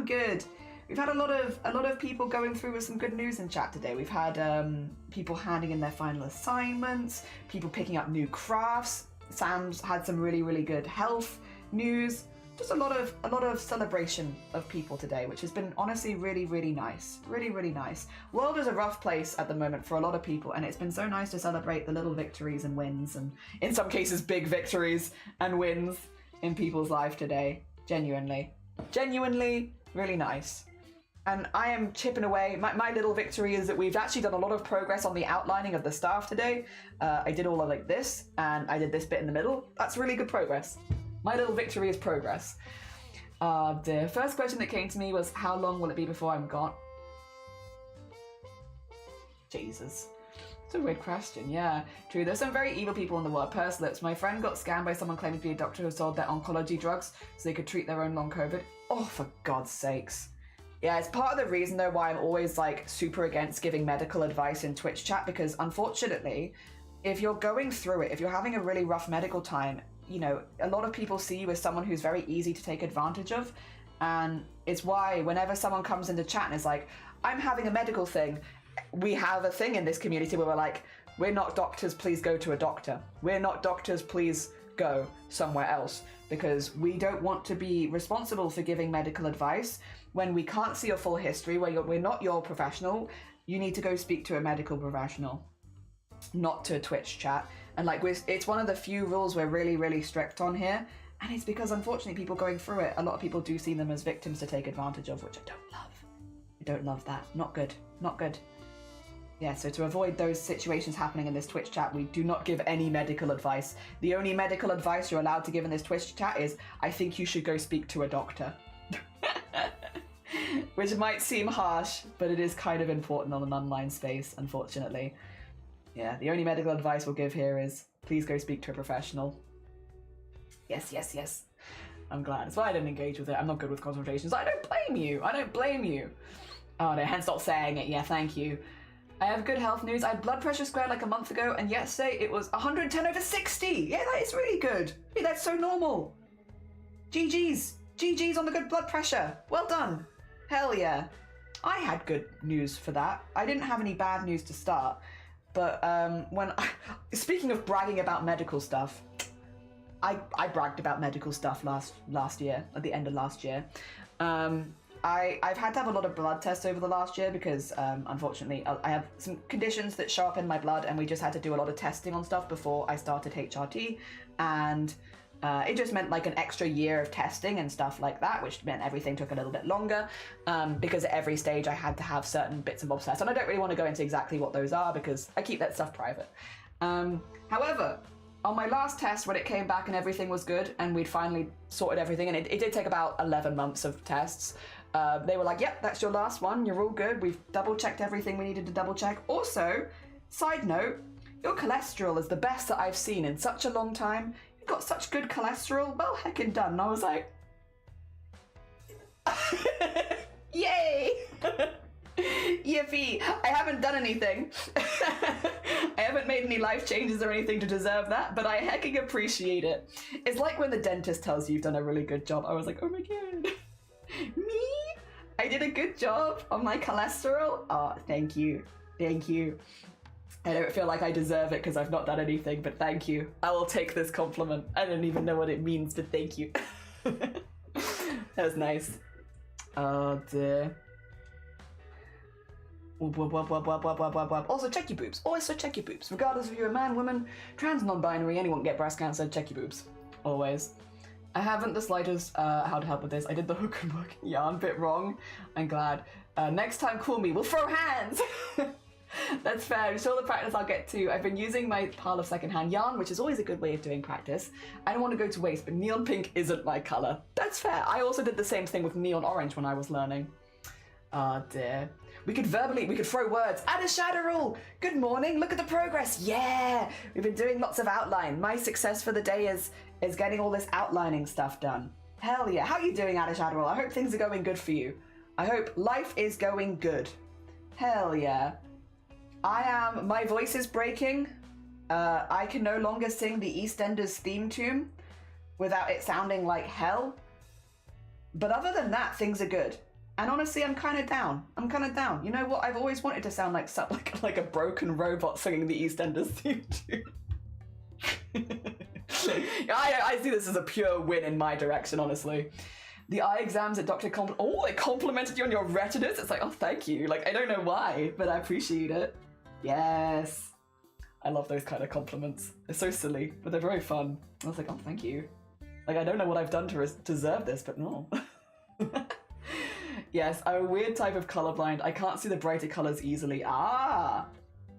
good. We've had a lot of people going through with some good news in chat today. We've had people handing in their final assignments, people picking up new crafts. Sam's had some really, really good health news. Just a lot of celebration of people today, which has been honestly really, really nice. Really, really nice. World is a rough place at the moment for a lot of people, and it's been so nice to celebrate the little victories and wins, and in some cases big victories and wins in people's life today. Genuinely, really nice. And I am chipping away. My little victory is that we've actually done a lot of progress on the outlining of the staff today. I did all of like this, and I did this bit in the middle. That's really good progress. My little victory is progress. The first question that came to me was, how long will it be before I'm gone? Jesus. It's a weird question, yeah. True, there's some very evil people in the world. Purse lips. My friend got scammed by someone claiming to be a doctor who sold their oncology drugs so they could treat their own long COVID. Oh, for God's sakes. Yeah, it's part of the reason though why I'm always like super against giving medical advice in Twitch chat, because unfortunately, if you're going through it, if you're having a really rough medical time, you know, a lot of people see you as someone who's very easy to take advantage of. And it's why whenever someone comes into chat and is like, I'm having a medical thing, we have a thing in this community where we're like, we're not doctors, please go to a doctor. We're not doctors, please go somewhere else. Because we don't want to be responsible for giving medical advice when we can't see your full history, where we're not your professional. You need to go speak to a medical professional, not to a Twitch chat. And like, it's one of the few rules we're really, really strict on here. And it's because unfortunately people going through it, a lot of people do see them as victims to take advantage of, which I don't love. I don't love that. Not good. Not good. Yeah, so to avoid those situations happening in this Twitch chat, we do not give any medical advice. The only medical advice you're allowed to give in this Twitch chat is, I think you should go speak to a doctor. Which might seem harsh, but it is kind of important on an online space, unfortunately. Yeah, the only medical advice we'll give here is, please go speak to a professional. Yes, yes, yes. I'm glad. That's why I didn't engage with it. I'm not good with consultations. I don't blame you. I don't blame you. Oh no, hence not saying it. Yeah, thank you. I have good health news. I had blood pressure squared like a month ago, and yesterday it was 110/60. Yeah, that is really good. Hey, that's so normal. GG's. GG's on the good blood pressure. Well done. Hell yeah. I had good news for that. I didn't have any bad news to start, but speaking of bragging about medical stuff, I bragged about medical stuff last year, at the end of last year. I've had to have a lot of blood tests over the last year because, unfortunately, I have some conditions that show up in my blood, and we just had to do a lot of testing on stuff before I started HRT, and it just meant like an extra year of testing and stuff like that, which meant everything took a little bit longer, because at every stage I had to have certain bits and bobs tests, and I don't really want to go into exactly what those are because I keep that stuff private. However, on my last test, when it came back and everything was good, and we'd finally sorted everything, and it did take about 11 months of tests, they were like, yep, that's your last one, you're all good, we've double checked everything we needed to double check. Also, side note, your cholesterol is the best that I've seen in such a long time. You've got such good cholesterol, well heckin' done. And I was like, yay! Yippee! I haven't done anything. I haven't made any life changes or anything to deserve that, but I hecking appreciate it. It's like when the dentist tells you you've done a really good job. I was like, oh my god. Me? I did a good job on my cholesterol? Oh, thank you. Thank you. I don't feel like I deserve it because I've not done anything, but thank you. I will take this compliment. I don't even know what it means, but thank you. That was nice. Oh dear. Also, check your boobs. Also check your boobs. Regardless if you're a man, woman, trans, non-binary, anyone can get breast cancer, check your boobs. Always. I haven't the slightest how to help with this. I did the hook and hook yarn bit wrong. I'm glad. Next time, call me. We'll throw hands. That's fair. I'm sure the practice I'll get to. I've been using my pile of secondhand yarn, which is always a good way of doing practice. I don't want to go to waste, but neon pink isn't my colour. That's fair. I also did the same thing with neon orange when I was learning. Oh dear. We could throw words. Add a shadow rule. Good morning. Look at the progress. Yeah. We've been doing lots of outline. My success for the day is getting all this outlining stuff done. Hell yeah. How are you doing, Add a shadow rule? I hope things are going good for you. I hope life is going good. Hell yeah. My voice is breaking. I can no longer sing the EastEnders theme tune without it sounding like hell. But other than that, things are good. And honestly, I'm kind of down. You know what? I've always wanted to sound like a broken robot singing the EastEnders theme tune. I see this as a pure win in my direction, honestly. The eye exams at Dr. it complimented you on your retinas. It's like, oh, thank you. Like, I don't know why, but I appreciate it. Yes. I love those kind of compliments. They're so silly, but they're very fun. I was like, oh, thank you. Like, I don't know what I've done to deserve this, but no. Yes, I'm a weird type of colorblind. I can't see the brighter colors easily. Ah!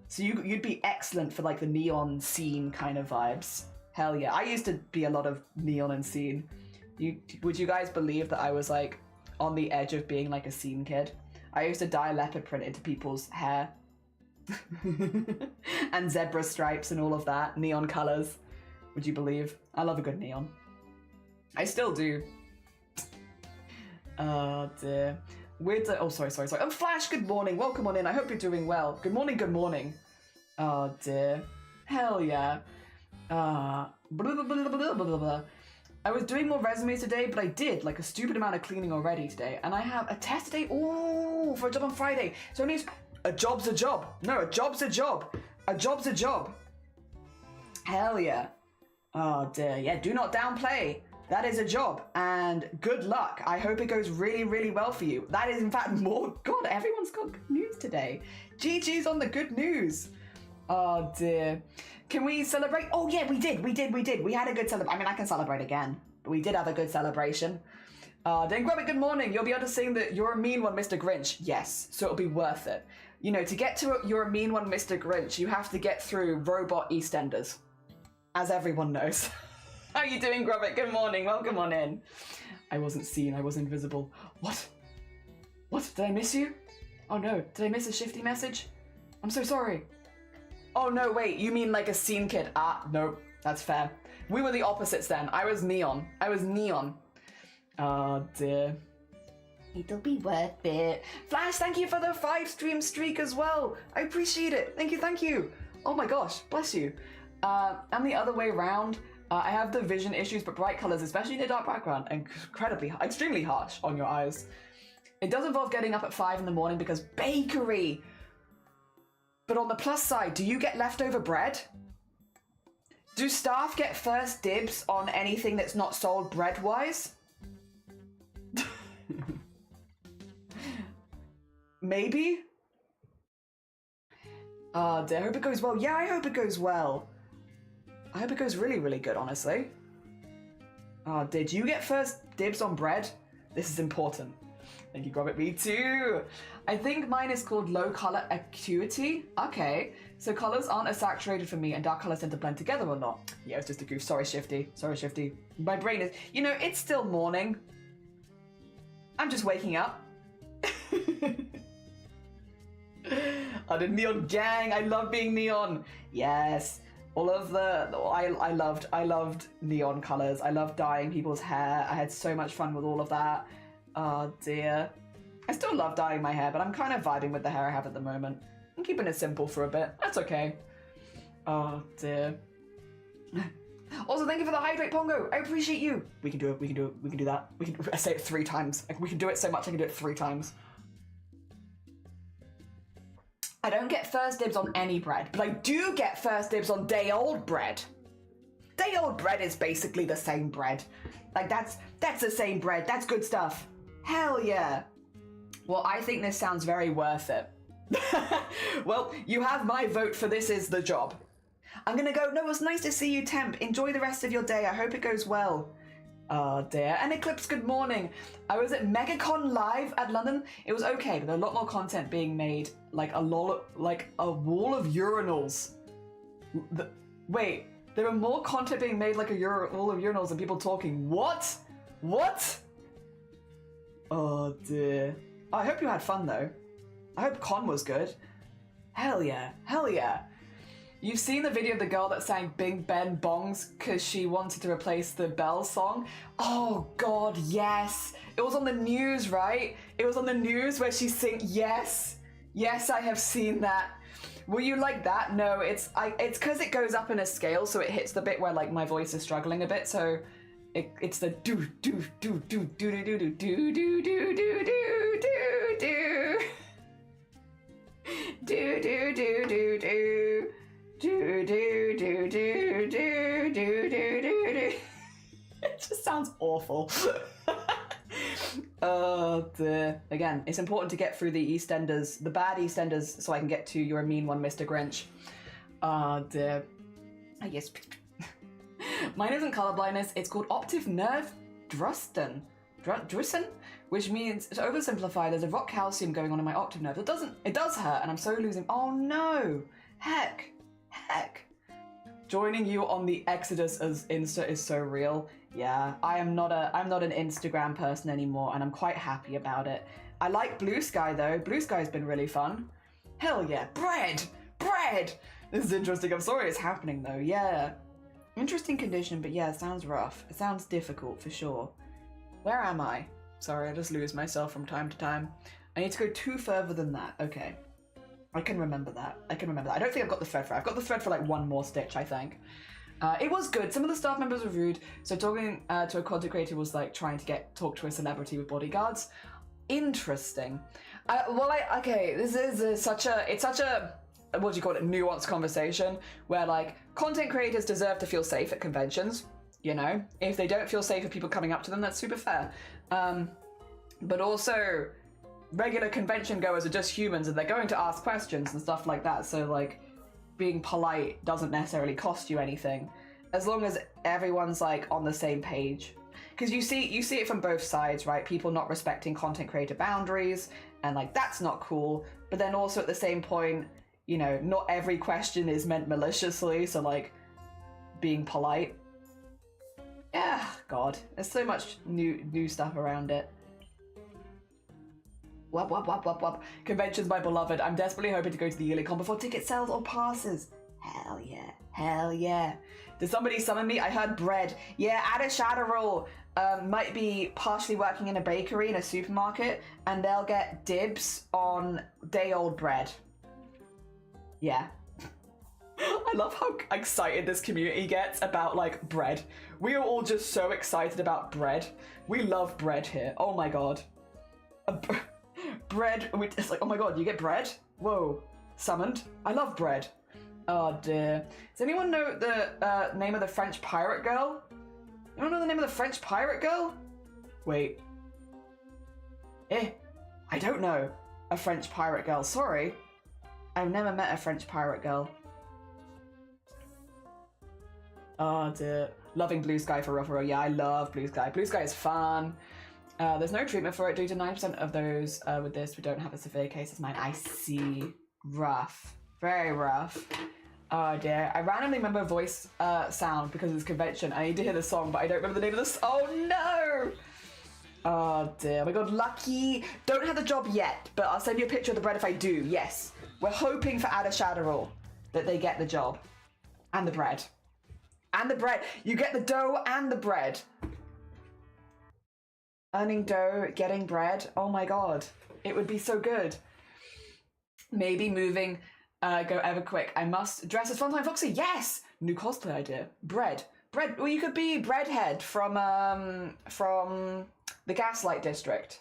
So you'd be excellent for like the neon scene kind of vibes. Hell yeah. I used to be a lot of neon and scene. Would you guys believe that I was like on the edge of being like a scene kid? I used to dye leopard print into people's hair. And zebra stripes and all of that. Neon colors. Would you believe? I love a good neon. I still do. Oh dear. Oh, sorry. Oh, Flash, good morning. Welcome on in. I hope you're doing well. Good morning, good morning. Oh dear. Hell yeah. Blah, blah, blah, blah, blah, blah. I was doing more resumes today, but I did like a stupid amount of cleaning already today. And I have a test today, ooh, for a job on Friday. So it means a job's a job. No, a job's a job. A job's a job. Hell yeah. Oh dear, yeah, do not downplay. That is a job, and good luck. I hope it goes really, really well for you. That is in fact more, God, everyone's got good news today. GG's on the good news. Oh dear. Can we celebrate? Oh yeah, we did. We had a good celebration. I mean, I can celebrate again, but we did have a good celebration. Then grab it, good morning. You'll be able to sing that You're a Mean One, Mr. Grinch. Yes, so it'll be worth it. You know, to get to You're a Mean One, Mr. Grinch, you have to get through robot EastEnders. As everyone knows. How you doing, Grubbit? Good morning. Welcome on in. I wasn't seen. I was invisible. What? What? Did I miss you? Oh no. Did I miss a shifty message? I'm so sorry. Oh no, wait. You mean like a scene kid? Ah, no. That's fair. We were the opposites then. I was neon. Oh dear. It'll be worth it. Flash, thank you for the 5-stream streak as well. I appreciate it. Thank you. Oh my gosh. Bless you. And the other way around, I have the vision issues, but bright colors, especially in a dark background, extremely harsh on your eyes. It does involve getting up at 5 in the morning because bakery. But on the plus side, do you get leftover bread? Do staff get first dibs on anything that's not sold bread-wise? Maybe? I hope it goes well. Yeah, I hope it goes well. I hope it goes really, really good, honestly. Did you get first dibs on bread? This is important. Thank you, Grobit. Me too. I think mine is called low color acuity. Okay, so colors aren't as saturated for me and dark colors tend to blend together or not. Yeah, it's just a goof. Sorry, Shifty. My brain is, you know, it's still morning. I'm just waking up. The neon gang. I love being neon. Yes. All of I loved neon colors. I loved dyeing people's hair. I had so much fun with all of that. Oh dear. I still love dyeing my hair, but I'm kind of vibing with the hair I have at the moment. I'm keeping it simple for a bit. That's okay. Oh dear. Also, thank you for the hydrate, Pongo. I appreciate you. We can do it. We can do that. I say it 3 times. We can do it so much I can do it 3 times. I don't get first dibs on any bread, but I do get first dibs on day-old bread. Day-old bread is basically the same bread. Like, that's the same bread. That's good stuff. Hell yeah. Well, I think this sounds very worth it. Well, you have my vote for this is the job. I'm gonna go, no, it was nice to see you, Temp. Enjoy the rest of your day. I hope it goes well. Oh dear. And Eclipse, good morning. I was at MegaCon Live at London. It was okay, but a lot more content being made. Like a wall of urinals. Wait, there were more content being made like a wall of urinals than people talking. What? What? Oh dear. Oh, I hope you had fun though. I hope con was good. Hell yeah. Hell yeah. You've seen the video of the girl that sang Bing Ben Bongs because she wanted to replace the Bell song? Oh god, yes. It was on the news, right? It was on the news where she yes. Yes, I have seen that. Were you like that? No, it's because it goes up in a scale, so it hits the bit where like my voice is struggling a bit, so it's the do do do do do do do do do do do do do do do do do do do. Do do do do do do do do. It just sounds awful. Oh dear. Again, it's important to get through the EastEnders, the bad EastEnders, so I can get to You're a Mean One, Mr. Grinch. Oh dear. Yes. Mine isn't color blindness. It's called optic nerve drusen, which means, to oversimplify, there's a rock calcium going on in my optic nerve. It does hurt, and I'm slowly losing. Oh no. Heck. Joining you on the Exodus as Insta is so real. Yeah, I'm not an Instagram person anymore, and I'm quite happy about it. I like Blue Sky though. Blue Sky's been really fun. Hell yeah, bread! Bread! This is interesting. I'm sorry it's happening though. Yeah. Interesting condition, but yeah, it sounds rough. It sounds difficult for sure. Where am I? Sorry, I just lose myself from time to time. I need to go 2 further than that. Okay. I can remember that. I can remember that. I don't think I've got the thread for it. I've got the thread for like 1 more stitch, I think. It was good. Some of the staff members were rude. So talking to a content creator was like trying to talk to a celebrity with bodyguards. Interesting. Okay, this is such a what do you call it, nuanced conversation where like content creators deserve to feel safe at conventions, you know? If they don't feel safe with people coming up to them, that's super fair. But also regular convention goers are just humans and they're going to ask questions and stuff like that. So like being polite doesn't necessarily cost you anything as long as everyone's like on the same page. Because you see it from both sides, right? People not respecting content creator boundaries and like that's not cool. But then also at the same point, you know, not every question is meant maliciously, so like being polite. Yeah, God, there's so much new stuff around it. Wop, wop, wop, wop, wop. Conventions, my beloved. I'm desperately hoping to go to the yearly con before ticket sales or passes. Hell yeah, hell yeah. Did somebody summon me? I heard bread. Yeah, add a shadow roll. Might be partially working in a bakery in a supermarket, and they'll get dibs on day-old bread. Yeah. I love how excited this community gets about like bread. We are all just so excited about bread. We love bread here. Oh my god. Bread, it's like, oh my god, you get bread? Whoa, summoned. I love bread. Oh dear. Does anyone know the name of the French pirate girl? Anyone know the name of the French pirate girl? Wait. I don't know a French pirate girl, sorry. I've never met a French pirate girl. Oh dear. Loving Blue Sky for real. Yeah, I love Blue Sky. Blue Sky is fun. There's no treatment for it due to 9% of those with this who don't have a severe case as mine. I see. Rough. Very rough. Oh dear. I randomly remember a voice sound because of this convention. I need to hear the song, but I don't remember the name of this. Oh no! Oh dear. Oh my god, lucky. Don't have the job yet, but I'll send you a picture of the bread if I do. Yes. We're hoping for Ada Shadowroll that they get the job. And the bread. And the bread. You get the dough and the bread. Earning dough, getting bread. Oh my god. It would be so good. Maybe moving, go ever quick. I must dress as Funtime Foxy. Yes! New cosplay idea. Bread. Bread. Well, you could be Breadhead from the Gaslight District.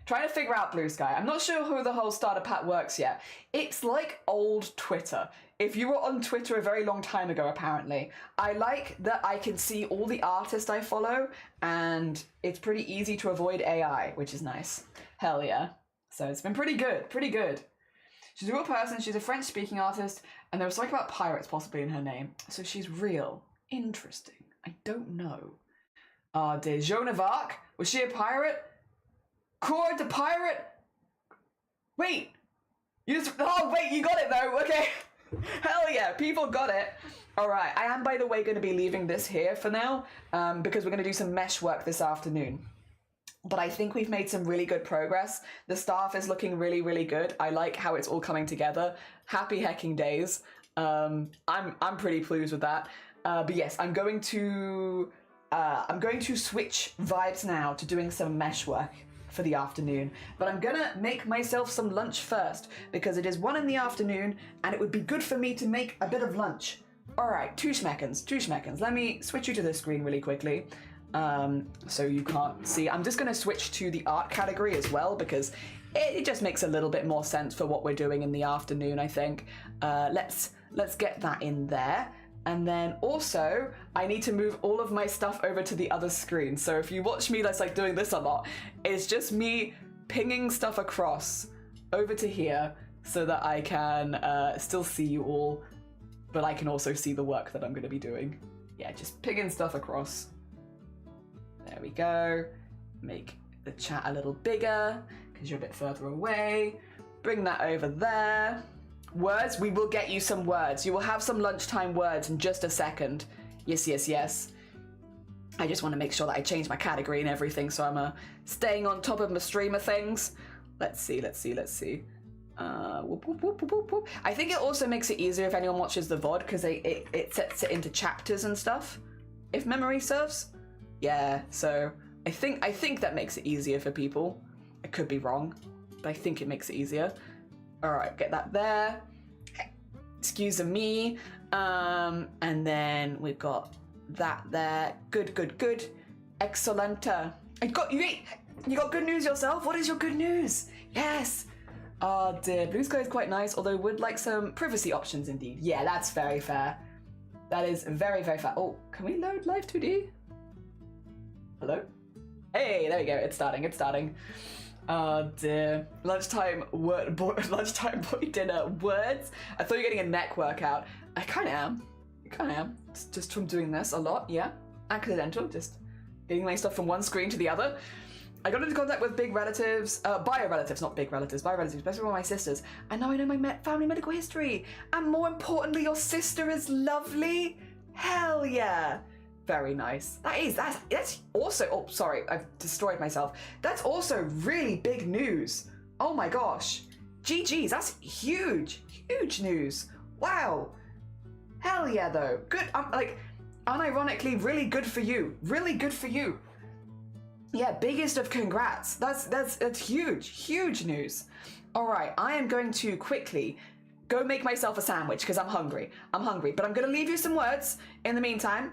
Trying to figure out Blue Sky. I'm not sure who the whole starter pack works yet. It's like old Twitter. If you were on Twitter a very long time ago, apparently. I like that I can see all the artists I follow, and it's pretty easy to avoid AI, which is nice. Hell yeah. So it's been pretty good, pretty good. She's a real person, she's a French-speaking artist, and there was something about pirates possibly in her name. So she's real. Interesting. I don't know. Dear Joan of Arc? Was she a pirate? Cora the pirate? Wait! Oh wait, you got it though, okay. Hell yeah, people got it. Alright, I am by the way going to be leaving this here for now, because we're going to do some mesh work this afternoon. But I think we've made some really good progress. The staff is looking really, really good. I like how it's all coming together. Happy hecking days. I'm pretty pleased with that. But yes, I'm going to switch vibes now to doing some mesh work for the afternoon, but I'm gonna make myself some lunch first because it is 1 in the afternoon and it would be good for me to make a bit of lunch. All right, two schmeckens. Let me switch you to the screen really quickly so you can't see. I'm just gonna switch to the art category as well because it just makes a little bit more sense for what we're doing in the afternoon, I think. Let's get that in there. And then also, I need to move all of my stuff over to the other screen. So if you watch me, that's like doing this a lot. It's just me pinging stuff across over to here so that I can still see you all, but I can also see the work that I'm going to be doing. Yeah, just pinging stuff across. There we go. Make the chat a little bigger because you're a bit further away. Bring that over there. Words, we will get you some words. You will have some lunchtime words in just a second. Yes, yes, yes. I just want to make sure that I change my category and everything, so I'm staying on top of my streamer things. Let's see. Whoop, whoop, whoop, whoop, whoop. I think it also makes it easier if anyone watches the VOD, because it sets it into chapters and stuff, if memory serves. Yeah, so I think that makes it easier for people. I could be wrong, but I think it makes it easier. All right, get that there. Excuse me. And then we've got that there. Good. Excellent. You got good news yourself? What is your good news? Yes. Oh dear, blue sky is quite nice, although would like some privacy options indeed. Yeah, that's very fair. That is very, very fair. Oh, can we load live 2D? Hello? Hey, there we go, it's starting. Oh dear. Lunchtime boy dinner words. I thought you were getting a neck workout. I kinda am. Just from doing this a lot, yeah. Accidental, just getting my stuff from one screen to the other. I got into contact with bio relatives, especially one of my sisters. And now I know my family medical history. And more importantly, your sister is lovely. Hell yeah. Very nice. That's also, oh, sorry, I've destroyed myself. That's also really big news. Oh my gosh. GG's, that's huge news. Wow. Hell yeah, though. Good, like, unironically, really good for you. Really good for you. Yeah, biggest of congrats. That's huge news. All right, I am going to quickly go make myself a sandwich because I'm hungry, but I'm going to leave you some words in the meantime.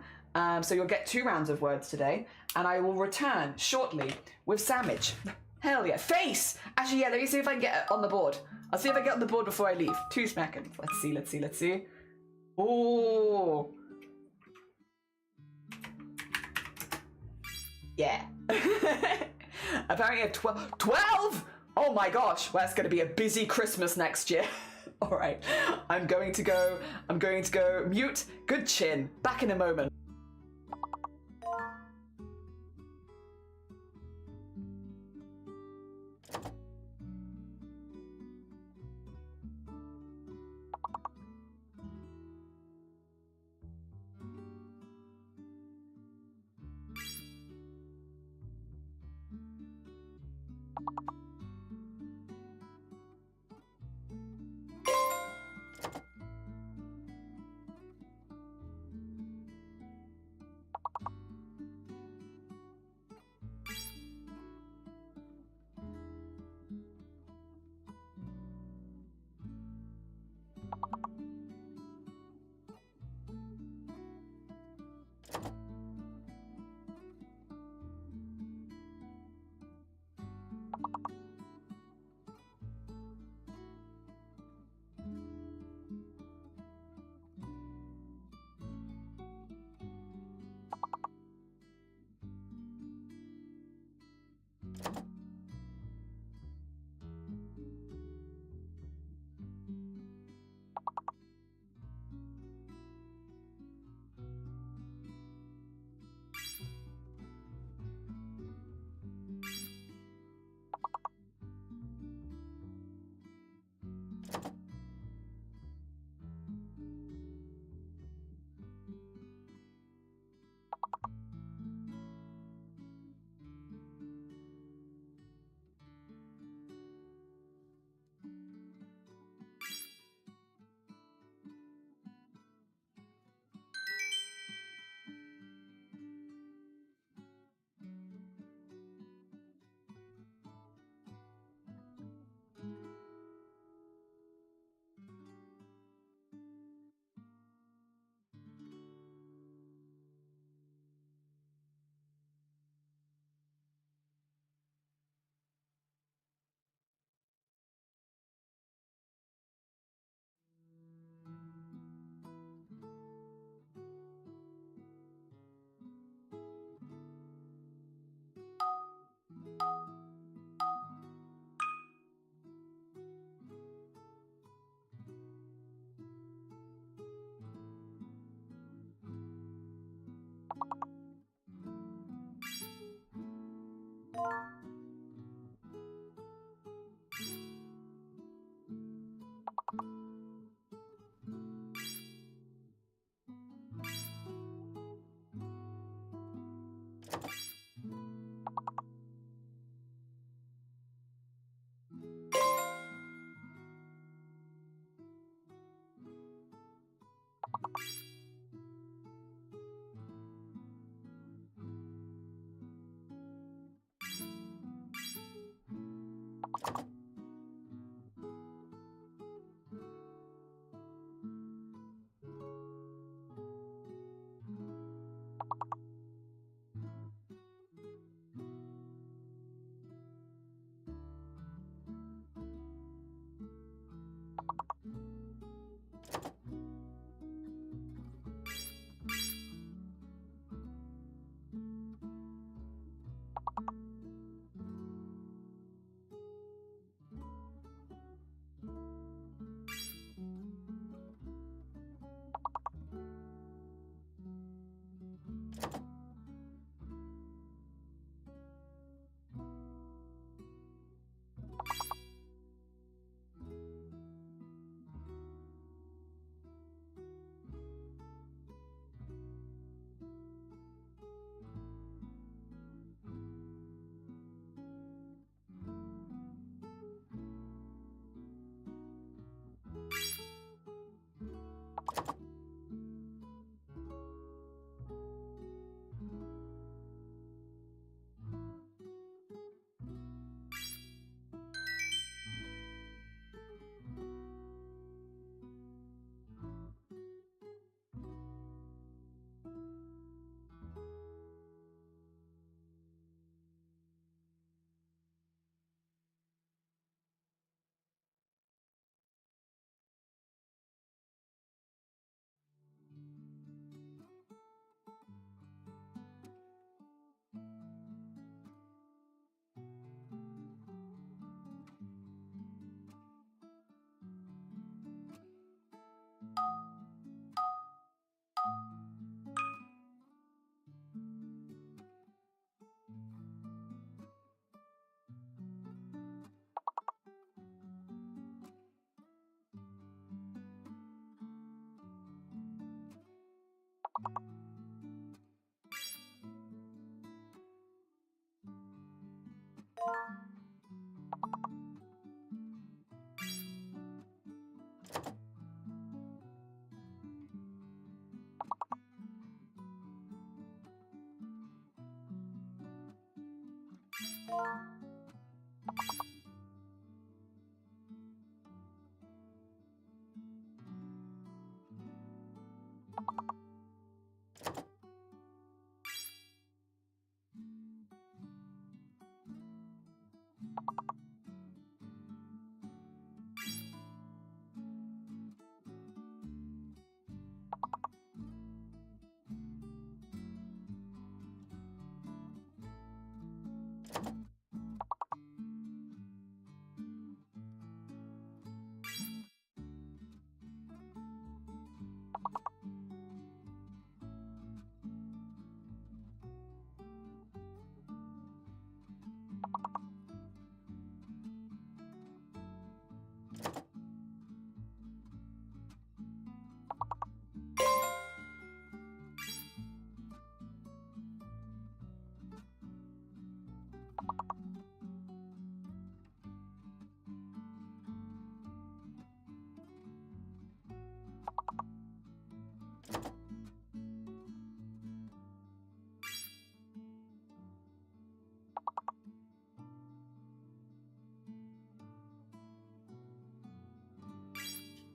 So you'll get 2 rounds of words today, and I will return shortly with sandwich. Hell yeah, face! Actually, yeah, let me see if I can get it on the board. I'll see if I get on the board before I leave. 2 seconds. Let's see. Oh. Yeah. Apparently I have 12! Oh my gosh, well, that's gonna be a busy Christmas next year. All right, I'm going to go mute. Good chin. Back in a moment.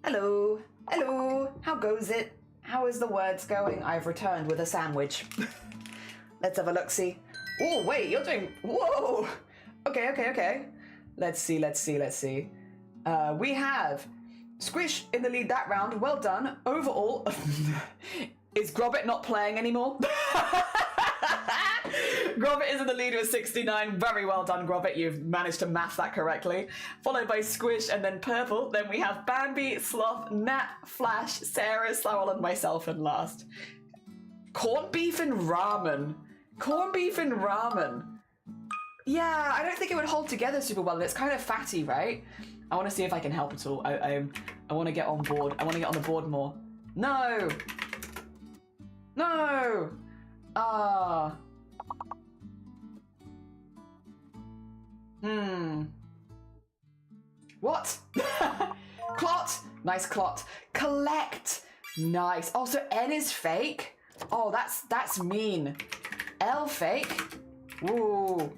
Hello, hello, how goes it? How is the words going? I've returned with a sandwich. Let's have a look-see. Oh, wait, you're doing, whoa! Okay. Let's see. We have Squish in the lead that round, well done. Overall, is Grobbit not playing anymore? Grobbit is in the lead with 69. Very well done, Grobbit. You've managed to math that correctly. Followed by Squish and then Purple. Then we have Bambi, Sloth, Nat, Flash, Sarah, Slowell, and myself in last. Corned beef and ramen. Yeah, I don't think it would hold together super well. It's kind of fatty, right? I want to see if I can help at all. I want to get on board. I want to get on the board more. No! What? Clot. Nice clot. Collect. Nice. Also, N is fake. Oh, that's mean. L fake. Ooh.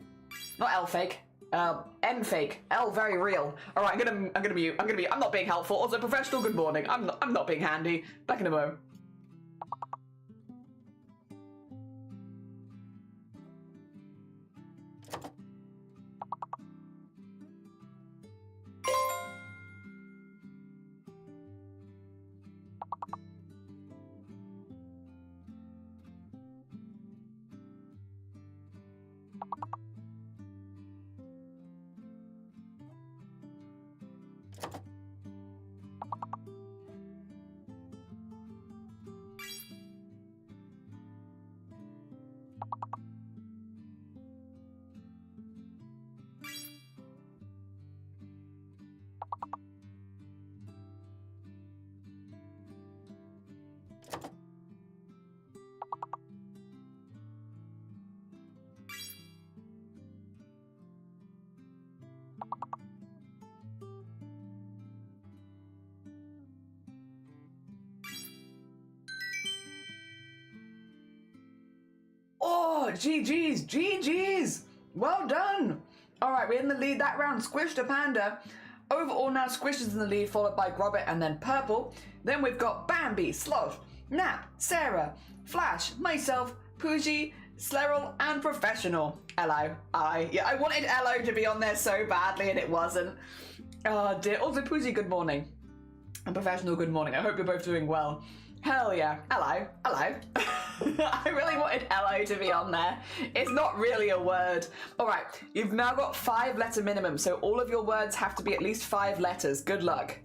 Not L fake. N fake. L very real. All right, I'm gonna mute. I'm not being helpful. Also, professional. Good morning. I'm not being handy. Back in a mo. Oh, GG's. Well done. All right, we're in the lead that round. Squish the panda. Overall now, Squish is in the lead, followed by Grobbit and then Purple. Then we've got Bambi, Sloth, Nap, Sarah, Flash, myself, Pooji, Sleril, and Professional. Hello. Yeah, I wanted Hello to be on there so badly and it wasn't. Oh dear. Also, Pooji, good morning. And Professional, good morning. I hope you're both doing well. Hell yeah. Hello. I really wanted hello to be on there. It's not really a word. All right, you've now got 5-letter minimum, so all of your words have to be at least 5 letters. Good luck.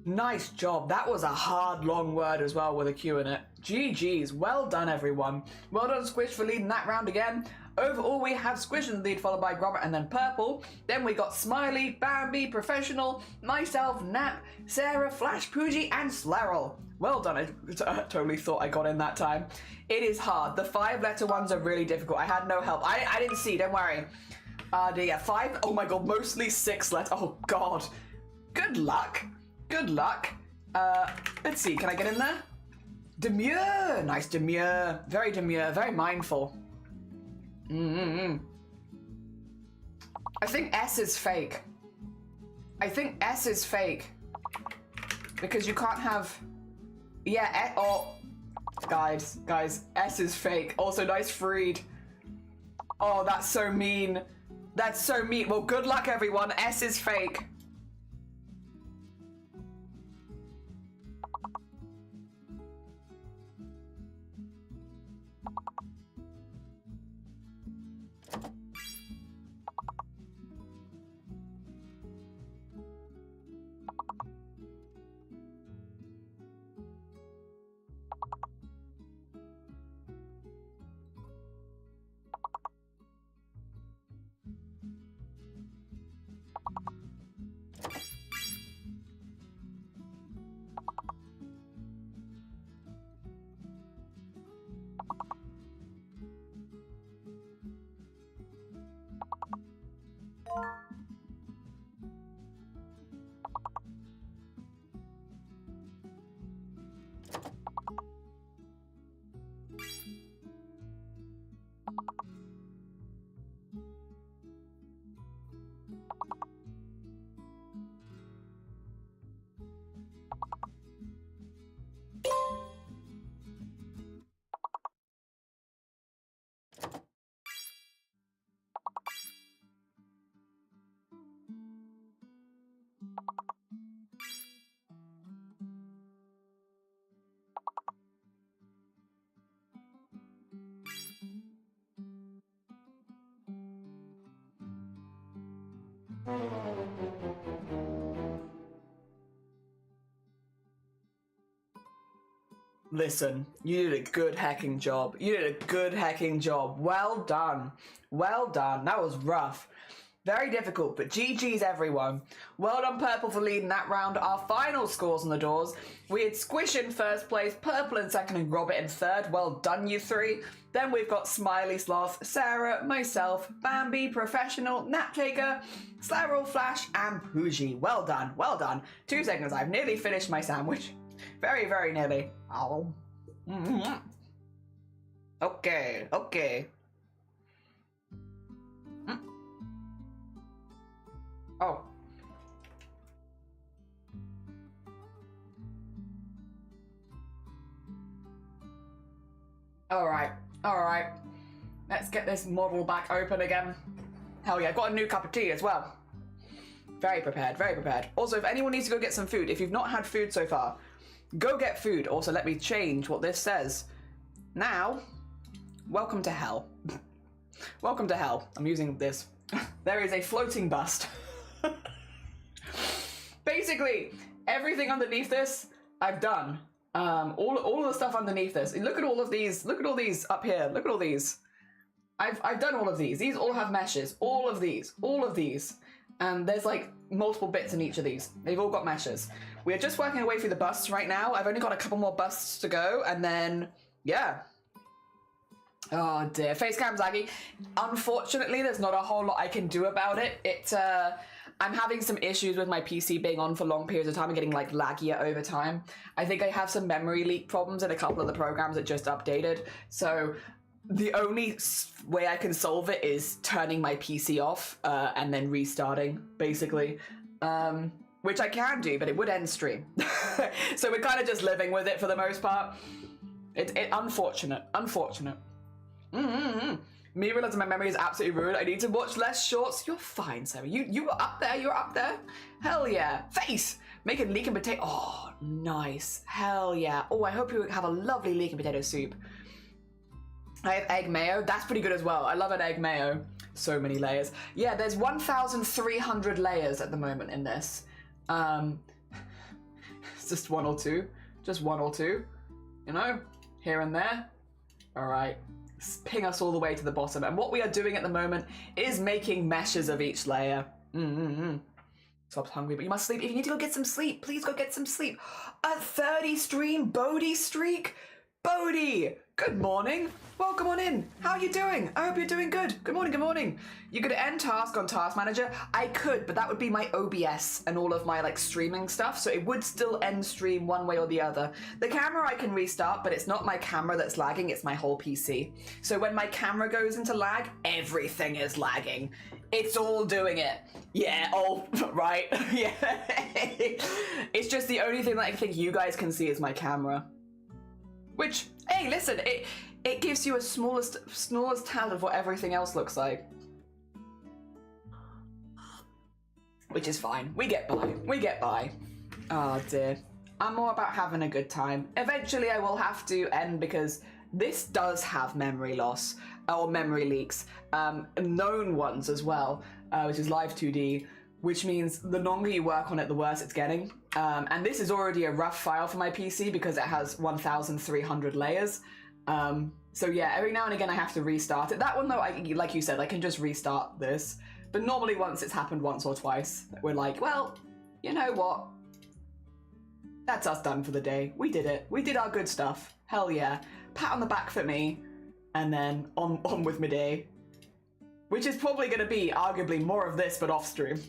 Nice job. That was a hard, long word as well with a Q in it. GG's. Well done, everyone. Well done, Squish, for leading that round again. Overall, we have Squish in the lead, followed by Grobbit and then Purple. Then we got Smiley, Bambi, Professional, myself, Nap, Sarah, Flash, Pooji, and Sleril. Well done. I totally thought I got in that time. It is hard. The 5-letter ones are really difficult. I had no help. I didn't see, don't worry. Yeah, 5. Oh my god, mostly 6 letters. Oh god. Good luck. Good luck. Let's see, can I get in there? Demure! Nice, demure. Very mindful. I think S is fake. Because you can't have... Yeah, Guys, S is fake. Also, nice freed. Oh, that's so mean. That's so mean. Well, good luck, everyone. S is fake. Listen, you did a good hacking job. You did a good hacking job. Well done. Well done. That was rough. Very difficult, but GG's everyone. Well done, Purple, for leading that round. Our final scores on the doors. We had Squish in first place, Purple in second, and Robert in third. Well done, you three. Then we've got Smiley Sloth, Sarah, myself, Bambi, Professional, Naptaker, Slaroll Flash, and Pooji. Well done, well done. 2 seconds, I've nearly finished my sandwich. Very, very nearly. Oh. Mm-hmm. Okay, okay. Oh. Alright, alright. Let's get this model back open again. Hell yeah, got a new cup of tea as well. Very prepared, very prepared. Also, if anyone needs to go get some food, if you've not had food so far, go get food. Also, let me change what this says. Now, welcome to hell. Welcome to hell. I'm using this. There is a floating bust. Basically, everything underneath this, I've done. All of the stuff underneath this. Look at all of these. Look at all these up here. Look at all these. I've done all of these. These all have meshes. All of these. All of these. And there's like multiple bits in each of these. They've all got meshes. We're just working our way through the busts right now. I've only got a couple more busts to go, and then, yeah. Oh dear, face cam's laggy. Unfortunately, there's not a whole lot I can do about it. I'm having some issues with my PC being on for long periods of time and getting like laggier over time. I think I have some memory leak problems in a couple of the programs that just updated. So the only way I can solve it is turning my PC off and then restarting, basically. Which I can do, but it would end stream. So we're kind of just living with it for the most part. It's unfortunate, unfortunate. Me realizing my memory is absolutely ruined. I need to watch less shorts. You're fine, Sarah. You were up there. You're up there. Hell yeah. Face. Making leek and potato. Oh, nice. Hell yeah. Oh, I hope you have a lovely leek and potato soup. I have egg mayo. That's pretty good as well. I love an egg mayo. So many layers. Yeah, there's 1,300 layers at the moment in this. It's just one or two. Just one or two. You know? Here and there. All right. Ping us all the way to the bottom. And what we are doing at the moment is making meshes of each layer. So I'm hungry, but you must sleep. If you need to go get some sleep, please go get some sleep. A 30 stream Bodhi streak? Bodhi, good morning. Welcome on in. How are you doing? I hope you're doing good. Good morning, good morning. You could end task on Task Manager? I could, but that would be my OBS and all of my like streaming stuff, so it would still end stream one way or the other. The camera I can restart, but it's not my camera that's lagging, it's my whole PC. So when my camera goes into lag, everything is lagging. It's all doing it. Yeah, oh, right, yeah. It's just the only thing that I think you guys can see is my camera. Which, hey, listen, it gives you a smallest talent of what everything else looks like. which is fine. We get by. We get by. Oh dear. I'm more about having a good time. Eventually I will have to end because this does have memory loss or memory leaks, known ones as well, which is Live 2D, which means the longer you work on it, the worse it's getting. And this is already a rough file for my PC because it has 1,300 layers. So yeah, every now and again I have to restart it. That one though, like you said, I can just restart this. But normally once it's happened once or twice, we're like, well, you know what? That's us done for the day. We did it. We did our good stuff. Hell yeah. Pat on the back for me. And then on with my day. Which is probably going to be arguably more of this, but off stream.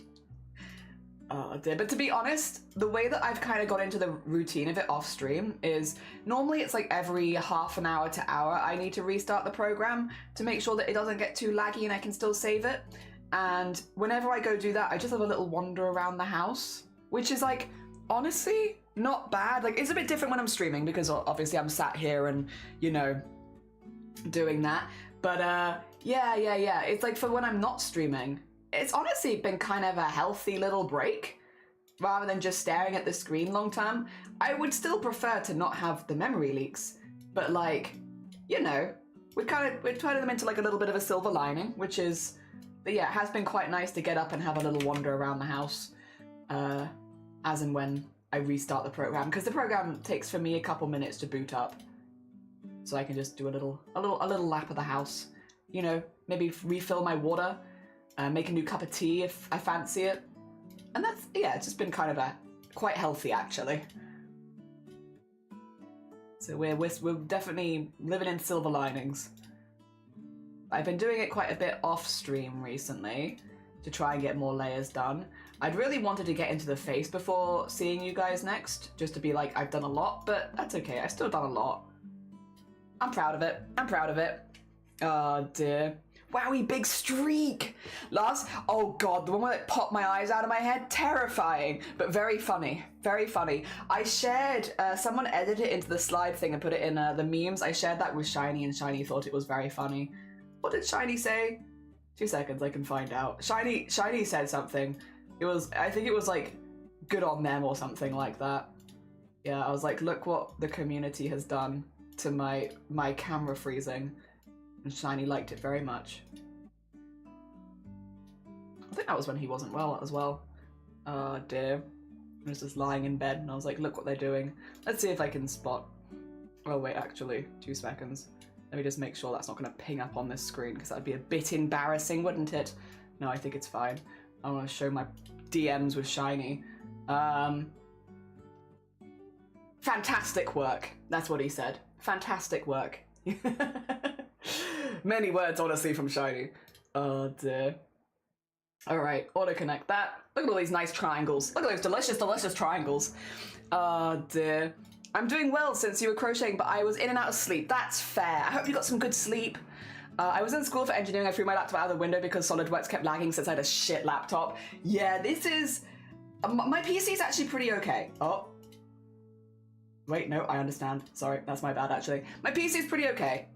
Oh dear. But to be honest, the way that I've kind of got into the routine of it off stream is normally it's like every half an hour to hour I need to restart the program to make sure that it doesn't get too laggy and I can still save it. And whenever I go do that, I just have a little wander around the house, which is like, honestly, not bad. Like, it's a bit different when I'm streaming because obviously I'm sat here and, you know, doing that. But yeah. It's like for when I'm not streaming, it's honestly been kind of a healthy little break rather than just staring at the screen long term. I would still prefer to not have the memory leaks, but like, you know, we're turning them into like a little bit of a silver lining, which is, but yeah, it has been quite nice to get up and have a little wander around the house, as and when I restart the program, because the program takes for me a couple minutes to boot up, so I can just do a little lap of the house, you know, maybe refill my water, make a new cup of tea if I fancy it, and that's, yeah, it's just been kind of quite healthy actually. So we're definitely living in silver linings. I've been doing it quite a bit off stream recently to try and get more layers done. I'd really wanted to get into the face before seeing you guys next, just to be like, I've done a lot, but that's okay, I've still done a lot. I'm proud of it, I'm proud of it. Oh dear. Wowie, big streak! Last, oh god, the one where it popped my eyes out of my head, terrifying, but very funny, very funny. I shared, someone edited it into the slide thing and put it in the memes. I shared that with Shiny and Shiny thought it was very funny. What did Shiny say? 2 seconds, I can find out. Shiny said something. It was, I think it was like, good on them or something like that. Yeah, I was like, look what the community has done to my camera freezing. And Shiny liked it very much. I think that was when he wasn't well as well. Oh dear. I was just lying in bed and I was like, look what they're doing. Let's see if I can spot. Oh wait, actually, 2 seconds. Let me just make sure that's not going to ping up on this screen because that'd be a bit embarrassing, wouldn't it? No, I think it's fine. I want to show my DMs with Shiny. Fantastic work. That's what he said. Fantastic work. Many words, honestly, from Shiny. Oh dear. Alright, auto-connect that. Look at all these nice triangles. Look at those delicious, delicious triangles. Oh dear. I'm doing well since you were crocheting, but I was in and out of sleep. That's fair. I hope you got some good sleep. I was in school for engineering. I threw my laptop out of the window because SolidWorks kept lagging since I had a shit laptop. Yeah, this is... my PC's actually pretty okay. Oh. Wait, no, I understand. Sorry, that's my bad, actually. My PC's pretty okay.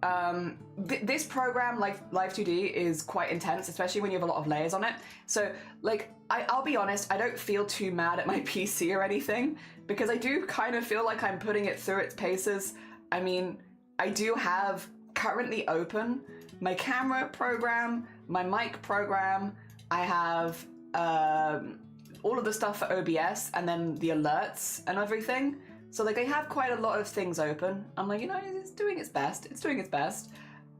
This program, Live 2D, is quite intense, especially when you have a lot of layers on it. So, like, I'll be honest, I don't feel too mad at my PC or anything, because I do kind of feel like I'm putting it through its paces. I mean, I do have currently open my camera program, my mic program, I have all of the stuff for OBS, and then the alerts and everything. So like I have quite a lot of things open. I'm like, you know, it's doing its best. It's doing its best.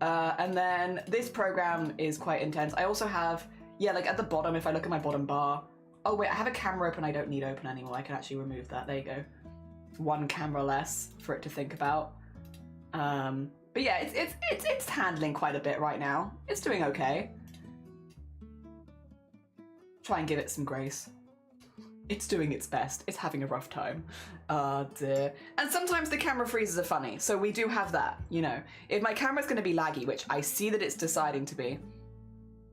And then this program is quite intense. I also have, yeah, like at the bottom, if I look at my bottom bar, oh wait, I have a camera open I don't need open anymore. I can actually remove that. There you go. 1 camera less for it to think about. But yeah, it's handling quite a bit right now. It's doing okay. Try and give it some grace. It's doing its best. It's having a rough time. Dear. And sometimes the camera freezes are funny, so we do have that, you know. If my camera's going to be laggy, which I see that it's deciding to be.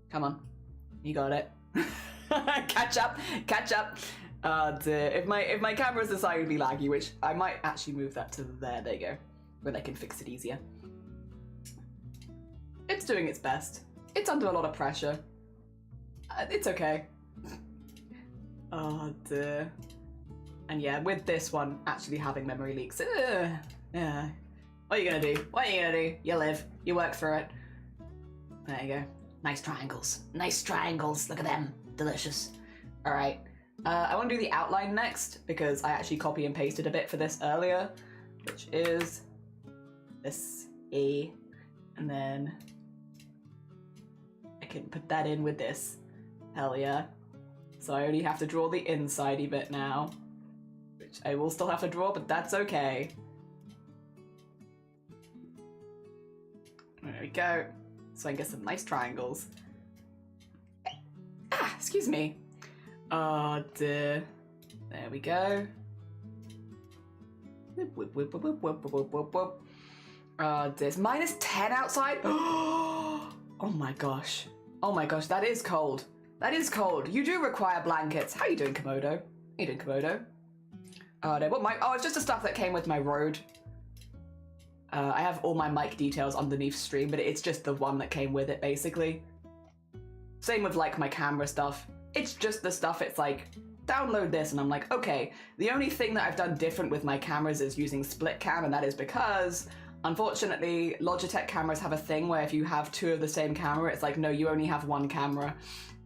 Come on. You got it. Catch up. Catch up. Dear. If my camera's deciding to be laggy, which I might actually move that to there. There you go. Where they can fix it easier. It's doing its best. It's under a lot of pressure. It's okay. Oh dear. And yeah, with this one actually having memory leaks. Yeah. What are you gonna do? What are you gonna do? You live. You work through it. There you go. Nice triangles. Nice triangles. Look at them. Delicious. Alright. I want to do the outline next because I actually copy and pasted a bit for this earlier, which is this A. And then I can put that in with this. Hell yeah. So I only have to draw the inside-y bit now, which I will still have to draw, but that's okay. There we go. So I can get some nice triangles. Ah, excuse me. Oh dear. There we go. Whoop, whoop, whoop, whoop, whoop, whoop, whoop, whoop. Oh dear. It's -10 outside. Oh my gosh. Oh my gosh, that is cold. That is cold. You do require blankets. How you doing, Komodo? How you doing, Komodo? Oh no, it's just the stuff that came with my Rode. I have all my mic details underneath stream, but it's just the one that came with it, basically. Same with, like, my camera stuff. It's just the stuff, it's like, download this, and I'm like, okay. The only thing that I've done different with my cameras is using split cam, and that is because, unfortunately, Logitech cameras have a thing where if you have two of the same camera, it's like, no, you only have one camera.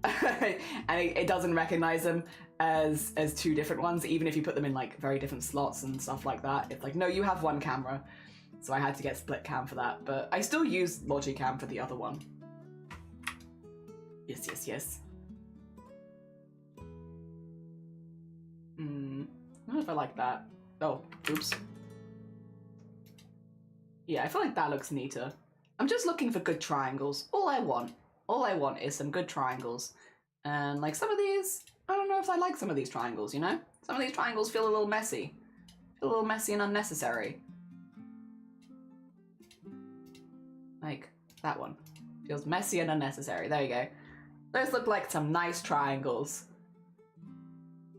And it doesn't recognize them as two different ones, even if you put them in, like, very different slots and stuff like that. It's like, no, you have one camera. So I had to get split cam for that, but I still use Logicam for the other one. Yes, yes, yes. I don't know if I like that. Oh, oops. Yeah, I feel like that looks neater. I'm just looking for good triangles. All I want is some good triangles. And like some of these, I don't know if I like some of these triangles, you know? Some of these triangles feel a little messy. Feel a little messy and unnecessary. Like that one. Feels messy and unnecessary. There you go. Those look like some nice triangles.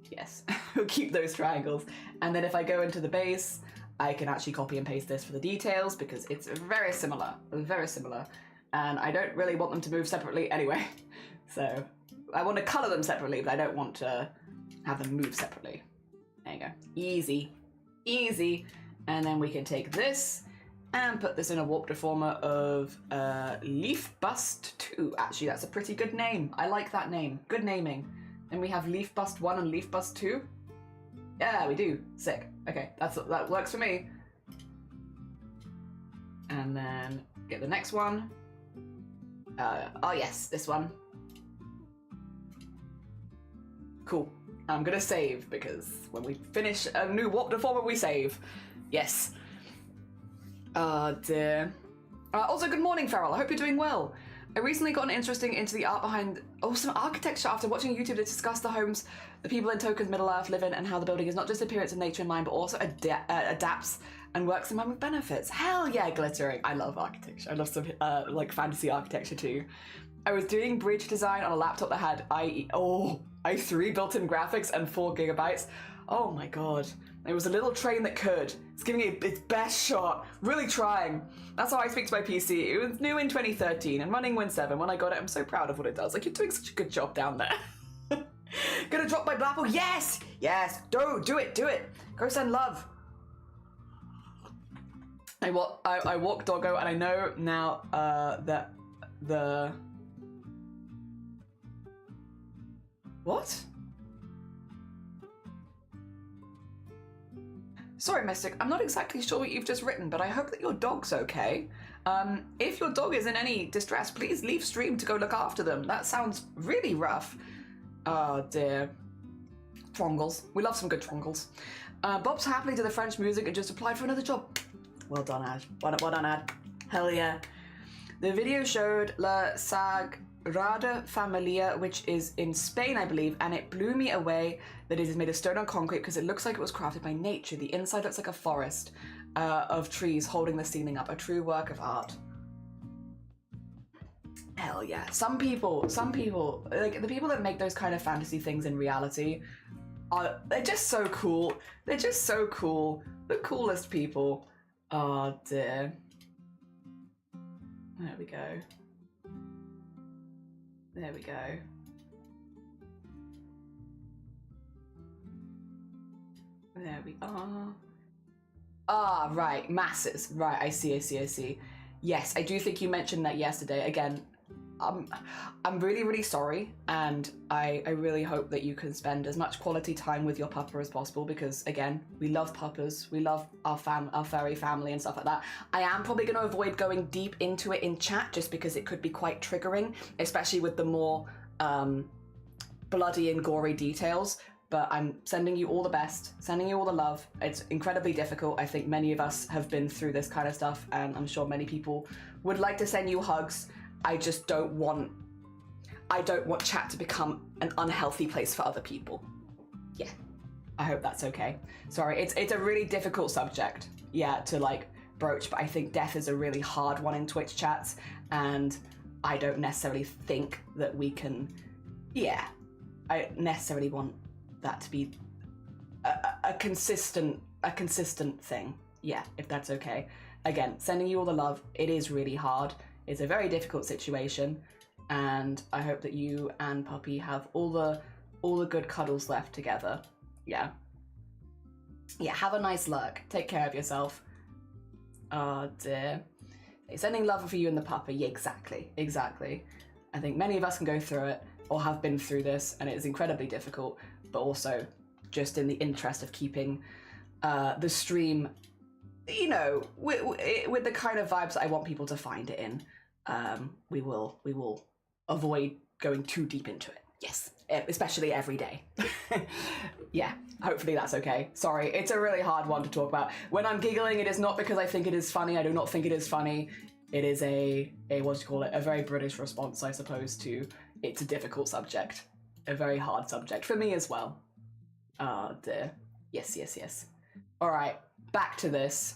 Yes, we'll keep those triangles. And then if I go into the base, I can actually copy and paste this for the details because it's very similar. Very similar. And I don't really want them to move separately anyway. So I want to color them separately, but I don't want to have them move separately. There you go. Easy. Easy. And then we can take this and put this in a warp deformer of Leaf Bust 2. Actually, that's a pretty good name. I like that name. Good naming. And we have Leaf Bust 1 and Leaf Bust 2. Yeah, we do. Sick. Okay, that works for me. And then get the next one. Oh yes, this one. Cool. I'm gonna save because when we finish a new warp deformer, we save. Yes. Oh dear. Also, good morning, Farrell. I hope you're doing well. I recently got interesting into the art behind some architecture after watching YouTube to discuss the homes the people in Token's Middle Earth live in and how the building is not just appearance of nature in mind, but also adapts and works in mind with benefits. Hell yeah, glittering. I love architecture. I love some like fantasy architecture too. I was doing bridge design on a laptop that had i3 built-in graphics and 4 gigabytes. Oh my god. It was a little train that could. It's giving it its best shot. Really trying. That's how I speak to my PC. It was new in 2013 and running Win 7. When I got it, I'm so proud of what it does. Like, you're doing such a good job down there. Gonna drop my Blapple? Yes! Yes! Do it! Go send love. I walk doggo and I know now that the... What? Sorry, Mystic, I'm not exactly sure what you've just written, but I hope that your dog's okay. If your dog is in any distress, please leave stream to go look after them. That sounds really rough. Oh dear. Trongles. We love some good trongles. Bob's happily to the French music and just applied for another job. Well done, Ad. Well done, Ad. Hell yeah. The video showed La Sagrada Familia, which is in Spain, I believe, and it blew me away that it is made of stone and concrete because it looks like it was crafted by nature. The inside looks like a forest of trees holding the ceiling up. A true work of art. Hell yeah. Some people, like the people that make those kind of fantasy things in reality, they're just so cool. They're just so cool. The coolest people. Oh dear. There we go. There we go. There we are. Ah, right, masses. Right, I see. Yes, I do think you mentioned that yesterday. Again, I'm really, really sorry, and I really hope that you can spend as much quality time with your pupper as possible, because again, we love puppers, we love our furry family and stuff like that. I am probably going to avoid going deep into it in chat, just because it could be quite triggering, especially with the more bloody and gory details. But I'm sending you all the best, sending you all the love. It's incredibly difficult. I think many of us have been through this kind of stuff, and I'm sure many people would like to send you hugs. I just don't want chat to become an unhealthy place for other people. Yeah, I hope that's okay. Sorry, it's a really difficult subject, yeah, to like broach, but I think death is a really hard one in Twitch chats, and I don't necessarily think that we can, yeah, I necessarily want that to be a consistent thing. Yeah, if that's okay. Again, sending you all the love. It is really hard. It's a very difficult situation, and I hope that you and Puppy have all the good cuddles left together. Yeah. Yeah, have a nice lurk. Take care of yourself. Oh dear. Sending love for you and the puppy. Yeah, exactly. I think many of us can go through it or have been through this, and it is incredibly difficult, but also just in the interest of keeping the stream, you know, with the kind of vibes that I want people to find it in. We will avoid going too deep into it. Yes, especially every day. Yeah, hopefully that's okay. Sorry, it's a really hard one to talk about. When I'm giggling, it is not because I think it is funny. I do not think it is funny. It is a what do you call it? A very British response, I suppose, to it's a difficult subject. A very hard subject for me as well. Oh dear. Yes. All right, back to this.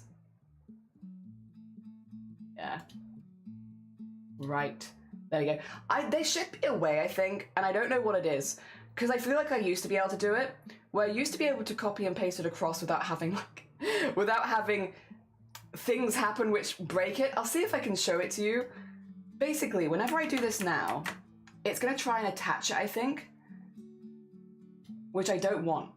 Yeah. Right. There you go. There should be a way, I think, and I don't know what it is, because I feel like I used to be able to do it, where I used to be able to copy and paste it across without having things happen which break it. I'll see if I can show it to you. Basically, whenever I do this now, it's going to try and attach it, I think, which I don't want.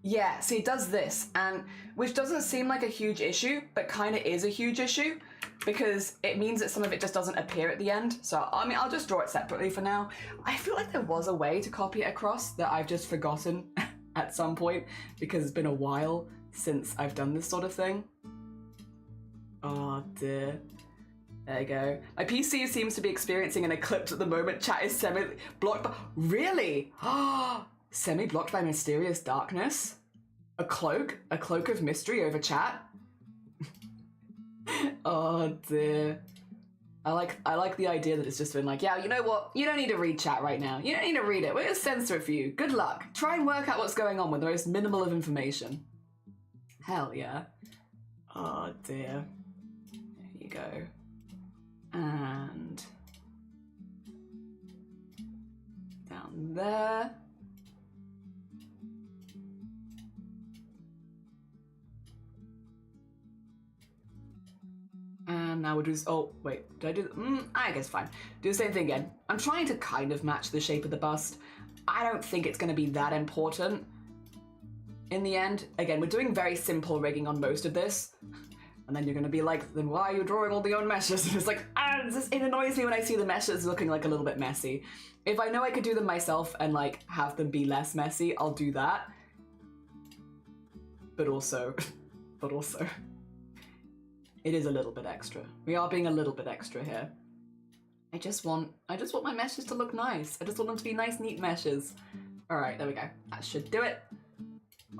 Yeah, see, it does this, and which doesn't seem like a huge issue, but kind of is a huge issue, because it means that some of it just doesn't appear at the end. So, I mean, I'll just draw it separately for now. I feel like there was a way to copy it across that I've just forgotten at some point, because it's been a while since I've done this sort of thing. Oh dear. There you go. My PC seems to be experiencing an eclipse at the moment. Chat is semi-blocked by... Really? Semi-blocked by mysterious darkness? A cloak? A cloak of mystery over chat? Oh dear. I like the idea that it's just been like, yeah, you know what? You don't need to read chat right now. You don't need to read it. We're gonna censor it for you. Good luck. Try and work out what's going on with the most minimal of information. Hell yeah. Oh dear. There you go. And down there. And now we'll do this. Oh, wait, did I do? I guess fine. Do the same thing again. I'm trying to kind of match the shape of the bust. I don't think it's going to be that important in the end. Again, we're doing very simple rigging on most of this. And then you're going to be like, then why are you drawing all the own meshes? And it's like, it annoys me when I see the meshes looking like a little bit messy. If I know I could do them myself and like have them be less messy, I'll do that. But also, it is a little bit extra. We are being a little bit extra here. I just want my meshes to look nice. I just want them to be nice, neat meshes. All right, there we go. That should do it.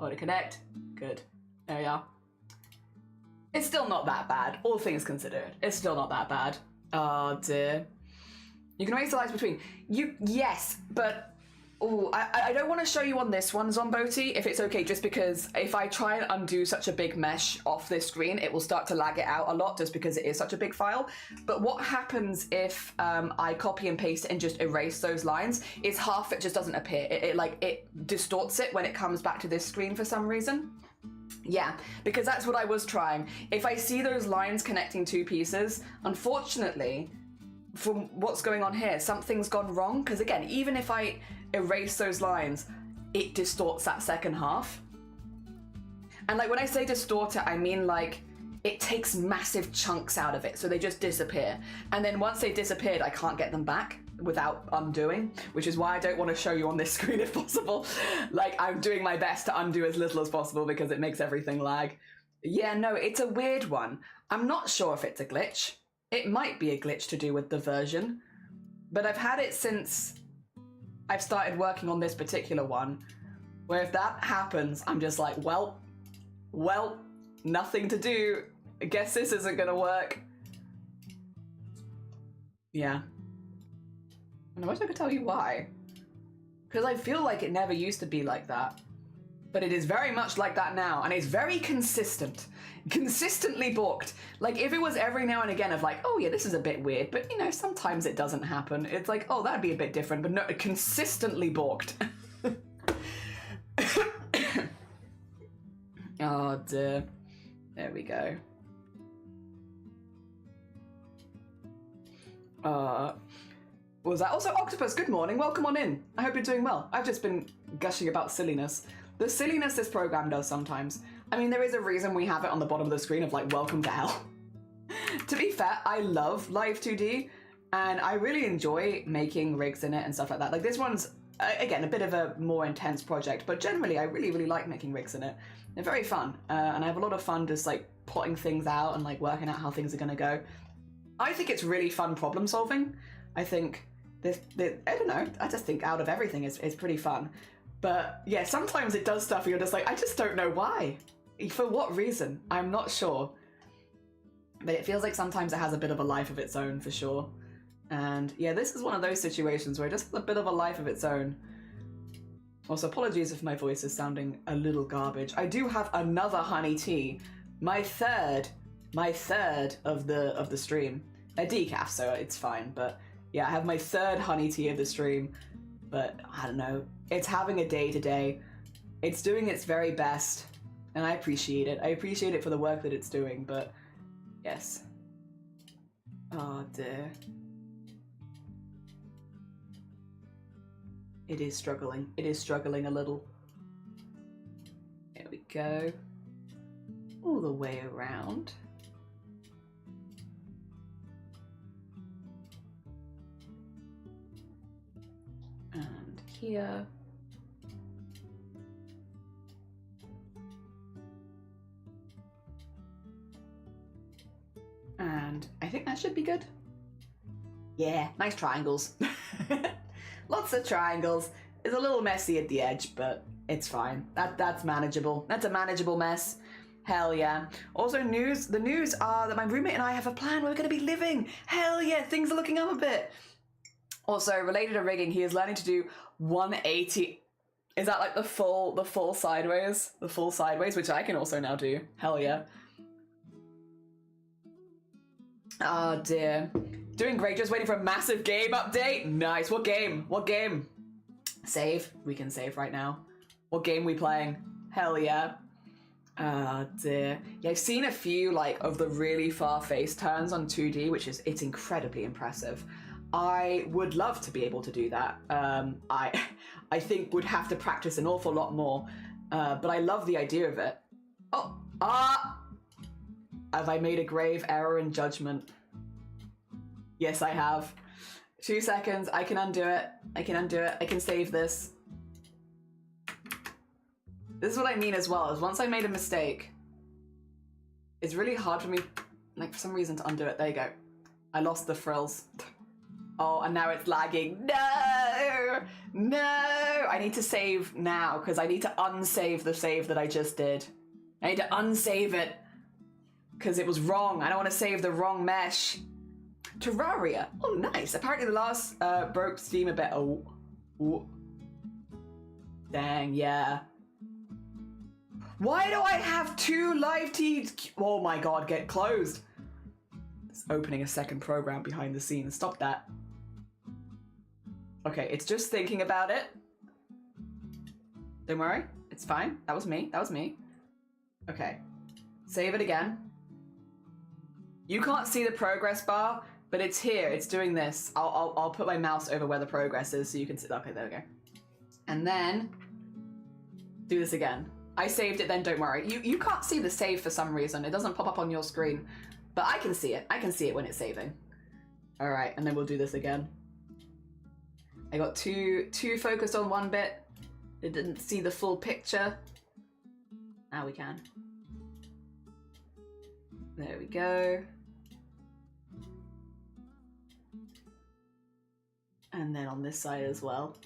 Auto connect. Good. There we are. It's still not that bad, all things considered. It's still not that bad. Oh dear. You can erase the lines between. Yes, but oh, I don't want to show you on this one, Zomboti, if it's okay, just because if I try and undo such a big mesh off this screen, it will start to lag it out a lot just because it is such a big file. But what happens if I copy and paste it and just erase those lines is half it just doesn't appear. It distorts it when it comes back to this screen for some reason. Yeah, because that's what I was trying. If I see those lines connecting two pieces, unfortunately, from what's going on here, something's gone wrong. Because again, even if I erase those lines, it distorts that second half. And like when I say distort it, I mean like it takes massive chunks out of it, so they just disappear. And then once they've disappeared, I can't get them back without undoing, which is why I don't want to show you on this screen if possible. Like, I'm doing my best to undo as little as possible because it makes everything lag. Yeah, no, it's a weird one. I'm not sure if it's a glitch. It might be a glitch to do with the version, but I've had it since I've started working on this particular one, where if that happens, I'm just like, well, nothing to do. I guess this isn't gonna work. Yeah. And I wish I could tell you why. Because I feel like it never used to be like that. But it is very much like that now, and it's very consistent. Consistently balked. Like, if it was every now and again of like, oh yeah, this is a bit weird, but you know, sometimes it doesn't happen. It's like, oh, that'd be a bit different, but no, consistently balked. Oh dear. There we go. Was that also Octopus? Good morning, welcome on in. I hope you're doing well. I've just been gushing about silliness. The silliness this program does sometimes. I mean, there is a reason we have it on the bottom of the screen of like, welcome to hell. To be fair, I love Live 2D, and I really enjoy making rigs in it and stuff like that. Like this one's, again, a bit of a more intense project, but generally I really, really like making rigs in it. They're very fun, and I have a lot of fun just like plotting things out and like working out how things are gonna go. I think it's really fun problem solving. I think this I don't know, I just think out of everything is pretty fun. But yeah, sometimes it does stuff and you're just like, I just don't know why. For what reason? I'm not sure. But it feels like sometimes it has a bit of a life of its own for sure. And yeah, this is one of those situations where it just has a bit of a life of its own. Also, apologies if my voice is sounding a little garbage. I do have another honey tea. My third of the stream. A decaf, so it's fine. But yeah, I have my third honey tea of the stream. But I don't know. It's having a day today. It's doing its very best, and I appreciate it. I appreciate it for the work that it's doing. But yes. Oh dear. It is struggling. It is struggling a little. There we go. All the way around. And here. And I think that should be good. Yeah, nice triangles. Lots of triangles. It's a little messy at the edge, but it's fine. That's manageable. That's a manageable mess. Hell yeah. Also news, the news are that my roommate and I have a plan. We're going to be living. Hell yeah, things are looking up a bit. Also, related to rigging, he is learning to do 180. Is that like the full sideways? The full sideways, which I can also now do. Hell yeah. Oh dear. Doing great, just waiting for a massive game update. Nice. What game? What game? Save. We can save right now. What game we playing? Hell yeah. Oh dear. Yeah, I've seen a few like of the really far face turns on 2D, which is, it's incredibly impressive. I would love to be able to do that. I think would have to practice an awful lot more, but I love the idea of it. Oh, have I made a grave error in judgment? Yes, I have. 2 seconds, I can undo it. I can undo it, I can save this. This is what I mean as well, is once I made a mistake, it's really hard for me, like for some reason, to undo it. There you go. I lost the frills. Oh, and now it's lagging. No! No! I need to save now, because I need to unsave the save that I just did. I need to unsave it, because it was wrong. I don't want to save the wrong mesh. Terraria. Oh, nice. Apparently the last broke Steam a bit. Oh. Ooh. Dang, yeah. Why do I have 2 live teams? Oh my god, get closed. It's opening a second program behind the scenes. Stop that. Okay, it's just thinking about it. Don't worry, it's fine. That was me, that was me. Okay, save it again. You can't see the progress bar, but it's here, it's doing this. I'll put my mouse over where the progress is so you can see. Okay, there we go. And then, do this again. I saved it then, don't worry. You can't see the save for some reason. It doesn't pop up on your screen. But I can see it. I can see it when it's saving. Alright, and then we'll do this again. I got too focused on one bit. It didn't see the full picture. Now we can. There we go. And then on this side as well.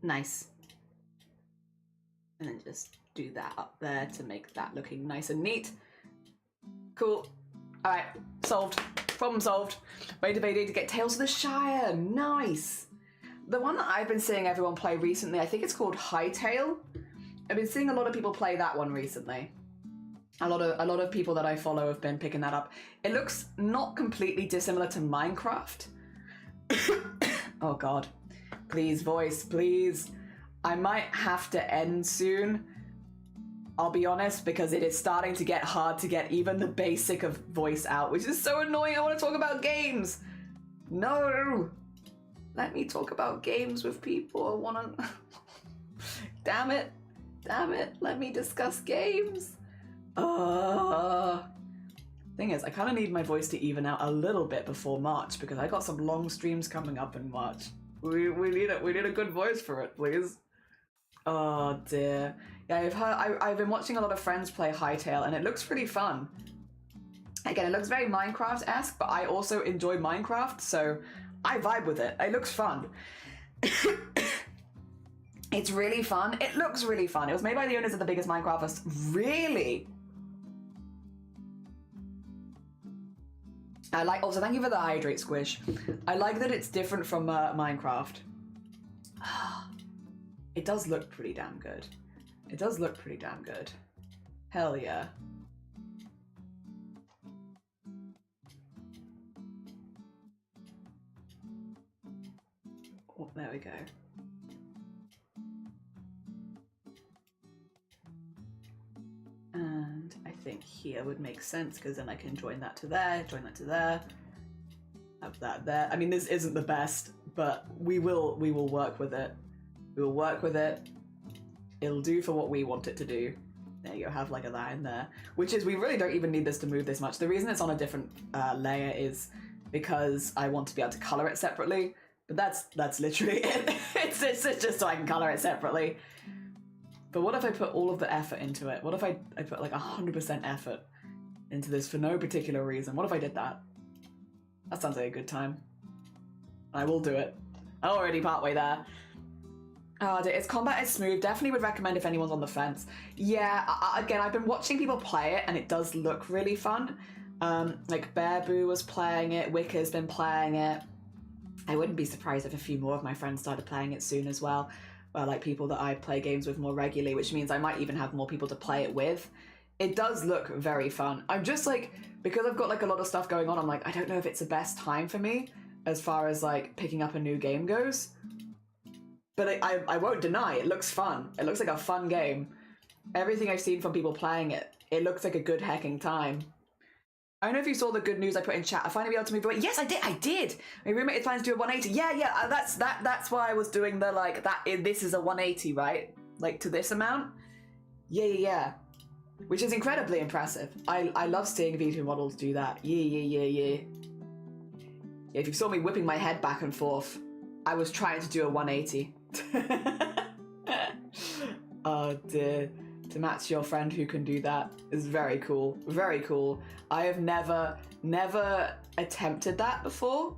Nice. And then just do that up there to make that looking nice and neat. Cool. All right, solved. Problem solved. Ready to get Tales of the Shire. Nice. The one that I've been seeing everyone play recently, I think it's called Hightail. I've been seeing a lot of people play that one recently. A lot of people that I follow have been picking that up. It looks not completely dissimilar to Minecraft. Oh God. Please, voice, please. I might have to end soon. I'll be honest, because it is starting to get hard to get even the basic of voice out, which is so annoying. I want to talk about games. No. Let me talk about games with people. I want to... Damn it. Damn it. Let me discuss games. Thing is, I kind of need my voice to even out a little bit before March, because I got some long streams coming up in March. We need a good voice for it, please. Oh dear. Yeah, I've been watching a lot of friends play Hightail, and it looks pretty fun. Again, it looks very Minecraft-esque, but I also enjoy Minecraft, so I vibe with it. It looks fun. It's really fun. It looks really fun. It was made by the owners of the biggest Minecrafters. Really? I like, also thank you for the hydrate squish. I like that it's different from Minecraft. It does look pretty damn good. It does look pretty damn good. Hell yeah. Oh, there we go. And I think here would make sense, because then I can join that to there, join that to there, have that there. I mean, this isn't the best, but we will work with it. We will work with it. It'll do for what we want it to do. There you go, have like a that in there. Which is, we really don't even need this to move this much. The reason it's on a different layer is because I want to be able to color it separately. But that's literally it. It's just so I can color it separately. But what if I put all of the effort into it? What if I put like 100% effort into this for no particular reason? What if I did that? That sounds like a good time. I will do it. I'm already partway there. Oh, its combat is smooth. Definitely would recommend if anyone's on the fence. Yeah, again, I've been watching people play it, and it does look really fun. Like Bear Boo was playing it, Wicker's been playing it. I wouldn't be surprised if a few more of my friends started playing it soon as well. Well, like people that I play games with more regularly, which means I might even have more people to play it with. It does look very fun. I'm just like, because I've got like a lot of stuff going on, I'm like, I don't know if it's the best time for me as far as like picking up a new game goes. But I won't deny, it looks fun. It looks like a fun game. Everything I've seen from people playing it, it looks like a good hecking time. I don't know if you saw the good news I put in chat. I finally be able to move away. Yes, I did. My roommate is planning to do a 180. Yeah. That's why I was doing the like that. This is a 180, right? Like to this amount. Yeah. Which is incredibly impressive. I love seeing V2 models do that. Yeah. If you saw me whipping my head back and forth, I was trying to do a 180. Oh dear. To match your friend who can do that is very cool. Very cool. I have never attempted that before,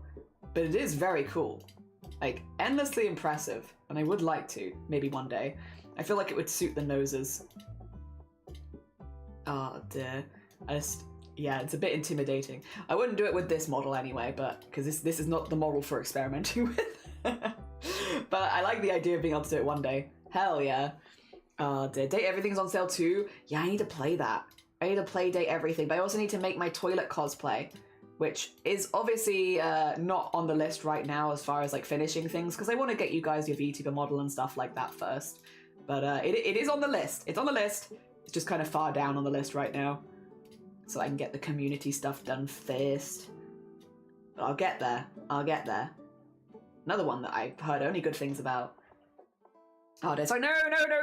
but it is very cool. Like, endlessly impressive. And I would like to, maybe one day. I feel like it would suit the noses. Oh dear. Yeah, it's a bit intimidating. I wouldn't do it with this model anyway, but because this is not the model for experimenting with. But I like the idea of being able to do it one day. Hell yeah. Date Everything's on sale too. Yeah, I need to play that. I need to play Date Everything, but I also need to make my toilet cosplay, which is obviously not on the list right now as far as like finishing things, because I want to get you guys your VTuber model and stuff like that first. But it is on the list. It's on the list. It's just kind of far down on the list right now, so I can get the community stuff done first. But I'll get there. I'll get there. Another one that I've heard only good things about. Oh, dear. Sorry, no,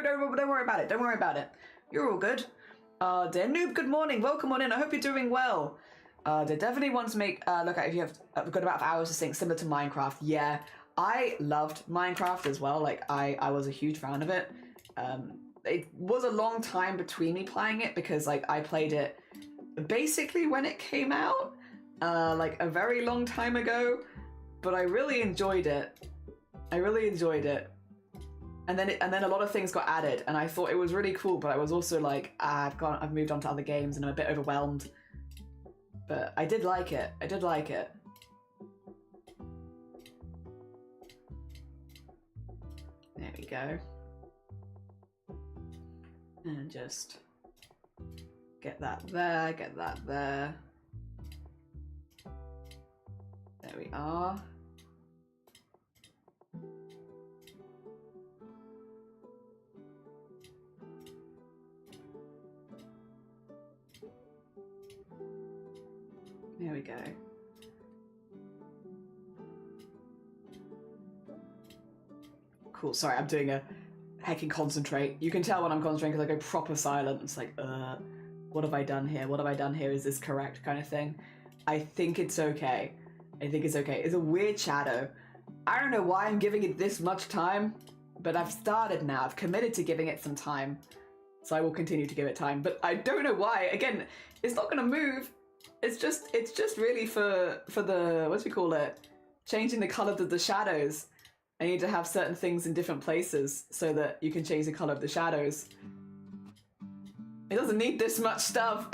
don't worry about it. Don't worry about it. You're all good. Dear Noob, good morning. Welcome on in. I hope you're doing well. Dear, definitely want to make, look at if you have a good amount of hours to sync, similar to Minecraft. Yeah, I loved Minecraft as well. Like, I was a huge fan of it. It was a long time between me playing it because, like, I played it basically when it came out, like a very long time ago, but I really enjoyed it. I really enjoyed it. And then a lot of things got added, and I thought it was really cool, but I was also like, I've moved on to other games and I'm a bit overwhelmed. But I did like it. I did like it. There we go. And just get that there, get that there. There we are. There we go. Cool, sorry, I'm doing a heckin' concentrate. You can tell when I'm concentrating because I go proper silent. It's like, what have I done here? What have I done here? Is this correct? Kind of thing. I think it's okay. I think it's okay. It's a weird shadow. I don't know why I'm giving it this much time, but I've started now. I've committed to giving it some time. So I will continue to give it time, but I don't know why. Again, it's not gonna move. It's just really for the, what do we call it? Changing the color of the shadows. I need to have certain things in different places so that you can change the color of the shadows. It doesn't need this much stuff,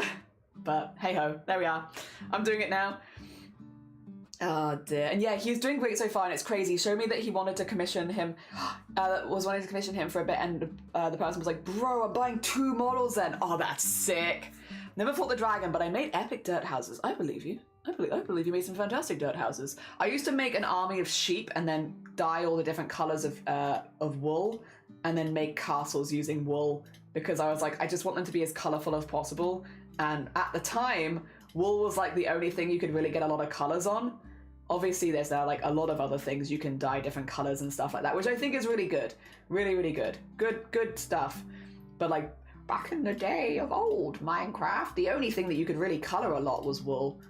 but hey ho, there we are. I'm doing it now. Oh dear. And yeah, he's doing great so far, and it's crazy. He showed me that he wanted to commission him, was wanting to commission him for a bit, and the person was like, bro, I'm buying 2 models then. Oh, that's sick. Never fought the dragon, but I made epic dirt houses. I believe you. I believe you made some fantastic dirt houses. I used to make an army of sheep and then dye all the different colors of wool, and then make castles using wool, because I was like, I just want them to be as colorful as possible. And at the time, wool was like the only thing you could really get a lot of colors on. Obviously, there's now like a lot of other things you can dye different colors and stuff like that, which I think is really good. Really, really good. Good stuff. But like, back in the day of old Minecraft, the only thing that you could really color a lot was wool.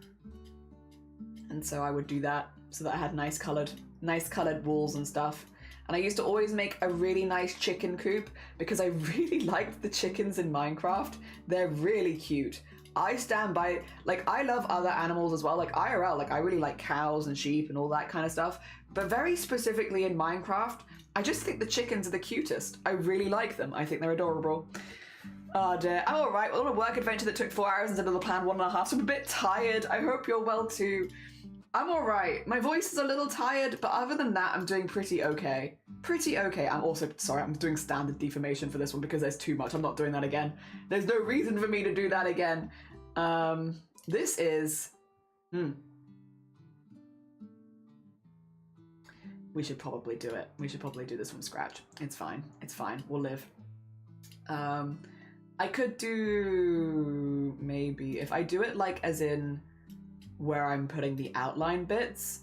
And so I would do that so that I had nice colored walls and stuff. And I used to always make a really nice chicken coop because I really liked the chickens in Minecraft. They're really cute. I stand by, like, I love other animals as well, like IRL, like I really like cows and sheep and all that kind of stuff. But very specifically in Minecraft, I just think the chickens are the cutest. I really like them. I think they're adorable. Oh dear. I'm alright. Well, on a work adventure that took 4 hours instead of the planned 1.5, so I'm a bit tired. I hope you're well too. I'm alright. My voice is a little tired, but other than that, I'm doing pretty okay. Pretty okay. I'm also, sorry, I'm doing standard deformation for this one because there's too much. I'm not doing that again. There's no reason for me to do that again. This is... We should probably do it. We should probably do this from scratch. It's fine. It's fine. We'll live. I could do... maybe... if I do it like as in where I'm putting the outline bits,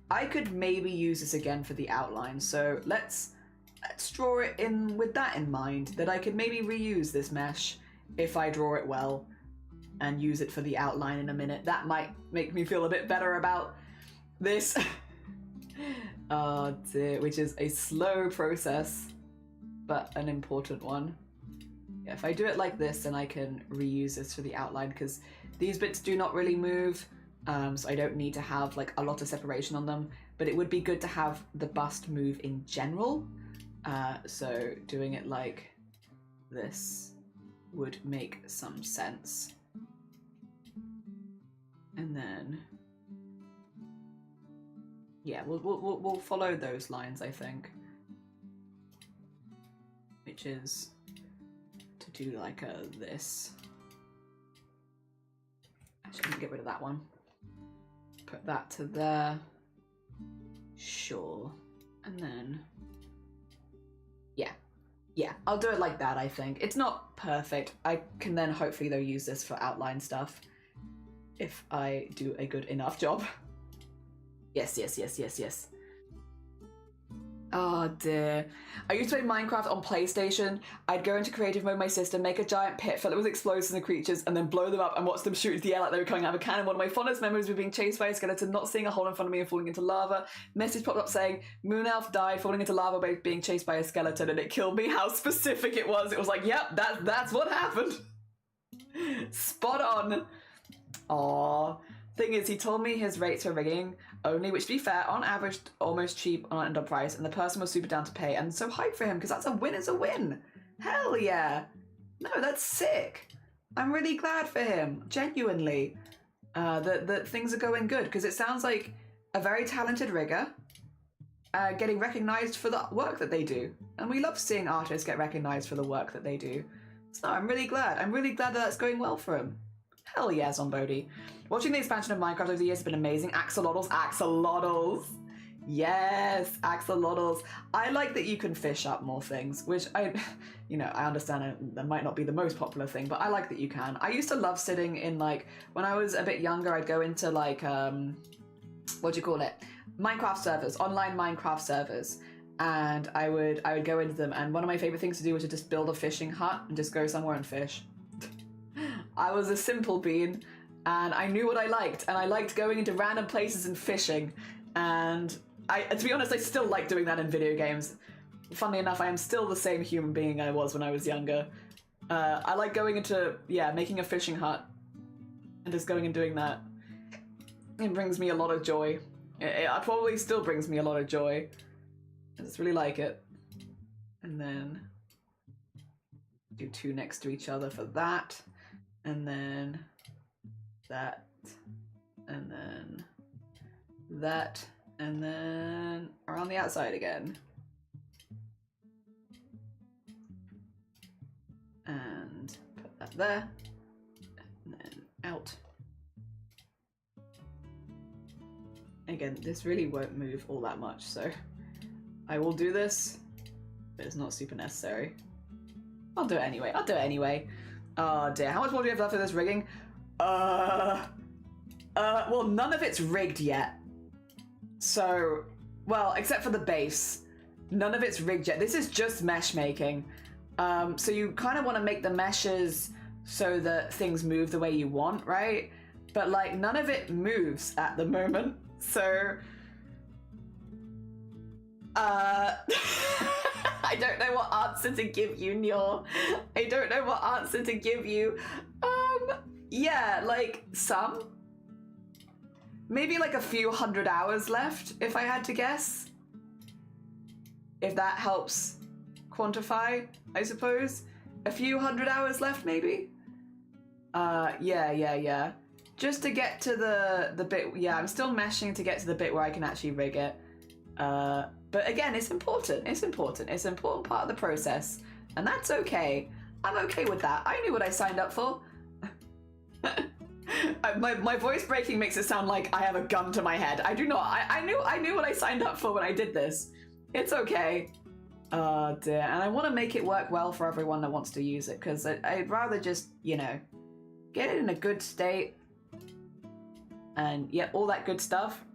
I could maybe use this again for the outline. So let's draw it in with that in mind, that I could maybe reuse this mesh if I draw it well and use it for the outline in a minute. That might make me feel a bit better about this. Oh dear, which is a slow process, but an important one. Yeah, if I do it like this, then I can reuse this for the outline because these bits do not really move. So I don't need to have like a lot of separation on them, but it would be good to have the bust move in general. So doing it like this would make some sense. And then, yeah, we'll follow those lines, I think, which is to do like a this. Actually, I'm gonna get rid of that one. Put that to there. Sure. And then, yeah, I'll do it like that, I think. It's not perfect. I can then hopefully though use this for outline stuff if I do a good enough job. Yes, yes, yes, yes, yes. Oh dear. I used to play Minecraft on PlayStation. I'd go into creative mode with my sister, make a giant pit, fill it with explosives and creatures, and then blow them up and watch them shoot into the air like they were coming out of a cannon. One of my fondest memories was being chased by a skeleton, not seeing a hole in front of me and falling into lava. Message popped up saying, Moon Elf died falling into lava by being chased by a skeleton, and it killed me. How specific it was. It was like, yep, that's what happened. Spot on. Aww. Thing is, he told me his rates for rigging only, which to be fair, on average, almost cheap on end price, and the person was super down to pay, and so hyped for him, because that's a win is a win. Hell yeah. No, that's sick. I'm really glad for him, genuinely, that things are going good, because it sounds like a very talented rigger, getting recognised for the work that they do. And we love seeing artists get recognised for the work that they do. So I'm really glad. I'm really glad that that's going well for him. Hell yeah, Zombody. Watching the expansion of Minecraft over the years has been amazing. Axolotls, axolotls. Yes, axolotls. I like that you can fish up more things, which I understand that might not be the most popular thing, but I like that you can. I used to love sitting in, like, when I was a bit younger, I'd go into, like, what do you call it? Minecraft servers, online Minecraft servers. And I would go into them, and one of my favorite things to do was to just build a fishing hut and just go somewhere and fish. I was a simple bean, and I knew what I liked, and I liked going into random places and fishing. And to be honest, I still like doing that in video games. Funnily enough, I am still the same human being I was when I was younger. I like going into, making a fishing hut and just going and doing that. It brings me a lot of joy. It probably still brings me a lot of joy. I just really like it. And then do two next to each other for that. And then that. And then that. And then around the outside again. And put that there. And then out. Again, this really won't move all that much, so I will do this, but it's not super necessary. I'll do it anyway. Oh dear, how much more do we have left of this rigging? Well, none of it's rigged yet. So, well, except for the base. None of it's rigged yet. This is just mesh making. So you kind of want to make the meshes so that things move the way you want, right? But, like, none of it moves at the moment. So, I don't know what answer to give you, Nyor. I don't know what answer to give you. Yeah, like some. Maybe like a few 100 hours left, if I had to guess. If that helps quantify, I suppose. A few 100 hours left, maybe? Yeah. Just to get to the bit, I'm still meshing to get to the bit where I can actually rig it. But again, it's important. It's an important part of the process. And that's okay. I'm okay with that. I knew what I signed up for. My voice breaking makes it sound like I have a gun to my head. I do not. I knew what I signed up for when I did this. It's okay. Oh dear. And I want to make it work well for everyone that wants to use it, because I'd rather just, get it in a good state. And yeah, all that good stuff.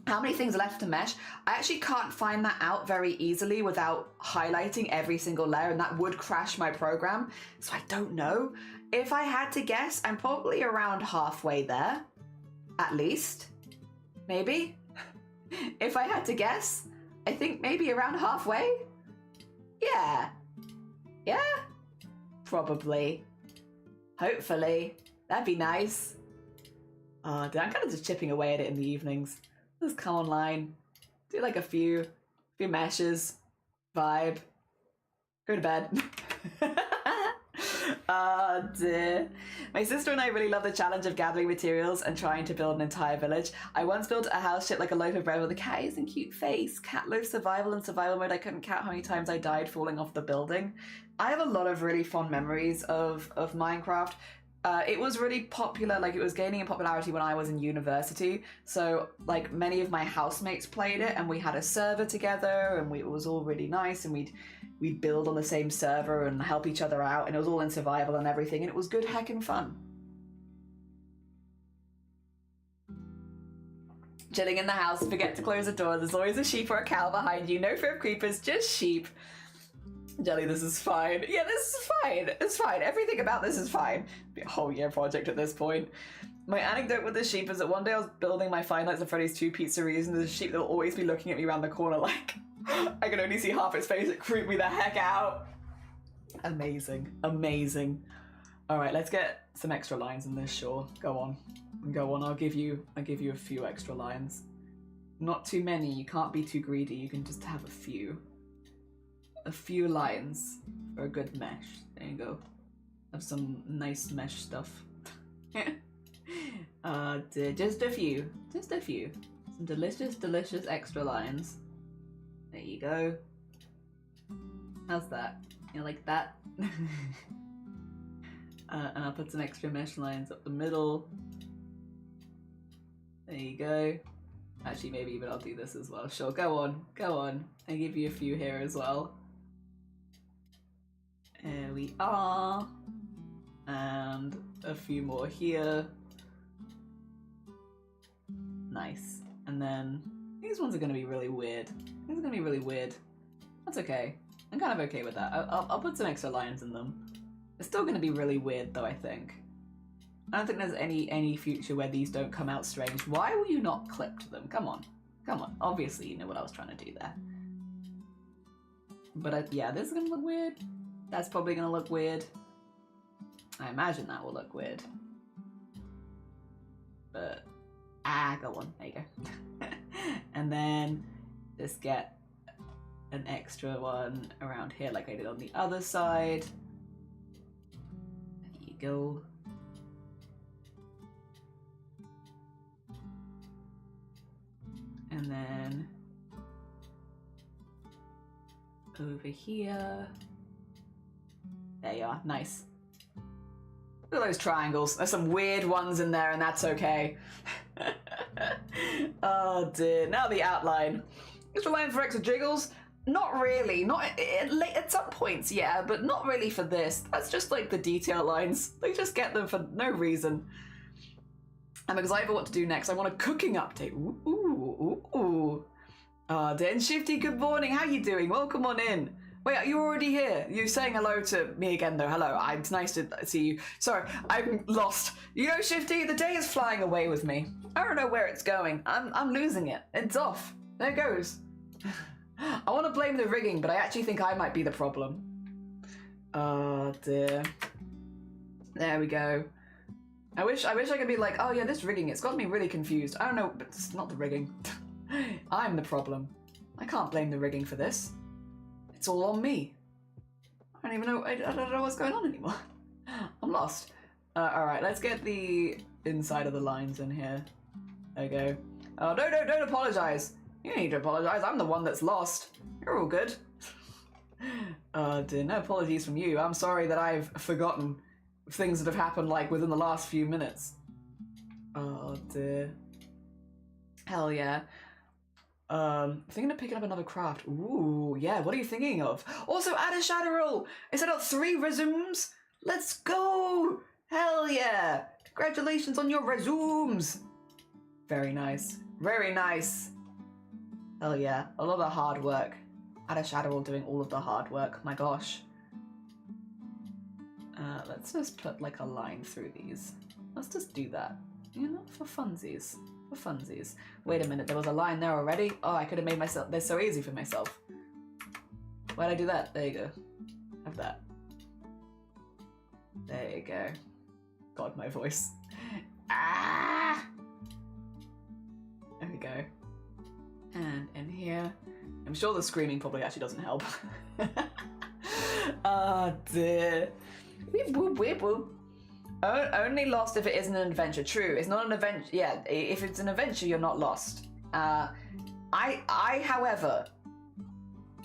How many things are left to mesh? I actually can't find that out very easily without highlighting every single layer, and that would crash my program. So I don't know. If I had to guess, I'm probably around halfway there. At least. Maybe. If I had to guess, I think maybe around halfway. Yeah. Yeah? Probably. Hopefully. That'd be nice. I'm kind of just chipping away at it in the evenings. Just come online, do like a few meshes, vibe, go to bed. Oh dear. My sister and I really love the challenge of gathering materials and trying to build an entire village. I once built a house shaped like a loaf of bread with a cat and cute face. Cat loaf survival and survival mode. I couldn't count how many times I died falling off the building. I have a lot of really fond memories of Minecraft. It was really popular, like it was gaining in popularity when I was in university. So like many of my housemates played it, and we had a server together, and it was all really nice, and we'd build on the same server and help each other out, and it was all in survival and everything, and it was good heckin' fun. Chilling in the house, forget to close the door. There's always a sheep or a cow behind you. No fear of creepers, just sheep. Jelly, this is fine. Yeah, this is fine. It's fine. Everything about this is fine. It'll be a whole year project at this point. My anecdote with the sheep is that one day I was building my Five Nights at Freddy's 2 pizzerias, and there's a sheep that will always be looking at me around the corner like, I can only see half its face. It creeped me the heck out. Amazing. Amazing. All right, let's get some extra lines in this, sure. Go on. Go on, I'll give you a few extra lines. Not too many, you can't be too greedy, you can just have a few. A few lines for a good mesh. There you go. Have some nice mesh stuff. Just a few. Just a few. Some delicious, delicious extra lines. There you go. How's that? You like that? And I'll put some extra mesh lines up the middle. There you go. Actually, maybe even I'll do this as well. Sure, go on, go on. I'll give you a few here as well. There we are. And a few more here. Nice. And then these ones are going to be really weird. These are going to be really weird. That's okay. I'm kind of okay with that. I'll put some extra lines in them. It's still going to be really weird though, I think. I don't think there's any future where these don't come out strange. Why will you not clip to them? Come on. Come on. Obviously you know what I was trying to do there. But yeah, this is going to look weird. That's probably going to look weird. I imagine that will look weird. But, go on. There you go. And then just get an extra one around here like I did on the other side. There you go. And then over here. There you are, nice. Look at those triangles. There's some weird ones in there and that's okay. Oh dear, now the outline. Extra line for extra jiggles? Not really, not at some points, yeah, but not really for this. That's just like the detail lines. They just get them for no reason. I'm excited for what to do next. I want a cooking update. Ooh. Den Shifty, good morning. How you doing? Welcome on in. Wait, are you already here? You're saying hello to me again, though. Hello, it's nice to see you. Sorry, I'm lost. You know, Shifty, the day is flying away with me. I don't know where it's going. I'm losing it. It's off. There it goes. I want to blame the rigging, but I actually think I might be the problem. Oh, dear. There we go. I wish I could be like, oh yeah, this rigging, it's got me really confused. I don't know, but it's not the rigging. I'm the problem. I can't blame the rigging for this. It's all on me. I don't even know, I don't know what's going on anymore. I'm lost. Alright, let's get the inside of the lines in here. There we go. Oh, don't apologize. You don't need to apologize, I'm the one that's lost. You're all good. Dear, no apologies from you. I'm sorry that I've forgotten things that have happened like within the last few minutes. Oh dear. Hell yeah. Thinking of picking up another craft. Ooh, yeah, what are you thinking of? Also, add a shadow roll! Is that 3 resumes? Let's go! Hell yeah! Congratulations on your resumes! Very nice. Very nice. Hell yeah. A lot of hard work. Add a shadow roll doing all of the hard work. My gosh. Let's just put like a line through these. Let's just do that. You know, for funsies. For funsies. Wait a minute, there was a line there already? Oh, I could have made myself this so easy for myself. Why'd I do that? There you go. Have that. There you go. God, my voice. Ah! There we go. And in here. I'm sure the screaming probably actually doesn't help. Oh dear. Weep whoop weep whoop. Only lost if it isn't an adventure. True, it's not an adventure. Yeah, if it's an adventure, you're not lost. However,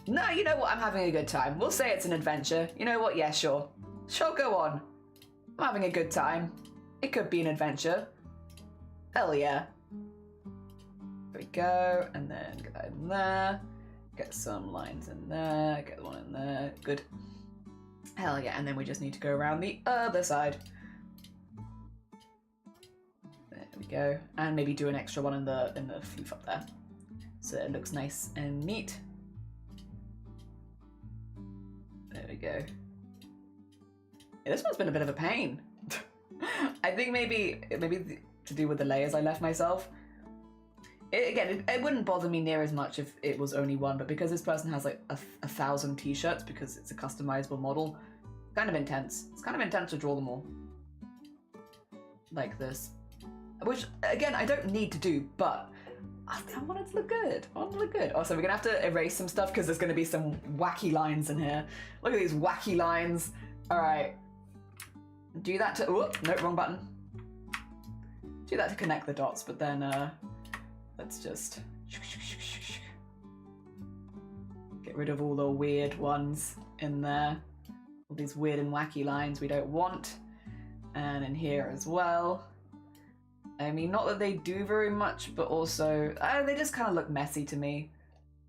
no, you know what? I'm having a good time. We'll say it's an adventure. You know what? Yeah, sure. Sure, go on. I'm having a good time. It could be an adventure. Hell yeah. There we go, and then get that in there. Get some lines in there. Get the one in there. Good. Hell yeah, and then we just need to go around the other side. There we go. And maybe do an extra one in the floof up there, so it looks nice and neat. There we go. Yeah, this one's been a bit of a pain. I think maybe to do with the layers I left myself. It wouldn't bother me near as much if it was only one, but because this person has like 1,000 t-shirts because it's a customizable model, kind of intense. It's kind of intense to draw them all like this, which again I don't need to do, but I want it to look good. I want it to look good. Also, we're gonna have to erase some stuff because there's gonna be some wacky lines in here. Look at these wacky lines. All right, do that to. Oh, no, wrong button. Do that to connect the dots, but then let's just get rid of all the weird ones in there. All these weird and wacky lines we don't want. And in here as well. I mean, not that they do very much, but also they just kind of look messy to me.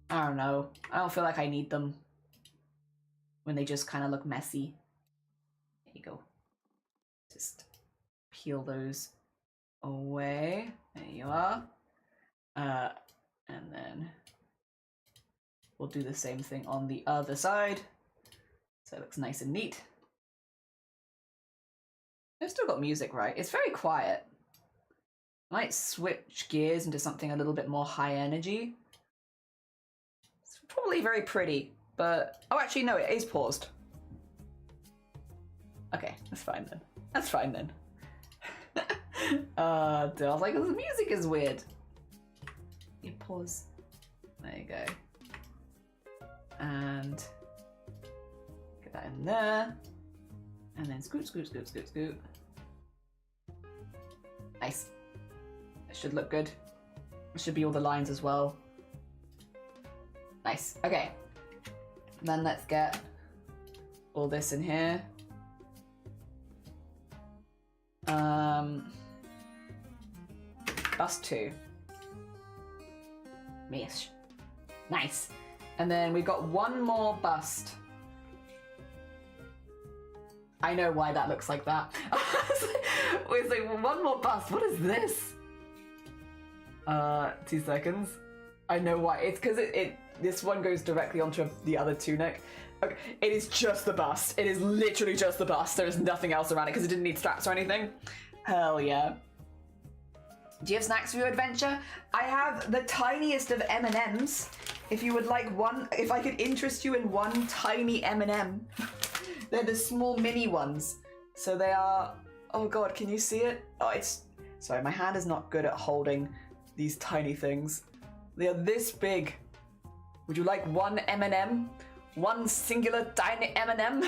I don't know. I don't feel like I need them when they just kind of look messy. There you go. Just peel those away. There you are. And then we'll do the same thing on the other side. So it looks nice and neat. I've still got music, right? It's very quiet. I might switch gears into something a little bit more high energy. It's probably very pretty, but... Oh, actually, no, it is paused. Okay, that's fine then. That's fine then. I was like, the music is weird. You pause. There you go. And get that in there. And then scoot, scoot, scoot, scoot, scoot. Nice. It should look good. It should be all the lines as well. Nice. Okay. Then let's get all this in here. Bust 2. Mish. Nice. And then we've got one more bust. I know why that looks like that. It's like, well, one more bust. What is this? 2 seconds. I know why. It's because this one goes directly onto the other tunic. Okay, it is just the bust. It is literally just the bust. There is nothing else around it because it didn't need straps or anything. Hell yeah. Do you have snacks for your adventure? I have the tiniest of M&Ms. If you would like one, if I could interest you in one tiny M&M. They're the small mini ones. So they are, oh God, can you see it? Oh, it's, sorry, my hand is not good at holding these tiny things. They are this big. Would you like one M&M? One singular tiny M&M?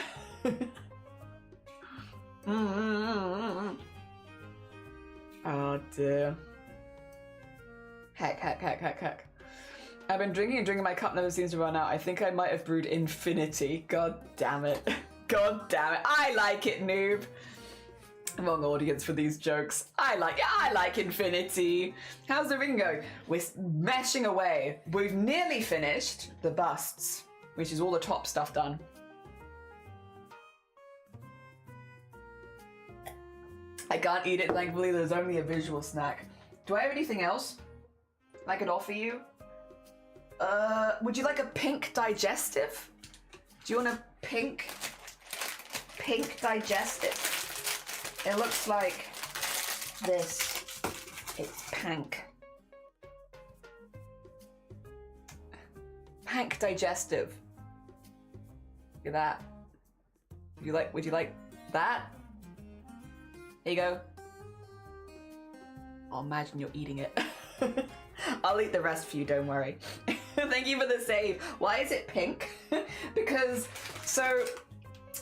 Oh dear. Heck. I've been drinking and drinking, my cup never seems to run out. I think I might have brewed infinity. God damn it. God damn it. I like it, noob. Wrong audience for these jokes. I like infinity. How's the ring going? We're meshing away. We've nearly finished the busts, which is all the top stuff done. I can't eat it, thankfully. There's only a visual snack. Do I have anything else I could offer you? Would you like a pink digestive? Do you want a pink digestive? It looks like this. It's pink. Pink digestive. Look at that. Would you like that? There you go. I'll imagine you're eating it. I'll eat the rest for you, don't worry. Thank you for the save. Why is it pink? Because, so,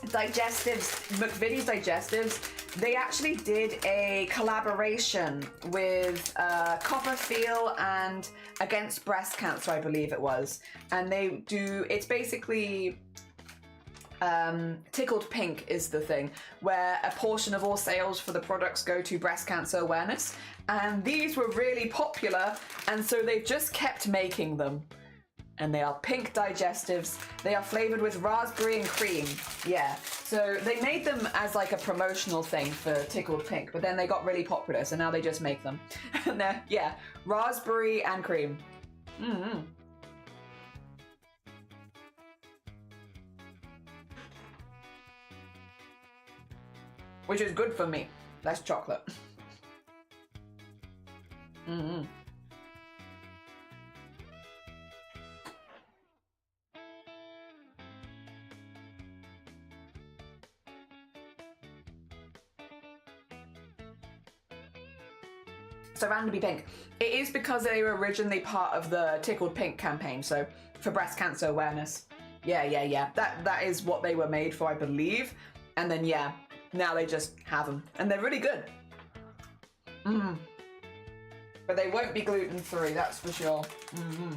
digestives, McVitie's digestives, they actually did a collaboration with Copperfield and Against Breast Cancer, I believe it was. And they do, it's basically... Tickled Pink is the thing, where a portion of all sales for the products go to breast cancer awareness, and these were really popular, and so they've just kept making them. and they are pink digestives. They are flavored with raspberry and cream. Yeah, so they made them as like a promotional thing for Tickled Pink, but then they got really popular, so now they just make them. And they're, yeah, raspberry and cream. Mm-hmm. Which is good for me. Less chocolate. Mm-hmm. So randomly pink. It is because they were originally part of the Tickled Pink campaign, so for breast cancer awareness. Yeah. That is what they were made for, I believe. And then yeah, now they just have them, and they're really good. Mm. But they won't be gluten-free, that's for sure. Mm-hmm.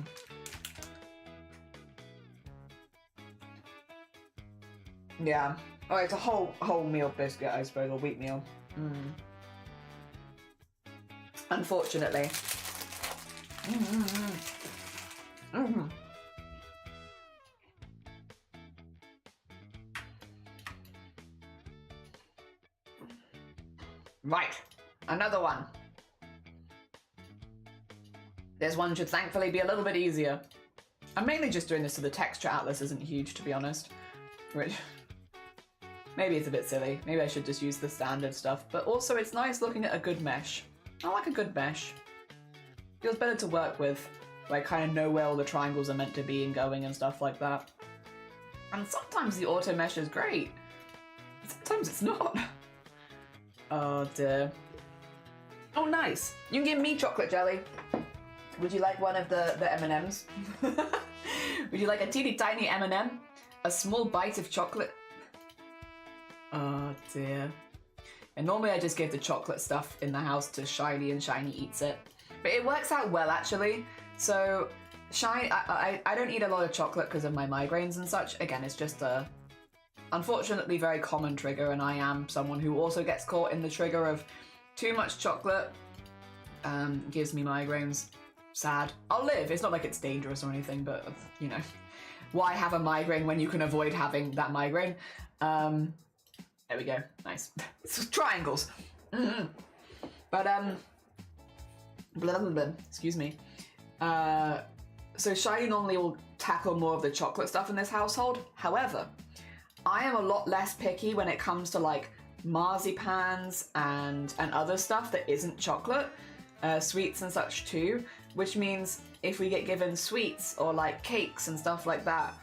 Yeah. Oh, it's a whole meal biscuit, I suppose, or wheat meal. Mm. Unfortunately. Mm-hmm. Mm-hmm. Right, another one. This one should thankfully be a little bit easier. I'm mainly just doing this so the texture atlas isn't huge, to be honest. Which, maybe it's a bit silly. Maybe I should just use the standard stuff. But also it's nice looking at a good mesh. I like a good mesh. Feels better to work with. Where I kind of know where all the triangles are meant to be and going and stuff like that. And sometimes the auto mesh is great. Sometimes it's not. Oh dear. Oh nice. You can give me chocolate jelly. Would you like one of the M&Ms? Would you like a teeny tiny M&M? A small bite of chocolate? Oh dear. And normally I just give the chocolate stuff in the house to Shiny and Shiny eats it. But it works out well actually. So Shiny, I don't eat a lot of chocolate because of my migraines and such. Again, it's just a unfortunately very common trigger, and I am someone who also gets caught in the trigger of too much chocolate. Gives me migraines. Sad. I'll live. It's not like it's dangerous or anything, but you know, why have a migraine when you can avoid having that migraine? There we go. Nice. It's triangles. Mm-hmm. But blah, blah, blah. Excuse me. So Shiny normally will tackle more of the chocolate stuff in this household. However, I am a lot less picky when it comes to like marzipans and other stuff that isn't chocolate, sweets and such too, which means if we get given sweets or like cakes and stuff like that,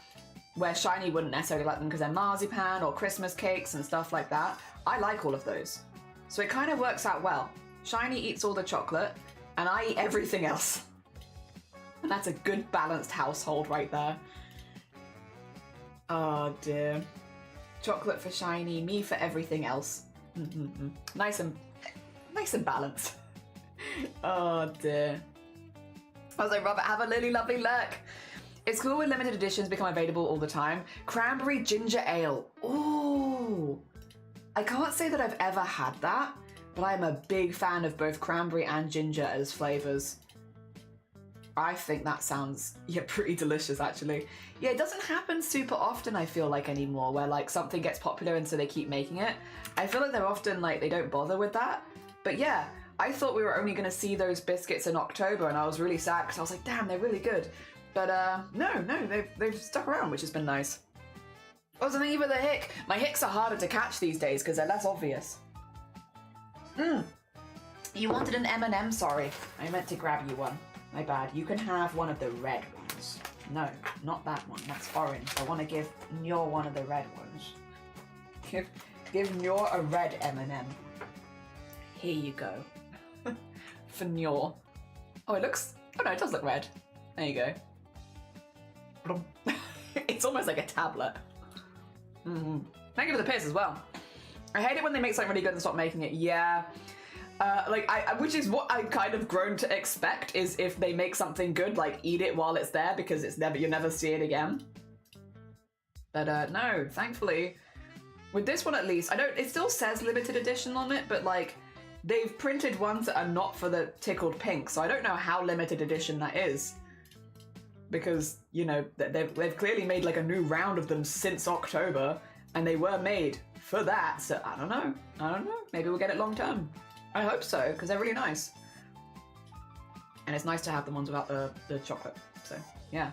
where Shiny wouldn't necessarily like them because they're marzipan or Christmas cakes and stuff like that, I like all of those. So it kind of works out well. Shiny eats all the chocolate and I eat everything else. And that's a good balanced household right there. Oh dear. Chocolate for Shiny, me for everything else. Mm-hmm. Nice and balanced. Oh dear. I was like, Robert, have a really lovely look. It's cool when limited editions become available all the time. Cranberry ginger ale. Ooh. I can't say that I've ever had that, but I'm a big fan of both cranberry and ginger as flavors. I think that sounds, yeah, pretty delicious actually. Yeah, it doesn't happen super often, I feel like, anymore, where like something gets popular and so they keep making it. I feel like they're often like, they don't bother with that. But yeah, I thought we were only gonna see those biscuits in October and I was really sad because I was like, damn, they're really good. But no, they've stuck around, which has been nice. Also, thank you for the hick. My hicks are harder to catch these days because they're less obvious. You wanted an M&M, sorry. I meant to grab you one. My bad. You can have one of the red ones. No, not that one. That's orange. I want to give Nyor one of the red ones. Give Nyor a red M&M. Here you go. For Nyor. Oh, it looks... Oh no, it does look red. There you go. It's almost like a tablet. Thank you for the piss as well. I hate it when they make something really good and stop making it. Yeah. Which is what I've kind of grown to expect, is if they make something good, like eat it while it's there because you'll never see it again. But no, thankfully, with this one at least, it still says limited edition on it, but like they've printed ones that are not for the Tickled Pink, so I don't know how limited edition that is. because, you know, they've clearly made like a new round of them since October, and they were made for that, so I don't know. Maybe we'll get it long term. I hope so, because they're really nice. And it's nice to have the ones without the chocolate, so yeah.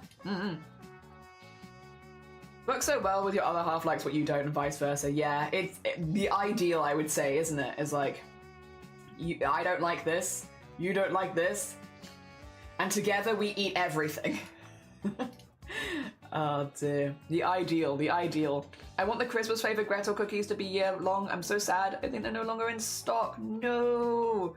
Works so well with your other half likes what you don't and vice versa. Yeah, it's the ideal, I would say, isn't it? Is like, I don't like this, you don't like this, and together we eat everything. Oh dear. The ideal. I want the Christmas flavored Gretel cookies to be year-long. I'm so sad. I think they're no longer in stock. No.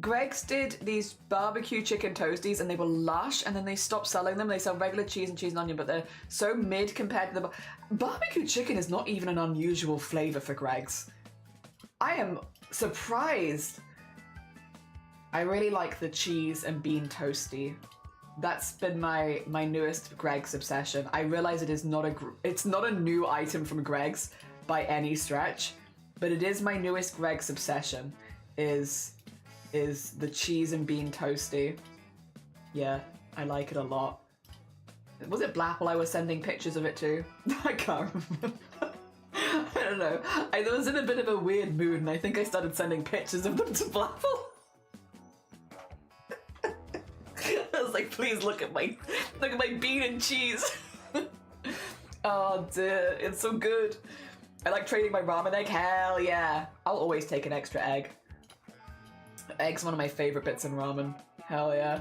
Greg's did these barbecue chicken toasties and they were lush, and then they stopped selling them. They sell regular cheese and onion, but they're so mid compared to the... Barbecue chicken is not even an unusual flavor for Greg's. I am surprised. I really like the cheese and bean toasty. That's been my newest Greg's obsession. I realize it's not a new item from Greg's by any stretch, but it is my newest Greg's obsession. Is the cheese and bean toasty. Yeah, I like it a lot. Was it Blapple I was sending pictures of it to? I can't remember. I don't know. I was in a bit of a weird mood and I think I started sending pictures of them to Blapple. I was like, please look at my bean and cheese. Oh dear, it's so good. I like trading my ramen egg. Hell yeah. I'll always take an extra egg. Egg's one of my favorite bits in ramen. Hell yeah.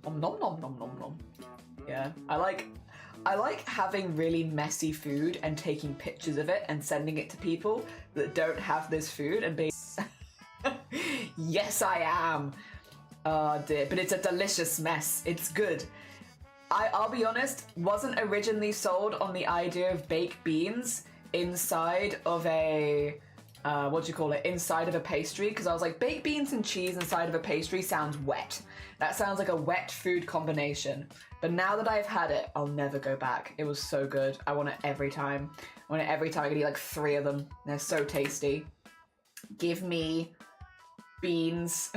Nom nom nom nom nom nom. Yeah, I like having really messy food and taking pictures of it and sending it to people that don't have this food and being yes I am. Oh dear, but it's a delicious mess. It's good. I'll be honest, wasn't originally sold on the idea of baked beans inside of a inside of a pastry, because I was like, baked beans and cheese inside of a pastry sounds wet. That sounds like a wet food combination. But now that I've had it, I'll never go back. It was so good. I want it every time. I could eat like 3 of them. They're so tasty. Give me beans.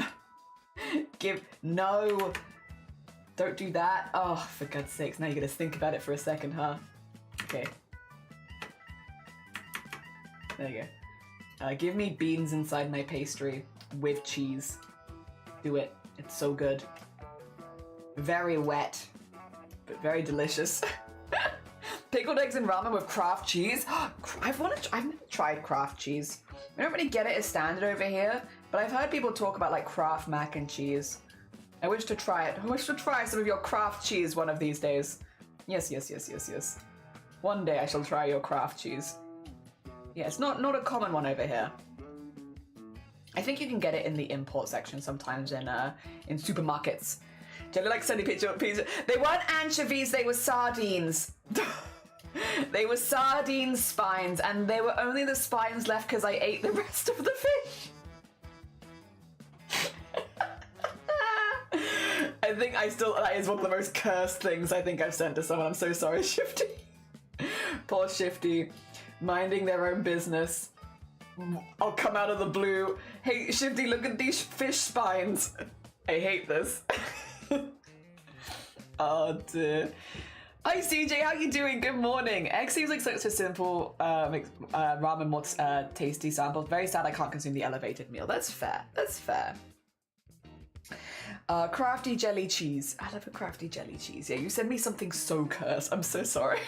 No. Don't do that. Oh, for God's sakes. Now you're gonna think about it for a second, huh? Okay. There you go. Give me beans inside my pastry with cheese. Do it. It's so good. Very wet, but very delicious. Pickled eggs and ramen with craft cheese. I've never tried craft cheese. We don't really get it as standard over here, but I've heard people talk about like craft mac and cheese. I wish to try it. I wish to try some of your craft cheese one of these days. Yes. One day I shall try your craft cheese. Yeah, it's not a common one over here. I think you can get it in the import section sometimes in supermarkets. Jelly like sending pizza. They weren't anchovies, they were sardines. They were sardine spines, and there were only the spines left because I ate the rest of the fish. I think that is one of the most cursed things I think I've sent to someone. I'm so sorry, Shifty. Poor Shifty. Minding their own business. I'll come out of the blue. Hey, Shifty, look at these fish spines. I hate this. Oh dear. Hi CJ, how you doing? Good morning. Egg seems like such a simple ramen more tasty sample. Very sad I can't consume the elevated meal. That's fair. Crafty jelly cheese. I love a crafty jelly cheese. Yeah, you send me something so cursed. I'm so sorry.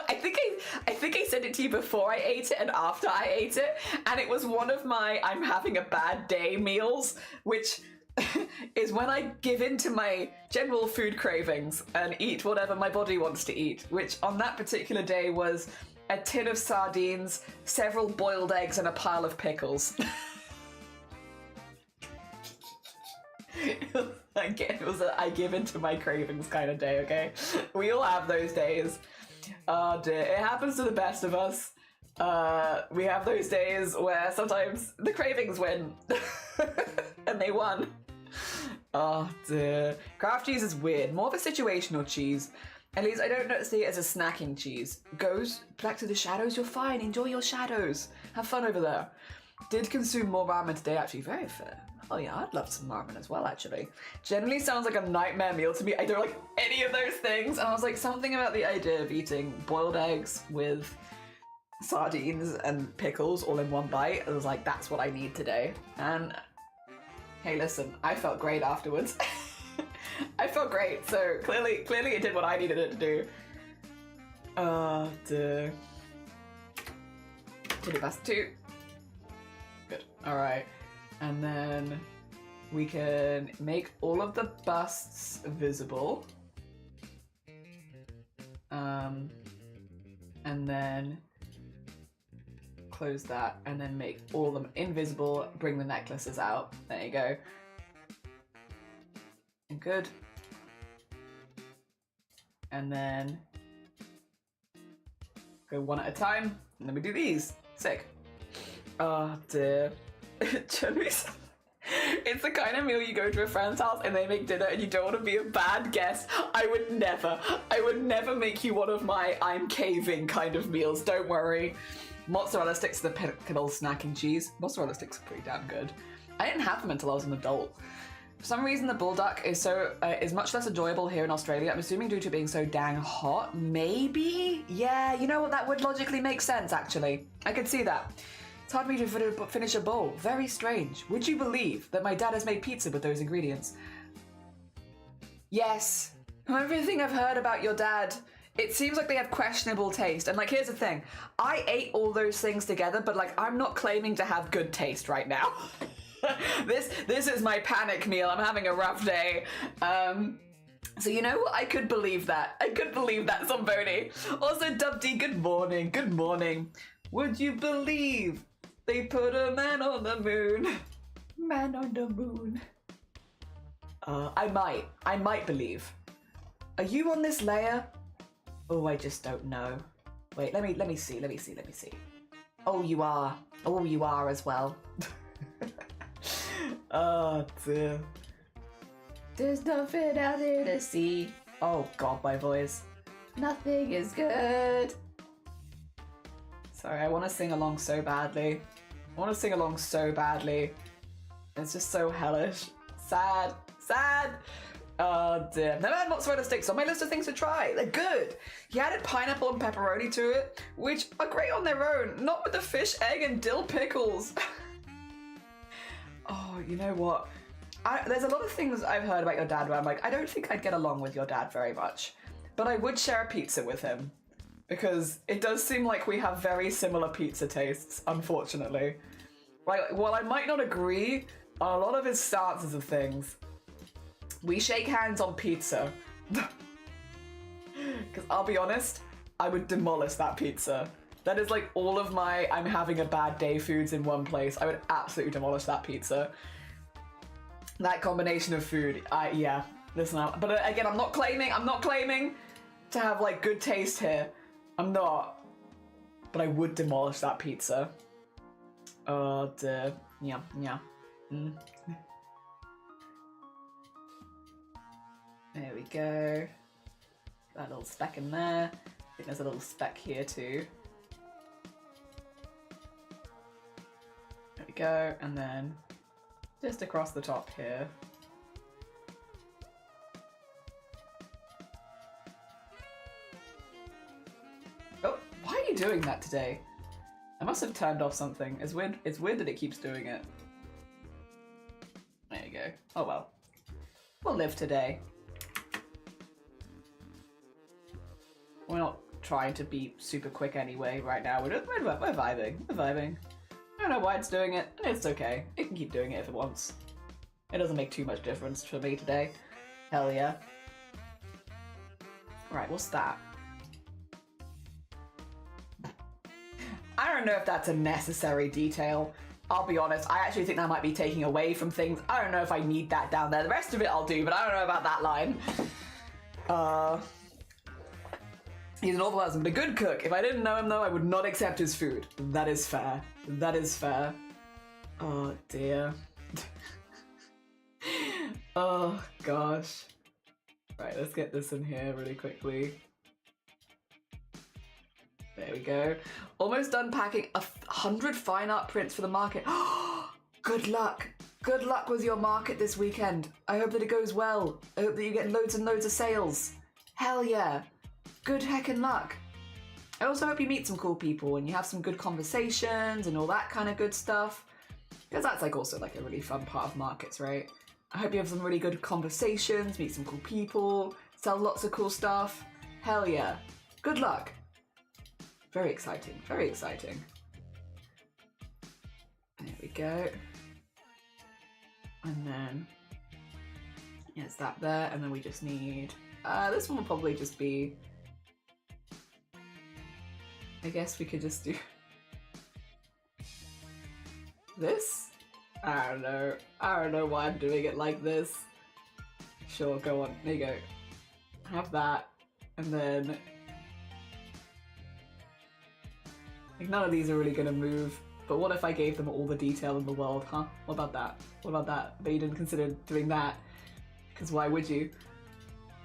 I think I sent it to you before I ate it and after I ate it, and it was one of my I'm having a bad day meals, which is when I give in to my general food cravings and eat whatever my body wants to eat, which on that particular day was a tin of sardines, several boiled eggs, and a pile of pickles. It was a I give in to my cravings kind of day, okay? We all have those days. Oh dear, it happens to the best of us. We have those days where sometimes the cravings win. And they won. Oh dear. Craft cheese is weird. More of a situational cheese. At least I don't see it as a snacking cheese. Goes back to the shadows, you're fine. Enjoy your shadows. Have fun over there. Did consume more ramen today, actually. Very fair. Oh yeah, I'd love some ramen as well, actually. Generally sounds like a nightmare meal to me. I don't like any of those things. And I was like, something about the idea of eating boiled eggs with sardines and pickles all in one bite. I was like, that's what I need today. And hey, listen, I felt great afterwards. I felt great. So clearly it did what I needed it to do. Chili pasta 2. Good. All right. And then we can make all of the busts visible. And then close that and then make all of them invisible, bring the necklaces out. There you go. And good. And then go one at a time. And then we do these. Sick. Oh dear. It's the kind of meal you go to a friend's house and they make dinner and you don't want to be a bad guest. I would never make you one of my I'm caving kind of meals, don't worry. Mozzarella sticks are the pinnacle snacking cheese. Mozzarella sticks are pretty damn good. I didn't have them until I was an adult. For some reason the bulldog is much less enjoyable here in Australia. I'm assuming due to being so dang hot. Maybe? Yeah, you know what, that would logically make sense actually. I could see that. It's hard for me to finish a bowl. Very strange. Would you believe that my dad has made pizza with those ingredients? Yes. From everything I've heard about your dad, it seems like they have questionable taste. And like, here's the thing. I ate all those things together, but like, I'm not claiming to have good taste right now. This is my panic meal. I'm having a rough day. So you know what? I could believe that. I could believe that, somebody. Also, Dubty, good morning. Good morning. Would you believe they put a man on the moon? Man on the moon. I might believe. Are you on this layer? Oh, I just don't know. Wait, let me see. Oh, you are. Oh, you are as well. Oh dear. There's nothing out there to see. Oh god, my voice. Nothing is good. Sorry, I want to sing along so badly. It's just so hellish. Sad. Oh dear. Never had mozzarella sticks on my list of things to try. They're good. He added pineapple and pepperoni to it, which are great on their own, not with the fish, egg, and dill pickles. Oh, you know what? There's a lot of things I've heard about your dad where I'm like, I don't think I'd get along with your dad very much. But I would share a pizza with him. Because it does seem like we have very similar pizza tastes, unfortunately. Like, while I might not agree on a lot of his stances of things, we shake hands on pizza. Because I'll be honest, I would demolish that pizza. That is like all of my I'm having a bad day foods in one place. I would absolutely demolish that pizza. That combination of food, yeah. Listen, but again, I'm not claiming to have like good taste here. I'm not. But I would demolish that pizza. Oh dear. Yeah. Mm. There we go. That little speck in there. I think there's a little speck here too. There we go, and then just across the top here. Oh, why are you doing that today? I must have turned off something. It's weird that it keeps doing it. There you go. Oh well. We'll live today. We're not trying to be super quick anyway right now. We're vibing. I don't know why it's doing it, and it's okay. It can keep doing it if it wants. It doesn't make too much difference for me today. Hell yeah. Right, what's that? I don't know if that's a necessary detail. I'll be honest, I actually think that might be taking away from things. I don't know if I need that down there. The rest of it I'll do, but I don't know about that line. He's an awful person, but a good cook. If I didn't know him though, I would not accept his food. That is fair. That is fair. Oh dear. Oh gosh. Right, let's get this in here really quickly. There we go. Almost done packing 100 fine art prints for the market. Good luck. Good luck with your market this weekend. I hope that it goes well. I hope that you get loads and loads of sales. Hell yeah. Good heckin' luck. I also hope you meet some cool people and you have some good conversations and all that kind of good stuff. Because that's like also like a really fun part of markets, right? I hope you have some really good conversations, meet some cool people, sell lots of cool stuff. Hell yeah. Good luck. Very exciting, very exciting. There we go. And then, yeah, it's that there, and then we just need, this one will probably just be, I guess we could just do this? I don't know why I'm doing it like this. Sure, go on, there you go. Have that, and then, like none of these are really gonna move. But what if I gave them all the detail in the world, huh? What about that? What about that? But you didn't consider doing that. Because why would you?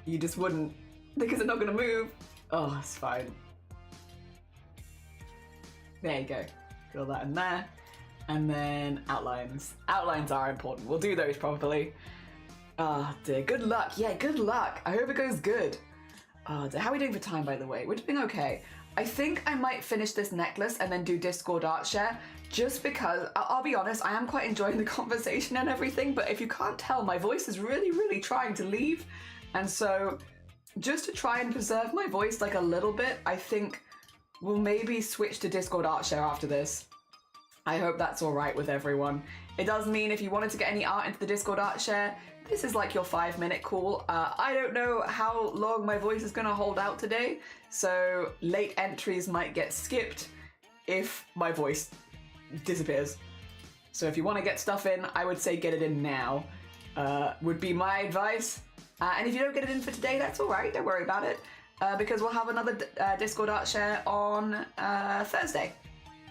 You just wouldn't. Because they're not going to move. Oh, it's fine. There you go. Put all that in there. And then outlines. Outlines are important. We'll do those properly. Ah, dear. Good luck. Yeah, good luck. I hope it goes good. Oh, dear. How are we doing for time, by the way? We're doing okay. I think I might finish this necklace and then do Discord art share, just because, I'll be honest, I am quite enjoying the conversation and everything, but if you can't tell, my voice is really, really trying to leave. And so, just to try and preserve my voice like a little bit, I think we'll maybe switch to Discord art share after this. I hope that's alright with everyone. It does mean if you wanted to get any art into the Discord art share, this is like your 5-minute call. I don't know how long my voice is gonna hold out today, so late entries might get skipped if my voice disappears. So if you want to get stuff in, I would say get it in now, would be my advice. And if you don't get it in for today, that's alright, don't worry about it, because we'll have another Discord art share on Thursday.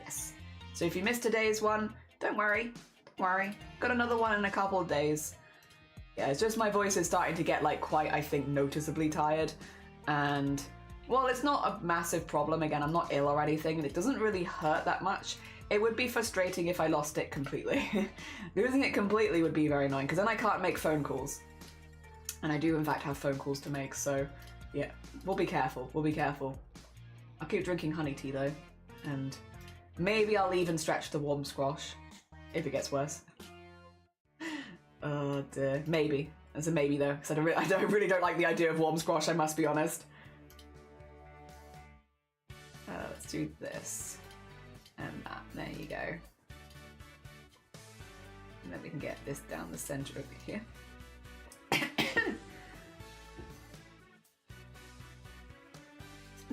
Yes. So if you missed today's one, don't worry, got another one in a couple of days. Yeah, it's just my voice is starting to get like quite, I think, noticeably tired. And, well, it's not a massive problem. Again, I'm not ill or anything, and it doesn't really hurt that much. It would be frustrating if I lost it completely. Losing it completely would be very annoying, because then I can't make phone calls. And I do, in fact, have phone calls to make, so, yeah. We'll be careful, I'll keep drinking honey tea, though. And maybe I'll even stretch the warm squash, if it gets worse. Oh dear. Maybe. There's a maybe though, because I really don't like the idea of warm squash, I must be honest. Let's do this. And that. There you go. And then we can get this down the centre over here.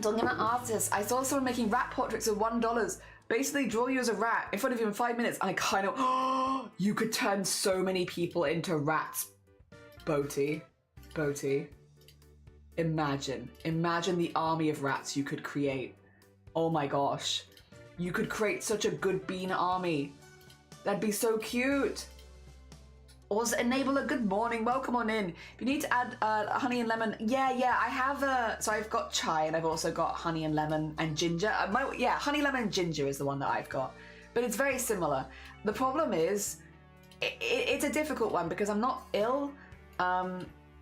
Talking about artists, I saw someone making rat portraits of $1. Basically draw you as a rat in front of you in 5 minutes, and I kind of, you could turn so many people into rats. Boaty. Imagine the army of rats you could create. Oh my gosh. You could create such a good bean army. That'd be so cute. Also, enable a good morning, welcome on in. If you need to add honey and lemon, yeah, I have so I've got chai and I've also got honey and lemon and ginger. Honey, lemon and ginger is the one that I've got. But it's very similar. The problem is, it's a difficult one because I'm not ill.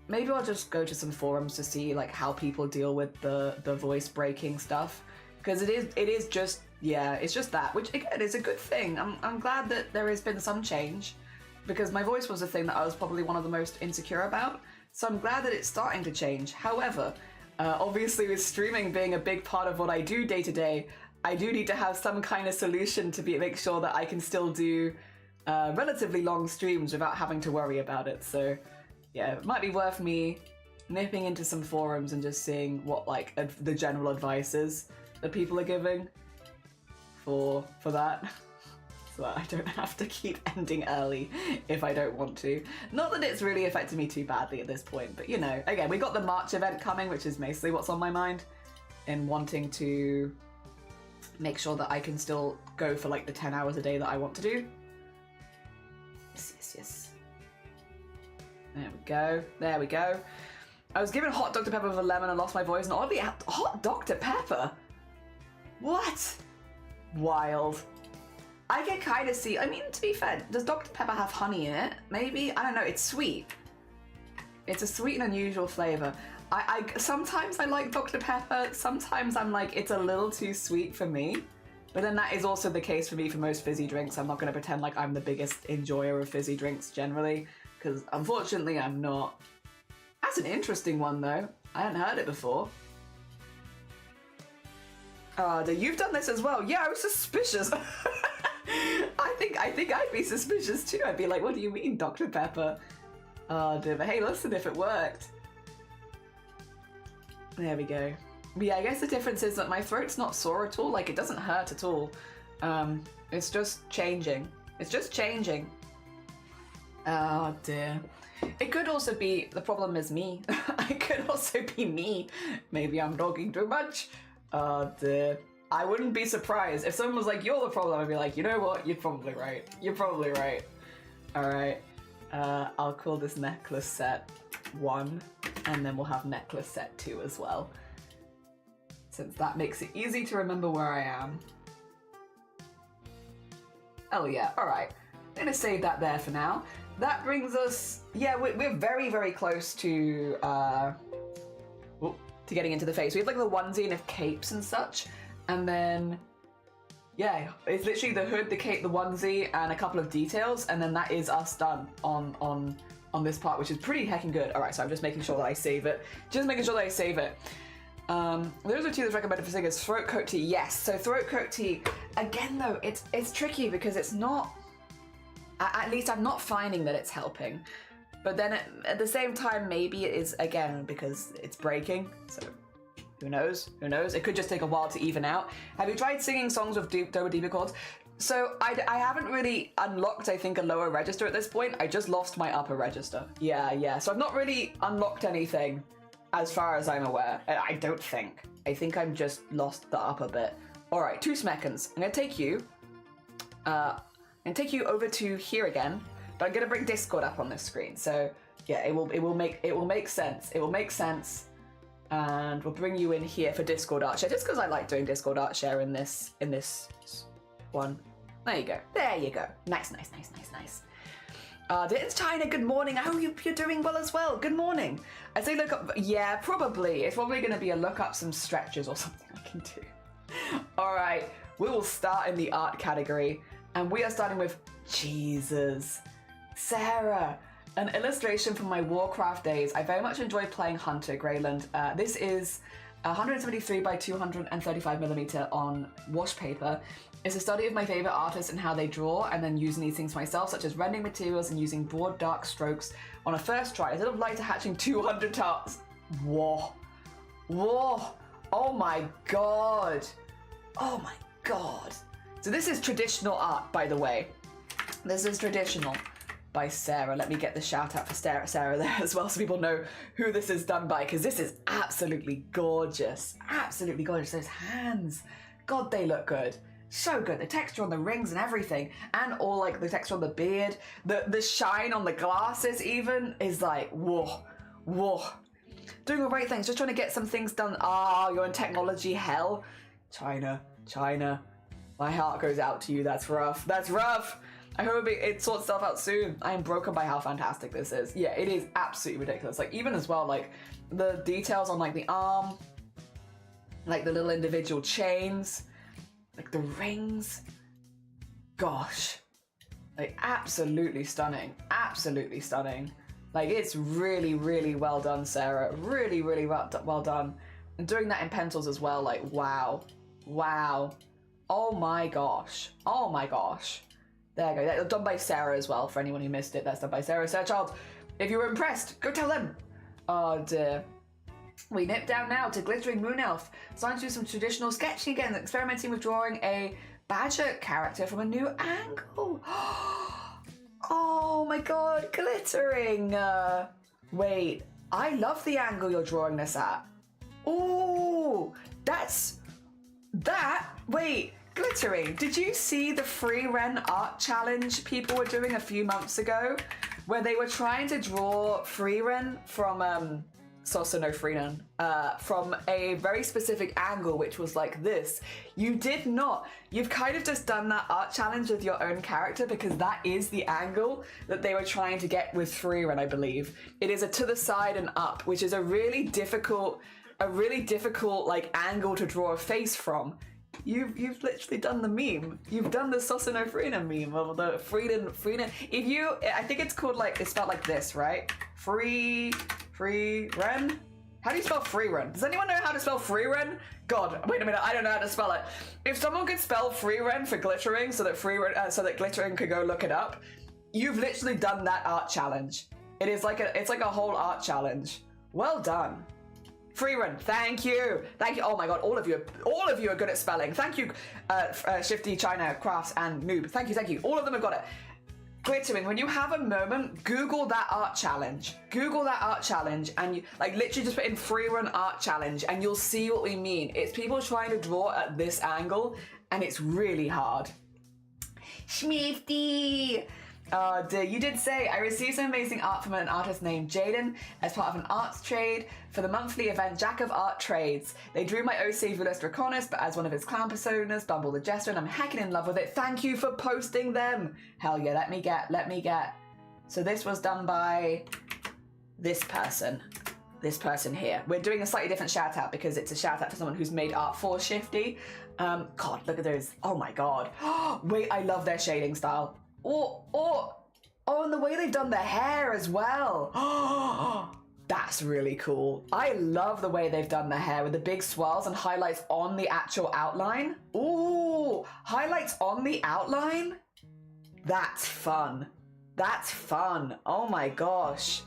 Maybe I'll just go to some forums to see like how people deal with the voice breaking stuff. Because it is just, yeah, it's just that, which again is a good thing. I'm glad that there has been some change. Because my voice was a thing that I was probably one of the most insecure about, so I'm glad that it's starting to change. However, obviously with streaming being a big part of what I do day to day, I do need to have some kind of solution to make sure that I can still do relatively long streams without having to worry about it. So yeah, it might be worth me nipping into some forums and just seeing what like the general advice is that people are giving for that. So that I don't have to keep ending early if I don't want to. Not that it's really affected me too badly at this point, but you know, again, we got the March event coming, which is mostly what's on my mind, and wanting to make sure that I can still go for like the 10 hours a day that I want to do. Yes. There we go. I was given hot Dr. Pepper with a lemon and lost my voice, and oddly, hot Dr. Pepper? What? Wild. I can kind of see, I mean, to be fair, does Dr. Pepper have honey in it? Maybe? I don't know, it's sweet. It's a sweet and unusual flavor. Sometimes I like Dr. Pepper, sometimes I'm like, it's a little too sweet for me. But then that is also the case for me for most fizzy drinks. I'm not gonna pretend like I'm the biggest enjoyer of fizzy drinks generally, because unfortunately I'm not. That's an interesting one though. I hadn't heard it before. You've done this as well. Yeah, I was suspicious. I think I'd be suspicious too. I'd be like, what do you mean, Dr. Pepper? But hey, listen, if it worked. There we go. But yeah, I guess the difference is that my throat's not sore at all. Like, it doesn't hurt at all. It's just changing. It's just changing. Oh dear. It could also be, the problem is me. It could also be me. Maybe I'm talking too much. Oh dear. I wouldn't be surprised. If someone was like, you're the problem, I'd be like, you know what? You're probably right. You're probably right. Alright. I'll call this necklace set 1, and then we'll have necklace set 2 as well. Since that makes it easy to remember where I am. Oh yeah, alright. I'm gonna save that there for now. That brings us, yeah, we're very, very close to getting into the face. We have like the onesie and have capes and such, and then yeah, it's literally the hood, the cape, the onesie, and a couple of details, and then that is us done on this part, which is pretty heckin' good. All right, so I'm just making sure that I save it. Just making sure that I save it. Those are two that's recommended for singers. Throat coat tee, yes. So throat coat tee, again though, it's tricky because it's not. At least I'm not finding that it's helping. But then at the same time, maybe it is, again, because it's breaking. So who knows? Who knows? It could just take a while to even out. Have you tried singing songs with double DB chords? So I haven't really unlocked, I think, a lower register at this point. I just lost my upper register. Yeah. So I've not really unlocked anything as far as I'm aware. I don't think. I think I've just lost the upper bit. All right, 2 seconds. I'm gonna take you. And take you over to here again, but I'm gonna bring Discord up on this screen. So yeah, it will make sense. It will make sense, and we'll bring you in here for Discord art share, just because I like doing Discord art share in this one. There you go. There you go. Nice. It's China. Good morning. I hope you're doing well as well. Good morning. I'd say look up. Yeah, probably. It's probably gonna be a look up some stretches or something I can do. All right, we will start in the art category. And we are starting with Jesus. Sarah, an illustration from my Warcraft days. I very much enjoy playing Hunter Greyland. This is 173 by 235 millimeter on wash paper. It's a study of my favorite artists and how they draw, and then using these things myself, such as rendering materials and using broad dark strokes on a first try. Instead of lighter hatching 200 tarts. Whoa. Oh my god. So this is traditional art, by the way. This is traditional by Sarah. Let me get the shout out for Sarah there as well, so people know who this is done by, because this is absolutely gorgeous. Absolutely gorgeous. Those hands, God, they look good. So good. The texture on the rings and everything, and all like the texture on the beard, the shine on the glasses even is like whoa. Doing the right things, just trying to get some things done. You're in technology hell. China. My heart goes out to you. That's rough. I hope it sorts itself out soon. I am broken by how fantastic this is. Yeah, it is absolutely ridiculous. Like, even as well, like, the details on, like, the arm, like, the little individual chains, like, the rings. Gosh. Like, absolutely stunning. Like, it's really, really well done, Sarah. Really, really well done. And doing that in pencils as well, like, wow. Oh my gosh. There you go. That's done by Sarah as well, for anyone who missed it. That's done by Sarah. Sarah Child, if you were impressed, go tell them. Oh dear. We nip down now to Glittering Moon Elf. Starting to do some traditional sketching again, experimenting with drawing a badger character from a new angle. Oh my god, glittering. Wait, I love the angle you're drawing this at. Oh, wait, glittering. Did you see the free Ren art challenge people were doing a few months ago, where they were trying to draw free Ren from Sosuno Freenan from a very specific angle, which was like this. You did not. You've kind of just done that art challenge with your own character because that is the angle that they were trying to get with Freenan, I believe. It is a to the side and up, which is a really difficult like angle to draw a face from. You've literally done the meme. You've done the Sosuno Freenan meme of the Freenan. If you, I think it's called like, it's spelled like this, right? Free Ren? How do you spell Free Ren? Does anyone know how to spell Free Ren? God, wait a minute, I don't know how to spell it. If someone could spell Free Ren for glittering so that glittering could go look it up, you've literally done that art challenge. It's like a whole art challenge. Well done. Freerun, thank you. Oh my god, all of you are good at spelling. Thank you, Shifty, China, Crafts, and Noob. Thank you. All of them have got it. Glittering, when you have a moment, Google that art challenge. And you, like, literally just put in Freerun art challenge, and you'll see what we mean. It's people trying to draw at this angle, and it's really hard. Shmifty! Oh dear, you did say, I received some amazing art from an artist named Jaden as part of an arts trade for the monthly event Jack of Art Trades. They drew my OC Vulus Draconis, but as one of his clown personas, Bumble the Jester, and I'm heckin' in love with it. Thank you for posting them. Hell yeah, let me get. So this was done by this person here. We're doing a slightly different shout out because it's a shout out to someone who's made art for Shifty. God, look at those. Oh my god. Wait, I love their shading style. Oh, and the way they've done their hair as well. That's really cool. I love the way they've done the hair with the big swirls and highlights on the actual outline. Ooh, highlights on the outline? That's fun. Oh my gosh.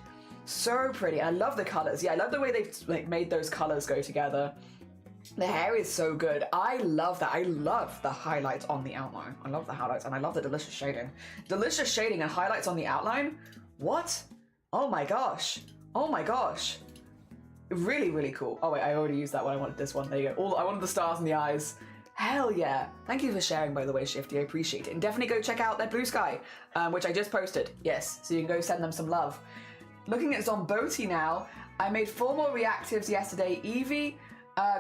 So pretty. I love the colors. Yeah, I love the way they've like made those colors go together. The hair is so good. I love that. I love the highlights on the outline. I love the highlights and I love the delicious shading. Delicious shading and highlights on the outline? What? Oh my gosh. Really, really cool. Oh wait, I already used that one. I wanted this one. There you go. I wanted the stars in the eyes. Hell yeah. Thank you for sharing, by the way, Shifty. I appreciate it. And definitely go check out their Blue Sky, which I just posted. Yes, so you can go send them some love. Looking at Zomboti now, I made 4 more reactives yesterday. Eevee,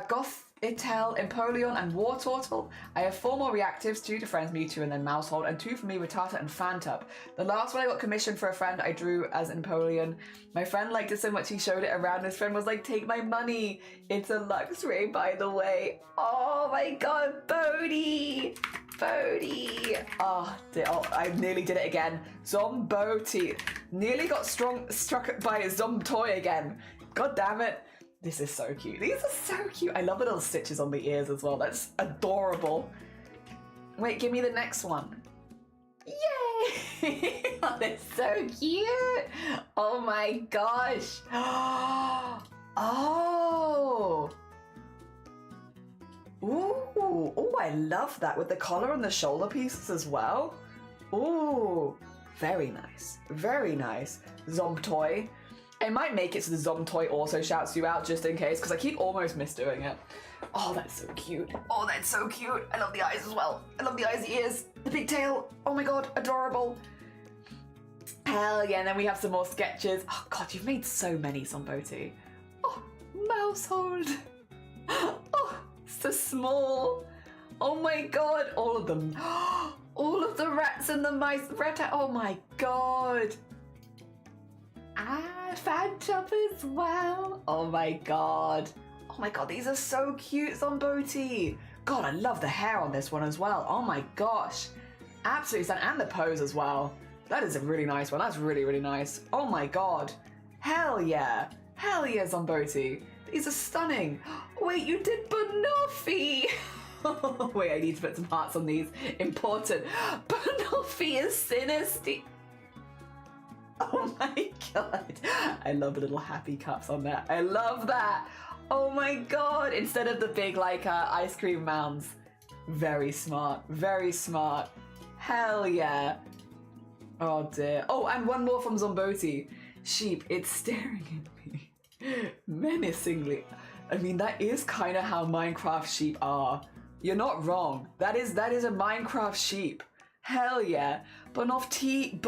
Goth, Itel, Empoleon, and War Turtle. I have 4 more reactives, 2 to friends, Mewtwo, and then Mousehold, and 2 for me, Rattata and Phantup. The last one I got commissioned for a friend I drew as Empoleon. My friend liked it so much he showed it around. His friend was like, take my money. It's a Luxray, by the way. Oh my god, Bodhi! Oh, I nearly did it again. Zomboti. Nearly got struck by a Zomtoy again. God damn it. This is so cute. These are so cute. I love the little stitches on the ears as well. That's adorable. Wait, give me the next one. Yay! Oh, that's so cute. Oh my gosh. Oh. Ooh, I love that with the collar and the shoulder pieces as well. Ooh, very nice. Zombtoy. I might make it so the Zomtoy also shouts you out just in case, because I keep almost misdoing it. Oh, that's so cute. I love the eyes as well. I love the eyes, the ears, the pigtail. Oh my god, adorable. Hell yeah, and then we have some more sketches. Oh god, you've made so many, Zomboti. Oh, Mousehold. Oh, so small. Oh my god, all of them. All of the rats and the mice. Oh my god. Phantom as well. Oh my god, these are so cute, Zomboti. God, I love the hair on this one as well. Oh my gosh, absolutely stunning. And the pose as well. That is a really nice one. That's really, really nice. Oh my god. Hell yeah, Zomboti. These are stunning. Wait, you did Banoffee. Wait, I need to put some hearts on these. Important. Banoffee is sinister. Oh my god. I love the little happy cups on there. I love that. Oh my god. Instead of the big like ice cream mounds. Very smart. Hell yeah. Oh dear. Oh, and one more from Zomboti. Sheep, it's staring at me menacingly. I mean, that is kind of how Minecraft sheep are. You're not wrong. That is a Minecraft sheep. Hell yeah. Banoffee.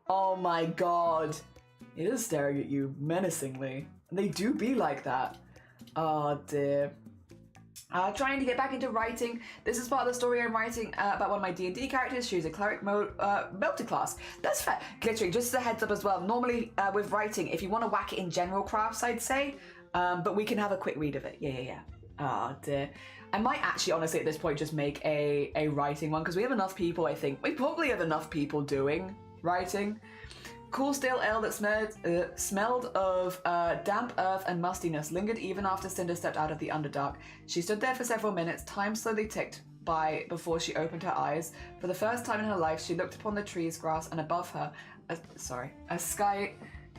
Oh my god. It is staring at you menacingly. And they do be like that. Oh dear. Trying to get back into writing. This is part of the story I'm writing about one of my D&D characters. She's a cleric multi-class. That's fair. Glittering, just as a heads up as well. Normally with writing, if you want to whack it in general crafts, I'd say. But we can have a quick read of it. Yeah. Oh dear. I might actually, honestly, at this point, just make a writing one, because we have enough people, I think. We probably have enough people doing writing. Cool stale ale that smelled of damp earth and mustiness lingered even after Cinder stepped out of the Underdark. She stood there for several minutes. Time slowly ticked by before she opened her eyes. For the first time in her life, she looked upon the trees, grass, and above her, a sky.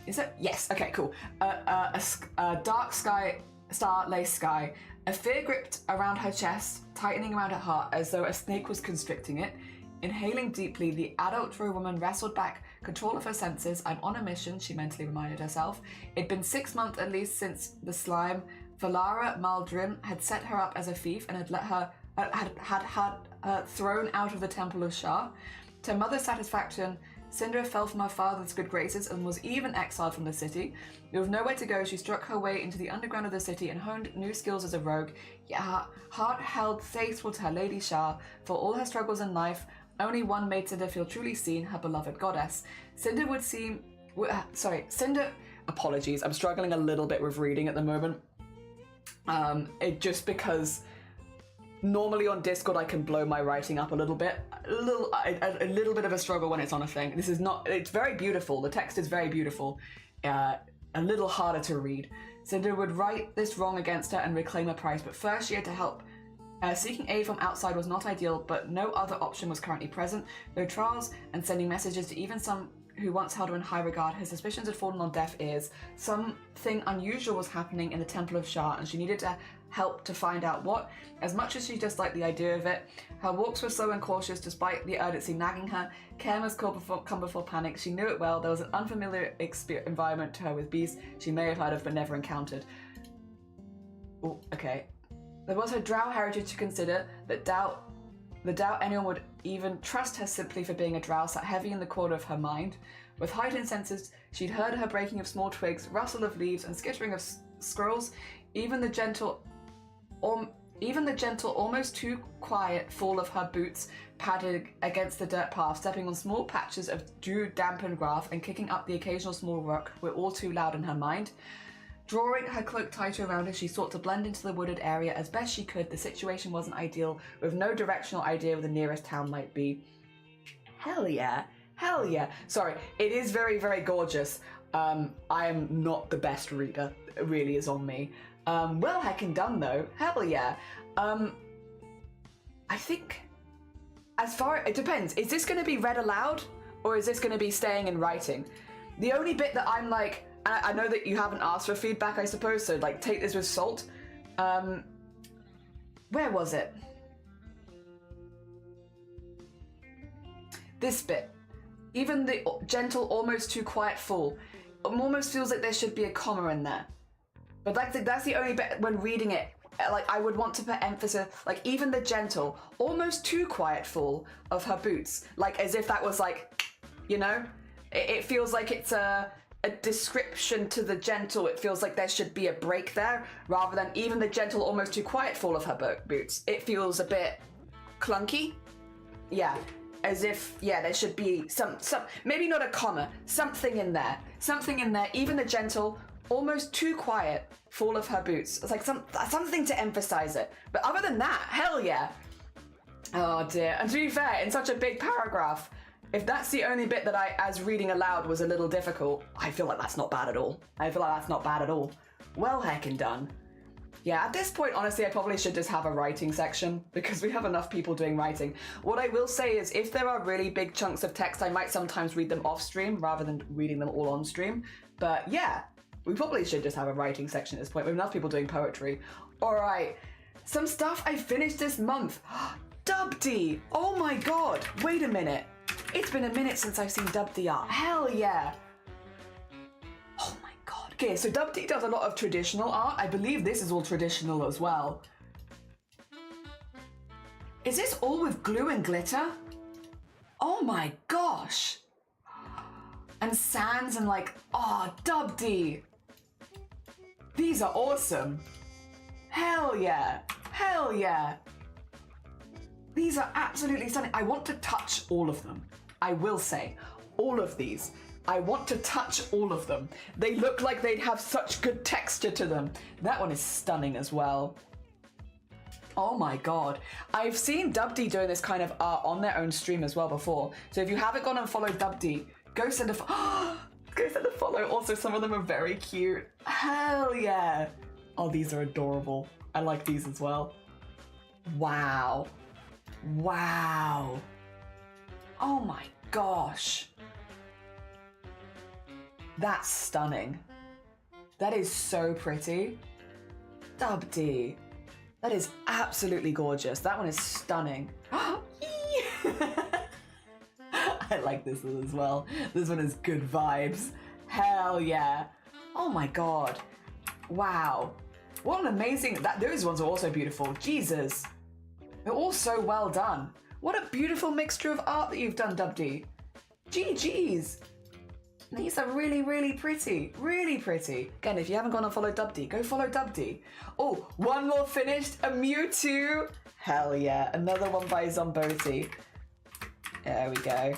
Is it? Yes. Okay. Cool. A dark sky, star-laced sky. A fear gripped around her chest, tightening around her heart as though a snake was constricting it. Inhaling deeply, the adult Drow woman wrestled back control of her senses. I'm on a mission, she mentally reminded herself. It'd been 6 months at least since the slime, Valara Maldrim, had set her up as a thief and had let her had her thrown out of the Temple of Shah. To her mother's satisfaction, Cinder fell from her father's good graces and was even exiled from the city. With nowhere to go, she struck her way into the underground of the city and honed new skills as a rogue. Yet her heart held faithful to her Lady Shah. For all her struggles in life, only one made Cinder feel truly seen, her beloved goddess. Cinder apologies, I'm struggling a little bit with reading at the moment. Just because normally on Discord I can blow my writing up a little bit. A little bit of a struggle when it's on a thing. This is not, it's very beautiful, the text is very beautiful. A little harder to read. Cinder would right this wrong against her and reclaim her prize, but first she had to help. Seeking aid from outside was not ideal, but no other option was currently present. Though trials and sending messages to even some who once held her in high regard, her suspicions had fallen on deaf ears. Something unusual was happening in the Temple of Shah, and she needed to help to find out what. As much as she disliked the idea of it, her walks were slow and cautious despite the urgency nagging her. Care must come before panic. She knew it well. There was an unfamiliar environment to her with beasts she may have heard of but never encountered. Oh, okay. There was her drow heritage to consider. The doubt anyone would even trust her simply for being a drow sat heavy in the corner of her mind. With heightened senses, she'd heard her breaking of small twigs, rustle of leaves, and skittering of squirrels. Even the gentle, almost too quiet fall of her boots padded against the dirt path, stepping on small patches of dew-dampened grass and kicking up the occasional small rock were all too loud in her mind. Drawing her cloak tighter around her, she sought to blend into the wooded area as best she could. The situation wasn't ideal, with no directional idea where the nearest town might be. Hell yeah. Hell yeah. Sorry, it is very, very gorgeous. I am not the best reader. It really is on me. Well heckin' done though. Hell yeah. I think, it depends. Is this going to be read aloud, or is this going to be staying in writing? The only bit that I'm like, I know that you haven't asked for feedback, I suppose, so like take this with salt. Where was it? This bit. Even the gentle, almost too quiet fall. It almost feels like there should be a comma in there. But that's the only bit when reading it. Like, I would want to put emphasis, like, even the gentle, almost too quiet fall of her boots. Like, as if that was like, you know? It feels like it's a description to the gentle. It feels like there should be a break there, rather than even the gentle, almost too quiet fall of her boots. It feels a bit clunky. Yeah, as if, yeah, there should be some, maybe not a comma, something in there. Something in there, even the gentle, almost too quiet fall of her boots. It's like something to emphasize it. But other than that, hell yeah. Oh dear. And to be fair, in such a big paragraph, if that's the only bit that I, as reading aloud, was a little difficult, I feel like that's not bad at all. Well heckin' done. Yeah, at this point, honestly, I probably should just have a writing section, because we have enough people doing writing. What I will say is, if there are really big chunks of text, I might sometimes read them off stream rather than reading them all on stream. But yeah, we probably should just have a writing section at this point. We have enough people doing poetry. All right, some stuff I finished this month. Dubdy! Oh my god, wait a minute. It's been a minute since I've seen Dubdy art. Hell yeah. Oh my god. Okay, so Dubdy does a lot of traditional art. I believe this is all traditional as well. Is this all with glue and glitter? Oh my gosh. and sands and like, oh, Dubdy. These are awesome. Hell yeah. Hell yeah. These are absolutely stunning. I want to touch all of them. I will say, all of these. I want to touch all of them. They look like they'd have such good texture to them. That one is stunning as well. Oh my god. I've seen Dubdy doing this kind of art on their own stream as well before. So if you haven't gone and followed Dubdy, go send a go send a follow. Also, some of them are very cute. Hell yeah. Oh, these are adorable. I like these as well. Wow. Wow. Oh my gosh. That's stunning. That is so pretty. Dubdy. That is absolutely gorgeous. That one is stunning. I like this one as well. This one is good vibes. Hell yeah. Oh my god. Wow. What an amazing... those ones are also beautiful. Jesus. They're all so well done. What a beautiful mixture of art that you've done, Dubdy. GG's. These are really, really pretty. Really pretty. Again, if you haven't gone and followed Dubdy, go follow Dubdy. Oh, one more finished. A Mewtwo. Hell yeah. Another one by Zomboti. There we go.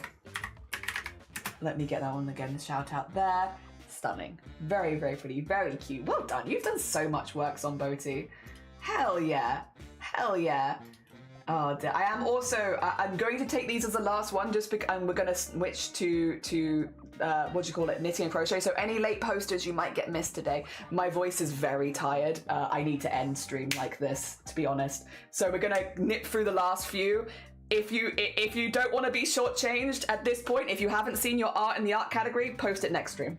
Let me get that one again. Shout out there. Stunning. Very, very pretty. Very cute. Well done. You've done so much work, Zomboti. Hell yeah. Hell yeah. Oh, dear. I am also, I'm going to take these as the last one just because, and we're going to switch to what do you call it? Knitting and crochet. So any late posters you might get missed today. My voice is very tired. I need to end stream like this, to be honest. So we're going to nip through the last few. If you don't want to be shortchanged at this point, if you haven't seen your art in the art category, post it next stream.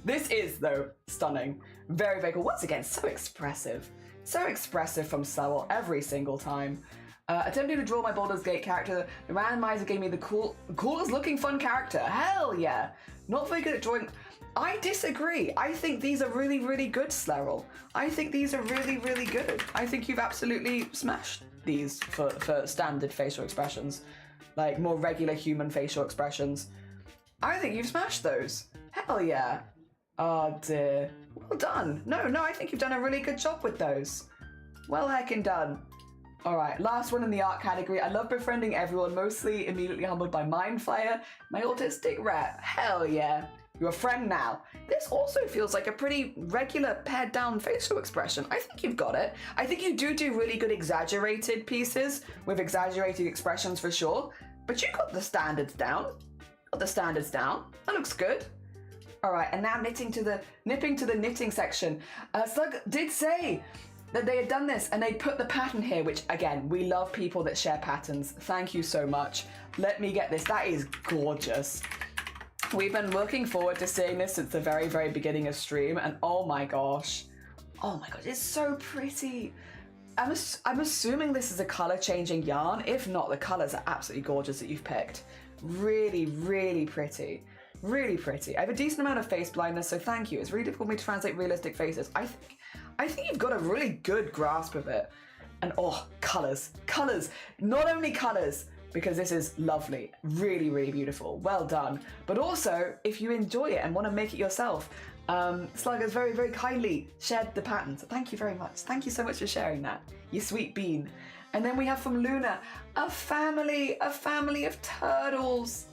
This is, though, stunning. Very, very cool. Once again, so expressive. So expressive from Sewell every single time. Attempting to draw my Baldur's Gate character, the randomizer gave me the coolest looking fun character. Hell yeah. Not very good at drawing. I disagree. I think these are really, really good, Slerrel. I think these are really, really good. I think you've absolutely smashed these for standard facial expressions. Like more regular human facial expressions. I think you've smashed those. Hell yeah. Oh dear. Well done. No, I think you've done a really good job with those. Well heckin' done. Alright, last one in the art category. I love befriending everyone, mostly immediately humbled by Mindflayer, my autistic rep. Hell yeah. You're a friend now. This also feels like a pretty regular pared down facial expression. I think you've got it. I think you do really good exaggerated pieces with exaggerated expressions for sure, but you got the standards down. That looks good. Alright, and now nipping to the knitting section. Slug did say that they had done this and they put the pattern here, which again, we love people that share patterns. Thank you so much. Let me get this. That is gorgeous. We've been looking forward to seeing this since the very, very beginning of stream, and oh my gosh, it's so pretty. I'm assuming this is a color changing yarn. If not, the colors are absolutely gorgeous that you've picked. Really, really pretty. Really pretty. I have a decent amount of face blindness, so thank you. It's really difficult for me to translate realistic faces. I think you've got a really good grasp of it. And oh, colors. Not only colors, because this is lovely, really, really beautiful, well done. But also, if you enjoy it and want to make it yourself, Slug has very, very kindly shared the pattern. So thank you very much. Thank you so much for sharing that, you sweet bean. And then we have from Luna, a family of turtles.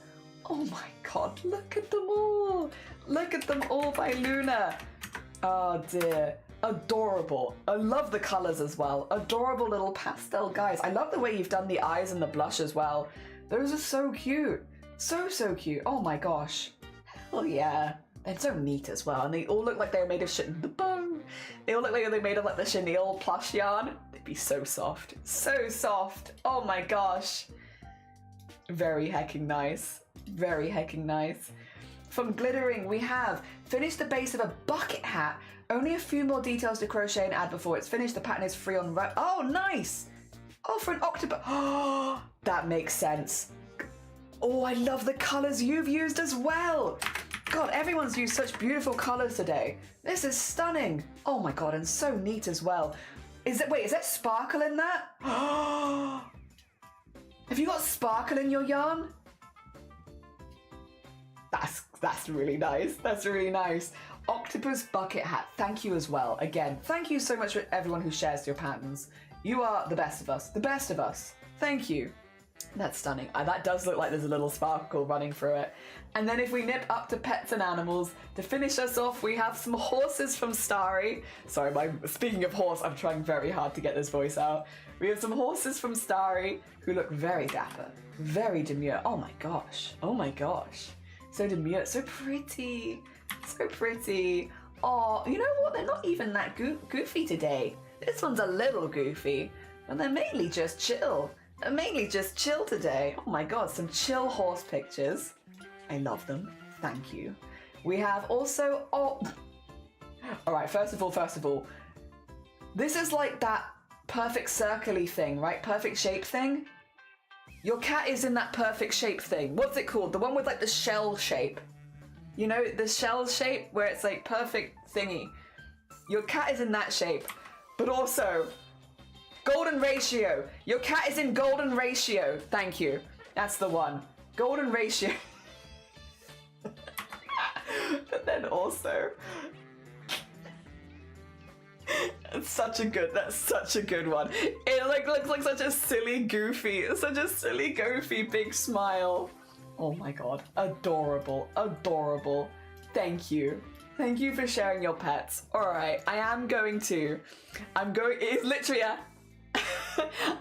Oh my god, look at them all. Look at them all by Luna. Oh dear. Adorable. I love the colors as well. Adorable little pastel guys. I love the way you've done the eyes and the blush as well. Those are so cute. So cute. Oh my gosh. Hell yeah. They're so neat as well. And they all look like they're made of the bow. They all look like they're made of like the chenille plush yarn. They'd be so soft. So soft. Oh my gosh. Very hecking nice. Very hecking nice. From Glittering, we have finished the base of a bucket hat. Only a few more details to crochet and add before it's finished. The pattern is free on right. Oh, nice. Oh, for an octopus. Oh, that makes sense. Oh, I love the colors you've used as well. God, everyone's used such beautiful colors today. This is stunning. Oh my God, and so neat as well. Is there sparkle in that? Have you got sparkle in your yarn? That's really nice. That's really nice. Octopus bucket hat, thank you as well. Again, thank you so much for everyone who shares your patterns. You are the best of us. The best of us. Thank you. That's stunning. That does look like there's a little sparkle running through it. And then if we nip up to pets and animals, to finish us off, we have some horses from Starry. Sorry, speaking of horse, I'm trying very hard to get this voice out. We have some horses from Starry who look very dapper, very demure. Oh my gosh. Oh my gosh. So demure, so pretty. So pretty. Oh, you know what? They're not even that goofy today. This one's a little goofy, but they're mainly just chill. They're mainly just chill today. Oh my god, some chill horse pictures. I love them. Thank you. We have also... Oh. Alright, first of all. This is like that perfect circle-y thing, right? Perfect shape thing. Your cat is in that perfect shape thing. What's it called? The one with like the shell shape. You know, the shell shape where it's like perfect thingy. Your cat is in that shape. But also, golden ratio. Your cat is in golden ratio. Thank you. That's the one. Golden ratio. But then also, that's such a good one. It like looks like such a silly goofy big smile. Oh my god, adorable, adorable. Thank you. Thank you for sharing your pets. All right, it's literally a,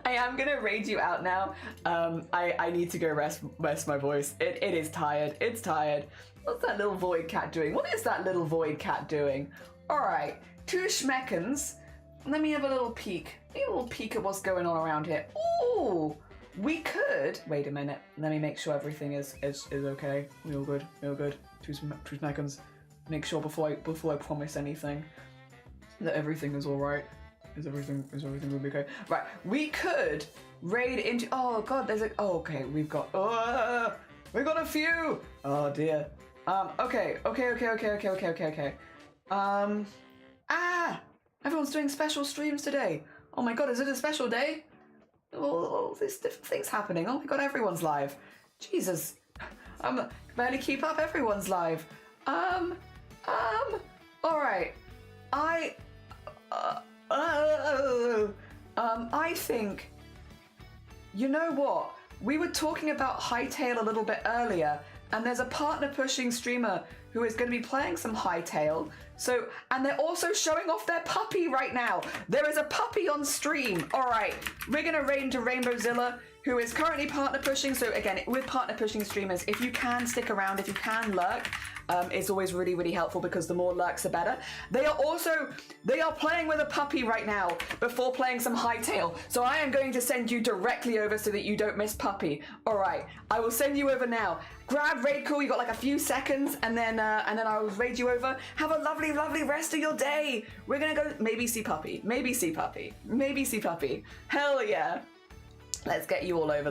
I am gonna raid you out now. I need to go rest my voice. It is tired, it's tired. What's that little void cat doing? What is that little void cat doing? All right, 2 schmeckens. Let me have a little peek. At what's going on around here. Ooh. We could... Wait a minute. Let me make sure everything is okay. We all good. 2 seconds. Make sure before I promise anything that everything is all right. Is everything gonna be okay? Right. We could raid into... Oh god, there's a... Oh, okay. We've got a few. Oh dear. Okay. Everyone's doing special streams today. Oh my god, is it a special day? Oh, there's different things happening. Oh my god, everyone's live. Jesus. Barely keep up, everyone's live. Alright. I think... You know what? We were talking about Hightail a little bit earlier, and there's a partner pushing streamer who is going to be playing some Hightail. So, and they're also showing off their puppy right now. There is a puppy on stream. All right, we're going to raid into Rainbowzilla, who is currently partner pushing. So again, with partner pushing streamers, if you can stick around, if you can lurk, it's always really, really helpful because the more lurks, the better. They are playing with a puppy right now before playing some Hightail. So I am going to send you directly over so that you don't miss puppy. All right, I will send you over now. Grab raid call, you got like a few seconds, and then I will raid you over. Have a lovely, lovely rest of your day. We're gonna go maybe see puppy. Hell yeah. Let's get you all over there.